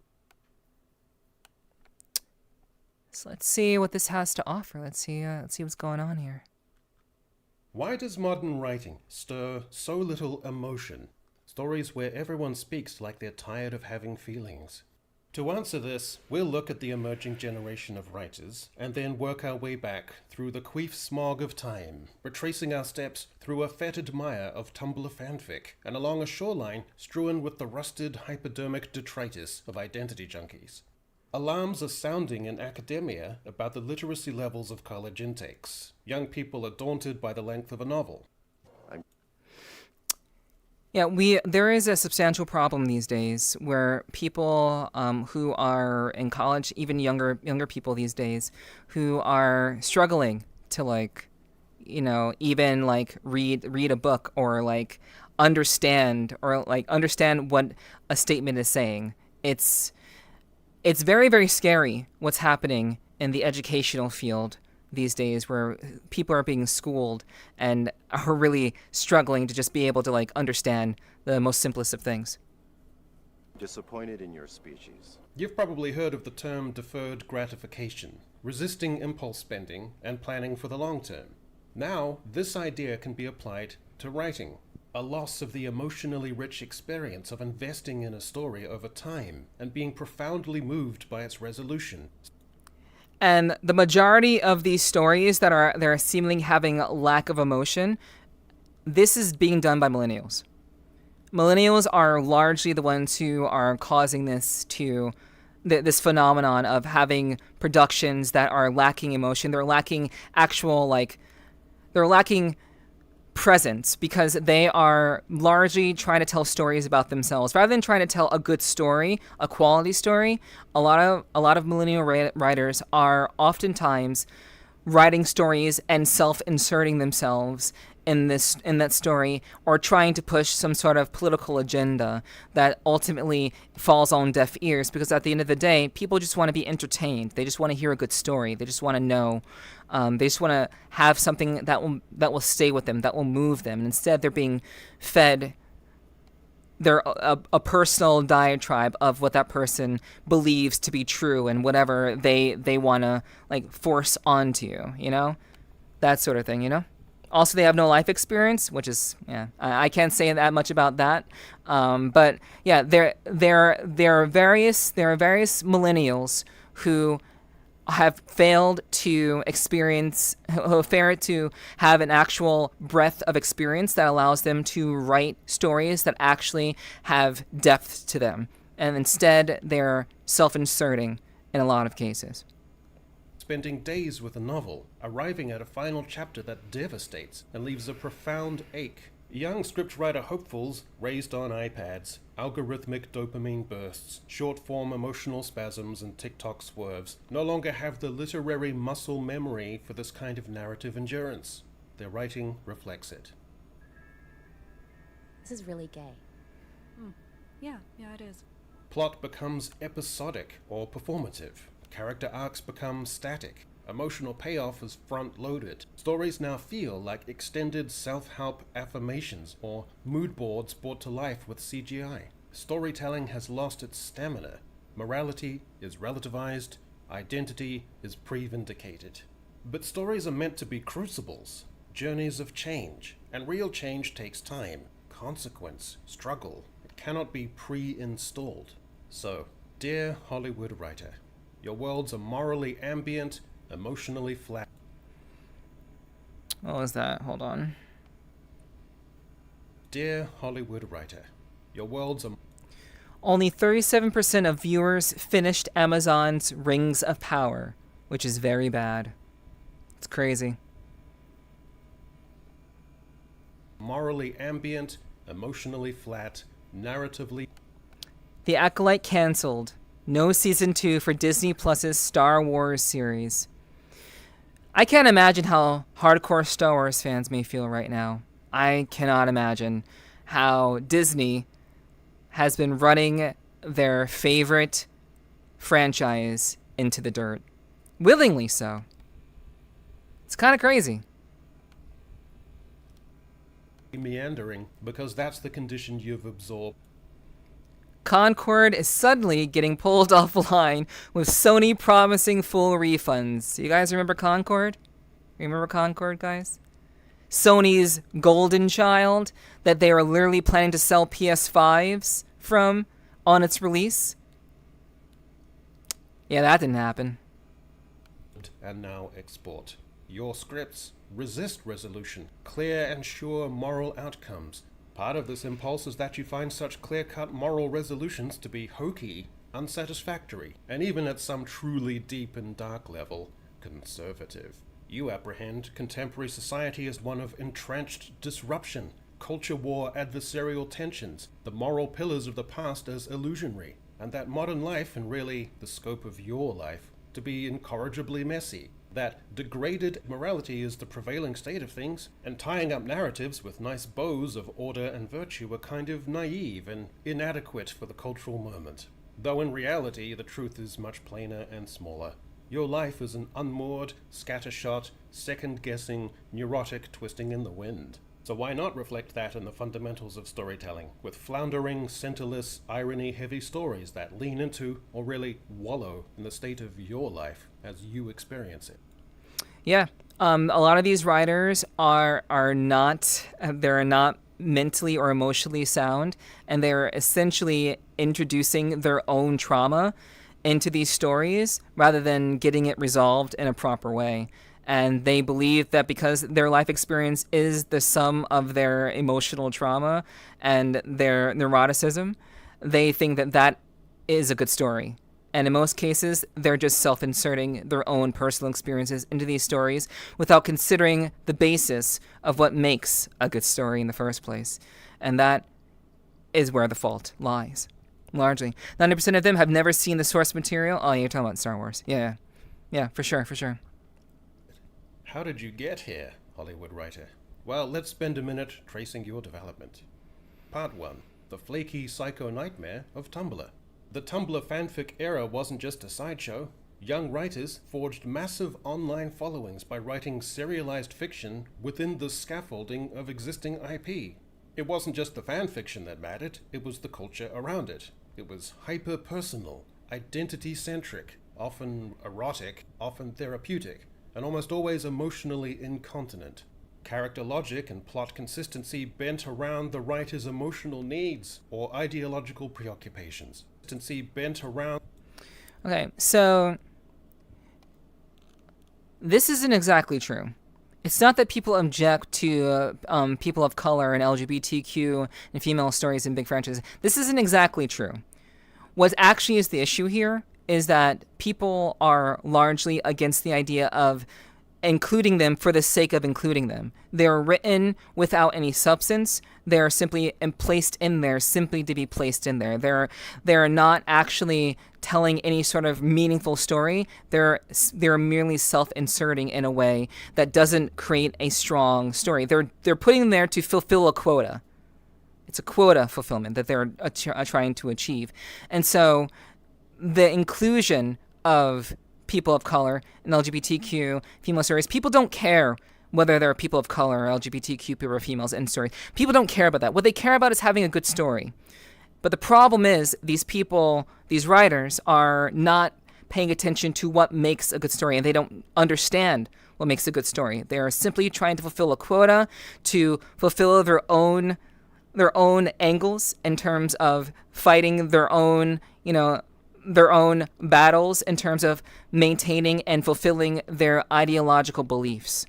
So let's see what this has to offer. Let's see what's going on here. Why does modern writing stir so little emotion? Stories where everyone speaks like they're tired of having feelings. To answer this, we'll look at the emerging generation of writers, and then work our way back through the queef smog of time, retracing our steps through a fetid mire of Tumblr fanfic, and along a shoreline strewn with the rusted hypodermic detritus of identity junkies. Alarms are sounding in academia about the literacy levels of college intakes. Young people are daunted by the length of a novel. Yeah, there is a substantial problem these days where people who are in college, even younger people these days, who are struggling to even read a book or understand what a statement is saying. It's very, very scary what's happening in the educational field these days, where people are being schooled and are really struggling to just be able to understand the most simplest of things. Disappointed in your species. You've probably heard of the term deferred gratification, resisting impulse spending and planning for the long term. Now, this idea can be applied to writing. A loss of the emotionally rich experience of investing in a story over time and being profoundly moved by its resolution. And the majority of these stories that are seemingly having lack of emotion this is being done by millennials. Millennials are largely the ones who are causing this this phenomenon of having productions that are lacking emotion. They're lacking they're lacking presence because they are largely trying to tell stories about themselves rather than trying to tell a good story, a quality story. A lot of millennial writers are oftentimes writing stories and self-inserting themselves in that story, or trying to push some sort of political agenda that ultimately falls on deaf ears, because at the end of the day, people just want to be entertained. They just want to hear a good story. They just want to know. They just want to have something that will stay with them, that will move them. And instead, they're being fed a personal diatribe of what that person believes to be true and whatever they want to force onto you, that sort of thing, Also, they have no life experience, which is, I can't say that much about that. But yeah, there are various millennials who have failed to have an actual breadth of experience that allows them to write stories that actually have depth to them. And instead, they're self-inserting in a lot of cases. Spending days with a novel, arriving at a final chapter that devastates and leaves a profound ache. Young scriptwriter hopefuls raised on iPads, algorithmic dopamine bursts, short-form emotional spasms, and TikTok swerves no longer have the literary muscle memory for this kind of narrative endurance. Their writing reflects it. This is really gay. Yeah, it is. Plot becomes episodic or performative. Character arcs become static. Emotional payoff is front-loaded. Stories now feel like extended self-help affirmations or mood boards brought to life with CGI. Storytelling has lost its stamina. Morality is relativized. Identity is pre-vindicated. But stories are meant to be crucibles, journeys of change, and real change takes time, consequence, struggle. It cannot be pre-installed. So, dear Hollywood writer, your worlds are morally ambient, emotionally flat. What was that? Hold on. Dear Hollywood writer, your worlds are... Only 37% of viewers finished Amazon's Rings of Power, which is very bad. It's crazy. Morally ambient, emotionally flat, narratively... The Acolyte canceled. No Season 2 for Disney Plus's Star Wars series. I can't imagine how hardcore Star Wars fans may feel right now. I cannot imagine how Disney has been running their favorite franchise into the dirt. Willingly so. It's kind of crazy. Meandering, because that's the condition you've absorbed. Concord is suddenly getting pulled offline with Sony promising full refunds. You guys remember Concord? Remember Concord, guys? Sony's golden child that they were literally planning to sell PS5s from on its release. Yeah, that didn't happen. And now export. Your scripts resist resolution, clear and sure moral outcomes. Part of this impulse is that you find such clear-cut moral resolutions to be hokey, unsatisfactory, and even at some truly deep and dark level, conservative. You apprehend contemporary society as one of entrenched disruption, culture war adversarial tensions, the moral pillars of the past as illusionary, and that modern life, and really the scope of your life, to be incorrigibly messy. That degraded morality is the prevailing state of things, and tying up narratives with nice bows of order and virtue are kind of naive and inadequate for the cultural moment. Though in reality, the truth is much plainer and smaller. Your life is an unmoored, scattershot, second-guessing, neurotic twisting in the wind. So why not reflect that in the fundamentals of storytelling, with floundering, centerless, irony-heavy stories that lean into, or really wallow, in the state of your life as you experience it? Yeah, a lot of these writers are not mentally or emotionally sound, and they're essentially introducing their own trauma into these stories rather than getting it resolved in a proper way. and they believe that because their life experience is the sum of their emotional trauma and their neuroticism, they think that that is a good story. And in most cases, they're just self-inserting their own personal experiences into these stories without considering the basis of what makes a good story in the first place. And that is where the fault lies, largely. 90% of them have never seen the source material. Oh, you're talking about Star Wars. Yeah, for sure. How did you get here, Hollywood writer? Well, let's spend a minute tracing your development. Part 1. The flaky psycho nightmare of Tumblr. The Tumblr fanfic era wasn't just a sideshow. Young writers forged massive online followings by writing serialized fiction within the scaffolding of existing IP. It wasn't just the fanfiction that mattered, it was the culture around it. It was hyper-personal, identity-centric, often erotic, often therapeutic, and almost always emotionally incontinent. Character logic and plot consistency bent around the writer's emotional needs or ideological preoccupations. Consistency bent around... Okay, so this isn't exactly true. It's not that people object to people of color and LGBTQ and female stories in big franchises. This isn't exactly true. What actually is the issue here is that people are largely against the idea of including them for the sake of including them. They're written without any substance. They're simply placed in there simply to be placed in there. They're not actually telling any sort of meaningful story. They're merely self-inserting in a way that doesn't create a strong story. They're putting them there to fulfill a quota. It's a quota fulfillment that they're trying to achieve. And so the inclusion of people of color and LGBTQ female stories, people don't care whether there are people of color or LGBTQ people or females in stories. People don't care about that. What they care about is having a good story. But the problem is these people, these writers, are not paying attention to what makes a good story, and they don't understand what makes a good story. They are simply trying to fulfill a quota, to fulfill their own angles in terms of fighting their own battles, in terms of maintaining and fulfilling their ideological beliefs.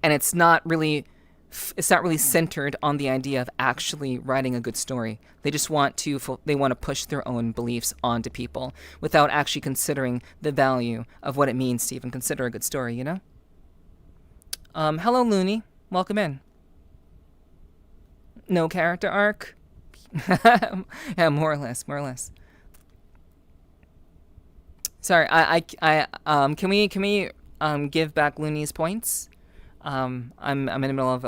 And it's not really centered on the idea of actually writing a good story. They just want to push their own beliefs onto people without actually considering the value of what it means to even consider a good story, you know? Hello, Looney. Welcome in. No character arc? Yeah, more or less. Sorry, can we give back Looney's points? I'm in the middle of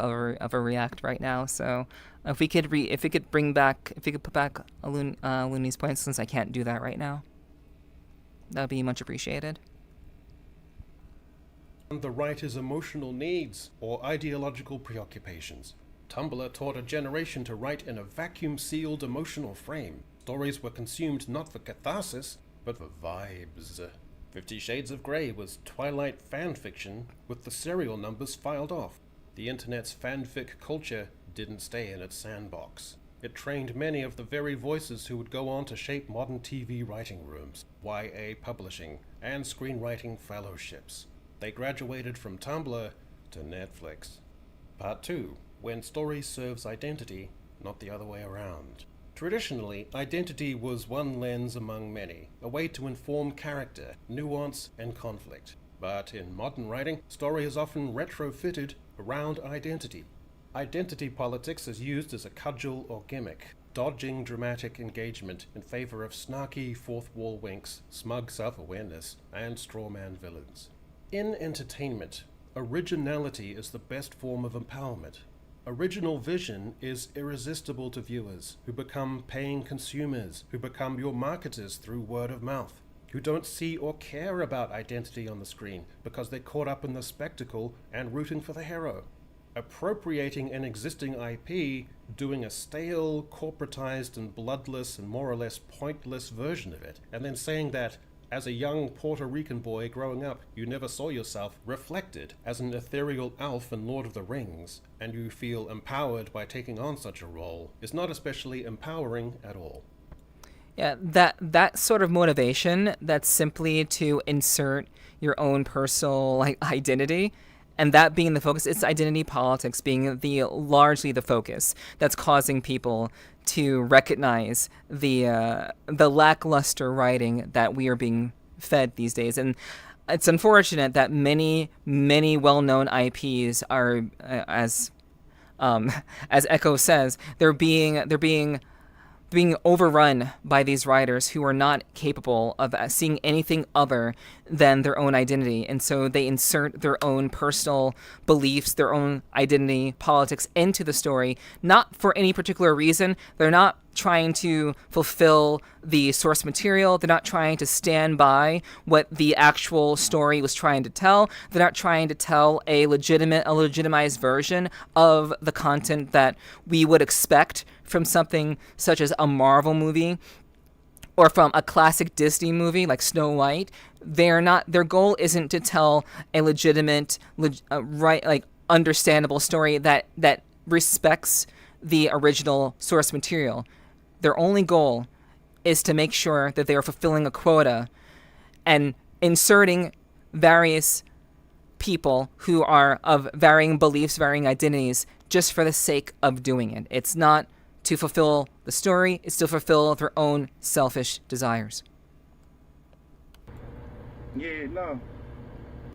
a react right now, so if we could put back Looney's points, since I can't do that right now, that would be much appreciated. The writer's emotional needs or ideological preoccupations. Tumblr taught a generation to write in a vacuum-sealed emotional frame. Stories were consumed not for catharsis, but for vibes. 50 Shades of Grey was Twilight fanfiction with the serial numbers filed off. The internet's fanfic culture didn't stay in its sandbox. It trained many of the very voices who would go on to shape modern TV writing rooms, YA publishing, and screenwriting fellowships. They graduated from Tumblr to Netflix. Part 2. When story serves identity, not the other way around. Traditionally, identity was one lens among many, a way to inform character, nuance, and conflict. But in modern writing, story is often retrofitted around identity. Identity politics is used as a cudgel or gimmick, dodging dramatic engagement in favor of snarky fourth wall winks, smug self-awareness, and strawman villains. In entertainment, originality is the best form of empowerment. Original vision is irresistible to viewers, who become paying consumers, who become your marketers through word of mouth, who don't see or care about identity on the screen because they're caught up in the spectacle and rooting for the hero. Appropriating an existing IP, doing a stale, corporatized and bloodless and more or less pointless version of it, and then saying that as a young Puerto Rican boy growing up, you never saw yourself reflected as an ethereal elf in Lord of the Rings, and you feel empowered by taking on such a role, is not especially empowering at all. Yeah, that sort of motivation, that's simply to insert your own personal like identity, and that being the focus, it's identity politics being the largely the focus that's causing people to recognize the lackluster writing that we are being fed these days. And it's unfortunate that many well-known IPs are as Echo says, they're being overrun by these writers who are not capable of seeing anything other than their own identity. And so they insert their own personal beliefs, their own identity, politics into the story, not for any particular reason. They're not trying to fulfill the source material. They're not trying to stand by what the actual story was trying to tell. They're not trying to tell a legitimized version of the content that we would expect from something such as a Marvel movie or from a classic Disney movie like Snow White. Their goal isn't to tell a legitimate, understandable story that respects the original source material. Their only goal is to make sure that they are fulfilling a quota and inserting various people who are of varying beliefs, varying identities, just for the sake of doing it. It's not to fulfill the story, it's to fulfill their own selfish desires. Yeah, no.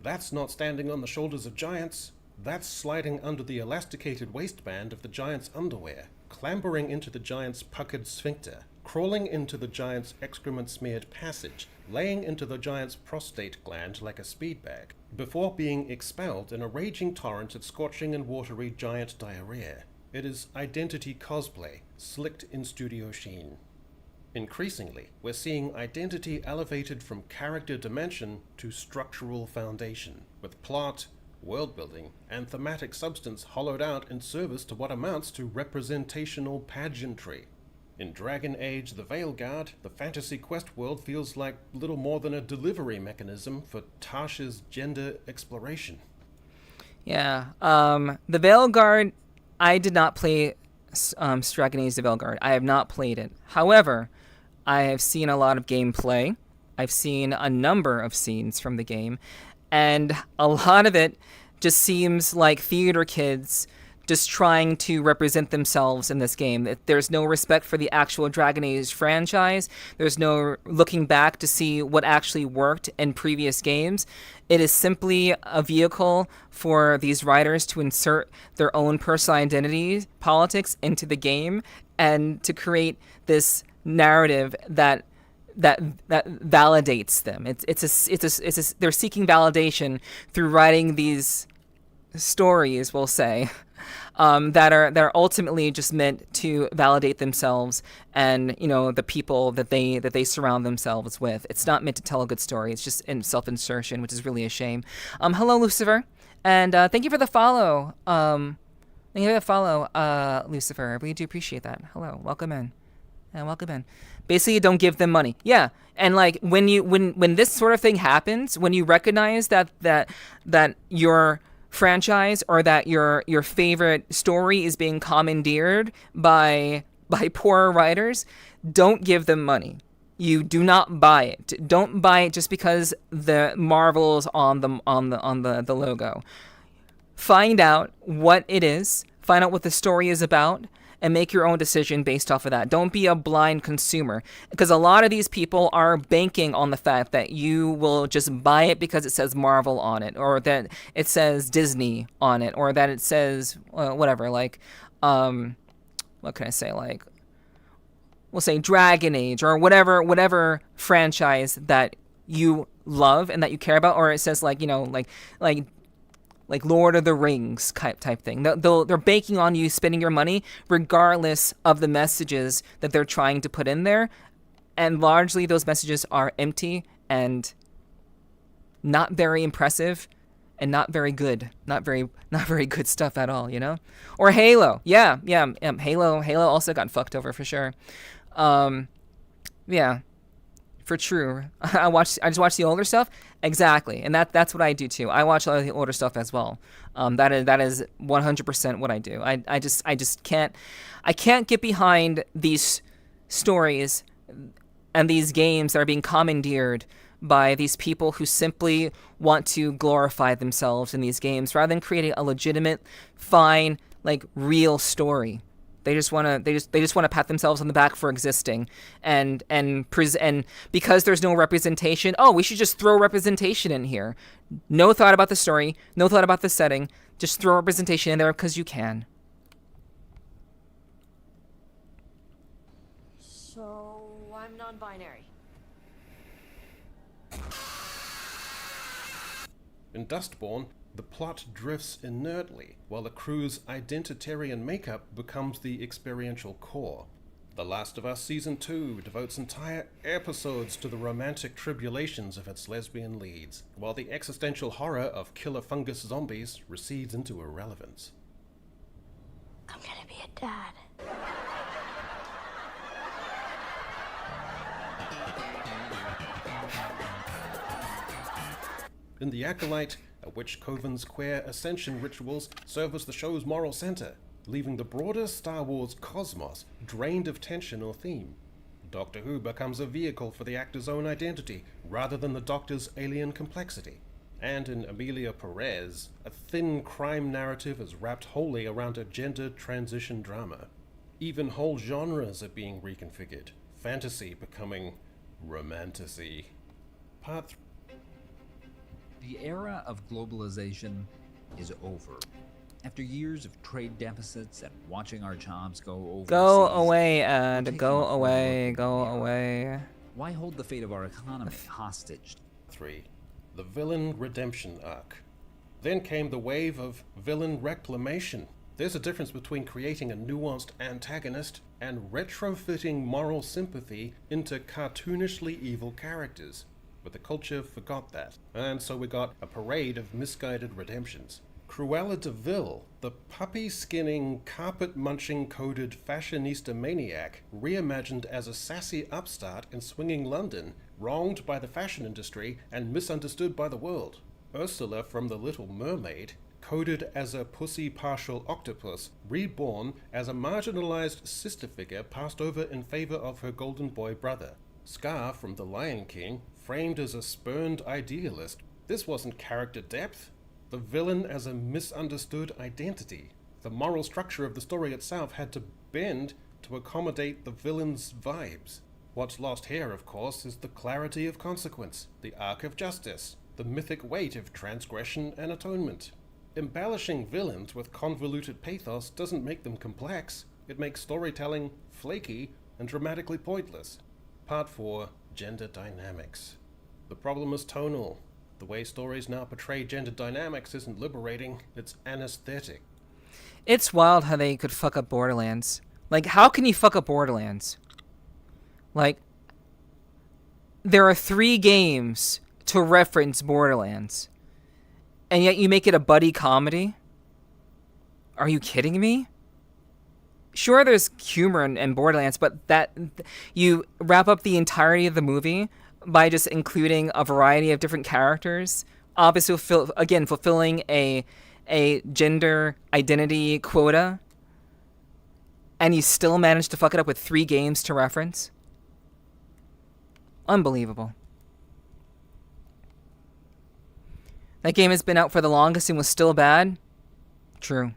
That's not standing on the shoulders of giants. That's sliding under the elasticated waistband of the giant's underwear, clambering into the giant's puckered sphincter, crawling into the giant's excrement-smeared passage, laying into the giant's prostate gland like a speed bag, before being expelled in a raging torrent of scorching and watery giant diarrhea. It is identity cosplay, slicked in studio sheen. Increasingly, we're seeing identity elevated from character dimension to structural foundation, with plot, world-building, and thematic substance hollowed out in service to what amounts to representational pageantry. In Dragon Age The Veilguard, the fantasy quest world feels like little more than a delivery mechanism for Tasha's gender exploration. Yeah, The Veilguard, I did not play Dragon Age The Veilguard. I have not played it. However, I have seen a lot of gameplay. I've seen a number of scenes from the game, and a lot of it just seems like theater kids just trying to represent themselves in this game. There's no respect for the actual Dragon Age franchise. There's no looking back to see what actually worked in previous games. It is simply a vehicle for these writers to insert their own personal identities, politics into the game, and to create this narrative that validates them. They're seeking validation through writing these stories, we'll say, that are ultimately just meant to validate themselves and the people that they surround themselves with. It's not meant to tell a good story. It's just in self-insertion, which is really a shame. Hello, Lucifer, and thank you for the follow. Lucifer. I really do appreciate that. Hello, welcome in. And welcome in. Basically, don't give them money. Yeah, and like when this sort of thing happens, when you recognize that your franchise or that your favorite story is being commandeered by poor writers, don't give them money. You do not buy it. Don't buy it just because the Marvel's on the logo. Find out what it is. Find out what the story is about, and make your own decision based off of that. Don't be a blind consumer, because a lot of these people are banking on the fact that you will just buy it because it says Marvel on it, or that it says Disney on it, or that it says whatever, like, what can I say, like, we'll say Dragon Age, or whatever franchise that you love and that you care about, or it says like Lord of the Rings type thing. They're banking on you spending your money regardless of the messages that they're trying to put in there. And largely those messages are empty and not very impressive and not very good. Not very good stuff at all, Or Halo. Yeah. Halo also got fucked over for sure. Yeah. For true. I just watch the older stuff. Exactly. And that's what I do too. I watch a lot of the older stuff as well. That is 100% what I do. I just can't get behind these stories and these games that are being commandeered by these people who simply want to glorify themselves in these games rather than creating a legitimate, fine, like real story. They just want to pat themselves on the back for existing, and because there's no representation, we should just throw representation in here. No thought about the story, no thought about the setting, just throw representation in there because you can. So I'm non-binary. In Dustborn, the plot drifts inertly, while the crew's identitarian makeup becomes the experiential core. The Last of Us Season 2 devotes entire episodes to the romantic tribulations of its lesbian leads, while the existential horror of killer fungus zombies recedes into irrelevance. I'm gonna be a dad. In The Acolyte, a witch coven's queer ascension rituals serve as the show's moral center, leaving the broader Star Wars cosmos drained of tension or theme. Doctor Who becomes a vehicle for the actor's own identity, rather than the Doctor's alien complexity. And in Amelia Perez, a thin crime narrative is wrapped wholly around a gender transition drama. Even whole genres are being reconfigured, fantasy becoming romantasy. Part 3. The era of globalization is over. After years of trade deficits and watching our jobs go overseas... Go away, Ed. Go away. Go away. Why hold the fate of our economy hostage? 3. The villain redemption arc. Then came the wave of villain reclamation. There's a difference between creating a nuanced antagonist and retrofitting moral sympathy into cartoonishly evil characters. But the culture forgot that, and so we got a parade of misguided redemptions. Cruella de Vil, the puppy-skinning, carpet-munching coded fashionista maniac, reimagined as a sassy upstart in swinging London, wronged by the fashion industry and misunderstood by the world. Ursula from The Little Mermaid, coded as a pussy partial octopus, reborn as a marginalized sister figure passed over in favor of her golden boy brother. Scar from The Lion King, framed as a spurned idealist. This wasn't character depth. The villain as a misunderstood identity. The moral structure of the story itself had to bend to accommodate the villain's vibes. What's lost here, of course, is the clarity of consequence, the arc of justice, the mythic weight of transgression and atonement. Embellishing villains with convoluted pathos doesn't make them complex. It makes storytelling flaky and dramatically pointless. Part 4. Gender dynamics. The problem is tonal. The way stories now portray gender dynamics isn't liberating, it's anesthetic. It's wild how they could fuck up Borderlands. Like, how can you fuck up Borderlands? Like, there are 3 games to reference Borderlands, and yet you make it a buddy comedy? Are you kidding me? Sure, there's humor in Borderlands, but that you wrap up the entirety of the movie by just including a variety of different characters, obviously, fulfilling a gender identity quota, and you still manage to fuck it up with 3 games to reference? Unbelievable. That game has been out for the longest and was still bad? True.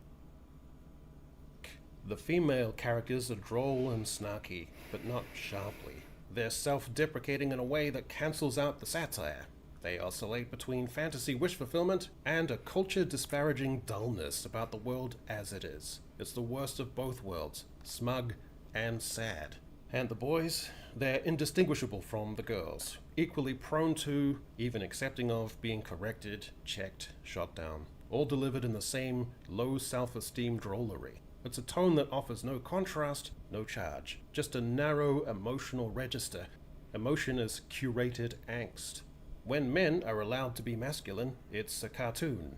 The female characters are droll and snarky, but not sharply. They're self-deprecating in a way that cancels out the satire. They oscillate between fantasy wish fulfillment and a culture-disparaging dullness about the world as it is. It's the worst of both worlds, smug and sad. And the boys, they're indistinguishable from the girls, equally prone to, even accepting of, being corrected, checked, shot down, all delivered in the same low self-esteem drollery. It's a tone that offers no contrast, no charge, just a narrow emotional register. Emotion is curated angst. When men are allowed to be masculine, it's a cartoon.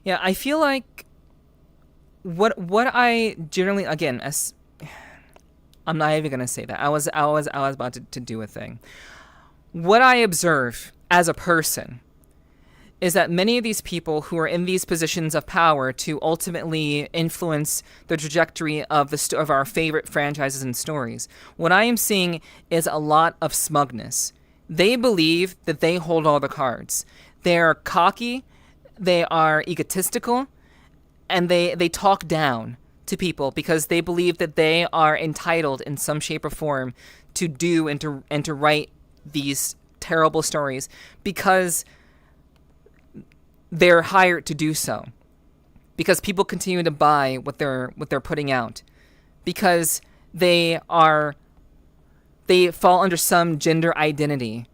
Yeah, I feel like what I generally, again, as I'm not even gonna say that. I was about to do a thing. What I observe as a person is that many of these people who are in these positions of power to ultimately influence the trajectory of of our favorite franchises and stories, what I am seeing is a lot of smugness. They believe that they hold all the cards. They're cocky, they are egotistical, and they talk down to people because they believe that they are entitled in some shape or form to do and to write these terrible stories because they're hired to do so, because people continue to buy what they're putting out, because they fall under some gender identity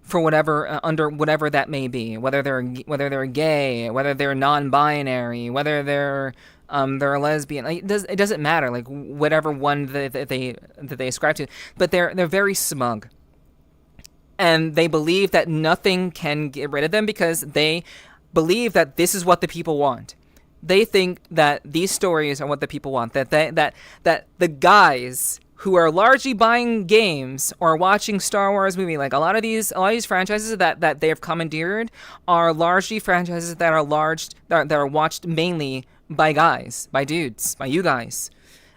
for whatever under whatever that may be, whether they're gay, whether they're non-binary, whether they're a lesbian. Like, it doesn't matter, like whatever one that they ascribe to, but they're very smug. And they believe that nothing can get rid of them because they believe that this is what the people want. They think that these stories are what the people want. That the guys who are largely buying games or watching Star Wars movie, like a lot of these franchises that they have commandeered are largely franchises that are watched mainly by guys, by dudes, by you guys.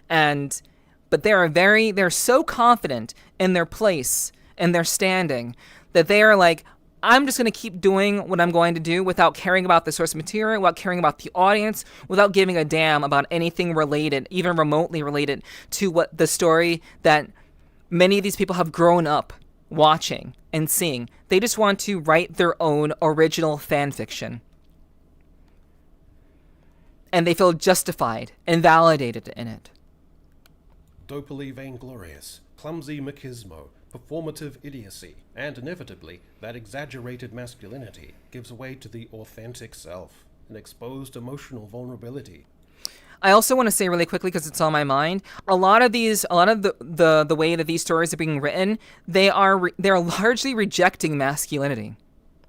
But they're so confident in their place and their standing that they are like, I'm just going to keep doing what I'm going to do without caring about the source material, without caring about the audience, without giving a damn about anything related, even remotely related to what the story that many of these people have grown up watching and seeing. They just want to write their own original fan fiction. And they feel justified and validated in it. Dopily vainglorious, clumsy machismo, performative idiocy, and inevitably, that exaggerated masculinity gives way to the authentic self, an exposed emotional vulnerability. I also want to say really quickly, because it's on my mind, a lot of the way that these stories are being written, they're largely rejecting masculinity.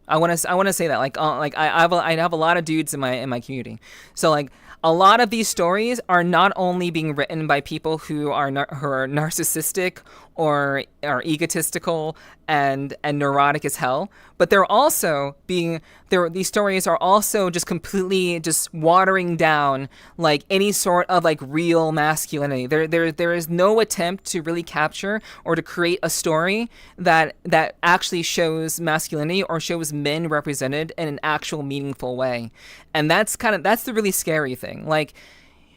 I want to say that, I have a lot of dudes in my community, so like a lot of these stories are not only being written by people who are narcissistic or are egotistical and neurotic as hell, but these stories are also just completely just watering down like any sort of like real masculinity. There is no attempt to really capture or to create a story that actually shows masculinity or shows men represented in an actual meaningful way. And that's the really scary thing. Like,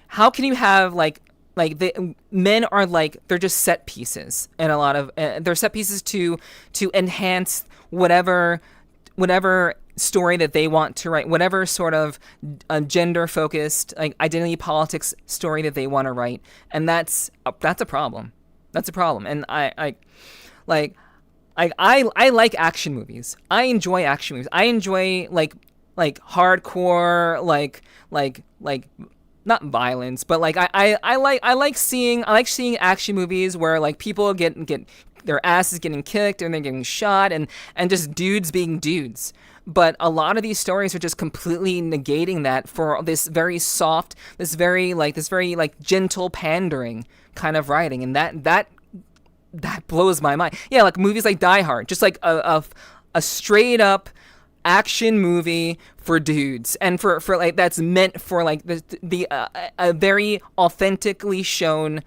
how can you have the men are like, they're just set pieces, and a lot of they're set pieces to enhance whatever story that they want to write, whatever sort of gender focused like identity politics story that they want to write, and that's a problem. That's a problem. And I like action movies. I enjoy action movies. I enjoy like hardcore like not violence, but like I like seeing action movies where like people get their asses getting kicked and they're getting shot and just dudes being dudes. But a lot of these stories are just completely negating that for this very soft, this very gentle pandering kind of writing, and that blows my mind. Yeah, like movies like Die Hard, just like a straight up action movie for dudes, and for like that's meant for like a very authentically shown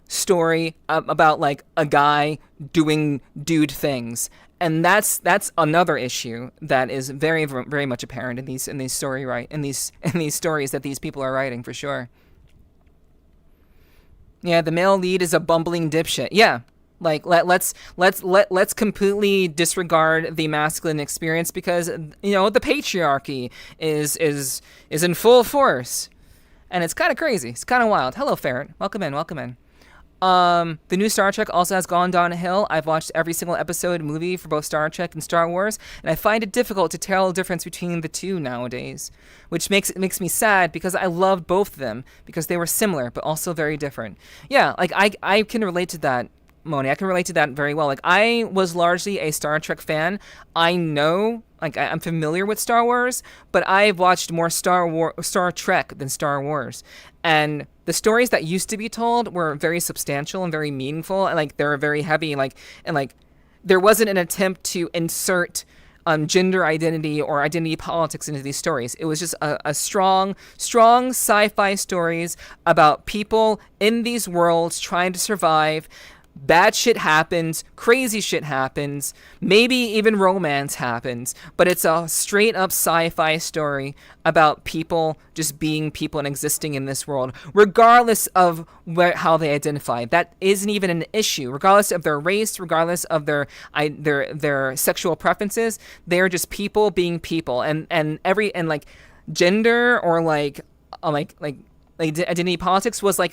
story about like a guy doing dude things. And that's another issue that is very, very much apparent in these stories that these people are writing, for sure. Yeah, the male lead is a bumbling dipshit. Yeah, like let's completely disregard the masculine experience because the patriarchy is in full force, and it's kind of crazy. It's kind of wild. Hello, Ferret. Welcome in. The new Star Trek also has gone downhill. I've watched every single episode movie for both Star Trek and Star Wars, and I find it difficult to tell the difference between the two nowadays, which makes me sad because I loved both of them because they were similar but also very different. Yeah, like I can relate to that, Moni. I can relate to that very well. Like, I was largely a Star Trek fan. I know, like, I'm familiar with Star Wars, but I've watched more Star Trek than Star Wars. And the stories that used to be told were very substantial and very meaningful, and like they were very heavy, and there wasn't an attempt to insert gender identity or identity politics into these stories. It was just a strong sci-fi stories about people in these worlds trying to survive. Bad shit happens, crazy shit happens, maybe even romance happens, but it's a straight up sci-fi story about people just being people and existing in this world, regardless of how they identify. That isn't even an issue. Regardless of their race, regardless of their sexual preferences, they're just people being people, and like gender or like identity politics was like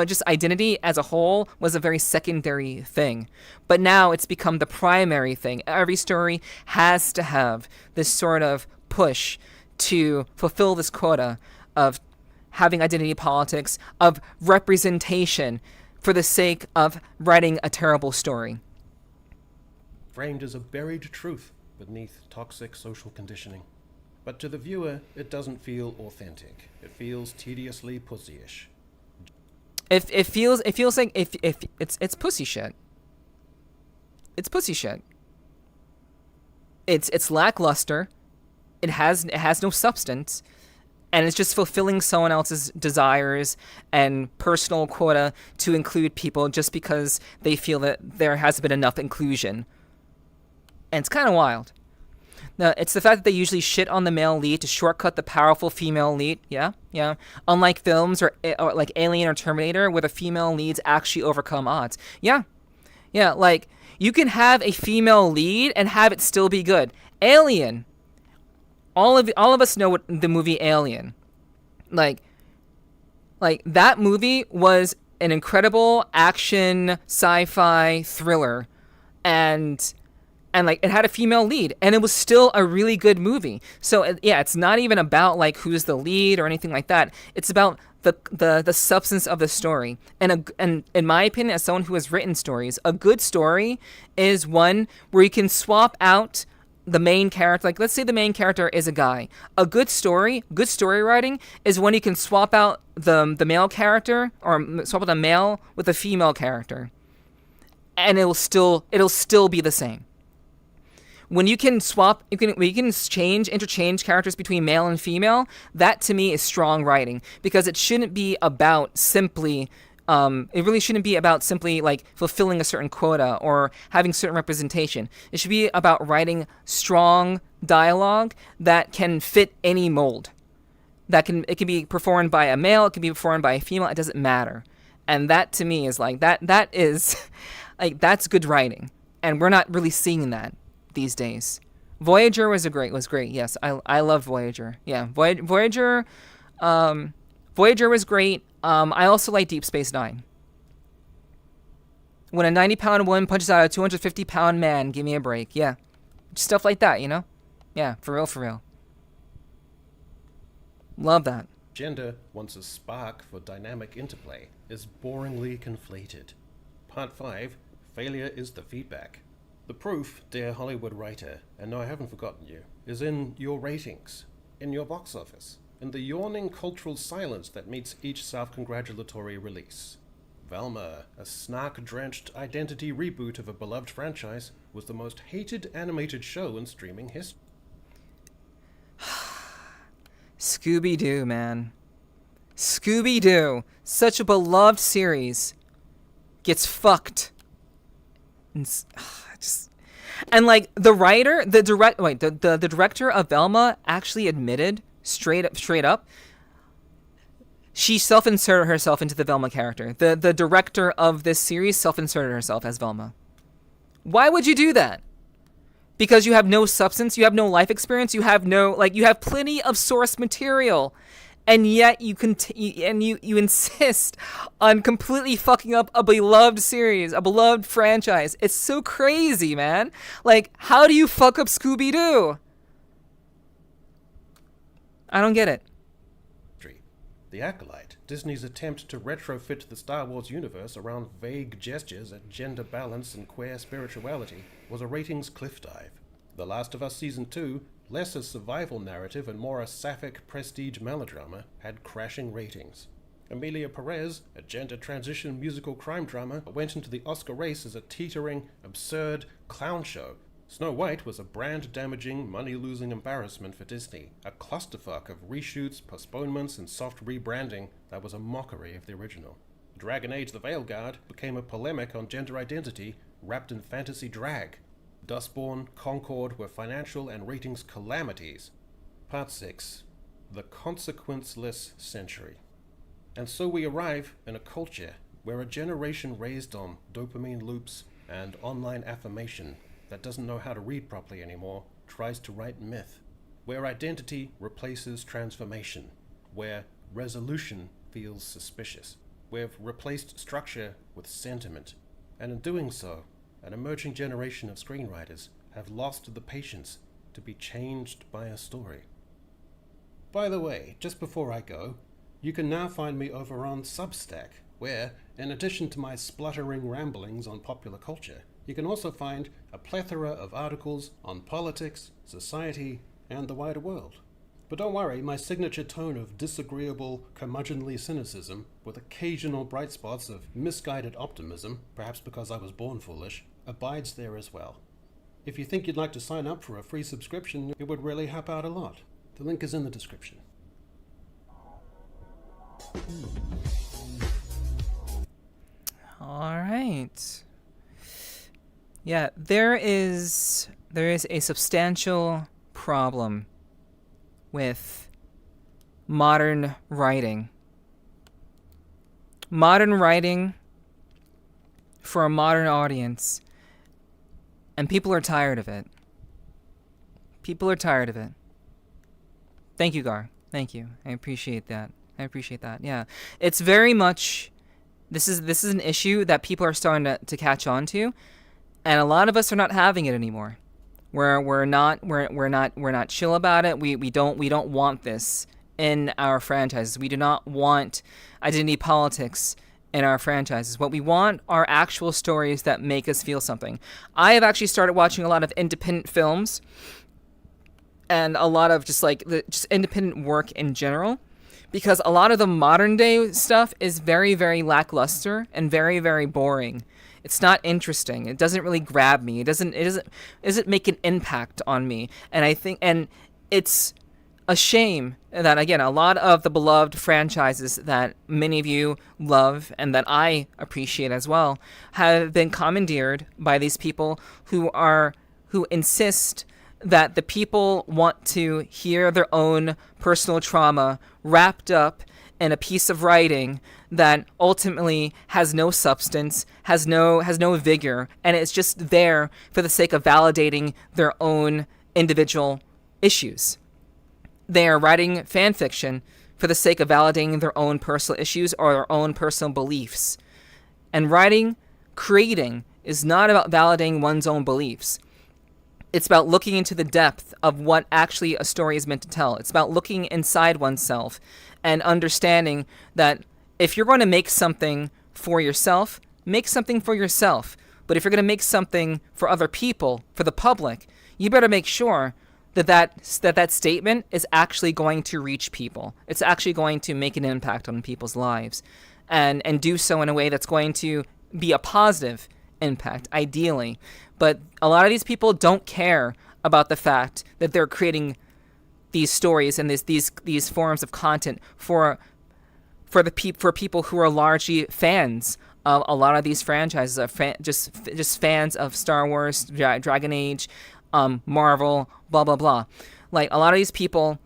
just identity as a whole was a very secondary thing. But now it's become the primary thing. Every story has to have this sort of push to fulfill this quota of having identity politics, of representation for the sake of writing a terrible story. Framed as a buried truth beneath toxic social conditioning. But to the viewer, it doesn't feel authentic. It feels tediously pussyish. It feels like if it's pussy shit. It's pussy shit. It's lackluster. It has no substance, and it's just fulfilling someone else's desires and personal quota to include people just because they feel that there hasn't been enough inclusion. And it's kind of wild. Now, it's the fact that they usually shit on the male lead to shortcut the powerful female lead. Yeah. Unlike films or like Alien or Terminator, where the female leads actually overcome odds. Yeah. Like, you can have a female lead and have it still be good. Alien. All of us know what the movie Alien. Like that movie was an incredible action sci-fi thriller, and like it had a female lead, and it was still a really good movie. So yeah, it's not even about like who's the lead or anything like that. It's about the substance of the story. And in my opinion, as someone who has written stories, a good story is one where you can swap out the main character. Like, let's say the main character is a guy. A good story writing is when you can swap out the male character, or swap out the male with a female character, and it'll still be the same. When you can interchange characters between male and female, that to me is strong writing, because it shouldn't be about simply, it really shouldn't be about simply like fulfilling a certain quota or having certain representation. It should be about writing strong dialogue that can fit any mold. It can be performed by a male, it can be performed by a female, it doesn't matter. And that to me is like, that is like, that's good writing. And we're not really seeing that these days. Voyager was great. Yes, I love Voyager. Yeah, Voyager was great. I also like Deep Space Nine. When a 90-pound woman punches out a 250-pound man, give me a break. Yeah, stuff like that, you know? Yeah, for real. Love that. Gender, once a spark for dynamic interplay, is boringly conflated. Part 5, failure is the feedback. The proof, dear Hollywood writer, and no, I haven't forgotten you, is in your ratings, in your box office, in the yawning cultural silence that meets each self-congratulatory release. Velma, a snark-drenched identity reboot of a beloved franchise, was the most hated animated show in streaming history. Scooby-Doo, man. Scooby-Doo, such a beloved series, gets fucked. And like the writer, the director of Velma actually admitted straight up, she self-inserted herself into the Velma character. The director of this series self-inserted herself as Velma. Why would you do that? Because you have no substance, you have no life experience, you have plenty of source material, and yet you insist on completely fucking up a beloved series, a beloved franchise. It's so crazy, man. Like, how do you fuck up Scooby-Doo? I don't get it. The Acolyte, Disney's attempt to retrofit the Star Wars universe around vague gestures at gender balance and queer spirituality, was a ratings cliff dive. The Last of Us Season 2, less a survival narrative and more a sapphic prestige melodrama, had crashing ratings. Emilia Perez, a gender transition musical crime drama, went into the Oscar race as a teetering, absurd clown show, Snow White was a brand-damaging, money-losing embarrassment for Disney, a clusterfuck of reshoots, postponements, and soft rebranding that was a mockery of the original. Dragon Age: The Veilguard became a polemic on gender identity wrapped in fantasy drag. Dustborn, Concord were financial and ratings calamities. Part 6. The Consequenceless Century. And so we arrive in a culture where a generation raised on dopamine loops and online affirmation that doesn't know how to read properly anymore tries to write myth, where identity replaces transformation, where resolution feels suspicious. We've replaced structure with sentiment, and in doing so, an emerging generation of screenwriters have lost the patience to be changed by a story. By the way, just before I go, you can now find me over on Substack, where, in addition to my spluttering ramblings on popular culture, you can also find a plethora of articles on politics, society, and the wider world. But don't worry, my signature tone of disagreeable, curmudgeonly cynicism, with occasional bright spots of misguided optimism, perhaps because I was born foolish, abides there as well. If you think you'd like to sign up for a free subscription, it would really help out a lot. The link is in the description. All right. Yeah, there is a substantial problem with modern writing. Modern writing for a modern audience. And people are tired of it. People are tired of it. Thank you, Gar. Thank you. I appreciate that. Yeah. It's very much this is an issue that people are starting to catch on to, and a lot of us are not having it anymore. We're not chill about it. We don't want this in our franchises. We do not want identity politics in our franchises. What we want are actual stories that make us feel something. I have actually started watching a lot of independent films and a lot of just independent work in general, because a lot of the modern day stuff is very, very lackluster and very, very boring. It's not interesting. It doesn't really grab me. It doesn't make an impact on me. And it's a shame that, again, a lot of the beloved franchises that many of you love and that I appreciate as well have been commandeered by these people who insist that the people want to hear their own personal trauma wrapped up in a piece of writing that ultimately has no substance, has no vigor, and it's just there for the sake of validating their own individual issues. They are writing fan fiction for the sake of validating their own personal issues or their own personal beliefs. And creating is not about validating one's own beliefs. It's about looking into the depth of what actually a story is meant to tell. It's about looking inside oneself and understanding that if you're going to make something for yourself, make something for yourself. But if you're going to make something for other people, for the public, you better make sure that statement is actually going to reach people. It's actually going to make an impact on people's lives, and do so in a way that's going to be a positive impact, ideally. But a lot of these people don't care about the fact that they're creating these stories and these forms of content for people who are largely fans of a lot of these franchises, just fans of Star Wars, Dragon Age, Marvel, blah blah blah. Like, a lot of these people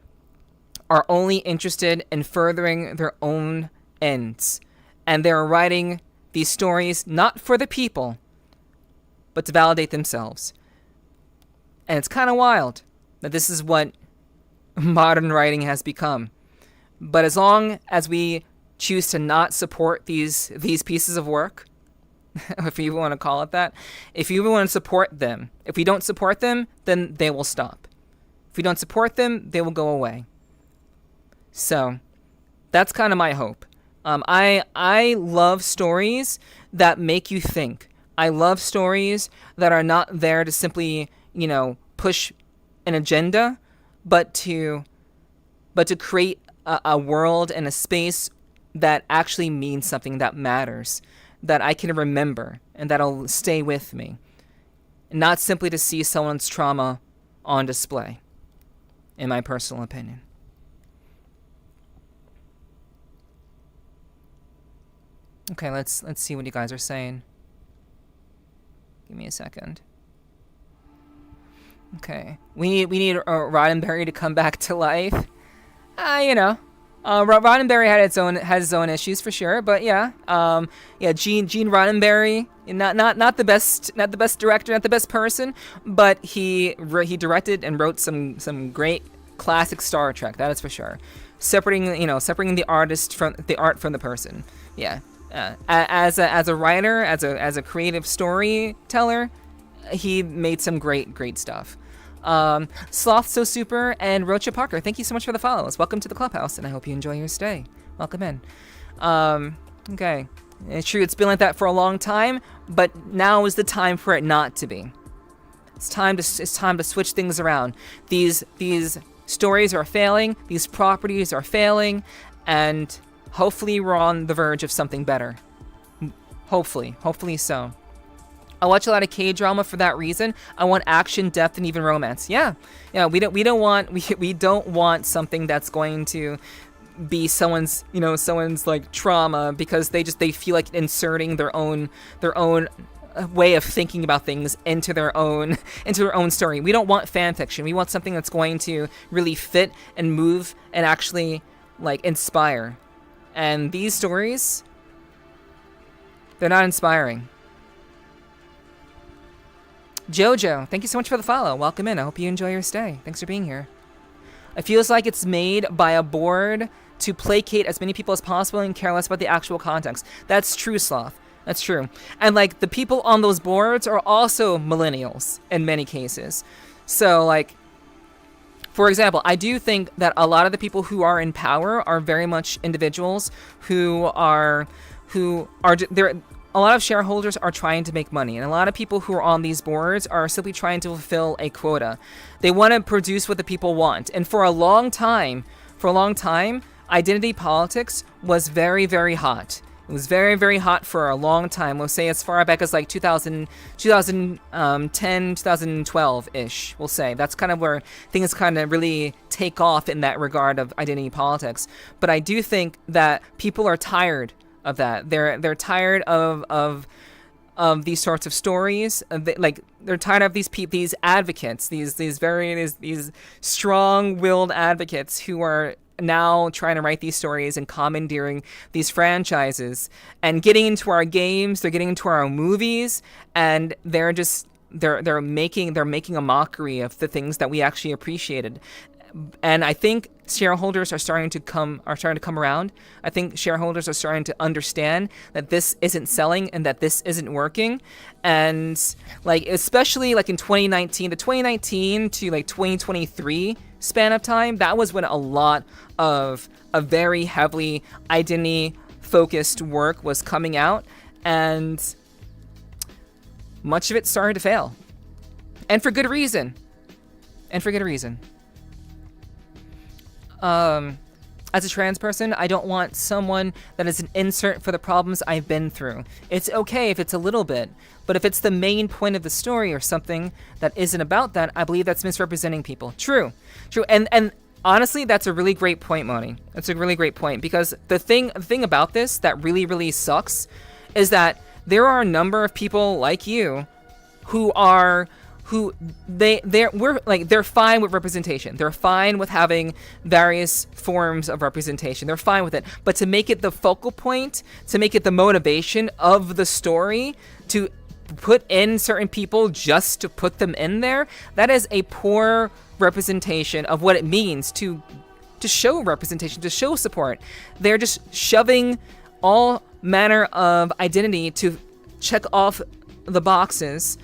are only interested in furthering their own ends, and they're writing these stories not for the people, but to validate themselves. And it's kind of wild that this is what modern writing has become. But as long as we choose to not support these pieces of work, if you want to call it that, if you want to support them, if we don't support them, then they will stop. If we don't support them, they will go away. So that's kind of my hope. I love stories that make you think. I love stories that are not there to simply, push an agenda, but to create a world and a space that actually means something, that matters, that I can remember, and that'll stay with me. not simply to see someone's trauma on display, in my personal opinion. Okay, let's see what you guys are saying. Give me a second. Okay, we need Roddenberry to come back to life. You know, Roddenberry had his own issues for sure, but yeah, Gene Roddenberry, not the best director, not the best person, but he directed and wrote some great classic Star Trek. That is for sure. Separating the artist from the art from the person. Yeah. As a writer, as a creative storyteller, he made some great stuff. Sloth So Super and Rocha Parker, thank you so much for the follows. Welcome to the clubhouse, and I hope you enjoy your stay. Welcome in. Okay, it's true, it's been like that for a long time, but now is the time for it not to be. It's time to switch things around. These stories are failing, these properties are failing, and hopefully we're on the verge of something better. Hopefully so. I watch a lot of K-drama for that reason. I want action, depth, and even romance. Yeah. We don't want something that's going to be someone's like trauma because they feel like inserting their own way of thinking about things into their own story. We don't want fan fiction. We want something that's going to really fit and move and actually like inspire. And these stories, they're not inspiring. Jojo, thank you so much for the follow. Welcome in. I hope you enjoy your stay. Thanks for being here. It feels like it's made by a board to placate as many people as possible and care less about the actual context. That's true, Sloth. That's true. And like the people on those boards are also millennials in many cases. So like, for example, I do think that a lot of the people who are in power are very much individuals who are a lot of shareholders are trying to make money, and a lot of people who are on these boards are simply trying to fulfill a quota. They want to produce what the people want. And for a long time, identity politics was very, very hot. It was very, very hot for a long time. We'll say as far back as like 2010, 2012-ish, we'll say. That's kind of where things kind of really take off in that regard of identity politics. But I do think that people are tired of that. They're tired of these sorts of stories. They're tired of these advocates, these strong-willed advocates who are now trying to write these stories and commandeering these franchises and getting into our games. They're getting into our movies, and they're making a mockery of the things that we actually appreciated. And I think shareholders are starting to come around. I think shareholders are starting to understand that this isn't selling and that this isn't working. And like, especially like in 2019, the 2019 to like 2023 span of time, that was when a lot of a very heavily identity focused work was coming out, and much of it started to fail. And for good reason. As a trans person, I don't want someone that is an insert for the problems I've been through. It's okay if it's a little bit, but if it's the main point of the story or something that isn't about that, I believe that's misrepresenting people. True. And honestly, that's a really great point, Moni. That's a really great point, because the thing about this that really, really sucks is that there are a number of people like you they're fine with representation. They're fine with having various forms of representation. They're fine with it. But to make it the focal point, to make it the motivation of the story, to put in certain people just to put them in there, that is a poor representation of what it means to show representation, to show support. They're just shoving all manner of identity to check off the boxes.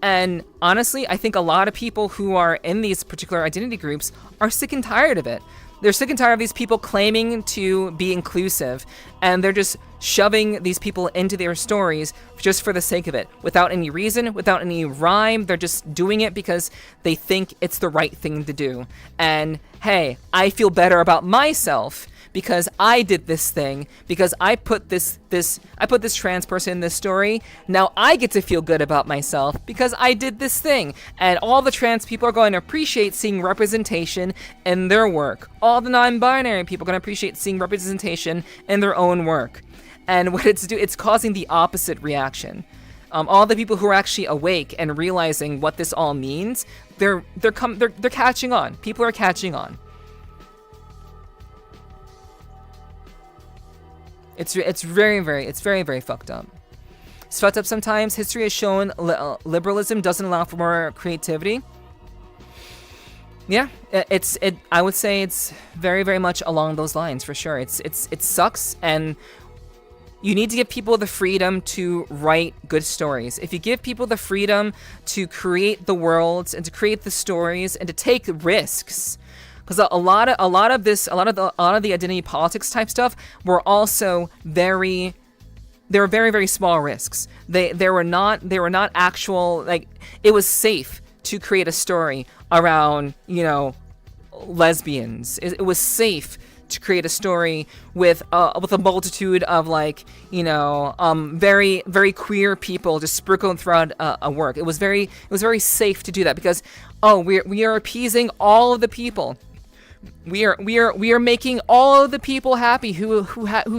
And honestly, I think a lot of people who are in these particular identity groups are sick and tired of it. They're sick and tired of these people claiming to be inclusive, and they're just shoving these people into their stories just for the sake of it, without any reason, without any rhyme. They're just doing it because they think it's the right thing to do. And hey, I feel better about myself because I did this thing, because I put this trans person in this story. Now I get to feel good about myself because I did this thing. And all the trans people are going to appreciate seeing representation in their work. All the non-binary people are going to appreciate seeing representation in their own work. And what it's causing the opposite reaction. All the people who are actually awake and realizing what this all means, they're catching on. People are catching on. It's very, very fucked up. It's fucked up sometimes. History has shown liberalism doesn't allow for more creativity. Yeah, I would say it's very, very much along those lines for sure. It sucks, and you need to give people the freedom to write good stories. If you give people the freedom to create the worlds and to create the stories and to take risks, because a lot of the identity politics type stuff were also very small risks. They were not actual, like, it was safe to create a story around, lesbians. It was safe to create a story with a multitude of, like, very, very queer people just sprinkled throughout a work. It was very safe to do that because, we are appeasing all of the people. We are making all of the people happy who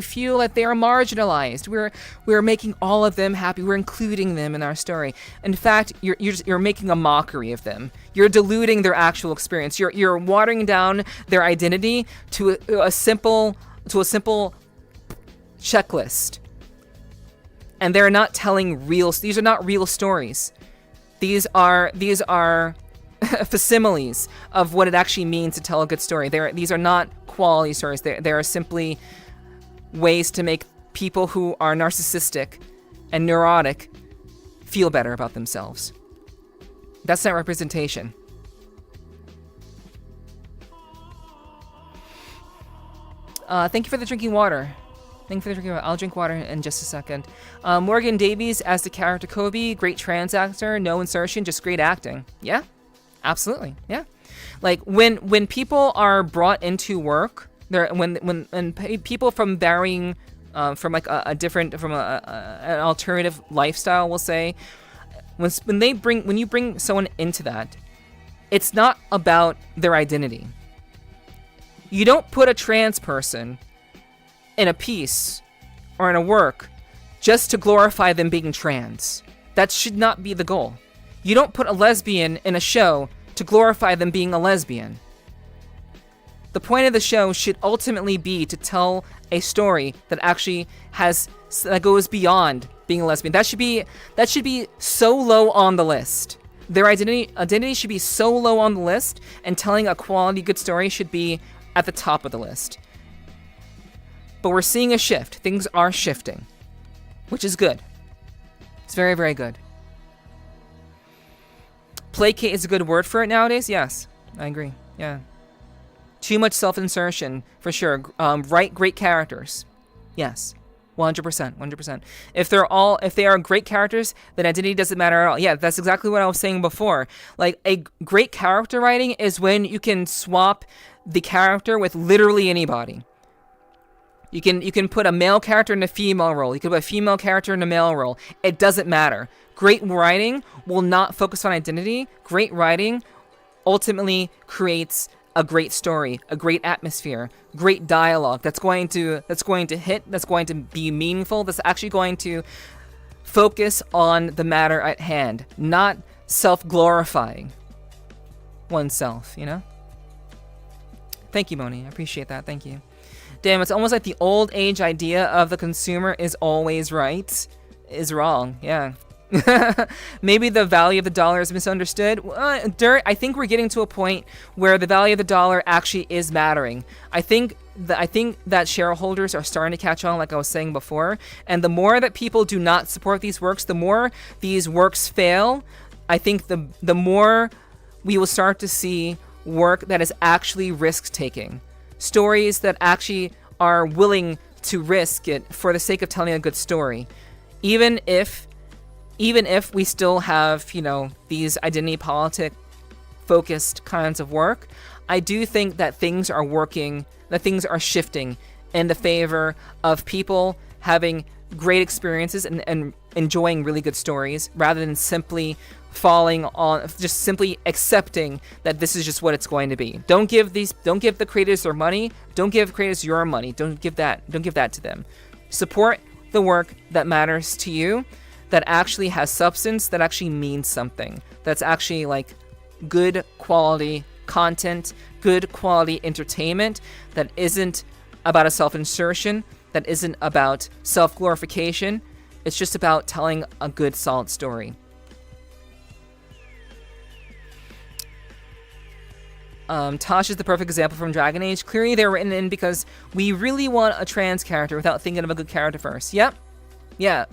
feel that they are marginalized. We're making all of them happy. We're including them in our story. In fact, you're making a mockery of them. You're diluting their actual experience. You're watering down their identity to a simple checklist. And they're not telling these are not real stories. These are facsimiles of what it actually means to tell a good story. These are not quality stories. They are simply ways to make people who are narcissistic and neurotic feel better about themselves. That's not representation. Thank you for the drinking water. I'll drink water in just a second. Morgan Davies as the character Kobe, great trans actor, no insertion, just great acting. Yeah. Absolutely, yeah. Like when people are brought into work, when people from varying, from like an alternative lifestyle, we'll say, when you bring someone into that, it's not about their identity. You don't put a trans person in a piece or in a work just to glorify them being trans. That should not be the goal. You don't put a lesbian in a show to glorify them being a lesbian. The point of the show should ultimately be to tell a story that actually that goes beyond being a lesbian. That should be so low on the list. Their identity should be so low on the list, and telling a quality good story should be at the top of the list. But we're seeing a shift. Things are shifting, which is good. It's very, very good. Placate is a good word for it nowadays. Yes, I agree. Yeah. Too much self-insertion, for sure. Write great characters. Yes. 100%. If they are great characters, then identity doesn't matter at all. Yeah, that's exactly what I was saying before. Like, a great character writing is when you can swap the character with literally anybody. You can put a male character in a female role. You can put a female character in a male role. It doesn't matter. Great writing will not focus on identity. Great writing ultimately creates a great story, a great atmosphere, great dialogue that's going to hit, that's going to be meaningful, that's actually going to focus on the matter at hand, not self-glorifying oneself, Thank you, Moni. I appreciate that. Thank you. Damn, it's almost like the old age idea of the consumer is always right is wrong. Yeah. Maybe the value of the dollar is misunderstood. I think we're getting to a point where the value of the dollar actually is mattering. I think that shareholders are starting to catch on, like I was saying before. And the more that people do not support these works, the more these works fail. I think the more we will start to see work that is actually risk-taking. Stories that actually are willing to risk it for the sake of telling a good story. Even if we still have, these identity politic focused kinds of work, I do think that things are working, that things are shifting in the favor of people having great experiences and enjoying really good stories, rather than simply just simply accepting that this is just what it's going to be. Don't give the creators their money. Don't give creators your money. Don't give that to them. Support the work that matters to you, that actually has substance, that actually means something, that's actually like good quality content, good quality entertainment, that isn't about a self-insertion, that isn't about self-glorification. It's just about telling a good, solid story. Tosh is the perfect example from Dragon Age. Clearly they were written in because we really want a trans character without thinking of a good character first. Yep. Yeah,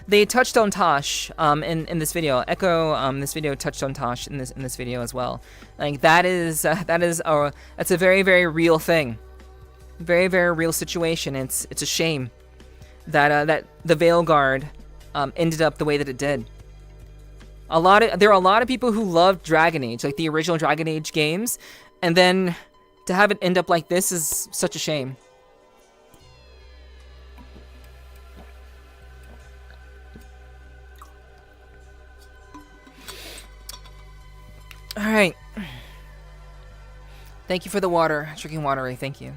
they touched on Tosh in this video. Echo this video touched on Tosh in this video as well. Like that's a very, very real thing. Very, very real situation. It's a shame that the Veil Guard ended up the way that it did. There are a lot of people who loved Dragon Age, like the original Dragon Age games, and then to have it end up like this is such a shame. All right. Thank you for the water, drinking water, Ray. Thank you.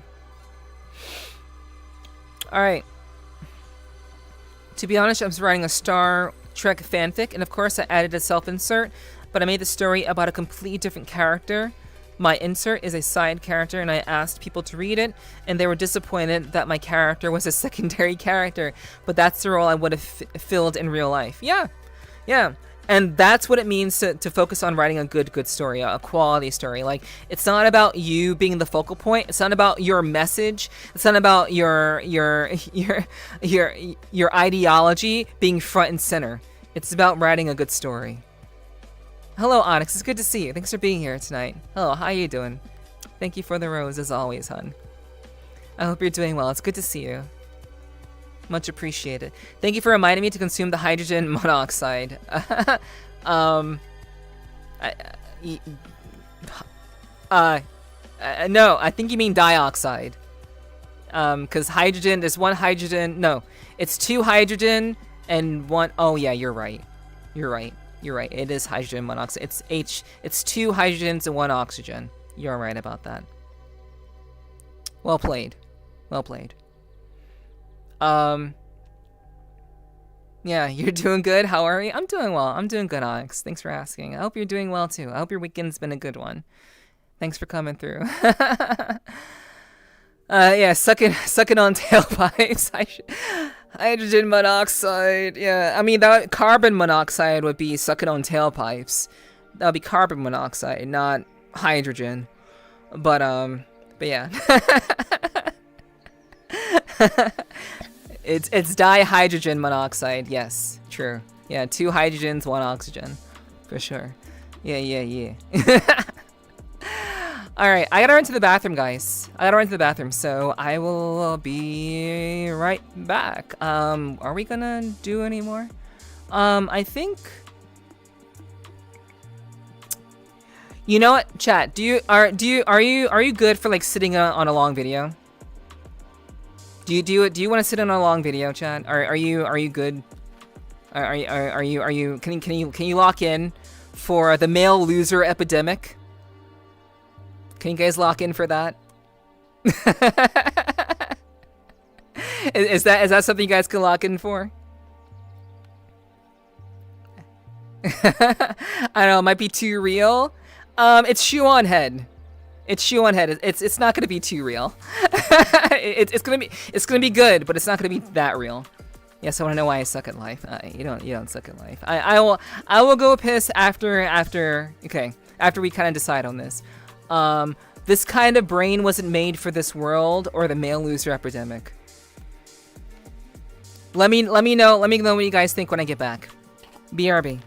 All right. To be honest, I was writing a Star Trek fanfic, and of course I added a self-insert, but I made the story about a completely different character. My insert is a side character, and I asked people to read it, and they were disappointed that my character was a secondary character, but that's the role I would have filled in real life. Yeah. And that's what it means to focus on writing a good story, a quality story. Like, it's not about you being the focal point. It's not about your message. It's not about your ideology being front and center. It's about writing a good story. Hello, Onyx. It's good to see you. Thanks for being here tonight. Hello, how you doing? Thank you for the rose as always, hun. I hope you're doing well. It's good to see you. Much appreciated. Thank you for reminding me to consume the hydrogen monoxide. No, I think you mean dioxide. Because hydrogen, there's one hydrogen. No, it's two hydrogen and one. Oh yeah, you're right. It is hydrogen monoxide. It's two hydrogens and one oxygen. You're right about that. Well played. Yeah, you're doing good. How are you? I'm doing well. I'm doing good, Onyx. Thanks for asking. I hope you're doing well too. I hope your weekend's been a good one. Thanks for coming through. Yeah, sucking on tailpipes. Hydrogen monoxide. Yeah, I mean that carbon monoxide would be sucking on tailpipes. That would be carbon monoxide, not hydrogen. But yeah. It's dihydrogen monoxide. Yes, true. Yeah, two hydrogens, one oxygen, for sure. Yeah. All right, I gotta run to the bathroom, guys. So I will be right back. Are we gonna do any more? I think. You know what, chat? Are you good for like sitting on a long video? Do you want to sit on a long video, chat? Are you good? Are you can you lock in for the male loser epidemic? Can you guys lock in for that? is that something you guys can lock in for? I don't know, it might be too real. It's shoe on head. It's not gonna be too real. it's gonna be good, but it's not gonna be that real. Yes, I want to know why I suck at life. You don't suck at life. I will go piss after we kind of decide on this. This kind of brain wasn't made for this world or the male loser epidemic. Let me know what you guys think when I get back. BRB.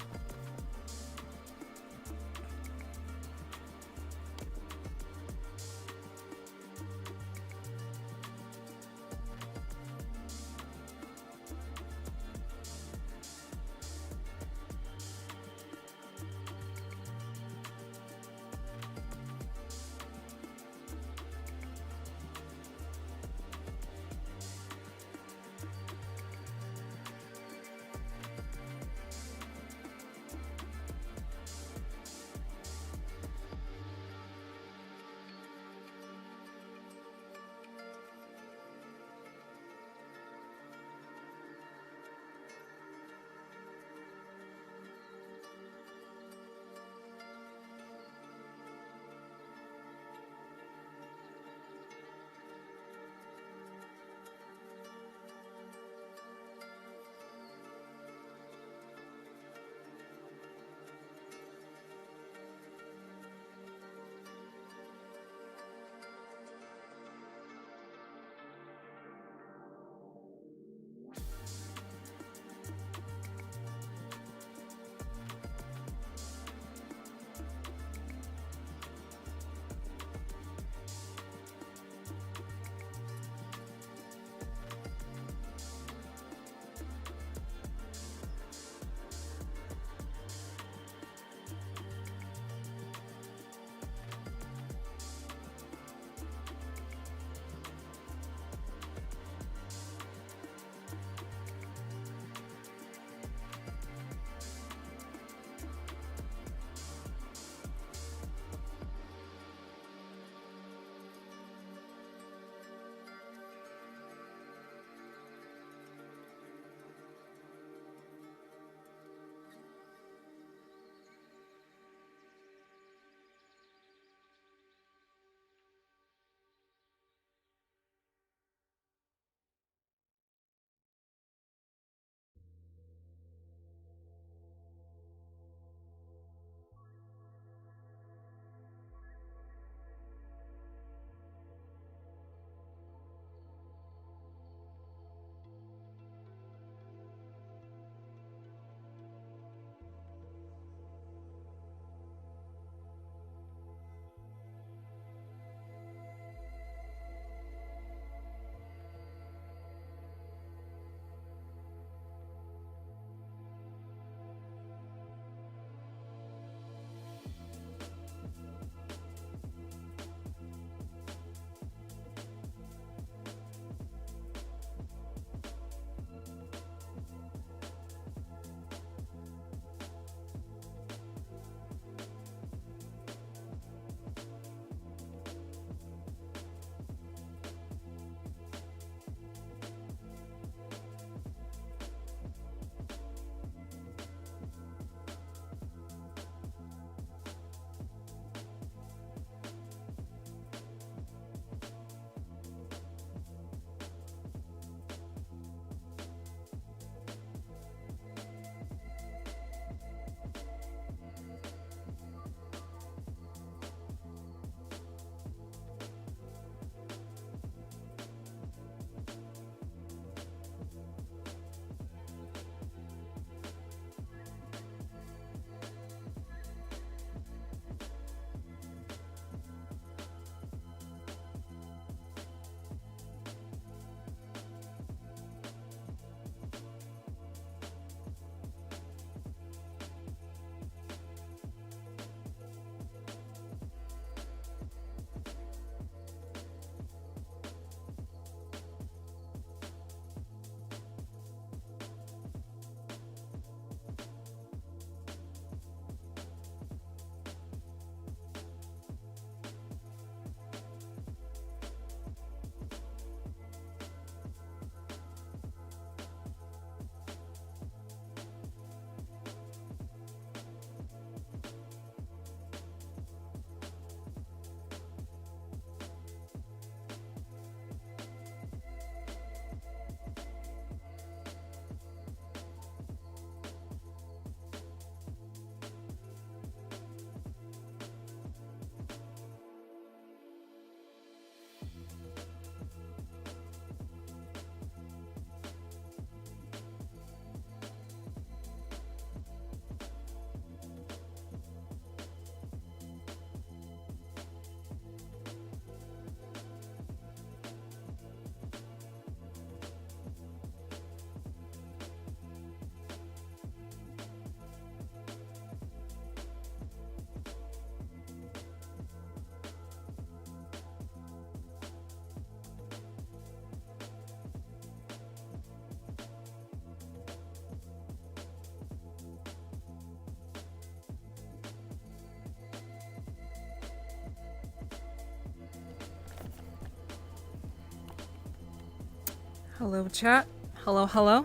Hello, chat. Hello, hello.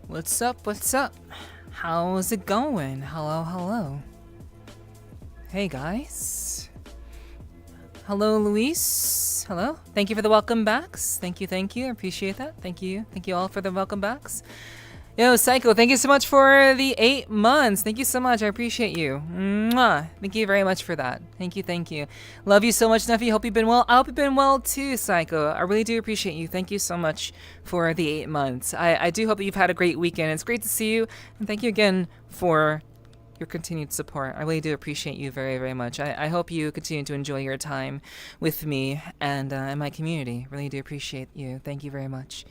What's up? What's up? How's it going? Hello, hello. Hey, guys. Hello, Luis. Hello. Thank you for the welcome backs. Thank you, thank you. I appreciate that. Thank you. Thank you all for the welcome backs. Yo, Psycho, thank you so much for the 8 months. Thank you so much. I appreciate you. Mwah. Thank you very much for that. Thank you, thank you. Love you so much, Nephi. Hope you've been well. I hope you've been well too, Psycho. I really do appreciate you. Thank you so much for the 8 months. I do hope that you've had a great weekend. It's great to see you. And thank you again for your continued support. I really do appreciate you very, very much. I hope you continue to enjoy your time with me and my community. Really do appreciate you. Thank you very much.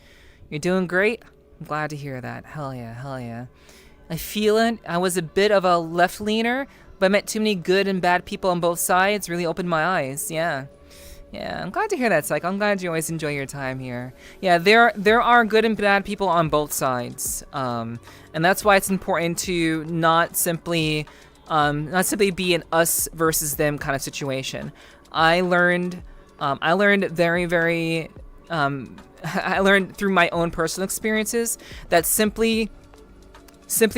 You're doing great. I'm glad to hear that. Hell yeah, hell yeah. I feel it. I was a bit of a left-leaner, but I met too many good and bad people on both sides. Really opened my eyes. Yeah. Yeah, I'm glad to hear that, Psych. I'm glad you always enjoy your time here. Yeah, there are good and bad people on both sides. And that's why it's important to not simply be an us versus them kind of situation. I learned very, very I learned through my own personal experiences that simply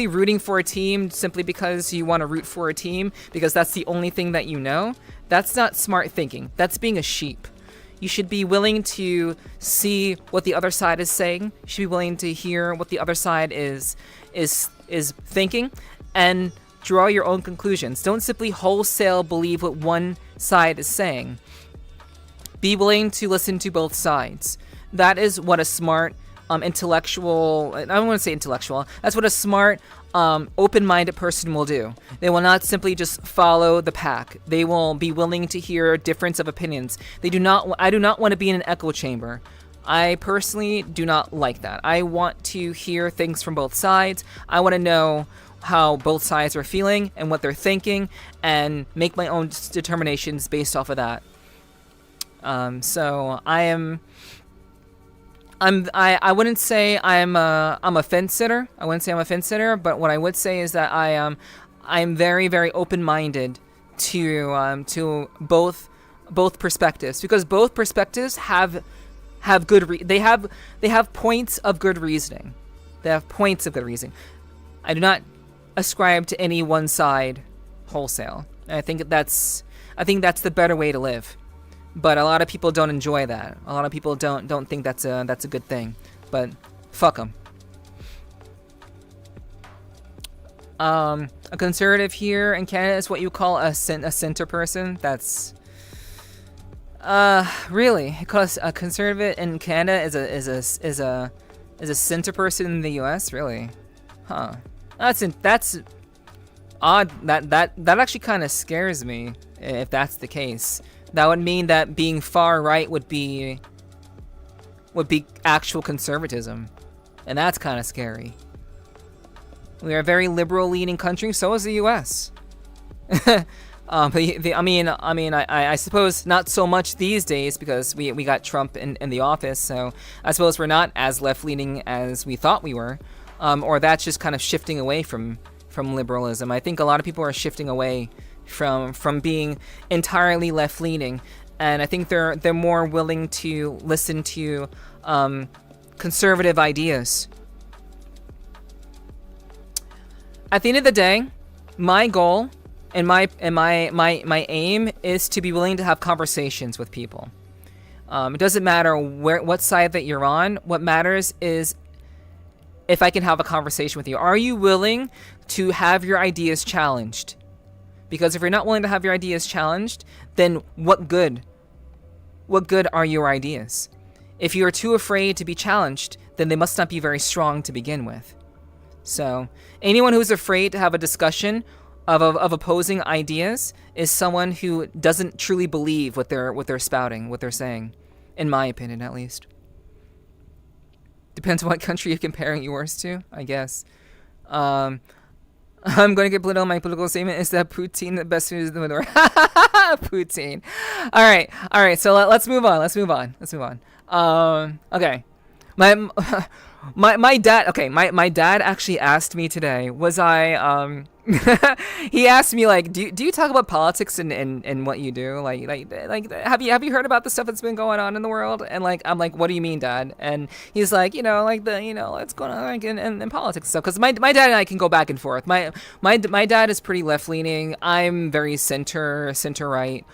rooting for a team simply because you want to root for a team because that's the only thing that you know, that's not smart thinking. That's being a sheep. You should be willing to see what the other side is saying. You should be willing to hear what the other side is thinking and draw your own conclusions. Don't simply wholesale believe what one side is saying. Be willing to listen to both sides. That is what a smart, intellectual, I don't want to say intellectual, that's what a smart, open-minded person will do. They will not simply just follow the pack. They will be willing to hear a difference of opinions. I do not want to be in an echo chamber. I personally do not like that. I want to hear things from both sides. I want to know how both sides are feeling and what they're thinking and make my own determinations based off of that. So I wouldn't say I'm a fence sitter. I wouldn't say I'm a fence sitter, but what I would say is that I'm very, very open-minded to both perspectives because both perspectives have good they have points of good reasoning. They have points of good reasoning. I do not ascribe to any one side wholesale. I think that's the better way to live. But a lot of people don't enjoy that. A lot of people don't think that's a good thing. But fuck them. A conservative here in Canada is what you call a center person. That's really, because a conservative in Canada is a center person in the U.S. Really, huh? That's odd. That actually kind of scares me if that's the case. That would mean that being far right would be actual conservatism, and that's kind of scary. We are a very liberal-leaning country, so is the U.S. But I suppose not so much these days because we got Trump in the office, so I suppose we're not as left-leaning as we thought we were, or that's just kind of shifting away from liberalism. I think a lot of people are shifting away from being entirely left-leaning, and I think they're more willing to listen to conservative ideas. At the end of the day, my goal and my aim is to be willing to have conversations with people. It doesn't matter what side that you're on. What matters is if I can have a conversation with you. Are you willing to have your ideas challenged? Because if you're not willing to have your ideas challenged, then what good? What good are your ideas? If you are too afraid to be challenged, then they must not be very strong to begin with. So, anyone who's afraid to have a discussion of opposing ideas is someone who doesn't truly believe what they're spouting, what they're saying, in my opinion, at least. Depends on what country you're comparing yours to, I guess. I'm going to get political. My political statement is that Putin the best food is the door. Putin. All right. So let's move on. Okay. my my dad. Okay, my dad actually asked me today. Was I he asked me like, do you talk about politics and what you do? Like have you heard about the stuff that's been going on in the world? And like I'm like, what do you mean, Dad? And he's like, like what's going on like in politics and stuff. Because my dad and I can go back and forth. My dad is pretty left leaning. I'm very center right.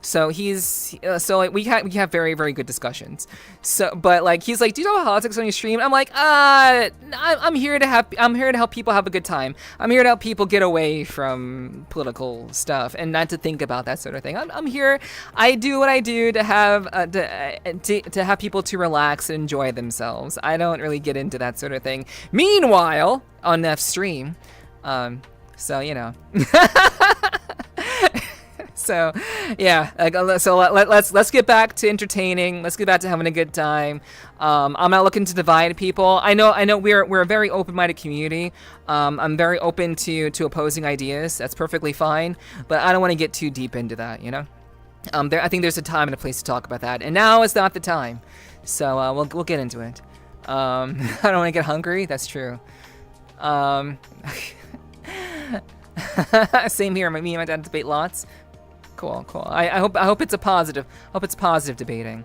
So he's so like we have very, very good discussions. So but like he's like, do you talk about politics on your stream? I'm like, I'm here to help people have a good time. I'm here to help people get away from political stuff and not to think about that sort of thing. I'm here. I do what I do to have to have people to relax and enjoy themselves. I don't really get into that sort of thing. Meanwhile, on Neff's stream, so So, yeah. So let's get back to entertaining. Let's get back to having a good time. I'm not looking to divide people. I know. We're a very open-minded community. I'm very open to opposing ideas. That's perfectly fine. But I don't want to get too deep into that. I think there's a time and a place to talk about that, and now is not the time. So we'll get into it. I don't want to get hungry. That's true. Same here. Me and my dad debate lots. Cool. I hope it's a positive. Hope it's positive debating.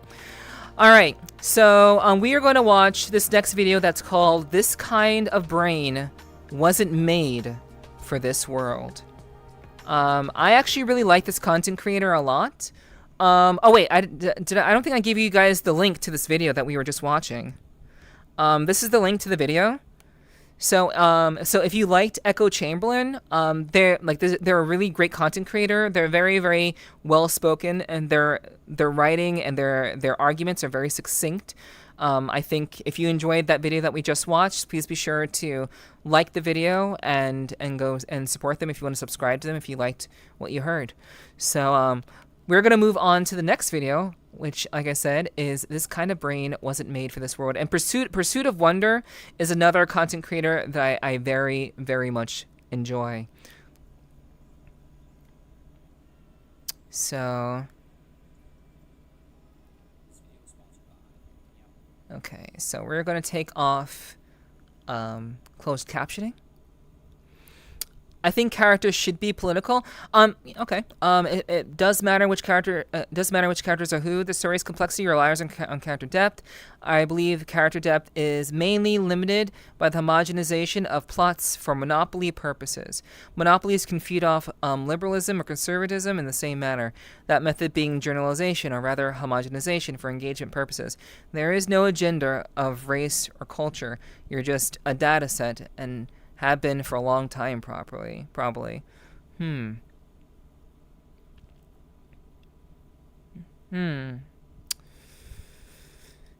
All right. So we are going to watch this next video that's called "This Kind of Brain Wasn't Made for This World." I actually really like this content creator a lot. Oh wait, I don't think I gave you guys the link to this video that we were just watching. This is the link to the video. So if you liked Echo Chamberlain, they're a really great content creator. They're very, very well spoken, and their writing and their arguments are very succinct. I think if you enjoyed that video that we just watched, please be sure to like the video and go and support them if you want to subscribe to them if you liked what you heard. So we're gonna move on to the next video, which, like I said, is "This Kind of Brain Wasn't Made for This World." And Pursuit of Wonder is another content creator that I very, very much enjoy. So, okay, so we're going to take off closed captioning. I think characters should be political. Okay. It does matter which character. Does matter which characters are who. The story's complexity relies on character depth. I believe character depth is mainly limited by the homogenization of plots for monopoly purposes. Monopolies can feed off liberalism or conservatism in the same manner. That method being generalization, or rather homogenization, for engagement purposes. There is no agenda of race or culture. You're just a data set and have been for a long time, probably.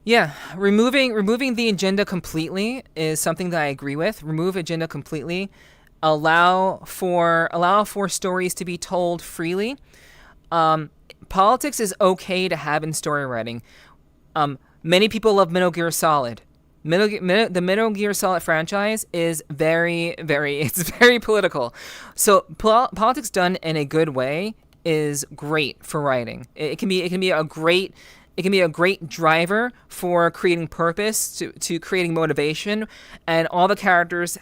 Yeah, removing the agenda completely is something that I agree with. Remove agenda completely. Allow for stories to be told freely. Politics is okay to have in story writing. Many people love Metal Gear Solid. The Metal Gear Solid franchise is very, it's very political. So politics done in a good way is great for writing. It can be a great driver for creating purpose, to creating motivation, and all the characters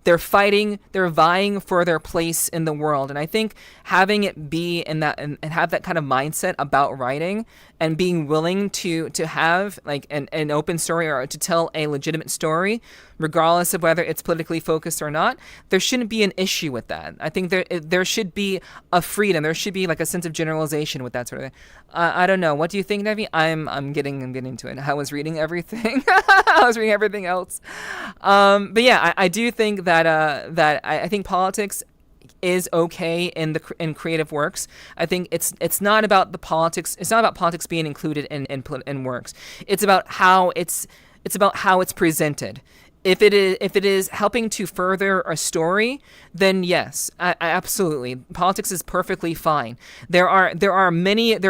they're vying for their place in the world. And I think having it be in that and have that kind of mindset about writing and being willing to have like an open story or to tell a legitimate story, regardless of whether it's politically focused or not, there shouldn't be an issue with that. I think there should be a freedom. There should be like a sense of generalization with that sort of thing. I don't know. What do you think, Nevi? I'm getting into it. I was reading everything. I was reading everything else. But yeah, I do think that I think politics is okay in creative works. I think it's not about the politics. It's not about politics being included in works. It's about how it's presented. If it is helping to further a story, then yes, I absolutely. Politics is perfectly fine. There have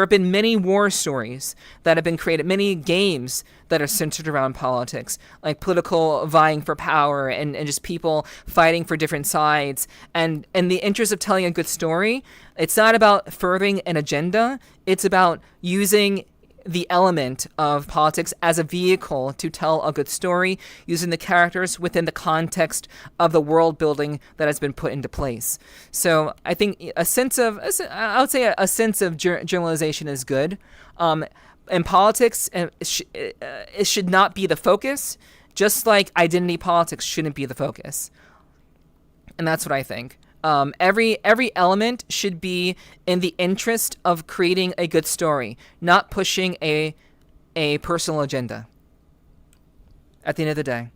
been many war stories that have been created, many games that are centered around politics, like political vying for power and just people fighting for different sides. And in the interest of telling a good story, it's not about furthering an agenda. It's about using the element of politics as a vehicle to tell a good story, using the characters within the context of the world building that has been put into place. So I think a sense of generalization is good. In politics, it should not be the focus, just like identity politics shouldn't be the focus. And that's what I think. Every element should be in the interest of creating a good story, not pushing a personal agenda. At the end of the day,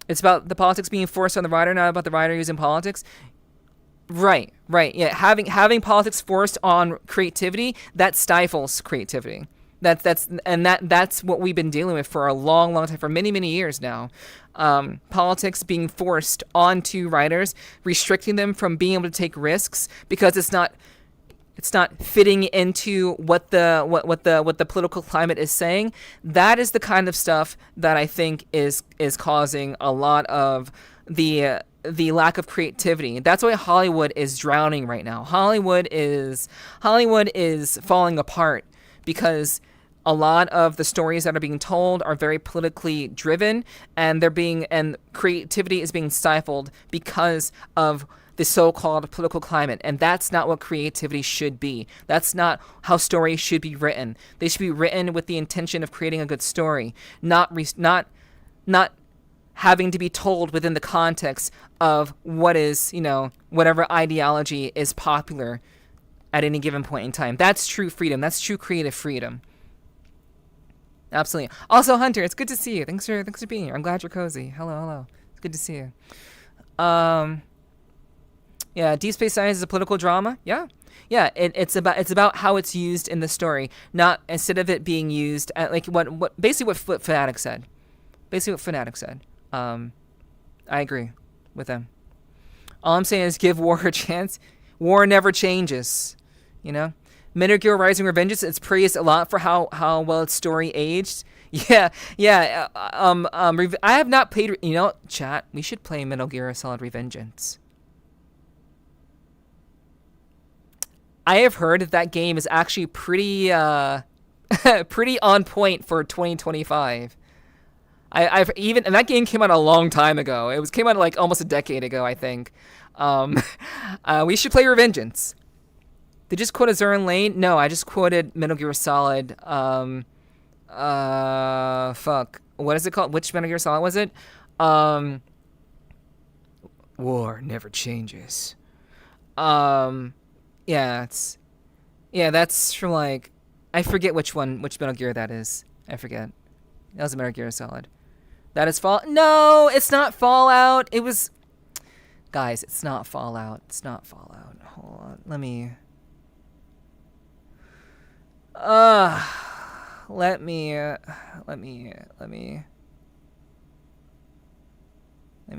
it's about the politics being forced on the writer, not about the writer using politics. Right. Yeah, having politics forced on creativity, that stifles creativity. That's what we've been dealing with for a long time, for many years now. Politics being forced onto writers, restricting them from being able to take risks because it's not fitting into what the political climate is saying. That is the kind of stuff that I think is causing a lot of the lack of creativity. That's why Hollywood is drowning right now. Hollywood is falling apart because a lot of the stories that are being told are very politically driven, and creativity is being stifled because of the so-called political climate. And that's not what creativity should be. That's not how stories should be written. They should be written with the intention of creating a good story, not having to be told within the context of what is, whatever ideology is popular at any given point in time. That's true freedom. That's true creative freedom. Absolutely. Also, Hunter, it's good to see you. Thanks for being here. I'm glad you're cozy. Hello. It's good to see you. Yeah, Deep Space Science is a political drama. Yeah. It's about how it's used in the story, not instead of it being used at basically what Fanatic said. I agree with them. All I'm saying is give war a chance. War never changes, Metal Gear Rising: Revengeance, it's praised a lot for how well its story aged. Yeah. I have not played. Chat. We should play Metal Gear Solid Revengeance. I have heard that game is actually pretty pretty on point for 2025. And that game came out a long time ago. It came out like almost a decade ago, I think. We should play Revengeance. Did you just quote Azurin Lane? No, I just quoted Metal Gear Solid. Fuck. What is it called? Which Metal Gear Solid was it? War never changes. That's from I forget which Metal Gear that is. I forget. That was a Metal Gear Solid. That is No, it's not Fallout. It was. Guys, it's not Fallout. Hold on. Let me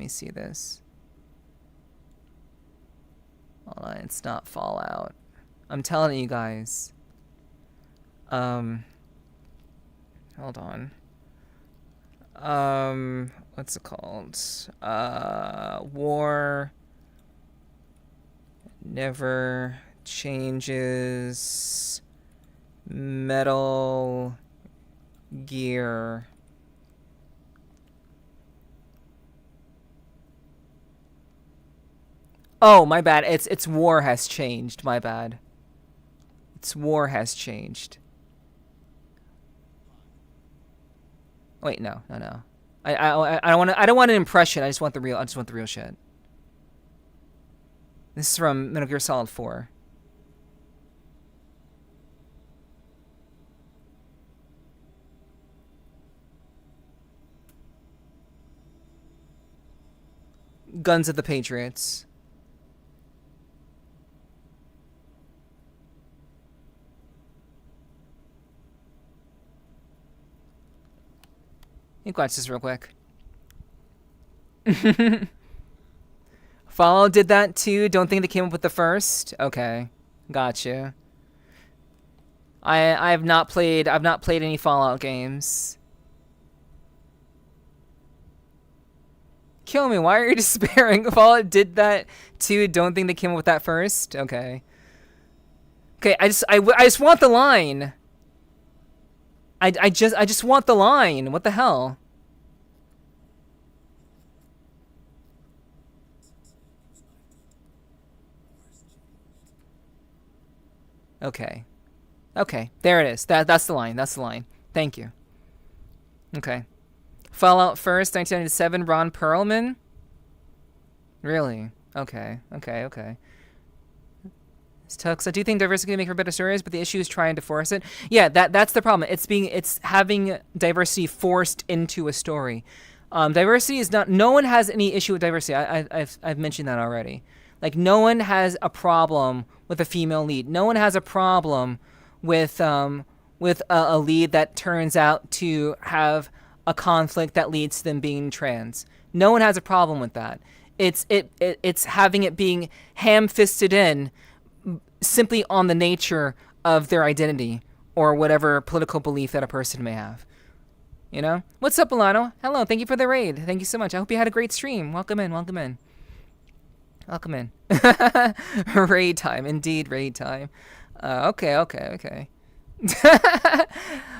see this. Hold on, it's not Fallout. I'm telling you guys. Hold on. What's it called? War never changes. Metal Gear. Oh, my bad. It's War has changed. My bad. It's War has changed. Wait, no. I don't want an impression. I just want the real shit. This is from Metal Gear Solid 4. Guns of the Patriots. You can watch this real quick. Fallout did that too. Don't think they came up with the first. Okay, gotcha. I've not played any Fallout games. Kill me. Why are you despairing? Fallout did that too. Don't think they came up with that first. Okay. I just want the line. I just want the line. What the hell? Okay. Okay, there it is. That's the line. That's the line. Thank you. Okay. Fallout First, 1997, Ron Perlman? Really? Okay. Tux, I do think diversity can make for better stories, but the issue is trying to force it. Yeah, that's the problem. It's having diversity forced into a story. Diversity is not. No one has any issue with diversity. I've mentioned that already. Like, no one has a problem with a female lead. No one has a problem with a lead that turns out to have a conflict that leads to them being trans. No one has a problem with that. It's having it being ham-fisted in simply on the nature of their identity or whatever political belief that a person may have. You know? What's up, Milano? Hello, thank you for the raid. Thank you so much. I hope you had a great stream. Welcome in. Raid time. Indeed, raid time. Okay. But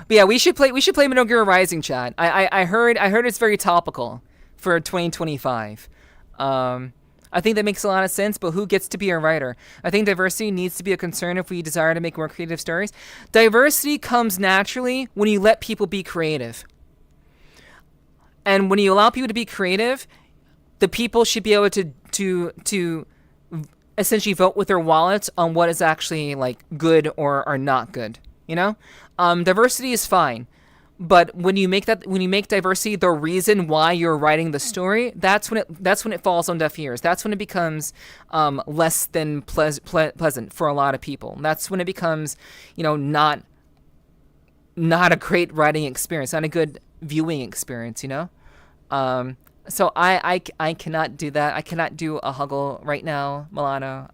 yeah, we should play Metal Gear Rising, chat. I heard it's very topical for 2025. I think that makes a lot of sense, but who gets to be a writer? I think diversity needs to be a concern if we desire to make more creative stories. Diversity comes naturally when you let people be creative. And when you allow people to be creative, the people should be able to essentially vote with their wallets on what is actually like good or not good. You know, diversity is fine, but when you make diversity the reason why you're writing the story, that's when it falls on deaf ears. That's when it becomes less than pleasant for a lot of people. That's when it becomes, you know, not a great writing experience, not a good viewing experience. You know, so I cannot do that. I cannot do a Huggle right now, Milano.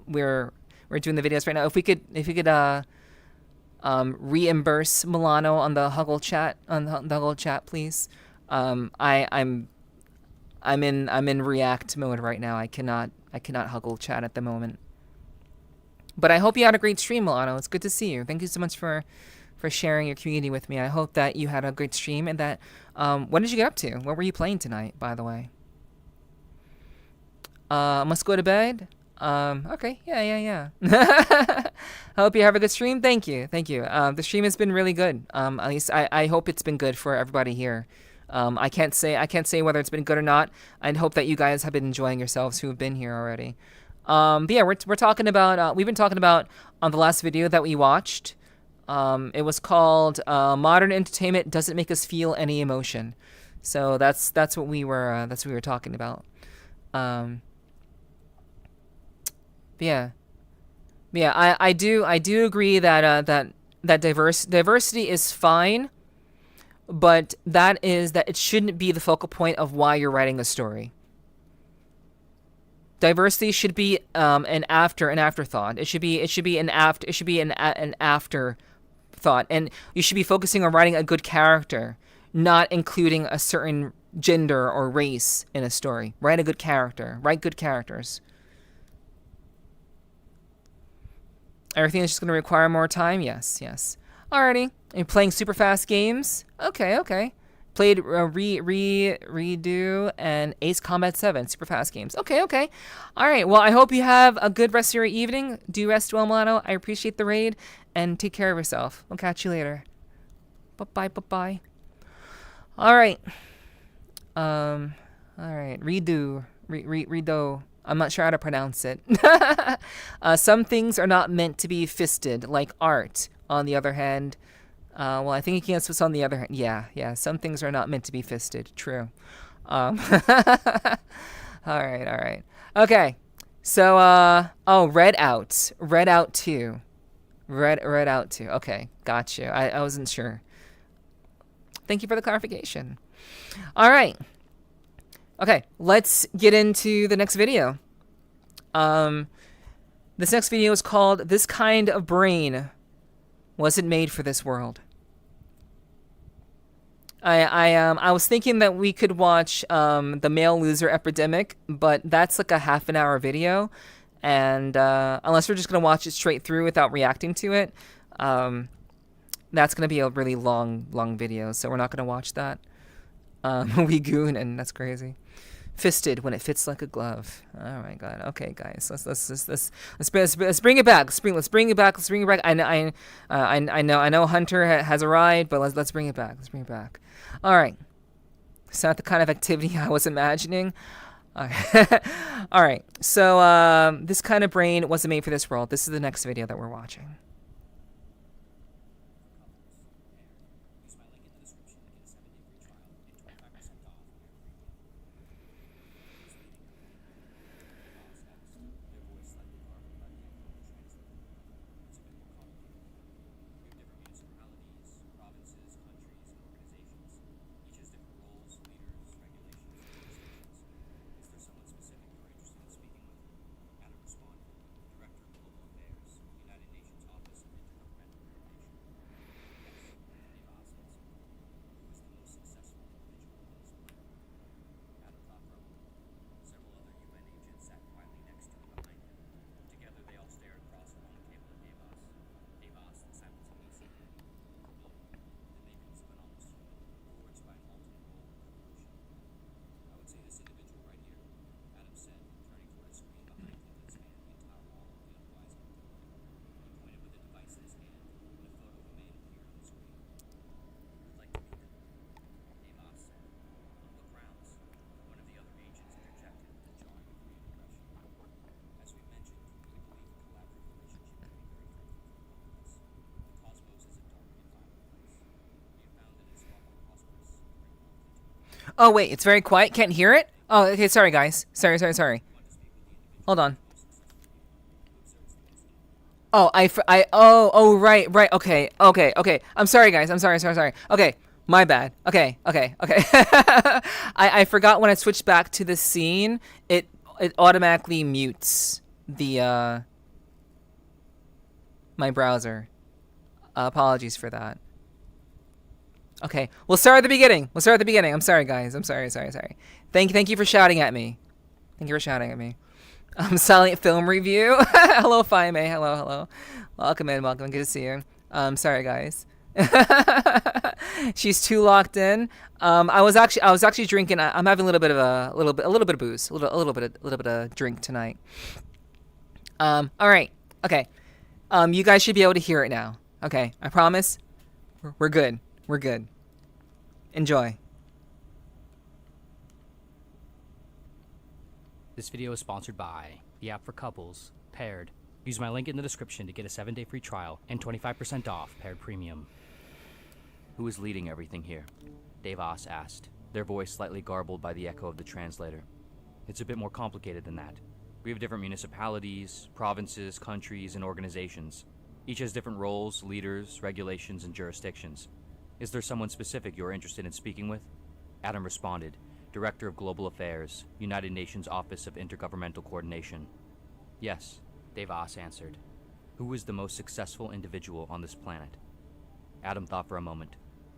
We're doing the videos right now. If we could reimburse Milano on the Huggle chat, please. I'm in React mode right now. I cannot Huggle chat at the moment. But I hope you had a great stream, Milano. It's good to see you. Thank you so much for sharing your community with me. I hope that you had a great stream and that what did you get up to? What were you playing tonight, by the way? Must go to bed. Okay, yeah. Hope you have a good stream. Thank you. The stream has been really good. At least I hope it's been good for everybody here. I can't say whether it's been good or not. I hope that you guys have been enjoying yourselves who have been here already. But yeah, we're talking about we've been talking about on the last video that we watched. It was called Modern Entertainment Doesn't Make Us Feel Any Emotion. So that's what we were talking about. Yeah, I do agree that diversity is fine, but that it shouldn't be the focal point of why you're writing a story. Diversity should be an afterthought. It should be an afterthought, and you should be focusing on writing a good character, not including a certain gender or race in a story. Write a good character. Write good characters. Everything is just going to require more time? Yes. Alrighty. Are you playing super fast games? Okay. Played Redo and Ace Combat 7 super fast games. Okay. Alright, well, I hope you have a good rest of your evening. Do rest well, Milano. I appreciate the raid, and take care of yourself. We'll catch you later. Bye-bye. Alright. Alright. Redo. I'm not sure how to pronounce it. Some things are not meant to be fisted, like art. On the other hand, well, I think you can't switch on the other hand. Yeah. Some things are not meant to be fisted. True. All right. Okay. So, Red Out 2. Red Out 2. Okay, got you. I wasn't sure. Thank you for the clarification. All right. Okay, let's get into the next video. This next video is called "This Kind of Brain Wasn't Made for This World." I was thinking that we could watch the Male Loser Epidemic, but that's like a half an hour video, and unless we're just gonna watch it straight through without reacting to it, that's gonna be a really long video, so we're not gonna watch that. We goon, and that's crazy. Fisted when it fits like a glove. Oh my god. Okay, guys, let's bring it back. Let's bring it back. I know Hunter has arrived, but let's bring it back. Let's bring it back. All right. It's not the kind of activity I was imagining. All right. So this kind of brain wasn't made for this world. This is the next video that we're watching. Oh wait, it's very quiet. Can't hear it. Oh, okay. Sorry, guys. Sorry. Hold on. Oh, oh, right. Okay. I'm sorry, guys. I'm sorry. Okay, my bad. Okay. I forgot when I switched back to the scene, it automatically mutes the my browser. Apologies for that. Okay, we'll start at the beginning. I'm sorry, guys. I'm sorry. Thank you for shouting at me. Silent film review. Hello, Fime. Hello. Welcome in. Good to see you. Sorry, guys. She's too locked in. I was actually drinking. I'm having a little bit of booze, a little bit of drink tonight. All right. Okay. You guys should be able to hear it now. Okay, I promise. We're good. Enjoy. This video is sponsored by the app for couples, Paired. Use my link in the description to get a 7-day free trial and 25% off Paired Premium. Who is leading everything here? Devos asked, their voice slightly garbled by the echo of the translator. It's a bit more complicated than that. We have different municipalities, provinces, countries, and organizations. Each has different roles, leaders, regulations, and jurisdictions. Is there someone specific you're interested in speaking with? Adam responded, Director of Global Affairs, United Nations Office of Intergovernmental Coordination. Yes, Devos answered. Who is the most successful individual on this planet? Adam thought for a moment.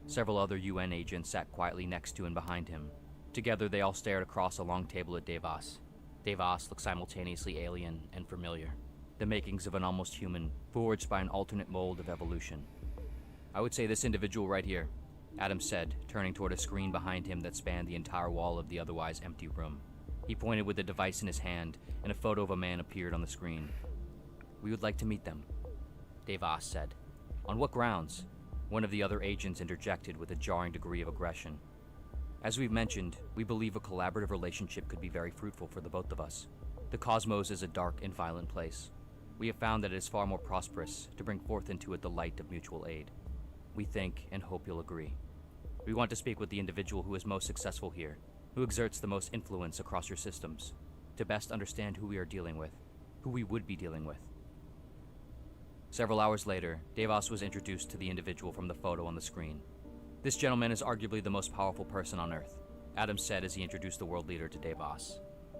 Several other UN agents sat quietly next to and behind him. Together they all stared across a long table at Devos. Devos looked simultaneously alien and familiar. The makings of an almost human, forged by an alternate mold of evolution. I would say this individual right here, Adam said, turning toward a screen behind him that spanned the entire wall of the otherwise empty room. He pointed with a device in his hand, and a photo of a man appeared on the screen. We would like to meet them, Devos said. On what grounds? One of the other agents interjected with a jarring degree of aggression. As we've mentioned, we believe a collaborative relationship could be very fruitful for the both of us. The cosmos is a dark and violent place. We have found that it is far more prosperous to bring forth into it the light of mutual aid. We think and hope you'll agree. We want to speak with the individual who is most successful here, who exerts the most influence across your systems, to best understand who we are dealing with, who we would be dealing with. Several hours later, Devos was introduced to the individual from the photo on the screen. This gentleman is arguably the most powerful person on Earth, Adam said as he introduced the world leader to Devos.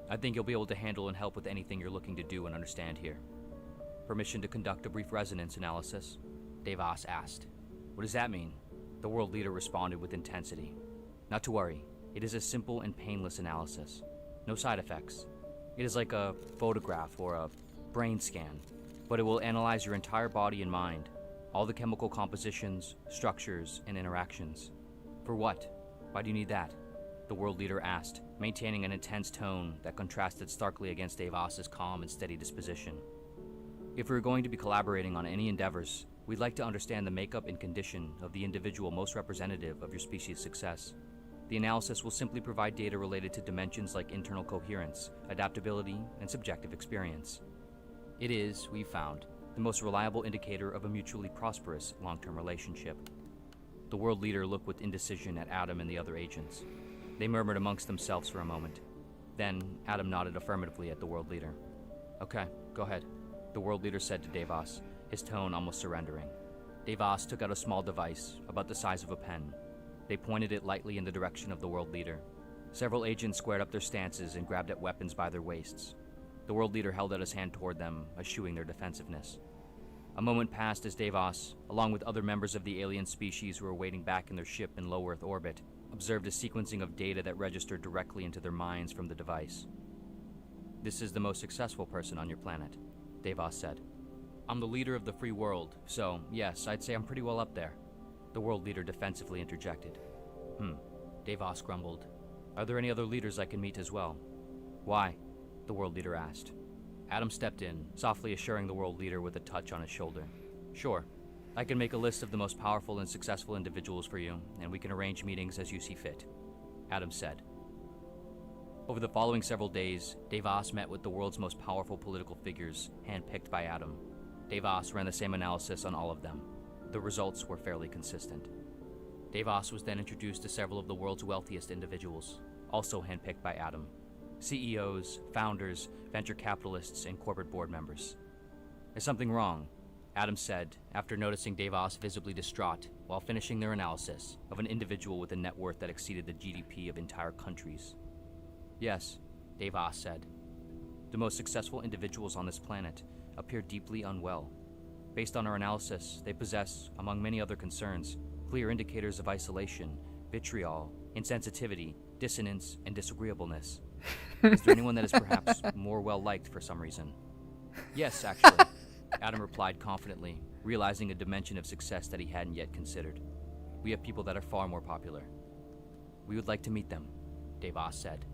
I think you'll be able to handle and help with anything you're looking to do and understand here. Permission to conduct a brief resonance analysis? Devos asked. What does that mean? The world leader responded with intensity. Not to worry, it is a simple and painless analysis. No side effects. It is like a photograph or a brain scan, but it will analyze your entire body and mind. All the chemical compositions, structures, and interactions. For what? Why do you need that? The world leader asked, maintaining an intense tone that contrasted starkly against Davos's calm and steady disposition. If we're going to be collaborating on any endeavors, we'd like to understand the makeup and condition of the individual most representative of your species' success. The analysis will simply provide data related to dimensions like internal coherence, adaptability, and subjective experience. It is, we've found, the most reliable indicator of a mutually prosperous long-term relationship. The world leader looked with indecision at Adam and the other agents. They murmured amongst themselves for a moment. Then, Adam nodded affirmatively at the world leader. Okay, go ahead, the world leader said to Davos, his tone almost surrendering. Davos took out a small device, about the size of a pen. They pointed it lightly in the direction of the world leader. Several agents squared up their stances and grabbed at weapons by their waists. The world leader held out his hand toward them, eschewing their defensiveness. A moment passed as Davos, along with other members of the alien species who were waiting back in their ship in low Earth orbit, observed a sequencing of data that registered directly into their minds from the device. This is the most successful person on your planet, Davos said. I'm the leader of the free world, so yes, I'd say I'm pretty well up there. The world leader defensively interjected. Davos grumbled. Are there any other leaders I can meet as well? Why? The world leader asked. Adam stepped in, softly assuring the world leader with a touch on his shoulder. Sure, I can make a list of the most powerful and successful individuals for you, and we can arrange meetings as you see fit, Adam said. Over the following several days, Davos met with the world's most powerful political figures, handpicked by Adam. Davos ran the same analysis on all of them. The results were fairly consistent. Davos was then introduced to several of the world's wealthiest individuals, also handpicked by Adam. CEOs, founders, venture capitalists, and corporate board members. Is something wrong? Adam said, after noticing Davos visibly distraught while finishing their analysis of an individual with a net worth that exceeded the GDP of entire countries. Yes, Davos said. The most successful individuals on this planet appear deeply unwell. Based on our analysis, they possess, among many other concerns, clear indicators of isolation, vitriol, insensitivity, dissonance, and disagreeableness. Is there anyone that is perhaps more well-liked for some reason? Yes, actually, Adam replied confidently, realizing a dimension of success that he hadn't yet considered. We have people that are far more popular. We would like to meet them, Davos said.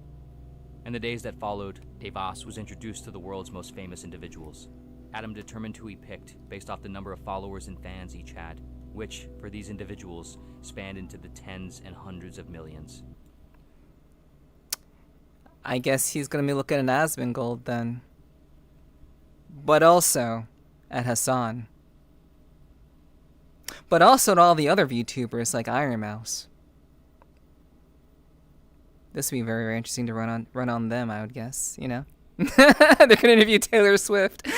In the days that followed, Davos was introduced to the world's most famous individuals. Adam determined who he picked based off the number of followers and fans each had, which, for these individuals, spanned into the tens and hundreds of millions. I guess he's gonna be looking at Asmongold then. But also at Hassan. But also at all the other VTubers like Iron Mouse. This would be very, very interesting to run on them, I would guess, you know? They're gonna interview Taylor Swift.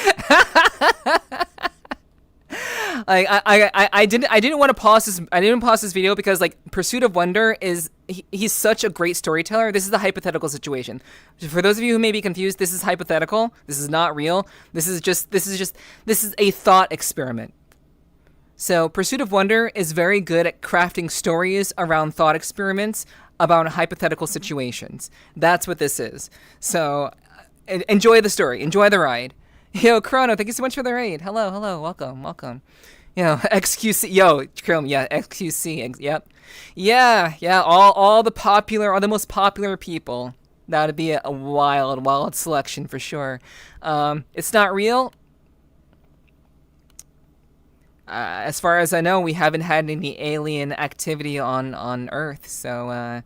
I didn't want to pause this. I didn't pause this video because like Pursuit of Wonder is he's such a great storyteller. This is the hypothetical situation. For those of you who may be confused, this is hypothetical. This is not real. This is a thought experiment. So Pursuit of Wonder is very good at crafting stories around thought experiments about hypothetical situations. That's what this is. So enjoy the story. Enjoy the ride. Yo, Chrono, thank you so much for the raid. Hello, welcome. Yo, XQC, yo, Chrome, yeah, XQC, yep. Yeah, all the most popular people. That'd be a wild selection for sure. It's not real. As far as I know, we haven't had any alien activity on Earth, so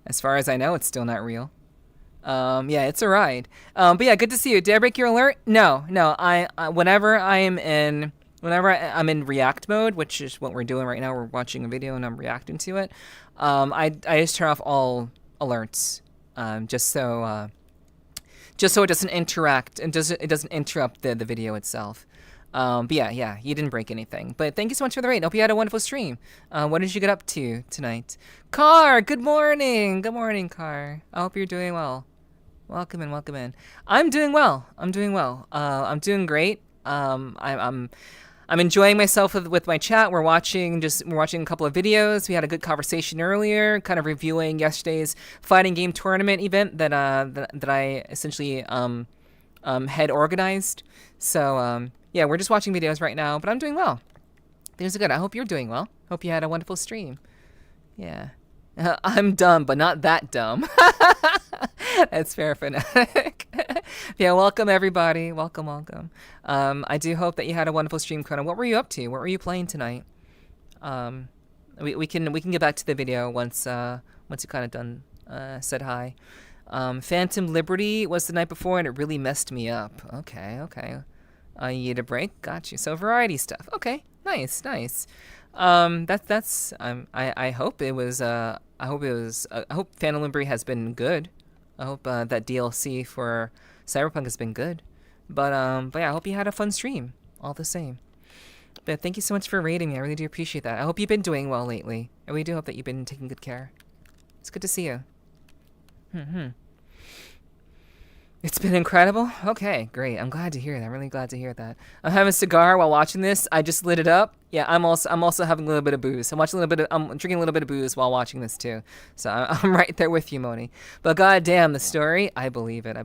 as far as I know, it's still not real. Yeah, it's a ride. But yeah, good to see you. Did I break your alert? No. Whenever I'm in react mode, which is what we're doing right now, we're watching a video and I'm reacting to it. I just turn off all alerts, just so it doesn't interact and it doesn't interrupt the video itself. But yeah, you didn't break anything. But thank you so much for the raid. Hope you had a wonderful stream. What did you get up to tonight? Car, good morning. Good morning, Car. I hope you're doing well. Welcome in. I'm doing well. I'm doing great. I'm enjoying myself with my chat. We're watching a couple of videos. We had a good conversation earlier, kind of reviewing yesterday's fighting game tournament event that I essentially had organized. So yeah, we're just watching videos right now, but I'm doing well. Things are good. I hope you're doing well. Hope you had a wonderful stream. Yeah. I'm dumb, but not that dumb. That's fair, Fanatic. Yeah, welcome everybody. Welcome, welcome. I do hope that you had a wonderful stream, Chrono. What were you up to? What were you playing tonight? We can get back to the video once you kind of done said hi. Phantom Liberty was the night before, and it really messed me up. Okay. You need a break? Got you. So variety stuff. Okay, nice. I hope it was. I hope Phantom Liberty has been good. I hope that DLC for Cyberpunk has been good. But yeah, I hope you had a fun stream. All the same. But thank you so much for rating me. I really do appreciate that. I hope you've been doing well lately. I really do hope that you've been taking good care. It's good to see you. It's been incredible? Okay, great. I'm glad to hear that. I'm really glad to hear that. I'm having a cigar while watching this. I just lit it up. Yeah, I'm also having a little bit of booze. I'm drinking a little bit of booze while watching this too. So I'm right there with you, Moni. But goddamn, the story, I believe it.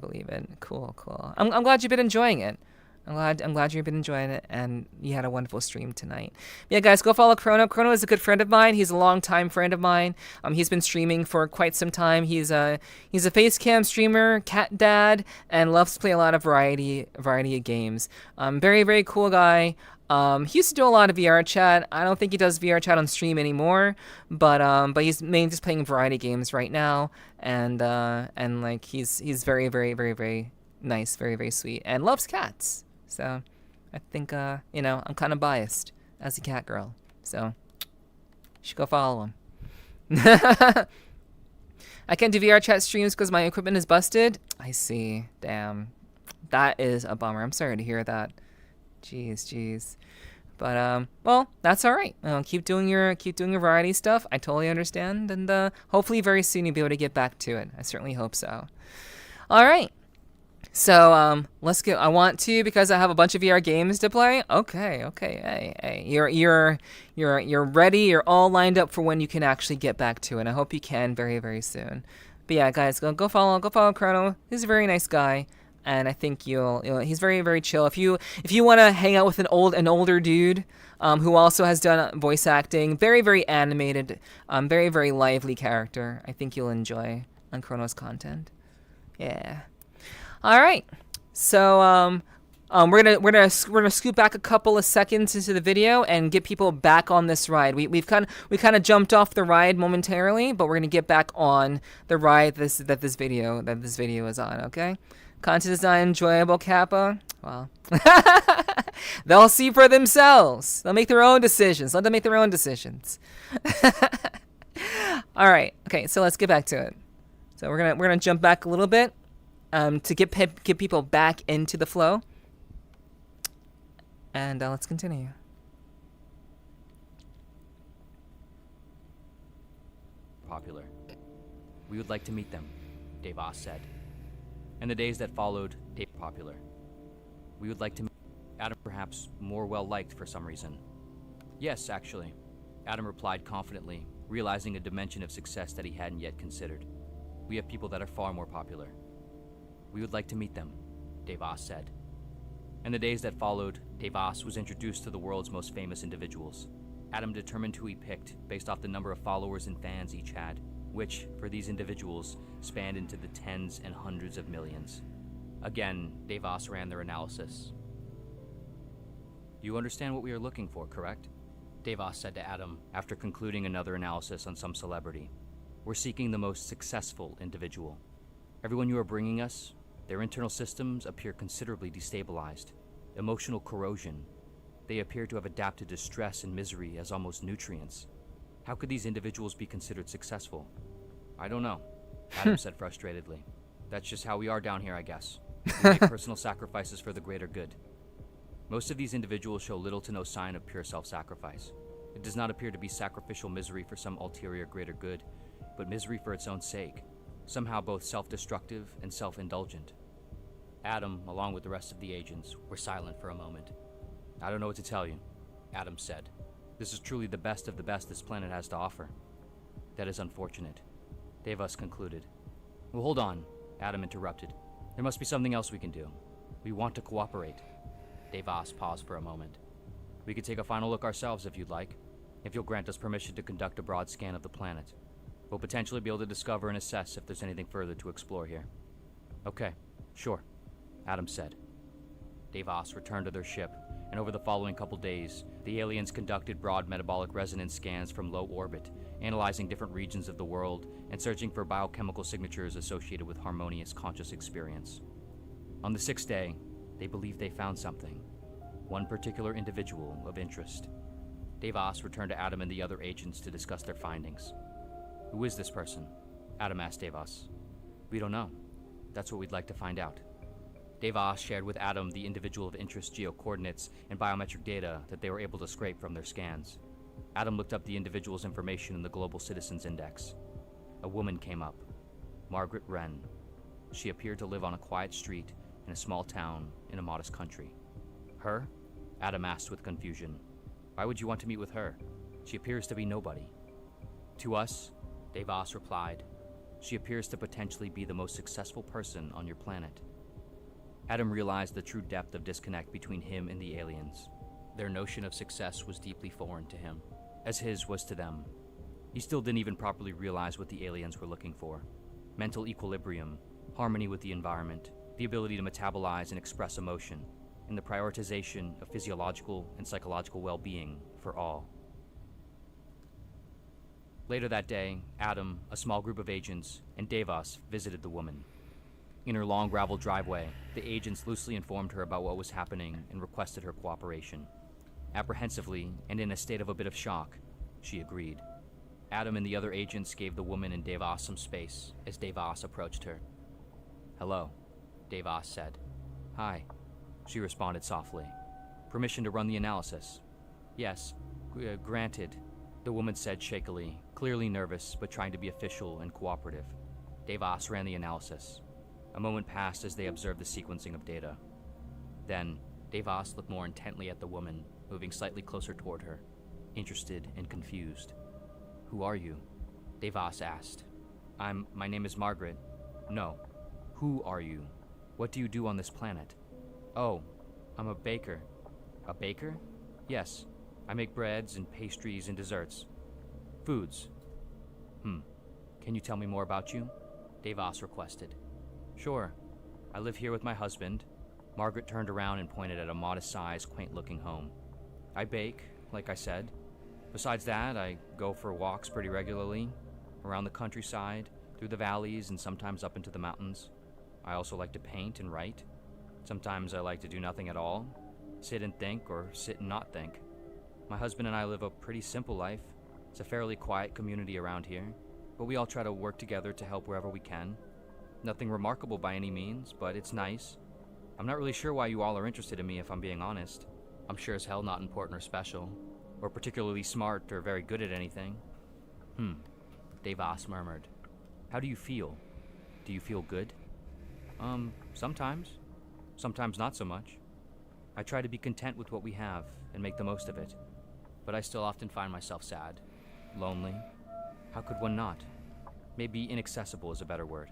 Cool. I'm glad you've been enjoying it. I'm glad you've been enjoying it, and you had a wonderful stream tonight. Yeah, guys, go follow Chrono. Chrono is a good friend of mine. He's a long-time friend of mine. He's been streaming for quite some time. He's a face cam streamer, cat dad, and loves to play a lot of variety of games. Very, very cool guy. He used to do a lot of VRCHAT. I don't think he does VRCHAT on stream anymore, but he's mainly just playing variety games right now, and like he's very, very, very, very nice, very, very sweet, and loves cats. So, I think, I'm kind of biased as a cat girl. So, you should go follow him. I can't do VRCHAT streams because my equipment is busted. I see. Damn. That is a bummer. I'm sorry to hear that. Jeez. But, well, that's all right. Keep doing your variety stuff. I totally understand. And, hopefully very soon you'll be able to get back to it. I certainly hope so. All right. So let's get. I want to, because I have a bunch of VR games to play. Okay. Hey, you're ready. You're all lined up for when you can actually get back to it. I hope you can very, very soon. But yeah, guys, go follow Chrono. He's a very nice guy, and I think he's very, very chill. If you want to hang out with an older dude who also has done voice acting, very, very animated, very, very lively character, I think you'll enjoy on Chrono's content. Yeah. All right, so we're gonna scoot back a couple of seconds into the video and get people back on this ride. We kind of jumped off the ride momentarily, but we're gonna get back on the ride that this video is on. Okay, content design enjoyable, Kappa. Well, they'll see for themselves. They'll make their own decisions. Let them make their own decisions. All right, okay, so let's get back to it. So we're gonna jump back a little bit. To get people back into the flow. And let's continue. Popular. We would like to meet them, Devos said. In the days that followed, they were popular. We would like to meet Adam, perhaps more well-liked for some reason. Yes, actually. Adam replied confidently, realizing a dimension of success that he hadn't yet considered. We have people that are far more popular. We would like to meet them, Devos said. In the days that followed, Devos was introduced to the world's most famous individuals. Adam determined who he picked based off the number of followers and fans each had, which, for these individuals, spanned into the tens and hundreds of millions. Again, Devos ran their analysis. You understand what we are looking for, correct? Devos said to Adam after concluding another analysis on some celebrity. We're seeking the most successful individual. Everyone you are bringing us, their internal systems appear considerably destabilized. Emotional corrosion. They appear to have adapted to stress and misery as almost nutrients. How could these individuals be considered successful? I don't know, Adam said frustratedly. That's just how we are down here, I guess. We make personal sacrifices for the greater good. Most of these individuals show little to no sign of pure self-sacrifice. It does not appear to be sacrificial misery for some ulterior greater good, but misery for its own sake. Somehow both self-destructive and self-indulgent. Adam, along with the rest of the agents, were silent for a moment. I don't know what to tell you, Adam said. This is truly the best of the best this planet has to offer. That is unfortunate, Devos concluded. Well, hold on, Adam interrupted. There must be something else we can do. We want to cooperate. Devos paused for a moment. We could take a final look ourselves if you'd like, if you'll grant us permission to conduct a broad scan of the planet. We'll potentially be able to discover and assess if there's anything further to explore here. Okay, sure, Adam said. Devos returned to their ship, and over the following couple days, the aliens conducted broad metabolic resonance scans from low orbit, analyzing different regions of the world and searching for biochemical signatures associated with harmonious conscious experience. On the 6th day, they believed they found something, one particular individual of interest. Devos returned to Adam and the other agents to discuss their findings. Who is this person? Adam asked Devos. We don't know. That's what we'd like to find out. Devos shared with Adam the individual of interest geocoordinates and biometric data that they were able to scrape from their scans. Adam looked up the individual's information in the Global Citizens Index. A woman came up, Margaret Wren. She appeared to live on a quiet street in a small town in a modest country. Her? Adam asked with confusion. Why would you want to meet with her? She appears to be nobody. To us, Devos replied, she appears to potentially be the most successful person on your planet. Adam realized the true depth of disconnect between him and the aliens. Their notion of success was deeply foreign to him, as his was to them. He still didn't even properly realize what the aliens were looking for. Mental equilibrium, harmony with the environment, the ability to metabolize and express emotion, and the prioritization of physiological and psychological well-being for all. Later that day, Adam, a small group of agents, and Devos visited the woman. In her long gravel driveway, the agents loosely informed her about what was happening and requested her cooperation. Apprehensively, and in a state of a bit of shock, she agreed. Adam and the other agents gave the woman and Devos some space as Devos approached her. Hello, Devos said. Hi, she responded softly. Permission to run the analysis? Yes, granted, the woman said shakily, clearly nervous but trying to be official and cooperative. Devos ran the analysis. A moment passed as they observed the sequencing of data. Then, Devos looked more intently at the woman, moving slightly closer toward her, interested and confused. Who are you? Devos asked. My name is Margaret. No. Who are you? What do you do on this planet? Oh, I'm a baker. A baker? Yes. I make breads and pastries and desserts. Foods. Can you tell me more about you? Devos requested. Sure. I live here with my husband. Margaret turned around and pointed at a modest-sized, quaint-looking home. I bake, like I said. Besides that, I go for walks pretty regularly, around the countryside, through the valleys, and sometimes up into the mountains. I also like to paint and write. Sometimes I like to do nothing at all, sit and think, or sit and not think. My husband and I live a pretty simple life. It's a fairly quiet community around here, but we all try to work together to help wherever we can. Nothing remarkable by any means, but it's nice. I'm not really sure why you all are interested in me, if I'm being honest. I'm sure as hell not important or special, or particularly smart or very good at anything. Devos murmured. How do you feel? Do you feel good? Sometimes. Sometimes not so much. I try to be content with what we have and make the most of it. But I still often find myself sad, lonely. How could one not? Maybe inaccessible is a better word.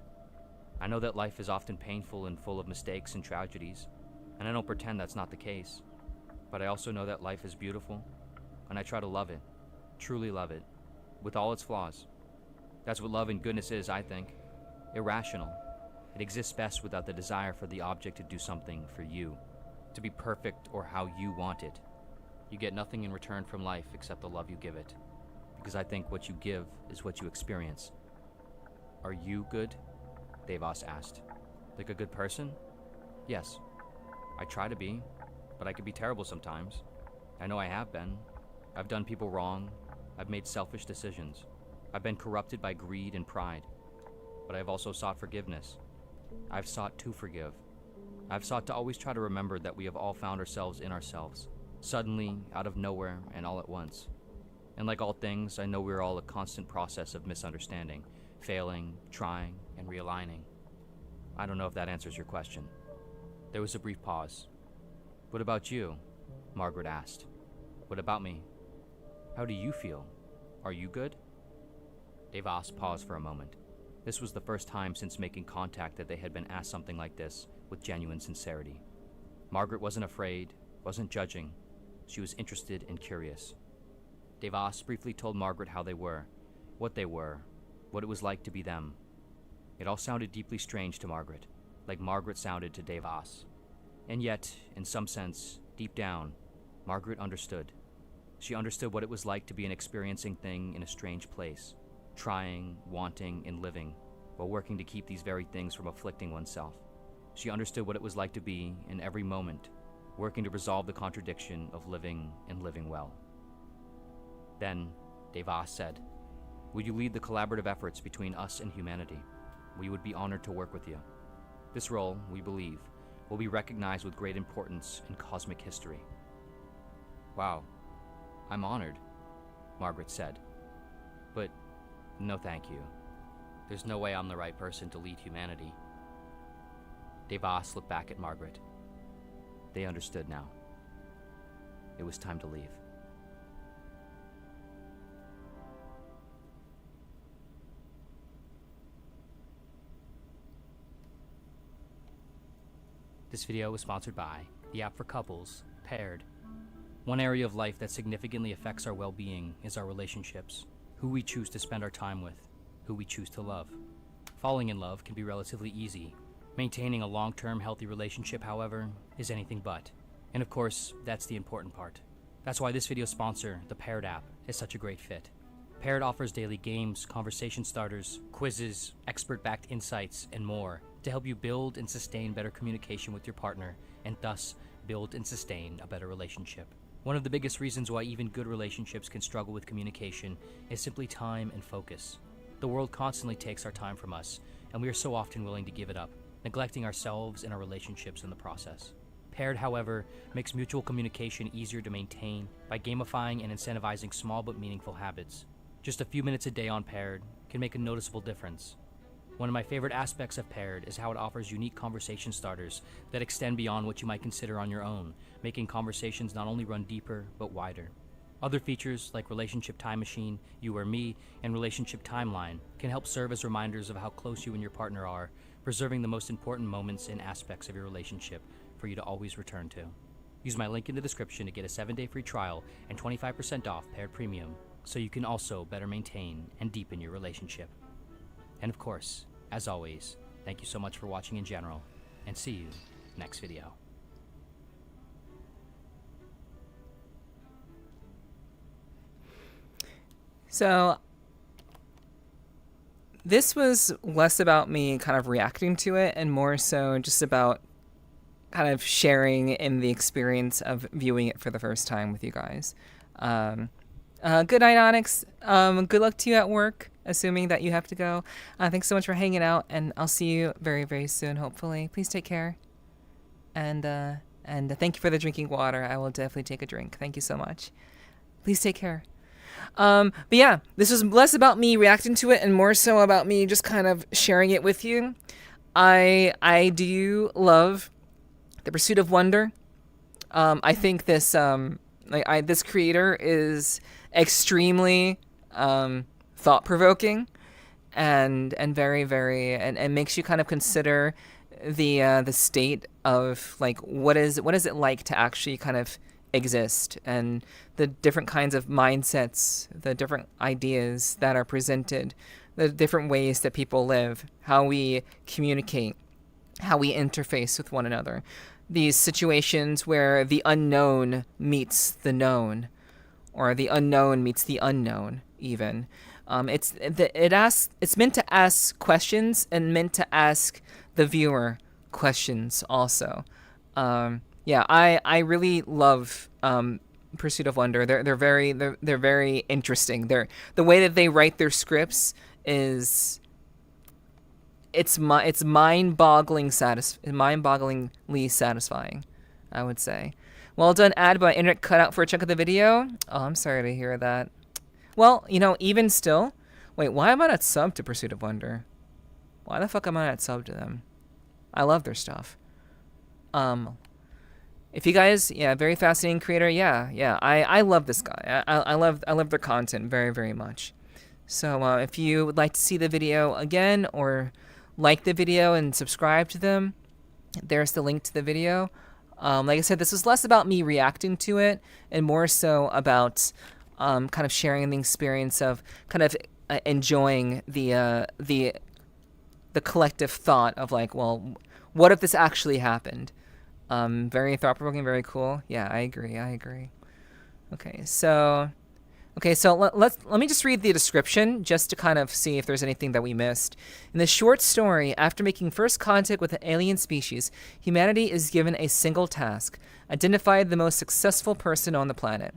I know that life is often painful and full of mistakes and tragedies, and I don't pretend that's not the case. But I also know that life is beautiful, and I try to love it, truly love it, with all its flaws. That's what love and goodness is, I think. Irrational. It exists best without the desire for the object to do something for you, to be perfect or how you want it. You get nothing in return from life except the love you give it, because I think what you give is what you experience. Are you good? Devos asked. Like a good person? Yes. I try to be, but I can be terrible sometimes. I know I have been. I've done people wrong. I've made selfish decisions. I've been corrupted by greed and pride. But I've also sought forgiveness. I've sought to forgive. I've sought to always try to remember that we have all found ourselves in ourselves, suddenly, out of nowhere, and all at once. And like all things, I know we're all a constant process of misunderstanding, failing, trying, and realigning. I don't know if that answers your question. There was a brief pause. What about you? Margaret asked. What about me? How do you feel? Are you good? Devos paused for a moment. This was the first time since making contact that they had been asked something like this with genuine sincerity. Margaret wasn't afraid, wasn't judging. She was interested and curious. Devas briefly told Margaret how they were, what it was like to be them. It all sounded deeply strange to Margaret, like Margaret sounded to Devas. And yet, in some sense, deep down, Margaret understood. She understood what it was like to be an experiencing thing in a strange place, trying, wanting, and living, while working to keep these very things from afflicting oneself. She understood what it was like to be, in every moment, working to resolve the contradiction of living and living well. Then, Devas said, "Will you lead the collaborative efforts between us and humanity? We would be honored to work with you. This role, we believe, will be recognized with great importance in cosmic history." "Wow, I'm honored," Margaret said. "But no thank you. There's no way I'm the right person to lead humanity." Devas looked back at Margaret. They understood now. It was time to leave. This video was sponsored by the app for couples, Paired. One area of life that significantly affects our well-being is our relationships, who we choose to spend our time with, who we choose to love. Falling in love can be relatively easy. Maintaining a long-term healthy relationship, however, is anything but. And of course, that's the important part. That's why this video's sponsor, the Paired app, is such a great fit. Paired offers daily games, conversation starters, quizzes, expert-backed insights, and more to help you build and sustain better communication with your partner, and thus build and sustain a better relationship. One of the biggest reasons why even good relationships can struggle with communication is simply time and focus. The world constantly takes our time from us, and we are so often willing to give it up, neglecting ourselves and our relationships in the process. Paired, however, makes mutual communication easier to maintain by gamifying and incentivizing small but meaningful habits. Just a few minutes a day on Paired can make a noticeable difference. One of my favorite aspects of Paired is how it offers unique conversation starters that extend beyond what you might consider on your own, making conversations not only run deeper, but wider. Other features like Relationship Time Machine, You or Me, and Relationship Timeline can help serve as reminders of how close you and your partner are, preserving the most important moments and aspects of your relationship for you to always return to. Use my link in the description to get a 7-day free trial and 25% off Paired Premium, so you can also better maintain and deepen your relationship. And of course, as always, thank you so much for watching in general, and see you next video. So, this was less about me kind of reacting to it and more so just about kind of sharing in the experience of viewing it for the first time with you guys. Good night, Onyx. Good luck to you at work, assuming that you have to go. Thanks so much for hanging out, and I'll see you very, very soon, hopefully. Please take care. And thank you for the drinking water. I will definitely take a drink. Thank you so much. Please take care. But yeah, this was less about me reacting to it and more so about me just kind of sharing it with you. I do love the Pursuit of Wonder. I think this this creator is extremely thought-provoking and very, very and makes you kind of consider the state of like what is it like to actually kind of exist, and the different kinds of mindsets, the different ideas that are presented, the different ways that people live, how we communicate, how we interface with one another. These situations where the unknown meets the known, or the unknown meets the unknown, even. It's meant to ask questions and meant to ask the viewer questions also. Yeah, I really love Pursuit of Wonder. They're very interesting. The way that they write their scripts is it's mind-bogglingly satisfying, I would say. Well done, ad, but my internet cut out for a chunk of the video. Oh, I'm sorry to hear that. Well, even still, wait, why am I not subbed to Pursuit of Wonder? Why the fuck am I not subbed to them? I love their stuff. If you guys, very fascinating creator, I love this guy. I love their content very, very much. So if you would like to see the video again or like the video and subscribe to them, there's the link to the video. Like I said, this was less about me reacting to it and more so about kind of sharing the experience of kind of enjoying the collective thought of like, well, what if this actually happened? Very thought-provoking, very cool. Yeah, I agree. Okay, so let me just read the description just to kind of see if there's anything that we missed. In the short story, after making first contact with an alien species, humanity is given a single task: identify the most successful person on the planet.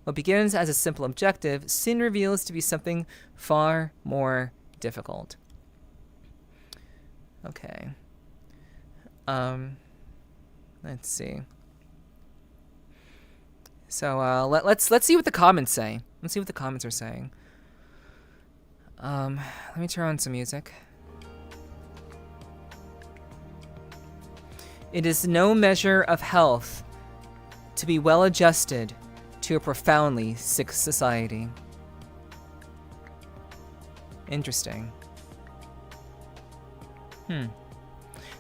What begins as a simple objective soon reveals to be something far more difficult. Okay. Let's see. So let's see what the comments say. Let's see what the comments are saying. Let me turn on some music. It is no measure of health to be well adjusted to a profoundly sick society. Interesting.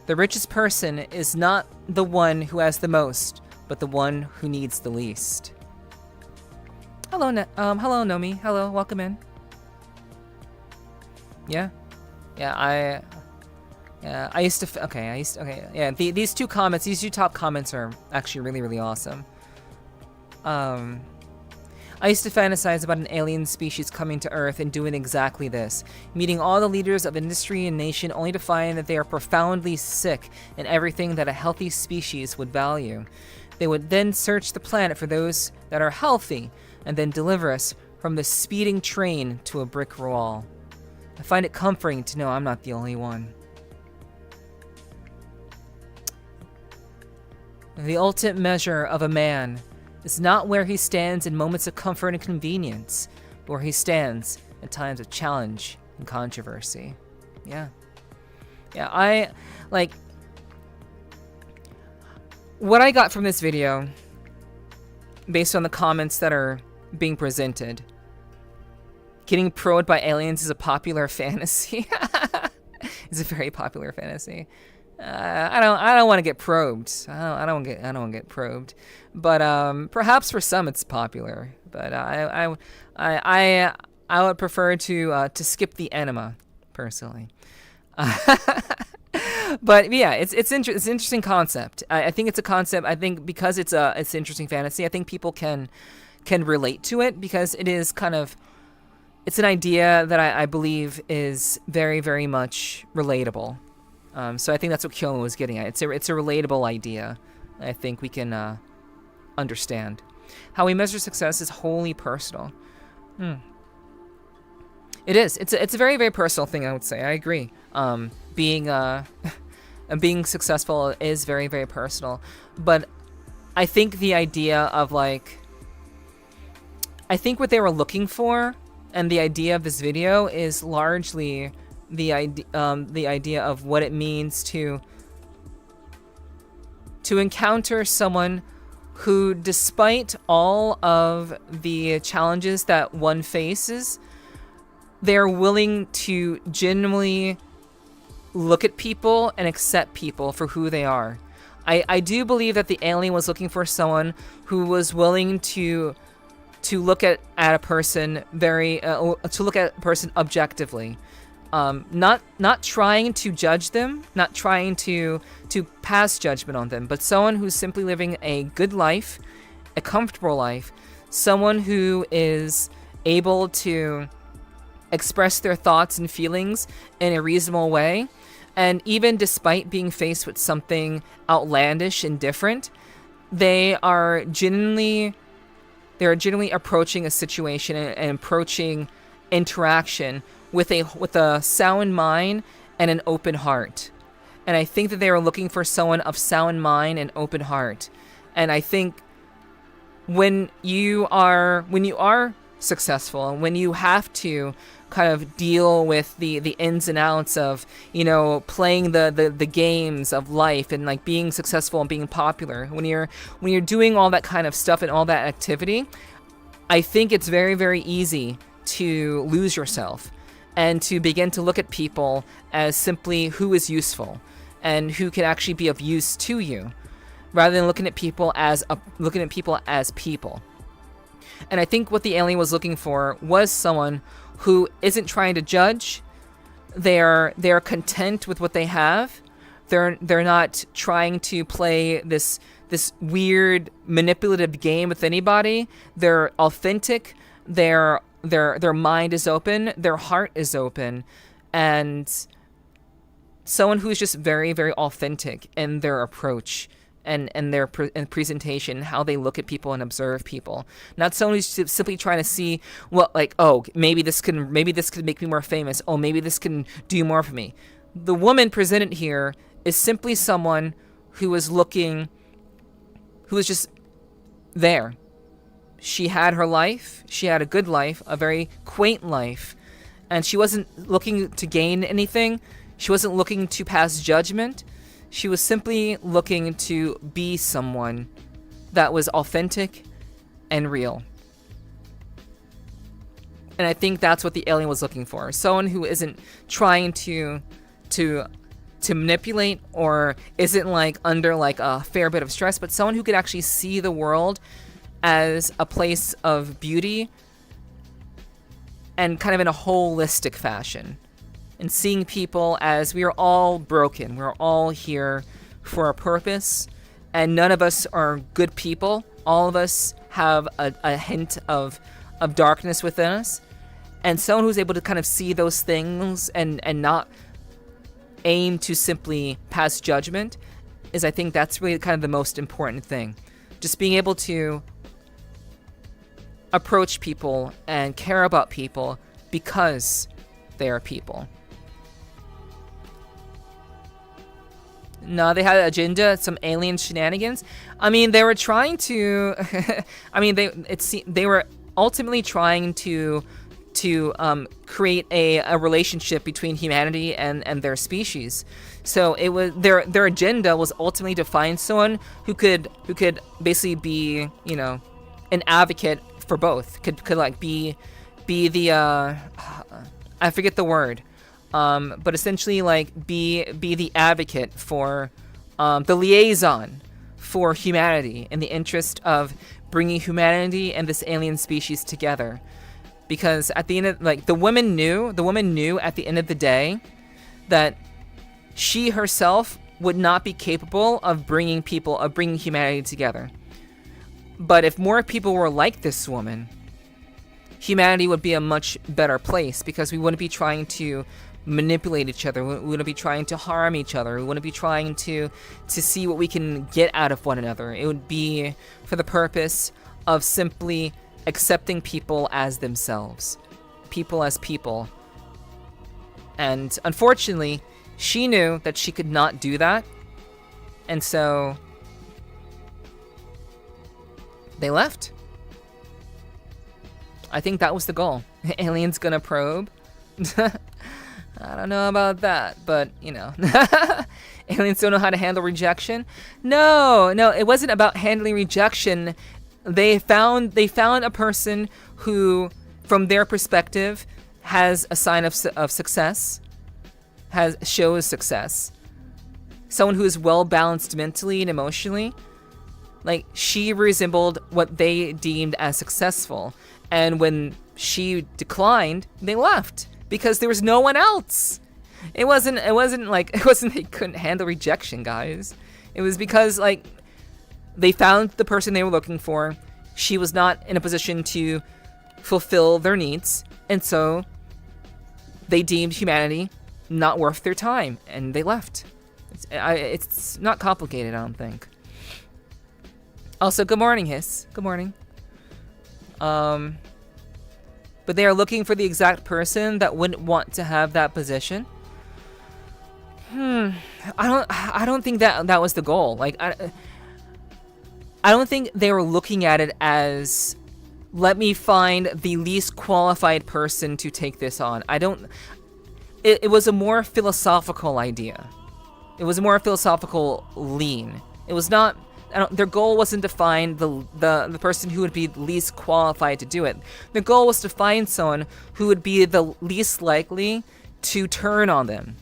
The richest person is not the one who has the most, but the one who needs the least. Hello, hello, Nomi. Hello, welcome in. Yeah, I used to. Yeah, these two comments, these two top comments are actually really, really awesome. I used to fantasize about an alien species coming to Earth and doing exactly this, meeting all the leaders of industry and nation only to find that they are profoundly sick in everything that a healthy species would value. They would then search the planet for those that are healthy and then deliver us from the speeding train to a brick wall. I find it comforting to know I'm not the only one. The ultimate measure of a man is not where he stands in moments of comfort and convenience, but where he stands in times of challenge and controversy. Yeah, I like what I got from this video based on the comments that are being presented. Getting probed by aliens is a popular fantasy. It's a very popular fantasy. I don't want to get probed. I don't want to get probed. But perhaps for some it's popular. But I would prefer to skip the enema personally. But yeah, it's an interesting concept. I think it's a concept. I think because it's interesting fantasy, I think people can relate to it because it is kind of, it's an idea that I believe is very, very much relatable. So I think that's what Kyoma was getting at. It's a relatable idea. I think we can understand. How we measure success is wholly personal. It is. It's a very, very personal thing, I would say. I agree. Being successful is very, very personal. But I think the idea of like, I think what they were looking for and the idea of this video is largely the idea of what it means to encounter someone who, despite all of the challenges that one faces, they're willing to genuinely look at people and accept people for who they are. I do believe that the alien was looking for someone who was willing to look at a person objectively. Not trying to judge them, not trying to pass judgment on them, but someone who's simply living a good life, a comfortable life, someone who is able to express their thoughts and feelings in a reasonable way, and even despite being faced with something outlandish and different, they are genuinely approaching a situation and approaching interaction with a sound mind and an open heart. And I think that they are looking for someone of sound mind and open heart. And I think when you are successful and when you have to kind of deal with the ins and outs of, playing the games of life and like being successful and being popular, when you're doing all that kind of stuff and all that activity, I think it's very, very easy to lose yourself and to begin to look at people as simply who is useful and who can actually be of use to you. rather than looking at people as people. And I think what the alien was looking for was someone who isn't trying to judge. They're content with what they have. They're not trying to play this weird manipulative game with anybody. They're authentic. Their mind is open. Their heart is open, and someone who's just very, very authentic in their approach and their presentation, how they look at people and observe people. Not someone who's simply trying to see what, like, oh, maybe this could make me more famous. Oh, maybe this can do more for me. The woman presented here is simply someone who is just there. She had her life. She had a good life, a very quaint life, and she wasn't looking to gain anything. She wasn't looking to pass judgment. She was simply looking to be someone that was authentic and real. And I think that's what the alien was looking for. Someone who isn't trying to manipulate or isn't like under like a fair bit of stress, but someone who could actually see the world as a place of beauty and kind of in a holistic fashion. And seeing people as we are all broken. We're all here for a purpose, and none of us are good people. All of us have a hint of darkness within us. And someone who's able to kind of see those things and not aim to simply pass judgment I think that's really kind of the most important thing. Just being able to approach people and care about people because they are people. No, they had an agenda, some alien shenanigans. I mean, they were trying to. I mean, they were ultimately trying to create a relationship between humanity and their species. So it was their agenda was ultimately to find someone who could basically be, you know, an advocate for both. Could like be the I forget the word. But essentially, like, be the advocate for, the liaison for humanity in the interest of bringing humanity and this alien species together. Because at the end of, like, the woman knew at the end of the day that she herself would not be capable of bringing humanity together. But if more people were like this woman, humanity would be a much better place, because we wouldn't be trying to manipulate each other. We wouldn't be trying to harm each other. We wouldn't be trying to see what we can get out of one another. It would be for the purpose of simply accepting people as themselves, people as people. And unfortunately, she knew that she could not do that, and so they left. I think that was the goal. Aliens gonna probe. I don't know about that, but, you know. Aliens don't know how to handle rejection. No, it wasn't about handling rejection. They found a person who, from their perspective, has a sign of success, shows success. Someone who is well balanced mentally and emotionally. Like, she resembled what they deemed as successful. And when she declined, they left. Because there was no one else. It wasn't they couldn't handle rejection, guys. It was because, like, they found the person they were looking for. She was not in a position to fulfill their needs, and so they deemed humanity not worth their time, and they left. It's not complicated, I don't think. Also, good morning, Hiss. Good morning. But they are looking for the exact person that wouldn't want to have that position. I don't think that was the goal. Like, I don't think they were looking at it as, let me find the least qualified person to take this on. It was a more philosophical idea. It was a more philosophical lean. It was not. Their goal wasn't to find the person who would be least qualified to do it. Their goal was to find someone who would be the least likely to turn on them.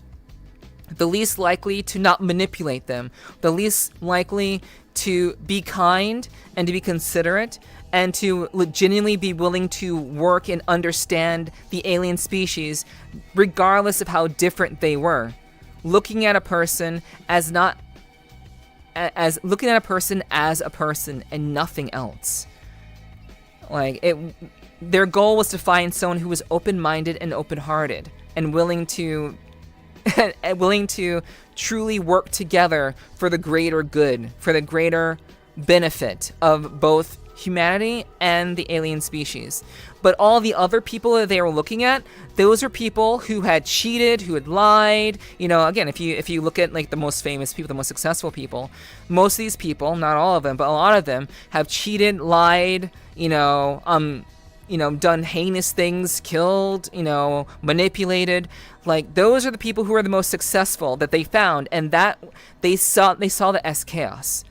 the least likely to not manipulate them, the least likely to be kind and to be considerate and to genuinely be willing to work and understand the alien species regardless of how different they were. Looking at a person as looking at a person as a person and nothing else. Their goal was to find someone who was open-minded and open-hearted and willing to truly work together for the greater good, for the greater benefit of both humanity and the alien species. But all the other people that they were looking at, those are people who had cheated, who had lied. You know, again, if you look at like the most famous people, the most successful people, most of these people, not all of them, but a lot of them have cheated, lied, done heinous things, killed, manipulated. Like, those are the people who are the most successful that they found, and that they saw that as chaos.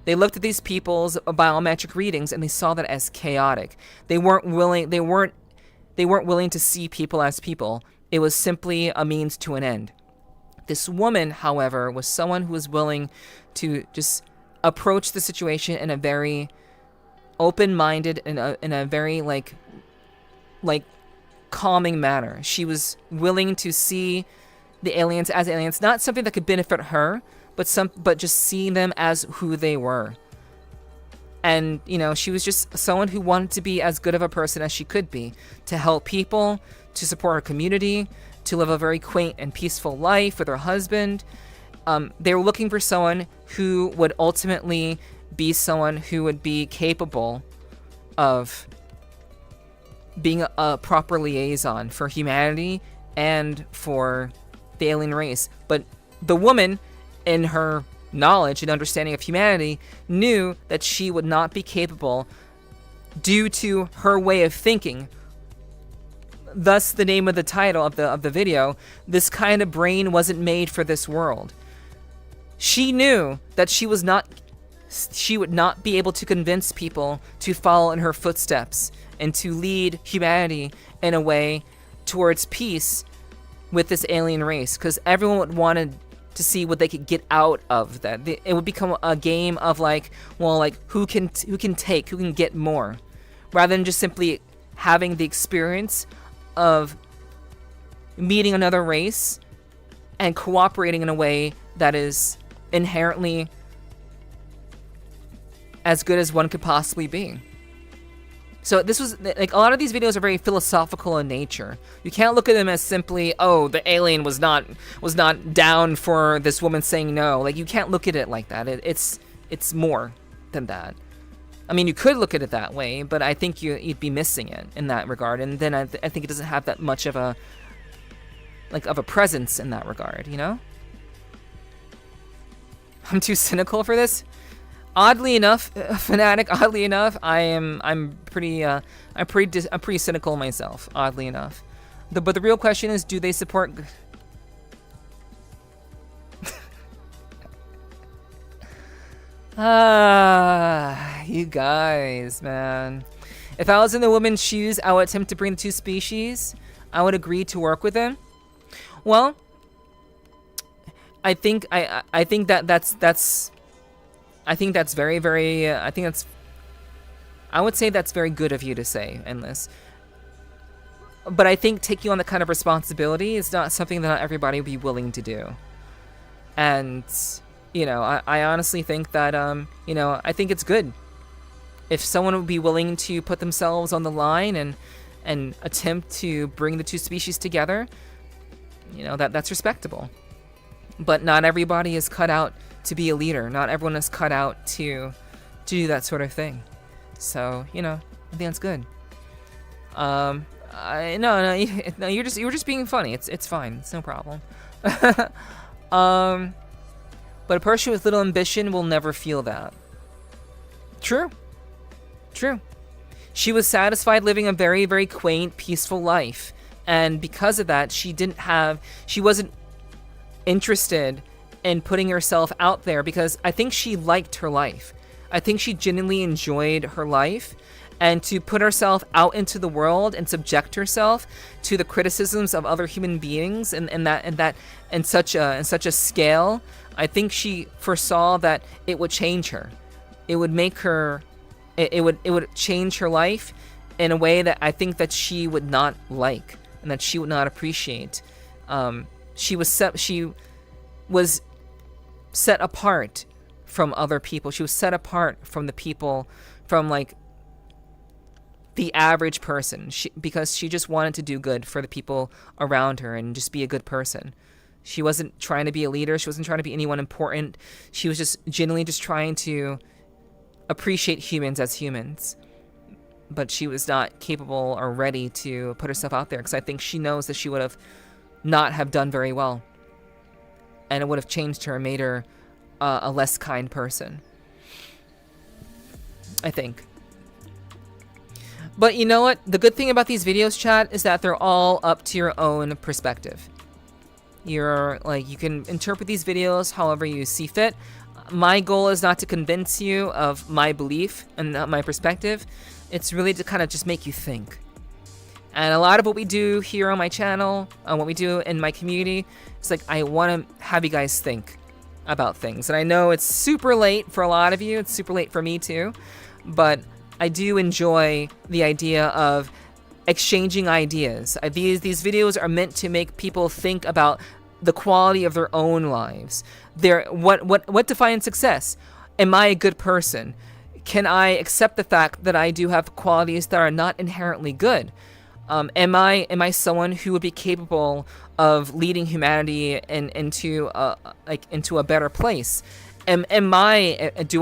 They looked at these people's biometric readings and they saw that as chaotic. They weren't willing to see people as people. It was simply a means to an end. This woman, however, was someone who was willing to just approach the situation in a very open-minded and in a very like calming manner. She was willing to see the aliens as aliens, not something that could benefit her, but just seeing them as who they were. And, she was just someone who wanted to be as good of a person as she could be, to help people, to support her community, to live a very quaint and peaceful life with her husband. They were looking for someone who would ultimately be someone who would be capable of being a proper liaison for humanity and for the alien race. But the woman, in her knowledge and understanding of humanity, knew that she would not be capable due to her way of thinking. Thus, the name of the title of the video, This Kind of Brain Wasn't Made for This World. She knew that she would not be able to convince people to follow in her footsteps and to lead humanity in a way towards peace with this alien race, because everyone would want to see what they could get out of that. It would become a game of who can get more, rather than just simply having the experience of meeting another race and cooperating in a way that is inherently as good as one could possibly be. So this was, like, a lot of these videos are very philosophical in nature. You can't look at them as simply, oh, the alien was not down for this woman saying no. Like, you can't look at it like that. It's more than that. I mean, you could look at it that way, but I think you'd be missing it in that regard. And then I think it doesn't have that much of a presence in that regard, I'm too cynical for this. Oddly enough, Fanatic. Oddly enough, I'm pretty cynical myself. Oddly enough, but the real question is, do they support? You guys, man. If I was in the woman's shoes, I would attempt to bring the two species. I would agree to work with them. Well, I think that's very, very, I would say that's very good of you to say, Endless. But I think taking on that kind of responsibility is not something that not everybody would be willing to do. And, I honestly think that, I think it's good if someone would be willing to put themselves on the line and attempt to bring the two species together. That's respectable. But not everybody is cut out to be a leader. Not everyone is cut out to do that sort of thing. So, I think that's good. No, you're just being funny. It's fine. It's no problem. But a person with little ambition will never feel that. True. She was satisfied living a very, very quaint, peaceful life. And because of that, she wasn't interested in putting herself out there, because I think she liked her life. I think she genuinely enjoyed her life, and to put herself out into the world and subject herself to the criticisms of other human beings and such a scale. I think she foresaw that it would change her. It would make her, it would change her life in a way that I think that she would not like and that she would not appreciate. She was set apart from other people. She was set apart from the people, from like the average person, because she just wanted to do good for the people around her and just be a good person. She wasn't trying to be a leader. She wasn't trying to be anyone important. She was just genuinely just trying to appreciate humans as humans. But she was not capable or ready to put herself out there, because I think she knows that she would have not have done very well. And it would have changed her and made her a less kind person, I think. But you know what? The good thing about these videos, chat, is that they're all up to your own perspective. You can interpret these videos however you see fit. My goal is not to convince you of my belief and my perspective. It's really to kind of just make you think. And a lot of what we do here on my channel, what we do in my community, it's like I want to have you guys think about things. And I know it's super late for a lot of you. It's super late for me too. But I do enjoy the idea of exchanging ideas. These videos are meant to make people think about the quality of their own lives. What defines success? Am I a good person? Can I accept the fact that I do have qualities that are not inherently good? Am I someone who would be capable of leading humanity into a better place? Do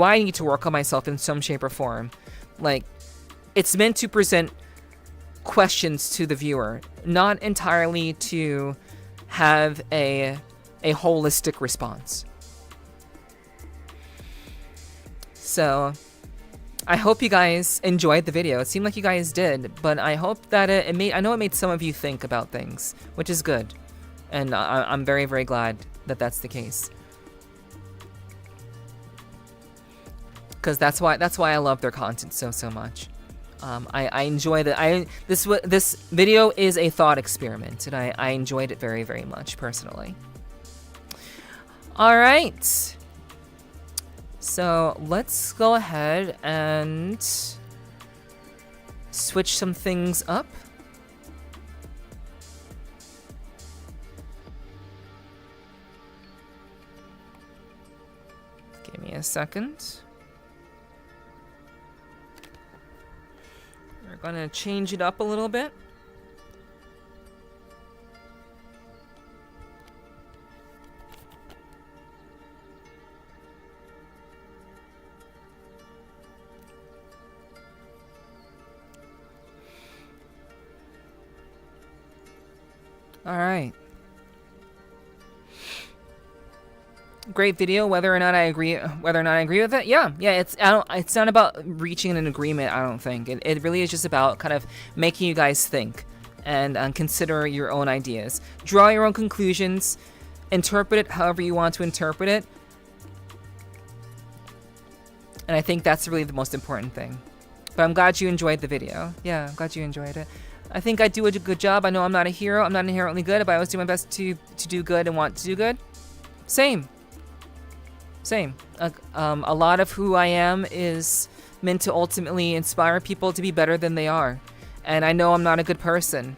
I need to work on myself in some shape or form? Like, it's meant to present questions to the viewer, not entirely to have a holistic response. So I hope you guys enjoyed the video. It seemed like you guys did, but I hope that I know it made some of you think about things, which is good. And I'm very, very glad that that's the case. Because that's why I love their content so much. I enjoy that. This video is a thought experiment, and I enjoyed it very, very much personally. All right. So let's go ahead and switch some things up. Give me a second. We're gonna change it up a little bit. All right. Great video. Whether or not I agree with it, yeah. It's not about reaching an agreement. I don't think it really is just about kind of making you guys think and consider your own ideas, draw your own conclusions, interpret it however you want to interpret it. And I think that's really the most important thing. But I'm glad you enjoyed the video. Yeah, I'm glad you enjoyed it. I think I do a good job. I know I'm not a hero. I'm not inherently good, but I always do my best to do good and want to do good. Same. A lot of who I am is meant to ultimately inspire people to be better than they are. And I know I'm not a good person.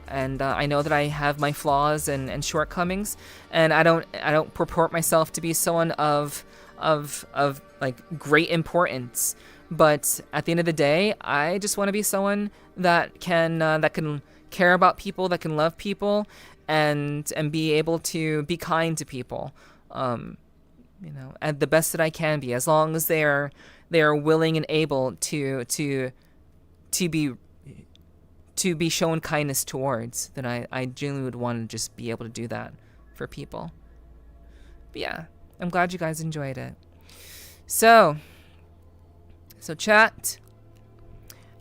And I know that I have my flaws and shortcomings. And I don't purport myself to be someone of like great importance. But at the end of the day, I just want to be someone that can care about people, that can love people, and be able to be kind to people, at the best that I can be, as long as they are willing and able to be shown kindness towards. Then I genuinely would want to just be able to do that for people. But yeah, I'm glad you guys enjoyed it. So chat,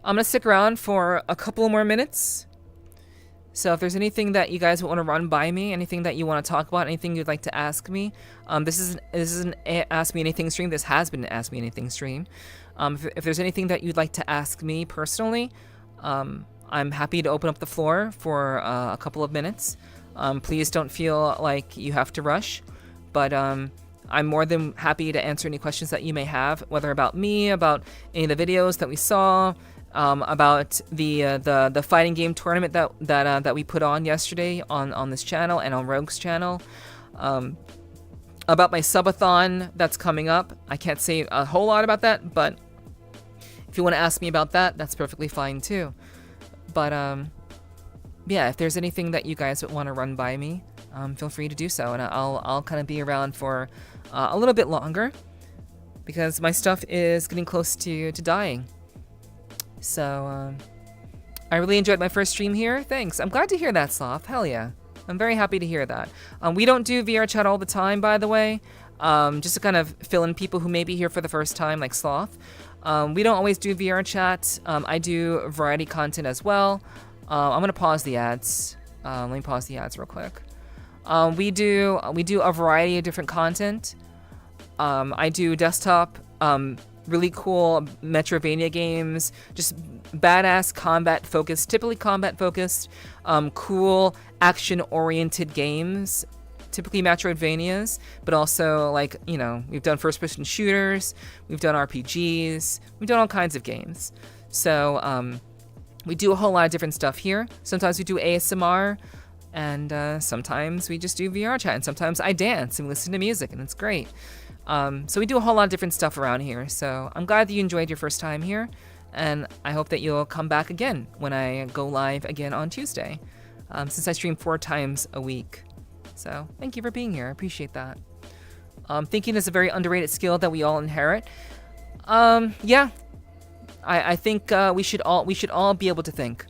I'm gonna stick around for a couple more minutes. So if there's anything that you guys want to run by me, anything that you want to talk about, anything you'd like to ask me, this isn't a Ask Me Anything stream. This has been an Ask Me Anything stream. If there's anything that you'd like to ask me personally, I'm happy to open up the floor for a couple of minutes. Please don't feel like you have to rush, but I'm more than happy to answer any questions that you may have, whether about me, about any of the videos that we saw, about the fighting game tournament that we put on yesterday on this channel and on Rogue's channel, about my subathon that's coming up. I can't say a whole lot about that, but if you want to ask me about that, that's perfectly fine too. But yeah, if there's anything that you guys would want to run by me, feel free to do so, and I'll kind of be around for a little bit longer because my stuff is getting close to dying. So I really enjoyed my first stream here. Thanks. I'm glad to hear that, Sloth. Hell yeah. I'm very happy to hear that. We don't do VR chat all the time, by the way. Just to kind of fill in people who may be here for the first time, like Sloth. We don't always do VR chat. I do variety content as well. I'm gonna pause the ads. Let me pause the ads real quick. We do a variety of different content. I do desktop, really cool Metrovania games, just badass combat focused, typically combat focused, cool action oriented games, typically Metroidvanias, but also like, you know, we've done first person shooters, we've done RPGs, we've done all kinds of games. So we do a whole lot of different stuff here. Sometimes we do ASMR, and sometimes we just do VR chat, and sometimes I dance and listen to music, and it's great. So we do a whole lot of different stuff around here. So I'm glad that you enjoyed your first time here, and I hope that you'll come back again when I go live again on Tuesday, since I stream 4 times a week. So thank you for being here. I appreciate that. Thinking is a very underrated skill that we all inherit. Yeah, I think we should all be able to think.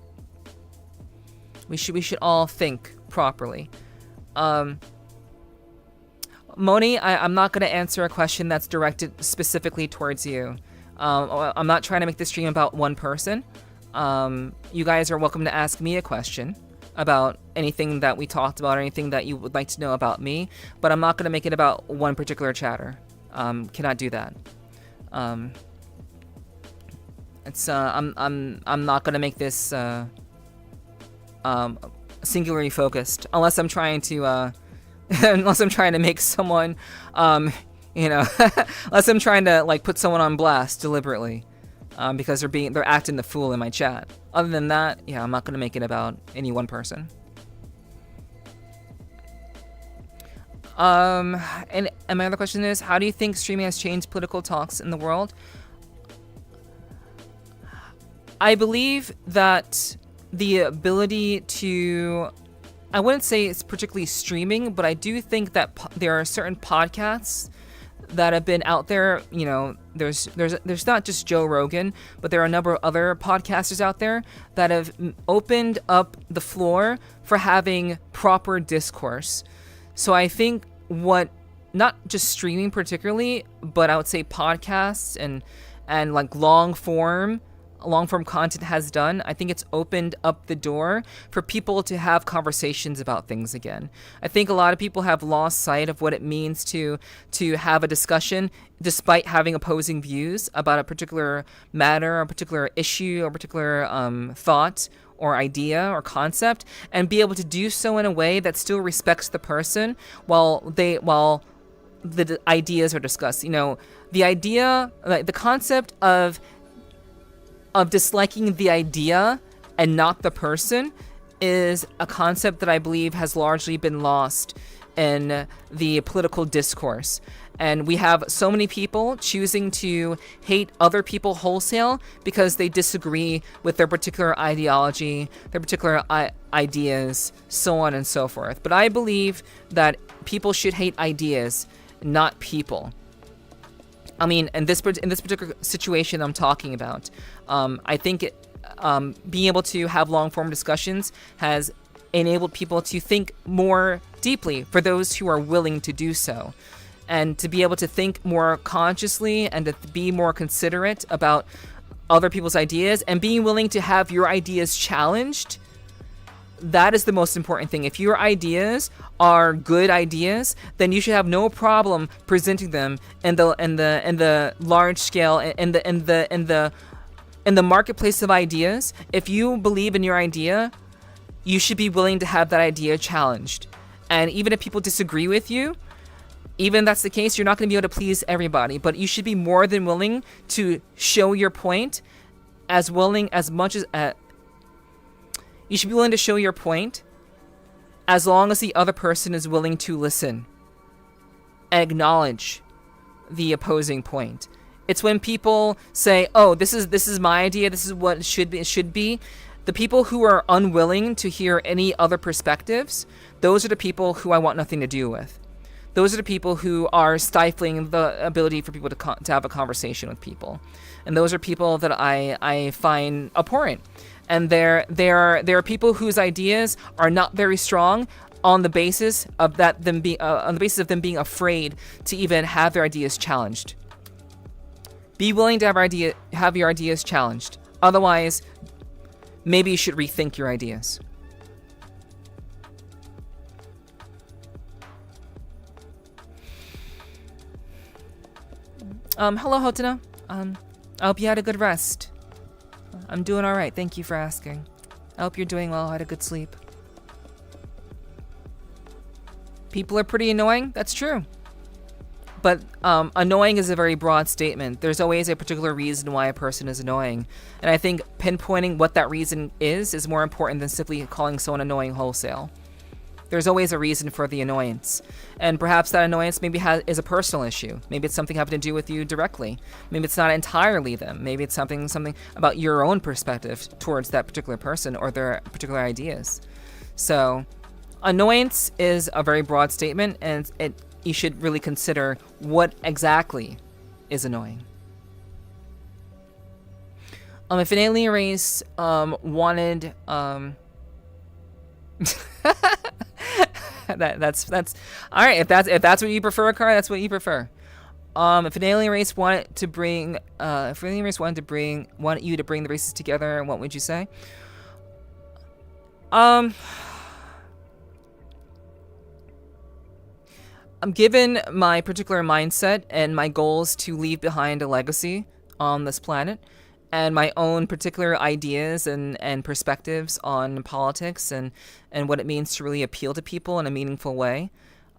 We should all think properly. Moni, I'm not going to answer a question that's directed specifically towards you. I'm not trying to make this stream about one person. You guys are welcome to ask me a question about anything that we talked about or anything that you would like to know about me, but I'm not going to make it about one particular chatter. Cannot do that. It's I'm not going to make this singularly focused unless I'm trying to unless I'm trying to make someone, you know, unless I'm trying to like put someone on blast deliberately, because they're acting the fool in my chat. Other than that, yeah, I'm not gonna make it about any one person. And my other question is, how do you think streaming has changed political talks in the world? I believe that the ability to, I wouldn't say it's particularly streaming, but I do think that there are certain podcasts that have been out there. You know, there's not just Joe Rogan, but there are a number of other podcasters out there that have opened up the floor for having proper discourse. So I think what, not just streaming particularly, but I would say podcasts and like long form content has done, I think it's opened up the door for people to have conversations about things again. I think a lot of people have lost sight of what it means to have a discussion despite having opposing views about a particular matter, a particular issue, or a particular thought or idea or concept, and be able to do so in a way that still respects the person while the ideas are discussed. You know, the idea, like the concept of disliking the idea and not the person is a concept that I believe has largely been lost in the political discourse. And we have so many people choosing to hate other people wholesale because they disagree with their particular ideology, their particular ideas, so on and so forth. But I believe that people should hate ideas, not people. I mean, in this particular situation I'm talking about, I think being able to have long-form discussions has enabled people to think more deeply for those who are willing to do so, and to be able to think more consciously and to be more considerate about other people's ideas and being willing to have your ideas challenged that is the most important thing. If your ideas are good ideas, then you should have no problem presenting them in the large scale, in the marketplace of ideas. If you believe in your idea, you should be willing to have that idea challenged. And even if people disagree with you, even if that's the case, you're not going to be able to please everybody, but you should be more than willing to show your point, you should be willing to show your point as long as the other person is willing to listen and acknowledge the opposing point. It's when people say, "Oh, this is my idea. This is what it should be." The people who are unwilling to hear any other perspectives, those are the people who I want nothing to do with. Those are the people who are stifling the ability for people to have a conversation with people. And those are people that I find abhorrent. And there are people whose ideas are not very strong on the basis of them being afraid to even have their ideas challenged. Be willing to have your ideas challenged. Otherwise, maybe you should rethink your ideas. Hello, Hotana. I hope you had a good rest. I'm doing alright, thank you for asking. I hope you're doing well, had a good sleep. People are pretty annoying, that's true. But annoying is a very broad statement. There's always a particular reason why a person is annoying. And I think pinpointing what that reason is more important than simply calling someone annoying wholesale. There's always a reason for the annoyance. And perhaps that annoyance maybe is a personal issue. Maybe it's something having to do with you directly. Maybe it's not entirely them. Maybe it's something about your own perspective towards that particular person or their particular ideas. So, annoyance is a very broad statement, and you should really consider what exactly is annoying. If an alien race wanted that's all right. If that's what you prefer, Car, that's what you prefer. If an alien race wanted you to bring the races together, what would you say? Given my particular mindset and my goals to leave behind a legacy on this planet, and my own particular ideas and perspectives on politics and what it means to really appeal to people in a meaningful way,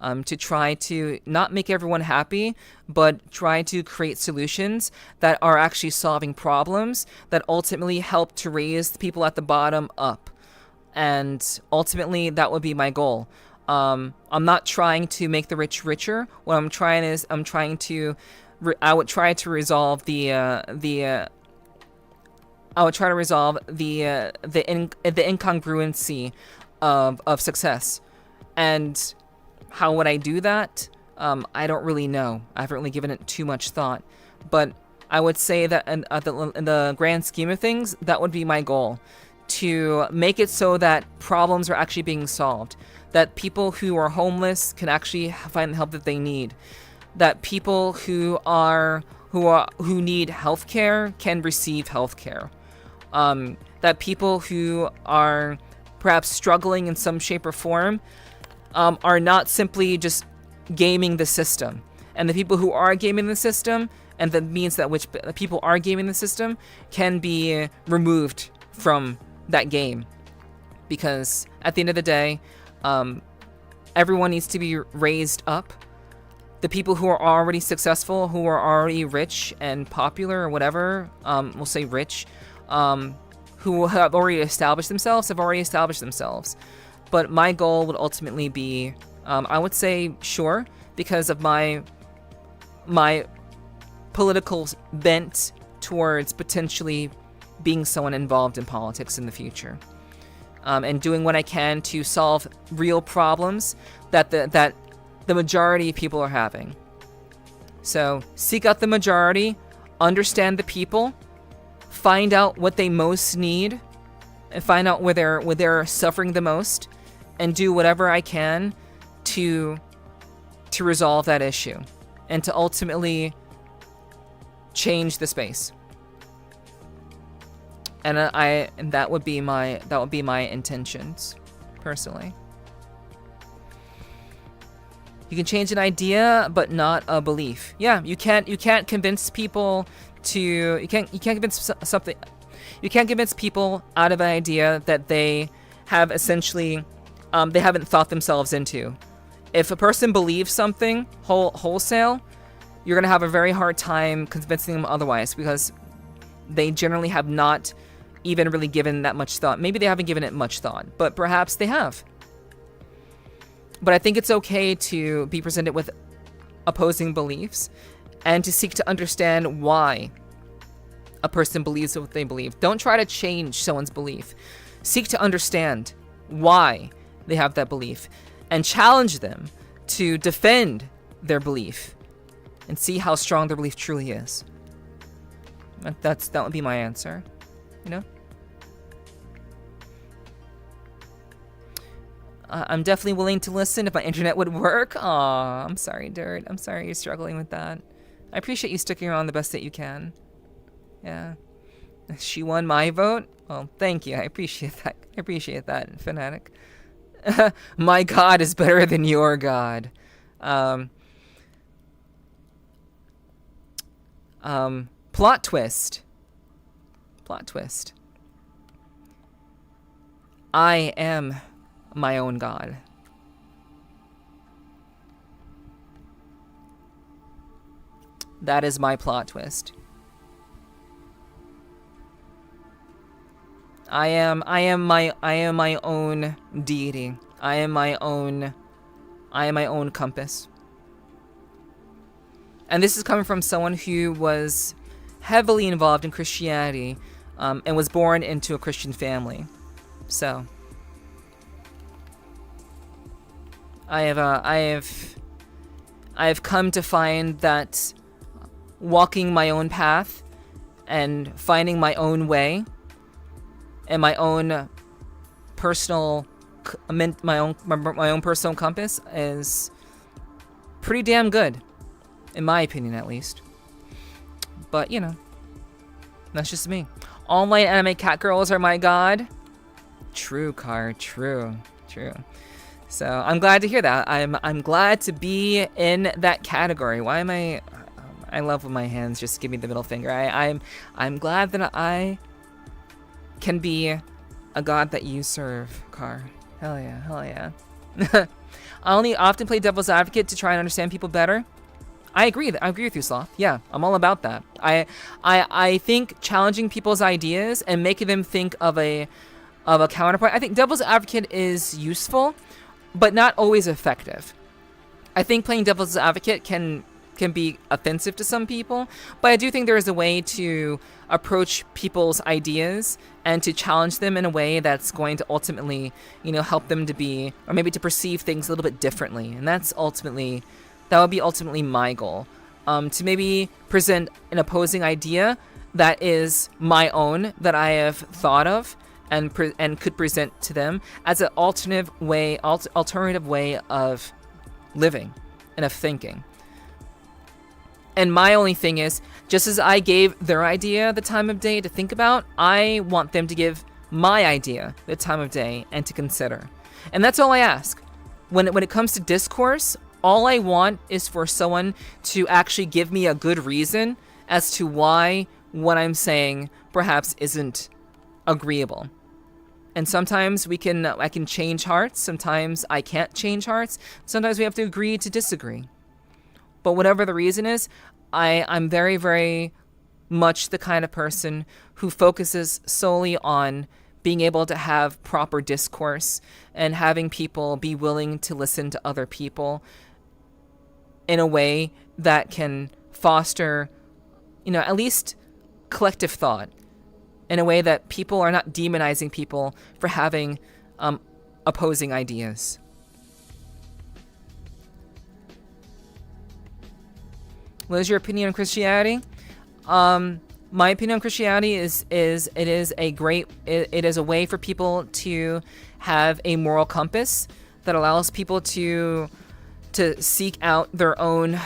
to try to not make everyone happy, but try to create solutions that are actually solving problems that ultimately help to raise the people at the bottom up. And ultimately, that would be my goal. I'm not trying to make the rich richer. What I'm trying is I would try to resolve the incongruency of success. And how would I do that? I don't really know. I haven't really given it too much thought. But I would say that in the grand scheme of things, that would be my goal. To make it so that problems are actually being solved. That people who are homeless can actually find the help that they need. That people who need healthcare can receive healthcare. That people who are perhaps struggling in some shape or form are not simply just gaming the system. And the people who are gaming the system, and the means that which people are gaming the system, can be removed from that game. Because at the end of the day, everyone needs to be raised up. The people who are already successful, who are already rich and popular or whatever, we'll say rich, who have already established themselves, But my goal would ultimately be, I would say, sure, because of my political bent towards potentially being someone involved in politics in the future. And doing what I can to solve real problems that the majority of people are having. So seek out the majority, understand the people, find out what they most need, and find out where they're suffering the most, and do whatever I can to resolve that issue, and to ultimately change the space. And that would be my intentions. personally. You can change an idea, but not a belief. Yeah, you can't convince people to, you can't convince something, you can't convince people out of an idea that they have essentially, they haven't thought themselves into. If a person believes something wholesale, you're gonna have a very hard time convincing them otherwise, because they generally have not even really given that much thought. Maybe they haven't given it much thought, but perhaps they have. But I think it's okay to be presented with opposing beliefs and to seek to understand why a person believes what they believe. Don't try to change someone's belief. Seek to understand why they have that belief and challenge them to defend their belief and see how strong their belief truly is. That would be my answer, you know? I'm definitely willing to listen if my internet would work. Aw, I'm sorry, Dirt. I'm sorry you're struggling with that. I appreciate you sticking around the best that you can. Yeah. She won my vote? Well, thank you. I appreciate that. I appreciate that, Fanatic. My god is better than your god. Plot twist. Plot twist. I am my own god. That is my plot twist. I am my own deity. I am my own compass. And this is coming from someone who was heavily involved in Christianity, and was born into a Christian family. So I have come to find that walking my own path and finding my own way and my own personal personal compass is pretty damn good, in my opinion at least. But you know, that's just me. All my anime cat girls are my god. True, Car. True. So I'm glad to hear that. I'm glad to be in that category. Why am I love when my hands just give me the middle finger. I'm glad that I can be a god that you serve, Car. Hell yeah. I only often play devil's advocate to try and understand people better. I agree with you, Sloth. Yeah, I'm all about that. I think challenging people's ideas and making them think of a counterpoint. I think devil's advocate is useful, but not always effective. I think playing devil's advocate can be offensive to some people, but I do think there is a way to approach people's ideas and to challenge them in a way that's going to ultimately, help them to be, or maybe to perceive things a little bit differently. And that would be ultimately my goal. To maybe present an opposing idea that is my own, that I have thought of and could present to them as an alternative way of living and of thinking. And my only thing is, just as I gave their idea the time of day to think about, I want them to give my idea the time of day and to consider. And that's all I ask. When it comes to discourse, all I want is for someone to actually give me a good reason as to why what I'm saying perhaps isn't agreeable. And sometimes I can change hearts, sometimes I can't change hearts, sometimes we have to agree to disagree. But whatever the reason is, I'm very, very much the kind of person who focuses solely on being able to have proper discourse and having people be willing to listen to other people in a way that can foster, at least collective thought, in a way that people are not demonizing people for having opposing ideas. What is your opinion on Christianity? My opinion on Christianity is it is a way for people to have a moral compass that allows people to seek out their own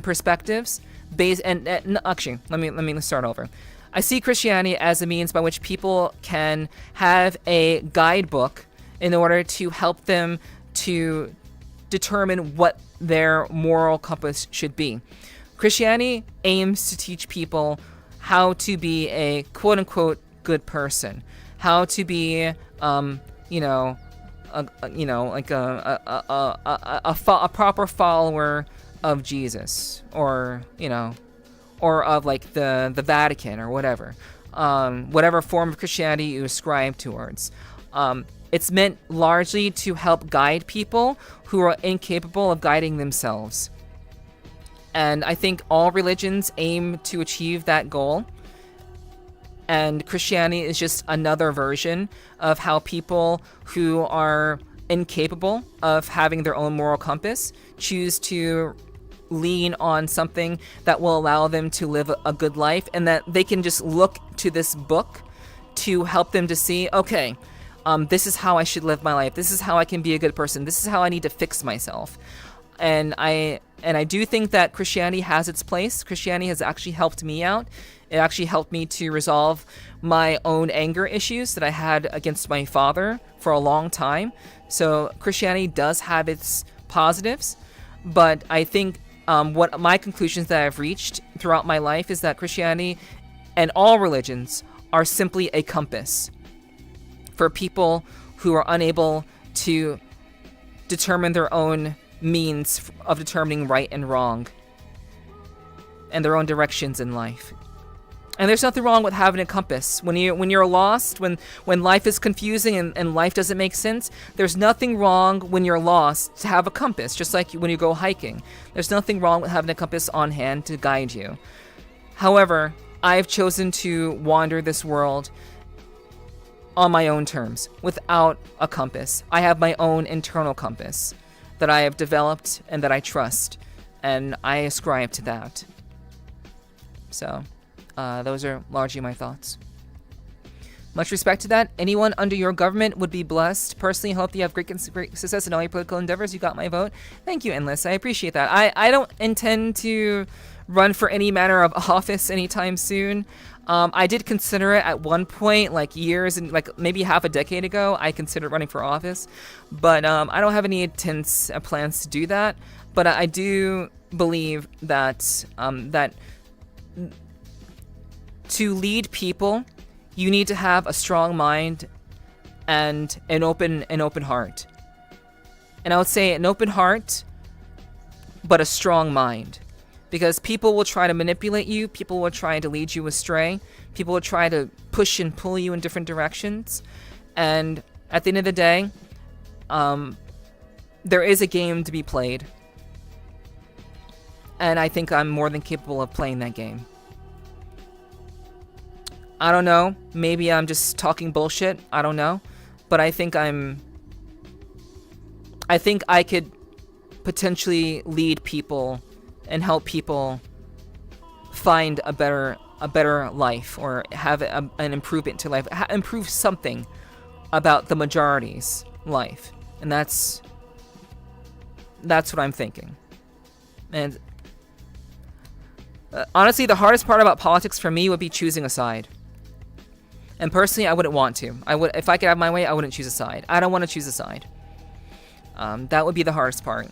perspectives actually, let me start over. I see Christianity as a means by which people can have a guidebook in order to help them to determine what their moral compass should be. Christianity aims to teach people how to be a quote-unquote good person, how to be, like a proper follower of Jesus, or or of like the Vatican or whatever, whatever form of Christianity you ascribe towards. It's meant largely to help guide people who are incapable of guiding themselves. And I think all religions aim to achieve that goal. And Christianity is just another version of how people who are incapable of having their own moral compass choose to lean on something that will allow them to live a good life, and that they can just look to this book to help them to see, okay, this is how I should live my life. This is how I can be a good person. This is how I need to fix myself. And I do think that Christianity has its place. Christianity has actually helped me out. It actually helped me to resolve my own anger issues that I had against my father for a long time. So Christianity does have its positives, but I think what my conclusions that I've reached throughout my life is that Christianity and all religions are simply a compass for people who are unable to determine their own means of determining right and wrong and their own directions in life. And there's nothing wrong with having a compass. When you're lost, when life is confusing and life doesn't make sense, there's nothing wrong when you're lost to have a compass, just like when you go hiking. There's nothing wrong with having a compass on hand to guide you. However, I've chosen to wander this world on my own terms, without a compass. I have my own internal compass that I have developed and that I trust, and I ascribe to that. So, those are largely my thoughts. Much respect to that. Anyone under your government would be blessed. Personally, hope you have great success in all your political endeavors. You got my vote. Thank you, Endless. I appreciate that. I don't intend to run for any manner of office anytime soon. I did consider it at one point, like years and like maybe half a decade ago. I considered running for office, but I don't have any intense plans to do that. But I do believe that that to lead people, you need to have a strong mind and an open heart. And I would say an open heart, but a strong mind. Because people will try to manipulate you, people will try to lead you astray, people will try to push and pull you in different directions. And at the end of the day, there is a game to be played. And I think I'm more than capable of playing that game. I don't know, maybe I'm just talking bullshit, I don't know. But I think I could potentially lead people and help people find a better life, or have an improvement to life, improve something about the majority's life. And that's what I'm thinking. And honestly, the hardest part about politics for me would be choosing a side. And personally, I wouldn't want to. If I could have my way, I wouldn't choose a side. I don't want to choose a side. That would be the hardest part.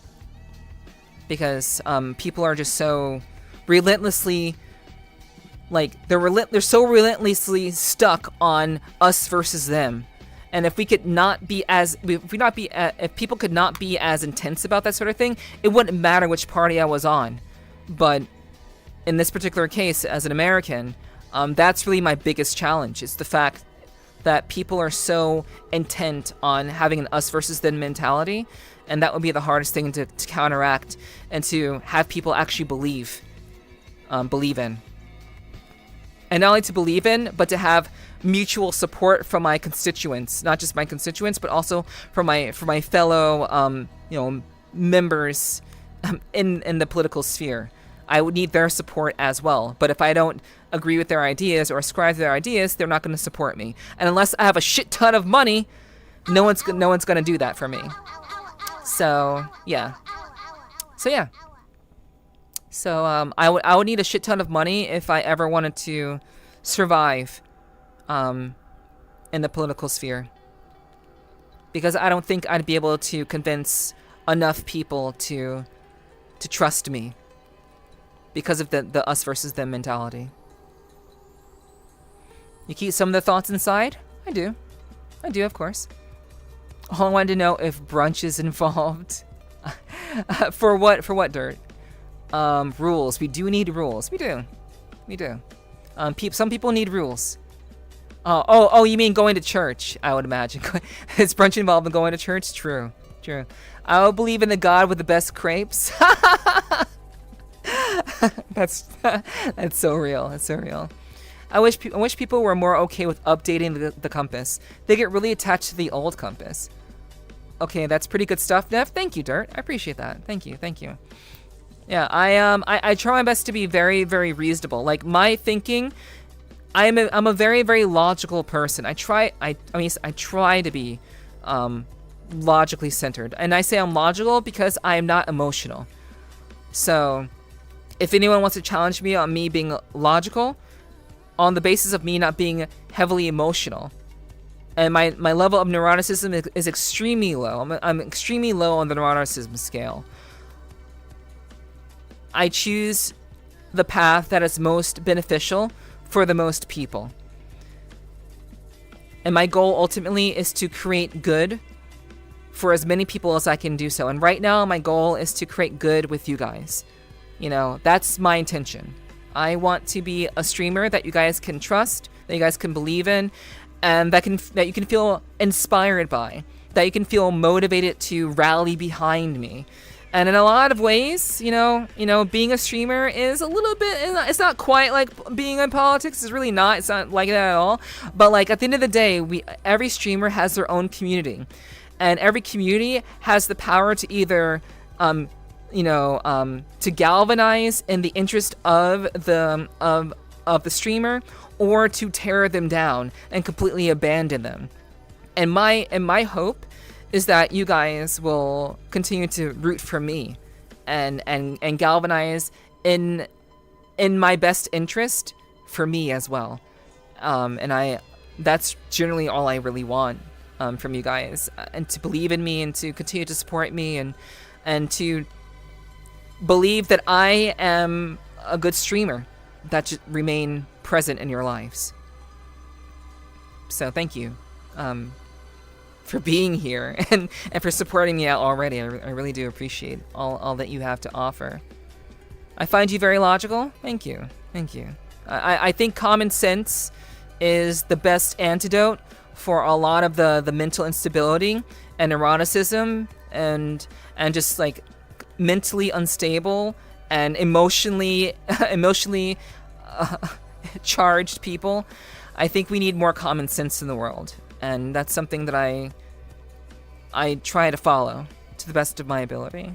Because people are just so relentlessly, like, they're so relentlessly stuck on us versus them. And if people could not be as intense about that sort of thing, it wouldn't matter which party I was on. But in this particular case, as an American, that's really my biggest challenge. It's the fact that people are so intent on having an us versus them mentality. And that would be the hardest thing to counteract, and to have people actually believe in. And not only to believe in, but to have mutual support from my constituents, not just my constituents, but also from my fellow members in the political sphere. I would need their support as well. But if I don't agree with their ideas or ascribe to their ideas, they're not going to support me. And unless I have a shit ton of money, no one's going to do that for me. So yeah. So I would need a shit ton of money if I ever wanted to survive in the political sphere. because I don't think I'd be able to convince enough people to trust me because of the us versus them mentality. You keep some of the thoughts inside? I do, of course. All I wanted to know if brunch is involved. For what, Dirt? Rules. We do need rules. We do. Some people need rules. Oh, you mean going to church, I would imagine. Is brunch involved in going to church? True. I will believe in the God with the best crepes. That's so real. I wish people were more okay with updating the compass. They get really attached to the old compass. Okay, that's pretty good stuff, Nev. Thank you, Dirt. I appreciate that. Thank you. Yeah, I try my best to be very, very reasonable. Like my thinking, I'm a very, very logical person. I try to be logically centered, and I say I'm logical because I am not emotional. So, if anyone wants to challenge me on me being logical, on the basis of me not being heavily emotional, and my level of neuroticism is extremely low. I'm extremely low on the neuroticism scale. I choose the path that is most beneficial for the most people. And my goal ultimately is to create good for as many people as I can do so. And right now my goal is to create good with you guys. You know, that's my intention. I want to be a streamer that you guys can trust, that you guys can believe in, and that you can feel inspired by, that you can feel motivated to rally behind me. And in a lot of ways, you know, being a streamer is a little bit, it's not quite like being in politics. It's really not. It's not like that at all. But like at the end of the day, every streamer has their own community, and every community has the power to either, to galvanize in the interest of the streamer, or to tear them down and completely abandon them. And my hope is that you guys will continue to root for me and galvanize in my best interest for me as well. And that's generally all I really want from you guys, and to believe in me and to continue to support me and to believe that I am a good streamer that should remain present in your lives. So thank you for being here and for supporting me out already. I really do appreciate all that you have to offer. I find you very logical. Thank you. I think common sense is the best antidote for a lot of the mental instability and neuroticism and just like mentally unstable and emotionally charged people. I think we need more common sense in the world, and that's something that I try to follow to the best of my ability.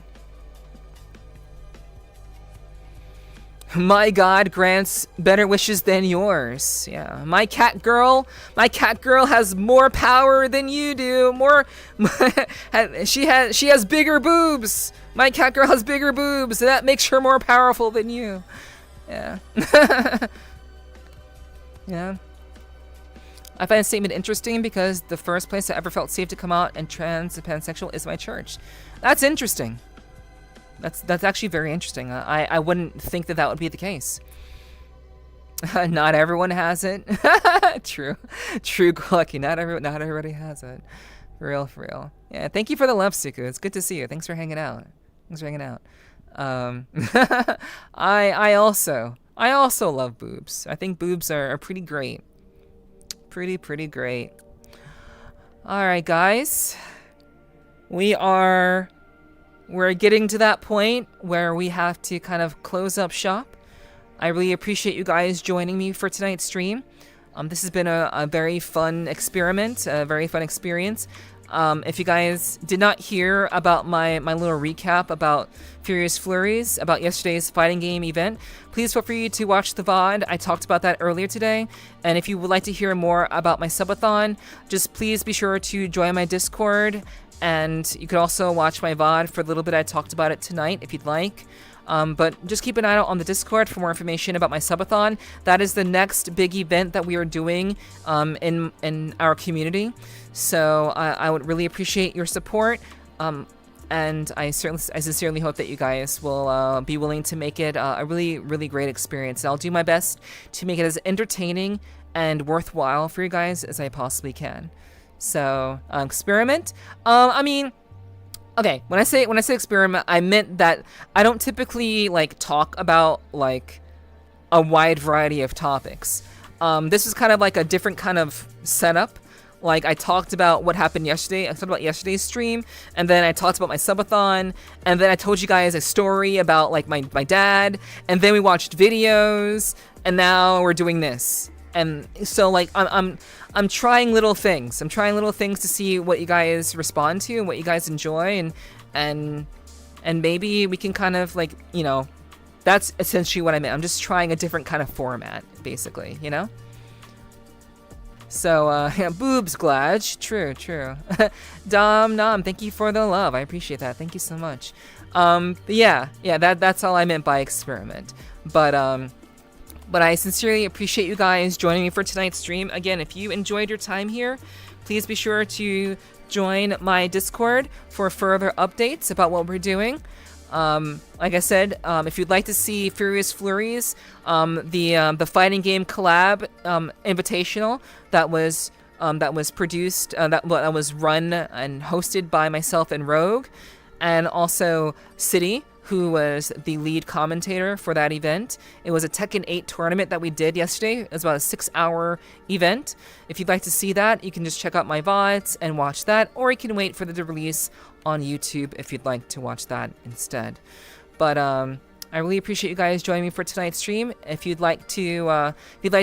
My God grants better wishes than yours. Yeah, my cat girl has more power than you do. She has bigger boobs. My cat girl has bigger boobs, and that makes her more powerful than you. Yeah. Yeah. I find the statement interesting because the first place I ever felt safe to come out and trans and pansexual is my church. That's interesting. That's actually very interesting. I wouldn't think that would be the case. Not everyone has it. True, Lucky. Not everybody has it. For real. Yeah. Thank you for the love, Suku. It's good to see you. Thanks for hanging out. I also love boobs. I think boobs are pretty great. Pretty great. All right, guys. We're getting to that point where we have to kind of close up shop. I really appreciate you guys joining me for tonight's stream. This has been a very fun experiment, a very fun experience. If you guys did not hear about my little recap about Furious Flurries, about yesterday's fighting game event, please feel free to watch the VOD. I talked about that earlier today. And if you would like to hear more about my subathon, just please be sure to join my Discord And you could also watch my VOD for a little bit. I talked about it tonight if you'd like. But just keep an eye out on the Discord for more information about my subathon. That is the next big event that we are doing in our community. So I would really appreciate your support. And I sincerely hope that you guys will be willing to make it a really, really great experience. And I'll do my best to make it as entertaining and worthwhile for you guys as I possibly can. So, experiment. I mean, okay, when I say experiment, I meant that I don't typically like talk about like a wide variety of topics. This is kind of like a different kind of setup. Like, I talked about what happened yesterday. I talked about yesterday's stream, and then I talked about my subathon, and then I told you guys a story about like my dad, and then we watched videos, and now we're doing this. And so like I'm trying little things. I'm trying little things to see what you guys respond to and what you guys enjoy, and maybe we can kind of like, you know, that's essentially what I meant. I'm just trying a different kind of format, basically, you know? So, yeah, boobs, Glad. True. Dom Nom, thank you for the love. I appreciate that. Thank you so much. Yeah, that's all I meant by experiment. But I sincerely appreciate you guys joining me for tonight's stream. Again, if you enjoyed your time here, please be sure to join my Discord for further updates about what we're doing. Like I said, if you'd like to see Furious Flurries, the fighting game collab invitational that was produced, that was run and hosted by myself and Rogue, and also City, who was the lead commentator for that event. It was a Tekken 8 tournament that we did yesterday. It was about a 6-hour event. If you'd like to see that, you can just check out my VODs and watch that, or you can wait for the release on YouTube if you'd like to watch that instead. But I really appreciate you guys joining me for tonight's stream. If you'd like to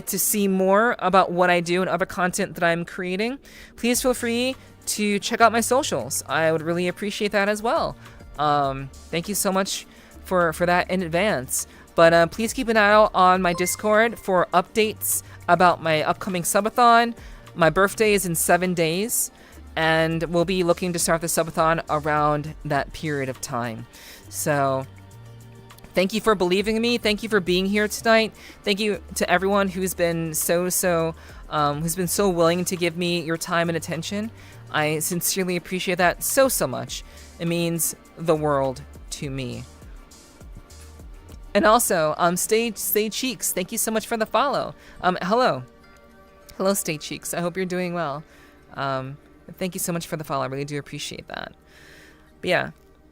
see more about what I do and other content that I'm creating, please feel free to check out my socials. I would really appreciate that as well. Thank you so much for that in advance. But please keep an eye out on my Discord for updates about my upcoming subathon. My birthday is in 7 days, and we'll be looking to start the subathon around that period of time. So thank you for believing in me. Thank you for being here tonight. Thank you to everyone who's been so willing to give me your time and attention. I sincerely appreciate that so much. It means the world to me. And also, Stay Cheeks, thank you so much for the follow. Hello, Stay Cheeks. I hope you're doing well. Thank you so much for the follow. I really do appreciate that. But yeah,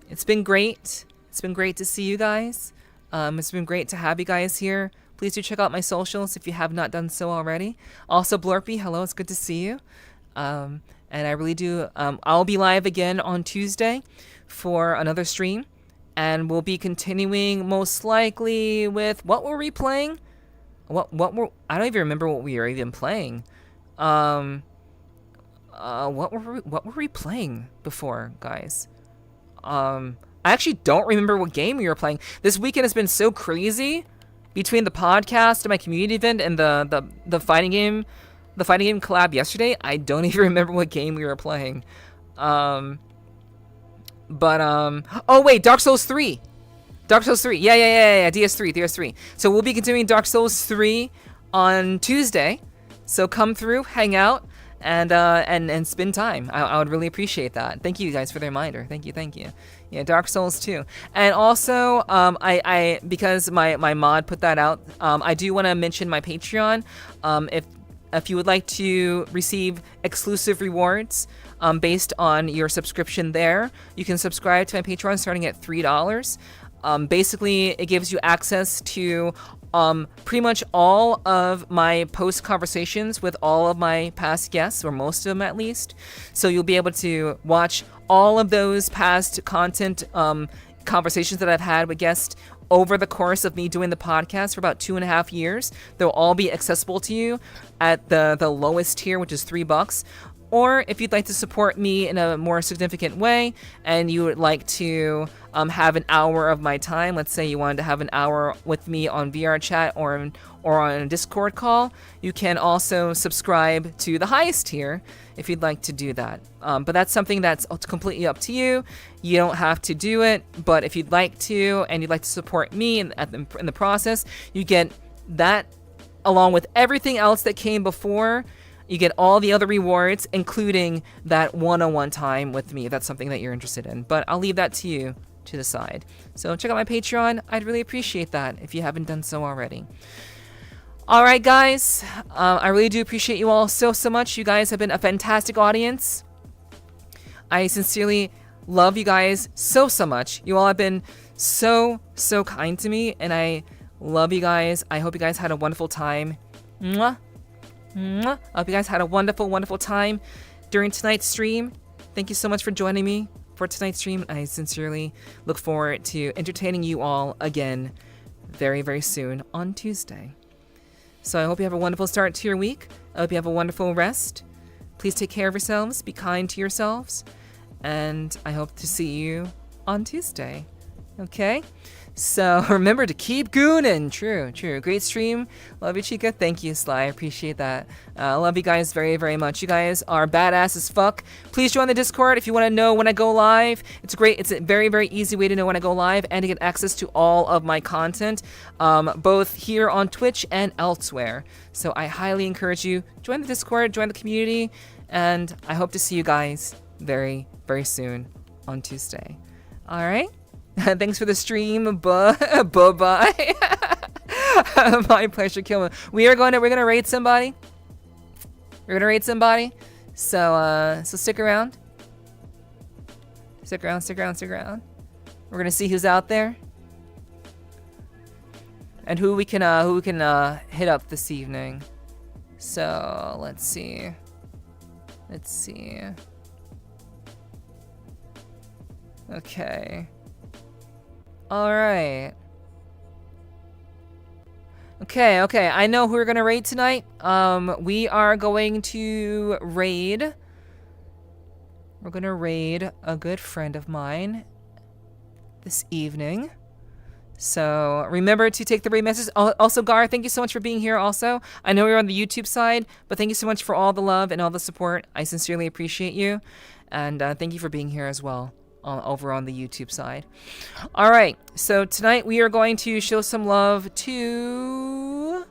it's been great. It's been great to see you guys. It's been great to have you guys here. Please do check out my socials if you have not done so already. Also, Blurpy, hello, it's good to see you. And I really do, I'll be live again on Tuesday for another stream. And we'll be continuing most likely with, what were we playing? I don't even remember what we were even playing. What were we playing before, guys? I actually don't remember what game we were playing. This weekend has been so crazy between the podcast and my community event and the fighting game collab yesterday. I don't even remember what game we were playing. Oh wait, Dark Souls 3. Yeah, DS3. So we'll be continuing Dark Souls 3 on Tuesday. So come through, hang out, and spend time. I would really appreciate that. Thank you guys for the reminder. Thank you. Yeah, Dark Souls 2. And also, I because my mod put that out, I do want to mention my Patreon. If you would like to receive exclusive rewards based on your subscription there, you can subscribe to my Patreon starting at $3. Basically, it gives you access to pretty much all of my post conversations with all of my past guests, or most of them at least. So you'll be able to watch all of those past content conversations that I've had with guests over the course of me doing the podcast for about 2.5 years. They'll all be accessible to you at the lowest tier, which is $3. Or if you'd like to support me in a more significant way and you would like to have an hour of my time, let's say you wanted to have an hour with me on VRCHAT or on a Discord call, you can also subscribe to the highest tier if you'd like to do that. But that's something that's completely up to you. You don't have to do it, but if you'd like to and you'd like to support me in the process, you get that along with everything else that came before. You get all the other rewards, including that one-on-one time with me, if that's something that you're interested in. But I'll leave that to you to decide. So check out my Patreon. I'd really appreciate that if you haven't done so already. All right, guys. I really do appreciate you all so much. You guys have been a fantastic audience. I sincerely love you guys so much. You all have been so kind to me, and I love you guys. I hope you guys had a wonderful time. Mwah. I hope you guys had a wonderful time during tonight's stream. Thank you so much for joining me for tonight's stream. I sincerely look forward to entertaining you all again very soon on Tuesday. So I hope you have a wonderful start to your week. I hope you have a wonderful rest. Please take care of yourselves. Be kind to yourselves. And I hope to see you on Tuesday. Okay? So remember to keep gooning. True. Great stream. Love you, Chica. Thank you, Sly. I appreciate that. Love you guys very much. You guys are badass as fuck. Please join the Discord if you want to know when I go live. It's great. It's a very easy way to know when I go live and to get access to all of my content, both here on Twitch and elsewhere. So I highly encourage you, join the Discord, join the community, and I hope to see you guys very soon on Tuesday. All right? Thanks for the stream. Bye-bye. My pleasure, Kilman. We're gonna raid somebody. So stick around. Stick around. We're gonna see who's out there and who we can hit up this evening. So let's see. Okay. Alright. Okay. I know who we're gonna raid tonight. We are going to raid. We're gonna raid a good friend of mine this evening. So remember to take the raid message. Also, Gar, thank you so much for being here also. I know you're on the YouTube side, but thank you so much for all the love and all the support. I sincerely appreciate you. And thank you for being here as well. Over on the YouTube side. All right, so tonight we are going to show some love to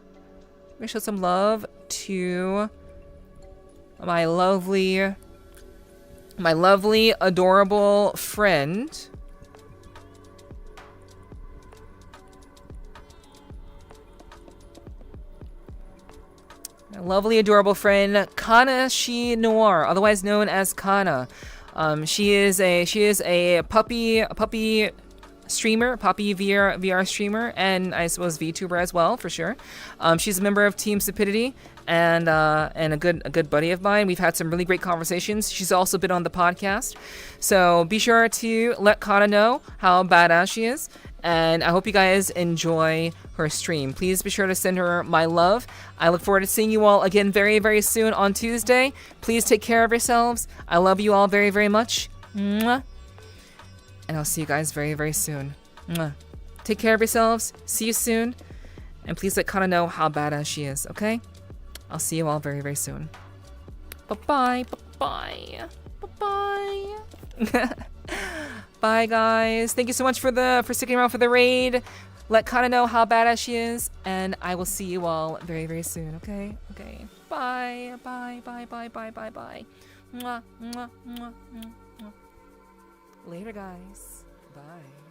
my lovely, adorable friend. My lovely, adorable friend, Kana Shi Noir, otherwise known as Kana. She is a puppy streamer, puppy VR streamer, and I suppose VTuber as well, for sure. She's a member of Team Stupidity and a good buddy of mine. We've had some really great conversations. She's also been on the podcast, so be sure to let Kana know how badass she is. And I hope you guys enjoy her stream. Please be sure to send her my love. I look forward to seeing you all again very soon on Tuesday. Please take care of yourselves. I love you all very much. Mwah. And I'll see you guys very soon. Mwah. Take care of yourselves. See you soon. And please let Kana know how badass she is, okay? I'll see you all very soon. Bye-bye. Bye, guys. Thank you so much for sticking around for the raid. Let Kana know how badass she is, and I will see you all very soon. Okay. Bye. Mwah. Later, guys. Bye.